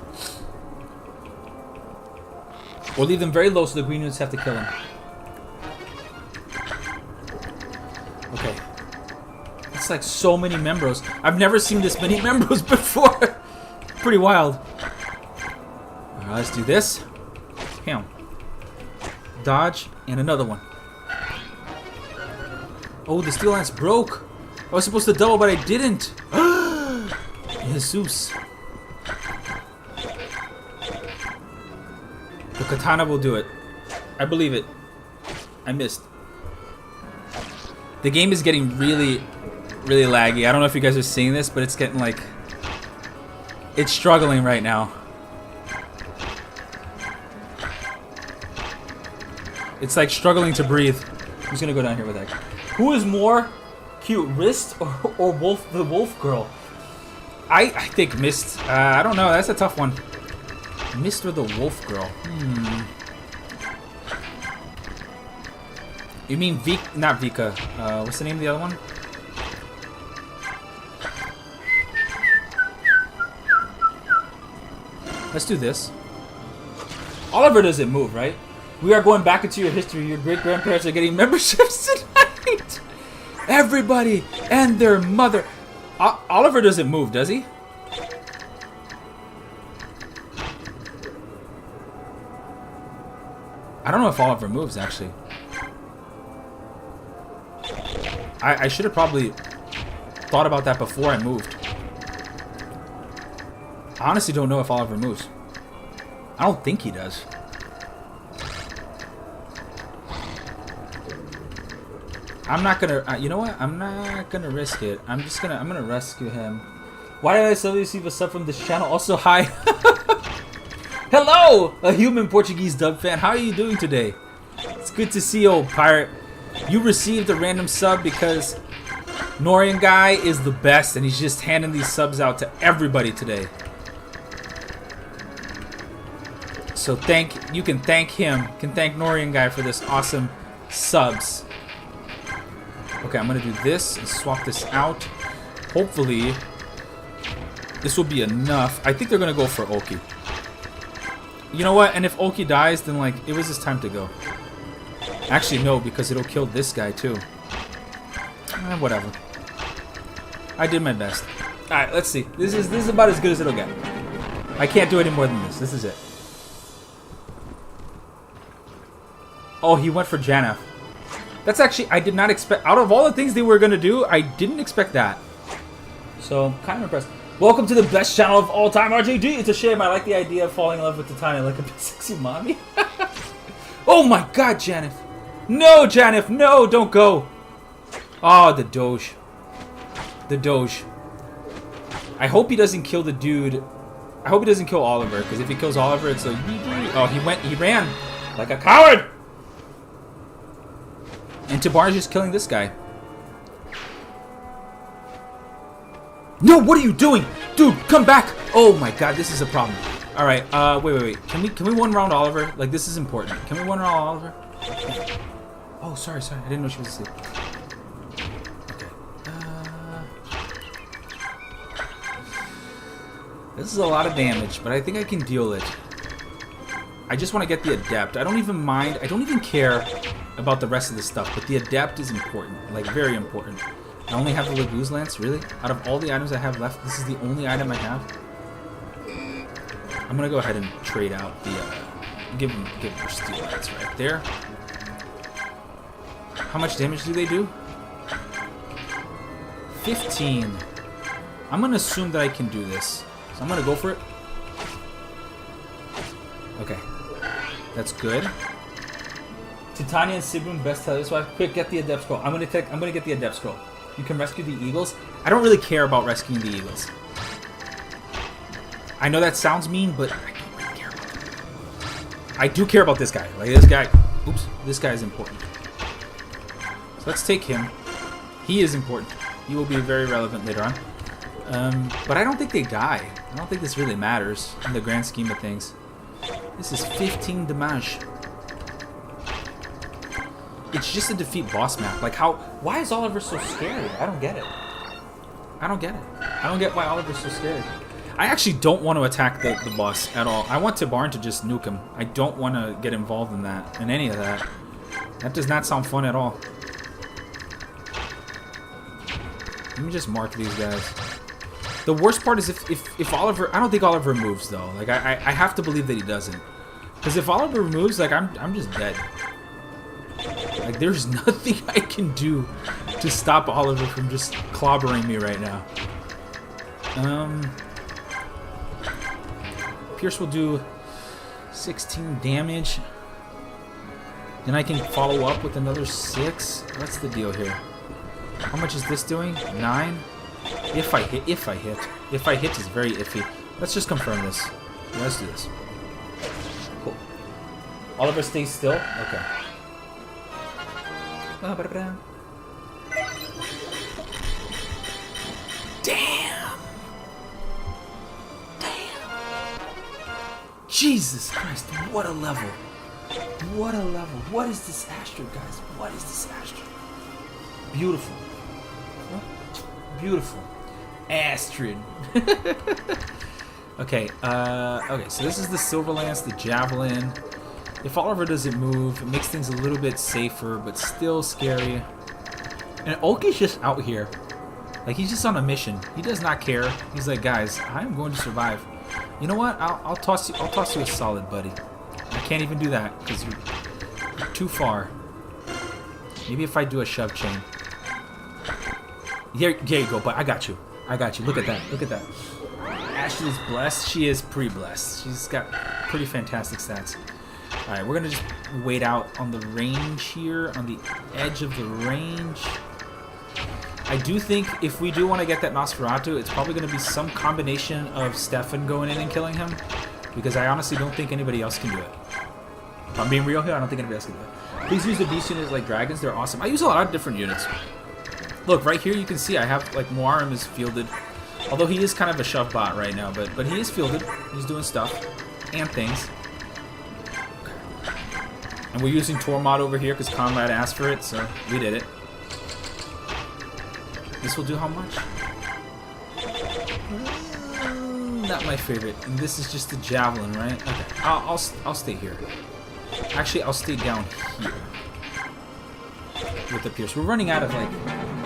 We'll leave them very low so the green units have to kill them. Okay. It's like so many membros. I've never seen this many membros before. Pretty wild. Alright, let's do this. Bam. Dodge, and another one. Oh, the steel lance broke. I was supposed to double, but I didn't. Jesus. The katana will do it. I believe it. I missed. The game is getting really laggy. I don't know if you guys are seeing this, but it's getting like... It's struggling right now. It's like struggling to breathe. Who's gonna go down here with that? Who is more cute, Wrist or Wolf? The Wolf Girl? I think Mist. I don't know. That's a tough one. Mist or the Wolf Girl? You mean Vika? Not Vika. What's the name of the other one? Let's do this. Oliver doesn't move, right? We are going back into your history. Your great-grandparents are getting memberships tonight. Everybody and their mother. Oliver doesn't move, does he? I don't know if Oliver moves, actually. I should have probably thought about that before I moved. I honestly don't know if Oliver moves. I don't think he does. I'm not gonna, you know what? I'm not gonna risk it. I'm gonna rescue him. Why did I suddenly receive a sub from this channel? Also, hi. Hello, a human Portuguese dub fan. How are you doing today? It's good to see you, old pirate. You received a random sub because Norian guy is the best, and he's just handing these subs out to everybody today. So you can thank him, thank Norian guy for this awesome subs. Okay, I'm gonna do this and swap this out. Hopefully, this will be enough. I think they're gonna go for Oki. You know what? And if Oki dies, then like it was his time to go. Actually, no, because it'll kill this guy too. Whatever. I did my best. All right, let's see. This is about as good as it'll get. I can't do any more than this. This is it. Oh, he went for Janeth. That's actually, I did not expect, out of all the things they were going to do, I didn't expect that. So, I'm kind of impressed. Welcome to the best channel of all time, RJD. It's a shame. I like the idea of falling in love with Titania like a bit sexy mommy. Oh my god, Janeth. No, Janeth, no, don't go. Oh, the Doge. The Doge. I hope he doesn't kill the dude. I hope he doesn't kill Oliver, because if he kills Oliver, it's like, oh, he ran like a coward. And Tabar's just killing this guy. No, what are you doing? Dude, come back. Oh my god, this is a problem. Alright, wait. Can we one round Oliver? Like, this is important. Can we one round Oliver? Oh, sorry. I didn't know she was asleep. Okay. This is a lot of damage, but I think I can deal it. I just want to get the Adept. I don't even mind. I don't even care about the rest of the stuff, but the Adept is important. Like, very important. I only have the Laguz Lance, really? Out of all the items I have left, this is the only item I have? I'm gonna go ahead and trade out the, give him Steel Lance right there. How much damage do they do? 15. I'm gonna assume that I can do this. So I'm gonna go for it. Okay. That's good. Titania and Sigrun, best tell this why. Quick, get the Adept Scroll. I'm gonna get the Adept Scroll. You can rescue the Eagles. I don't really care about rescuing the Eagles. I know that sounds mean, but I don't really care about that. I do care about this guy. Like, this guy... Oops. This guy is important. So let's take him. He is important. He will be very relevant later on. But I don't think they die. I don't think this really matters in the grand scheme of things. This is 15 damage. It's just a defeat boss map. Like, how... Why is Oliver so scary? I don't get it. I don't get why Oliver's so scary. I actually don't want to attack the boss at all. I want Tabarn to just nuke him. I don't want to get involved in that, in any of that. That does not sound fun at all. Let me just mark these guys. The worst part is if Oliver... I don't think Oliver moves, though. Like, I have to believe that he doesn't. Because if Oliver moves, like, I'm just dead. Like, there's nothing I can do to stop Oliver from just clobbering me right now. Pierce will do 16 damage. Then I can follow up with another 6. What's the deal here? How much is this doing? 9? If I hit. If I hit is very iffy. Let's just confirm this. Let's do this. Cool. Oliver stays still? Okay. Damn! Jesus Christ, what a level. What a level. What is this Astrid, guys? What is this Astrid? Beautiful. Beautiful. Astrid. Okay, okay, so this is the Silver Lance, the Javelin. If Oliver doesn't move, it makes things a little bit safer, but still scary. And Oki's just out here. Like, he's just on a mission. He does not care. He's like, guys, I'm going to survive. You know what? I'll toss you a solid, buddy. I can't even do that because you're too far. Maybe if I do a shove chain. Here you go, but I got you. Look at that. Look at that. Ashley is blessed. She is pre-blessed. She's got pretty fantastic stats. Alright, we're going to just wait out on the range here, on the edge of the range. I do think if we do want to get that Nosferatu, it's probably going to be some combination of Stefan going in and killing him, because I honestly don't think anybody else can do it. If I'm being real here, I don't think anybody else can do it. Please use the beast units like dragons. They're awesome. I use a lot of different units. Look, right here you can see I have, like, Muarim is fielded. Although he is kind of a shove bot right now, but he is fielded. He's doing stuff and things. And we're using Tormod over here because Conrad asked for it, so we did it. This will do how much? Not my favorite. And this is just the javelin, right? Okay, I'll stay here. Actually, I'll stay down here with the pierce. We're running out of, like,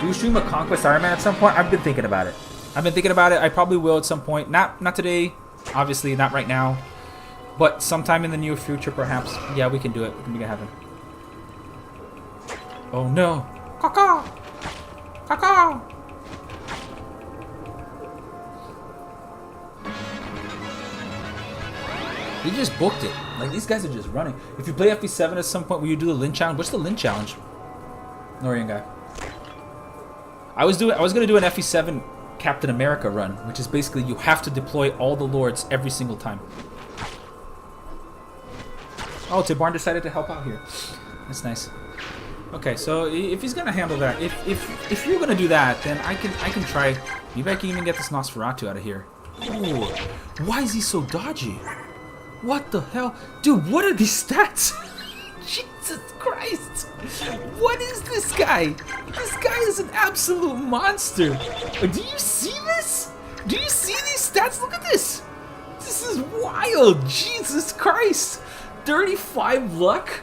do we stream a Conquest Ironman at some point? I've been thinking about it. I probably will at some point. Not today, obviously, not right now. But sometime in the near future, perhaps. Yeah, we can do it. We can make it happen. Oh no! Caca! Caca! He just booked it. Like, these guys are just running. If you play FP7 at some point, will you do the Lin challenge? What's the Lin challenge? Norian guy. I was gonna do an FE7 Captain America run, which is basically you have to deploy all the lords every single time. Oh, Tibarn decided to help out here. That's nice. Okay, so if he's gonna handle that, if you're gonna do that, then I can try. Maybe I can even get this Nosferatu out of here. Ooh, why is he so dodgy? What the hell, dude? What are these stats? Jesus Christ! What is this guy? This guy is an absolute monster. Do you see this? Do you see these stats? Look at this. This is wild. Jesus Christ. 35 luck?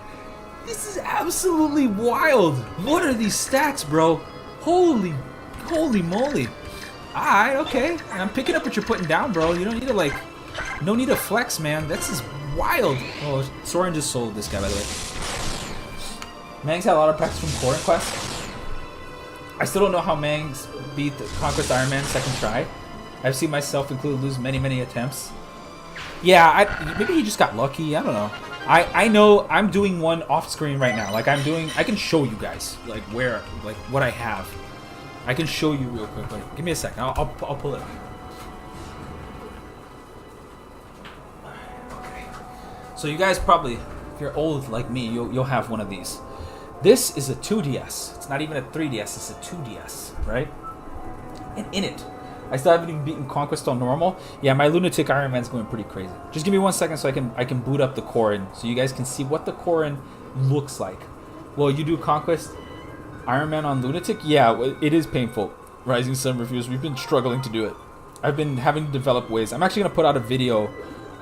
This is absolutely wild. What are these stats, bro? Holy moly. Alright, okay. I'm picking up what you're putting down, bro. You don't need to, like, no need to flex, man. That's just wild. Oh, Soren just sold this guy, by the way. Mang's had a lot of practice from Core Quest. I still don't know how Mang's beat the Conquest Ironman second try. I've seen myself included lose many attempts. Yeah, maybe he just got lucky. I don't know. I know I'm doing one off screen right now. Like I can show you guys like what I have. I can show you real quick. Like, give me a second. I'll pull it up. Okay. So you guys probably, if you're old like me, you'll have one of these. This is a 2DS. It's not even a 3DS. It's a 2DS, right? And in it, I still haven't even beaten Conquest on normal. Yeah, my Lunatic Iron Man's going pretty crazy. Just give me 1 second so I can boot up the Korin so you guys can see what the Korin looks like. Well, you do Conquest Iron Man on Lunatic? Yeah, it is painful. Rising Sun Reviews, we've been struggling to do it. I've been having to develop ways. I'm actually going to put out a video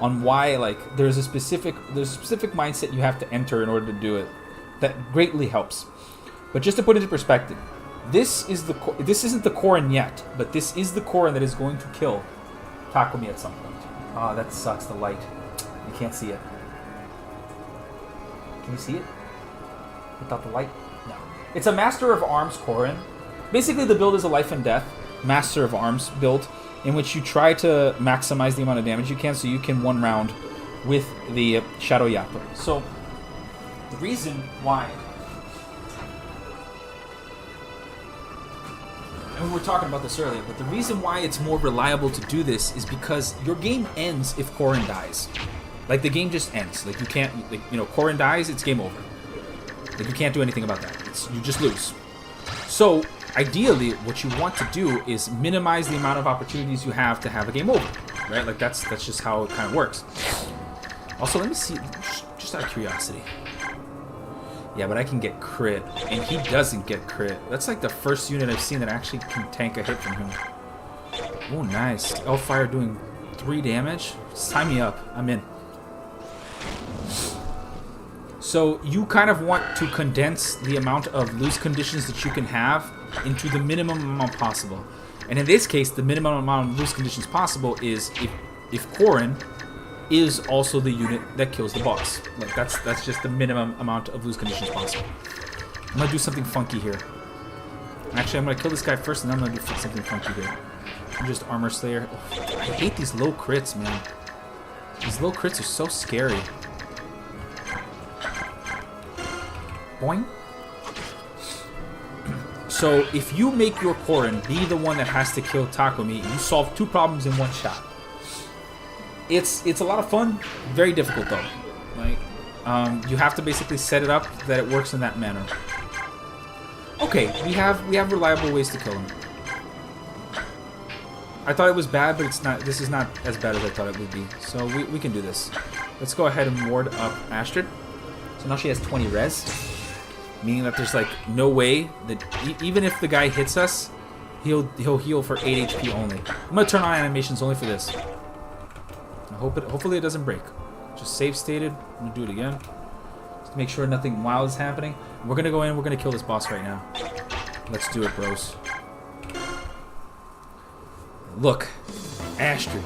on why, like, there's a specific mindset you have to enter in order to do it. That greatly helps. But just to put it into perspective, this isn't the Korin yet, but this is the Korin that is going to kill Takumi at some point. Ah, that sucks, the light. You can't see it. Can you see it? Without the light? No. It's a Master of Arms Korin. Basically, the build is a life and death Master of Arms build, in which you try to maximize the amount of damage you can so you can one round with the Shadow Yapper. So, the reason why, and we were talking about this earlier, but the reason why it's more reliable to do this is because your game ends if Korin dies. Like, the game just ends. Like, you can't, like, you know, Korin dies, it's game over. Like, you can't do anything about that. You just lose. So, ideally, what you want to do is minimize the amount of opportunities you have to have a game over, right? Like, that's just how it kind of works. Also, let me see, just out of curiosity. Yeah, but I can get crit, and he doesn't get crit. That's like the first unit I've seen that actually can tank a hit from him. Oh, nice. Elfire doing 3 damage. Sign me up. I'm in. So you kind of want to condense the amount of lose conditions that you can have into the minimum amount possible. And in this case, the minimum amount of lose conditions possible is if Korin is also the unit that kills the boss. Like, that's just the minimum amount of lose conditions possible. I'm gonna do something funky here. Actually, I'm gonna kill this guy first, and then I'm gonna do something funky here. I'm just Armor Slayer. Oh, I hate these low crits, man. These low crits are so scary. Boing. So if you make your Korin be the one that has to kill Takumi, you solve 2 problems in 1 shot. It's a lot of fun. Very difficult though. Like, you have to basically set it up that it works in that manner. Okay, we have reliable ways to kill him. I thought it was bad, but it's not. This is not as bad as I thought it would be. So we can do this. Let's go ahead and ward up Astrid. So now she has 20 res, meaning that there's like no way that even if the guy hits us, he'll heal for 8 HP only. I'm gonna turn on animations only for this. Hopefully it doesn't break. Just save stated. I'm gonna do it again. Just to make sure nothing wild is happening. We're gonna go in, we're gonna kill this boss right now. Let's do it, bros. Look, Astrid.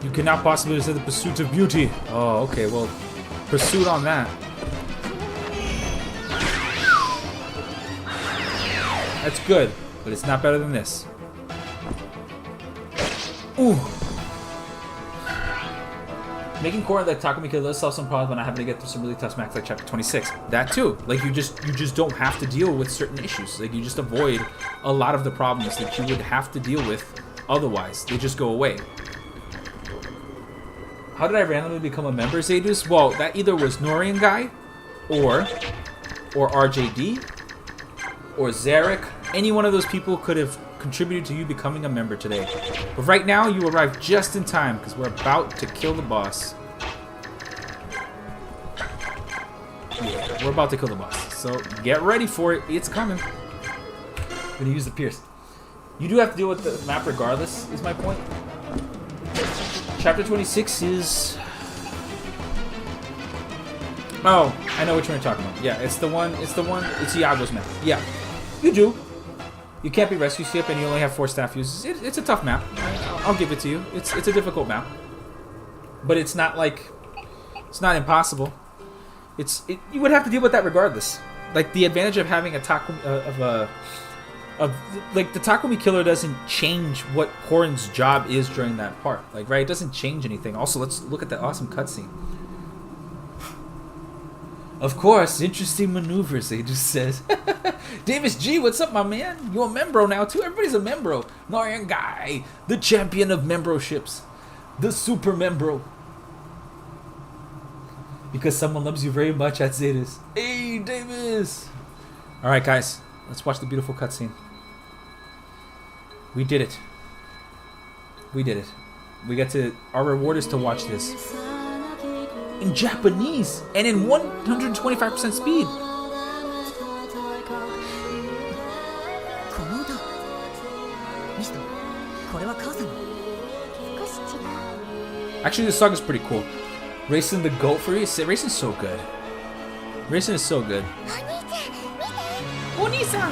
You cannot possibly resist the pursuit of beauty. Oh, okay, well, pursuit on that. That's good, but it's not better than this. Ooh. Making Korin like Takumi Killer does solve some problems when I having to get through some really tough smacks like chapter 26. That too. Like you just don't have to deal with certain issues. Like you just avoid a lot of the problems that you would have to deal with otherwise. They just go away. How did I randomly become a member, Zadus? Well, that either was Norian guy, or RJD, or Zarek. Any one of those people could have contributed to you becoming a member today. But right now, you arrived just in time, because we're about to kill the boss. Yeah, we're about to kill the boss. So get ready for it. It's coming. I'm going to use the Pierce. You do have to deal with the map regardless, is my point. Chapter 26 is... Oh, I know which one you're talking about. Yeah, it's Iago's map. Yeah, you do. You can't be rescue ship and you only have 4 staff users. It's a tough map. I'll give it to you. It's a difficult map. But it's not like... It's not impossible. You would have to deal with that regardless. Like, the advantage of having a Takumi... like, the Takumi Killer doesn't change what Korin's job is during that part. Like, right? It doesn't change anything. Also, let's look at that awesome cutscene. Of course, interesting maneuvers, he just says. Davis G, what's up, my man? You're a membro now, too. Everybody's a membro. Norian guy, the champion of memberships. The super membro. Because someone loves you very much at Zetas. Hey, Davis! Alright, guys. Let's watch the beautiful cutscene. We did it. We did it. We get to... Our reward is to watch this. In Japanese and in 125% speed. Actually, this song is pretty cool. Racing the goat for you. Racing's so good. Racing is so good. Onisa!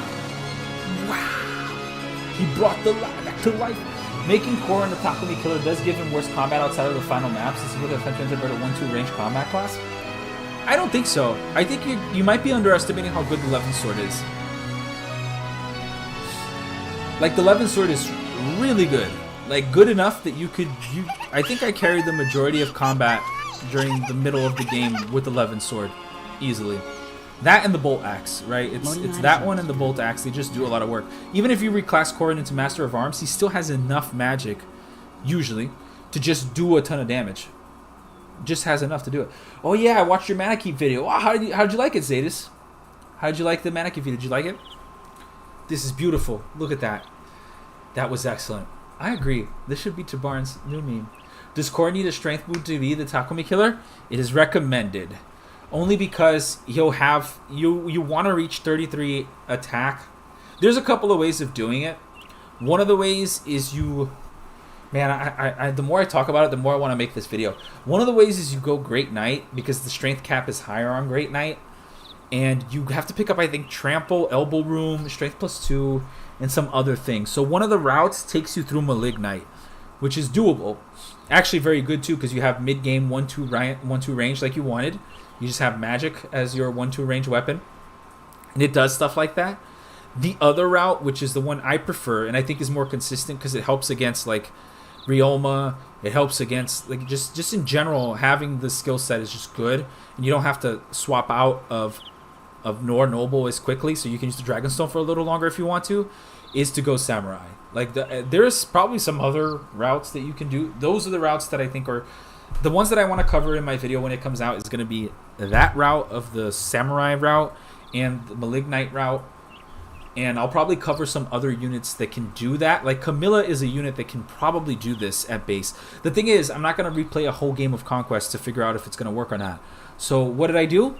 Wow! He brought the light back to life. Making Korin the Takumi Killer does give him worse combat outside of the final map, since he would have attempted a 1-2 range combat class. I don't think so. I think you might be underestimating how good the Levin Sword is. Like, the Levin Sword is really good. Like, good enough that I think I carried the majority of combat during the middle of the game with the Levin Sword. Easily. That and the Bolt Axe, right? It's that one and the Bolt Axe. They just do a lot of work. Even if you reclass Korin into Master of Arms, he still has enough magic, usually, to just do a ton of damage. Just has enough to do it. Oh yeah, I watched your Mana Keep video. Wow, how'd you like it, Zadis? How'd you like the Mana Keep video? Did you like it? This is beautiful. Look at that. That was excellent. I agree. This should be Tabarn's new meme. Does Korin need a strength boot to be the Takumi Killer? It is recommended. Only because he'll have... You want to reach 33 attack. There's a couple of ways of doing it. One of the ways is you... Man, I the more I talk about it, the more I want to make this video. One of the ways is you go Great Knight, because the strength cap is higher on Great Knight. And you have to pick up, I think, Trample, Elbow Room, Strength +2, and some other things. So one of the routes takes you through Malignite, which is doable. Actually very good, too, because you have mid-game 1-2 range like you wanted. You just have magic as your 1-2 range weapon. And it does stuff like that. The other route, which is the one I prefer, and I think is more consistent because it helps against, like, Ryoma. It helps against, like, just in general, having the skill set is just good. And you don't have to swap out of of Nor Noble as quickly, so you can use the Dragonstone for a little longer if you want to, is to go Samurai. Like, there's probably some other routes that you can do. Those are the routes that I think are... The ones that I want to cover in my video when it comes out is going to be that route of the Samurai route and the Malignite route. And I'll probably cover some other units that can do that. Like, Camilla is a unit that can probably do this at base. The thing is, I'm not going to replay a whole game of Conquest to figure out if it's going to work or not. So what did I do?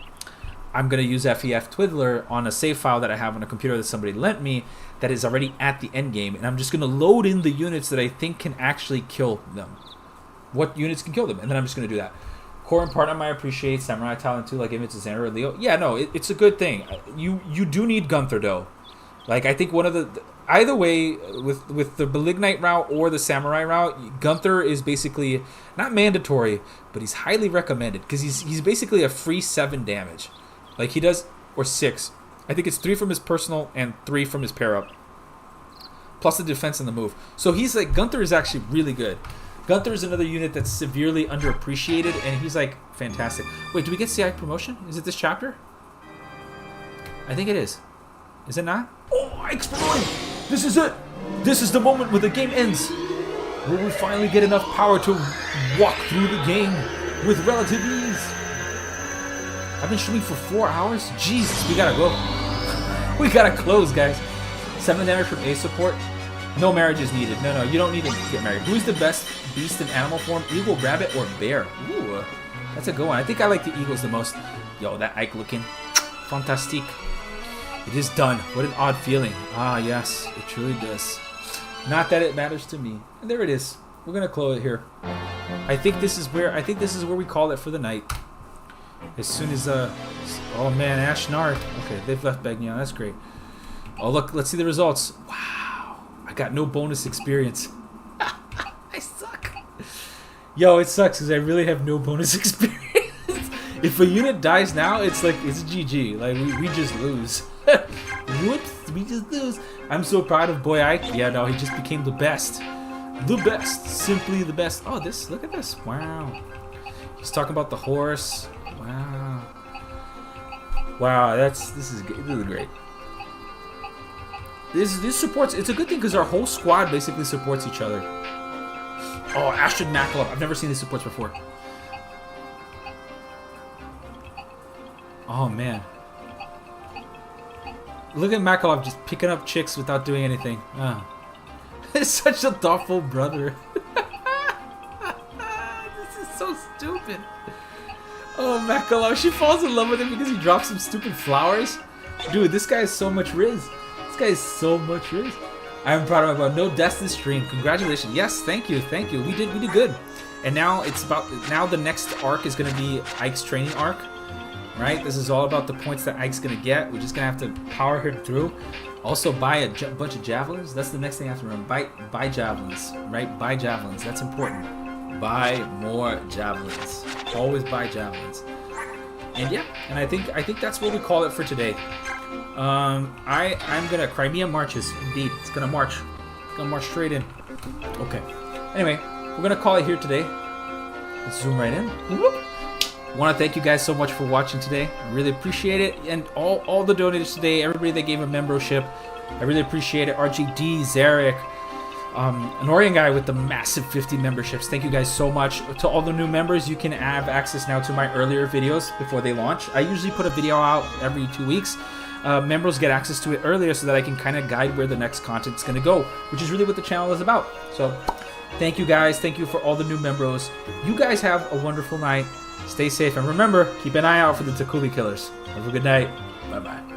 I'm going to use FEF Twiddler on a save file that I have on a computer that somebody lent me that is already at the end game. And I'm just going to load in the units that I think can actually kill them. What units can kill them, and then I'm just going to do that. Core and Partner I appreciate. Samurai Talent too, like if it's a Xander or Leo. Yeah, no, it's a good thing. You do need Gunther, though. Like, I think one of the... Either way, with the Malignite route or the Samurai route, Gunther is basically not mandatory, but he's highly recommended, because he's basically a free 7 damage. Like, he does... Or 6. I think it's 3 from his personal and 3 from his pair-up. Plus the defense and the move. So he's like... Gunther is actually really good. Gunther is another unit that's severely underappreciated, and he's like fantastic. Wait, do we get CI promotion? Is it this chapter? I think it is. Is it not? Oh, Ike's promoting! This is it! This is the moment where the game ends. Where we finally get enough power to walk through the game with relative ease. I've been streaming for 4 hours? Jesus, we gotta go. We gotta close, guys. 7 damage from A support. No marriage is needed. No, you don't need to get married. Who's the best beast in animal form? Eagle, rabbit, or bear? Ooh, that's a good one. I think I like the eagles the most. Yo, that Ike looking fantastic. It is done. What an odd feeling. Ah, yes, it truly does. Not that it matters to me. And there it is. We're gonna close it here. I think this is where we call it for the night. As soon as oh man, Ash Nard. Okay, they've left Begnion. That's great. Oh look, let's see the results. Wow. I got no bonus experience. I suck. Yo, it sucks because I really have no bonus experience. If a unit dies now, it's like, it's GG. Like, we just lose. Whoops, we just lose. I'm so proud of Boy Ike. Yeah, no, he just became the best. The best. Simply the best. Oh, look at this. Wow. He's talking about the horse. Wow. Wow, this is great. This supports... It's a good thing because our whole squad basically supports each other. Oh, Astrid Makalov. I've never seen these supports before. Oh, man. Look at Makalov just picking up chicks without doing anything. It's such a thoughtful brother. This is so stupid. Oh, Makalov. She falls in love with him because he drops some stupid flowers. Dude, this guy is so much Riz. This guy is so much Riz. I'm proud of him. No deaths this stream. Congratulations. Yes, thank you. We did good. And now now the next arc is gonna be Ike's training arc. Right? This is all about the points that Ike's gonna get. We're just gonna have to power him through. Also buy a bunch of javelins. That's the next thing I have to remember. Buy javelins. Right? Buy javelins. That's important. Buy more javelins. Always buy javelins. And yeah, and I think that's what we call it for today. I'm gonna Crimea marches. Indeed, it's gonna march. It's gonna march straight in. Okay. Anyway, we're gonna call it here today. Let's zoom right in. I want to thank you guys so much for watching today. I really appreciate it, and all the donators today, everybody that gave a membership, I really appreciate it. RGD, Zarek, an Orion guy with the massive 50 memberships. Thank you guys so much. To all the new members, you can have access now to my earlier videos before they launch. I usually put a video out every 2 weeks. Members get access to it earlier so that I can kind of guide where the next content's going to go, which is really what the channel is about. So thank you guys. Thank you for all the new members. You guys have a wonderful night. Stay safe, and remember, keep an eye out for the Takuli killers. Have a good night. Bye-bye.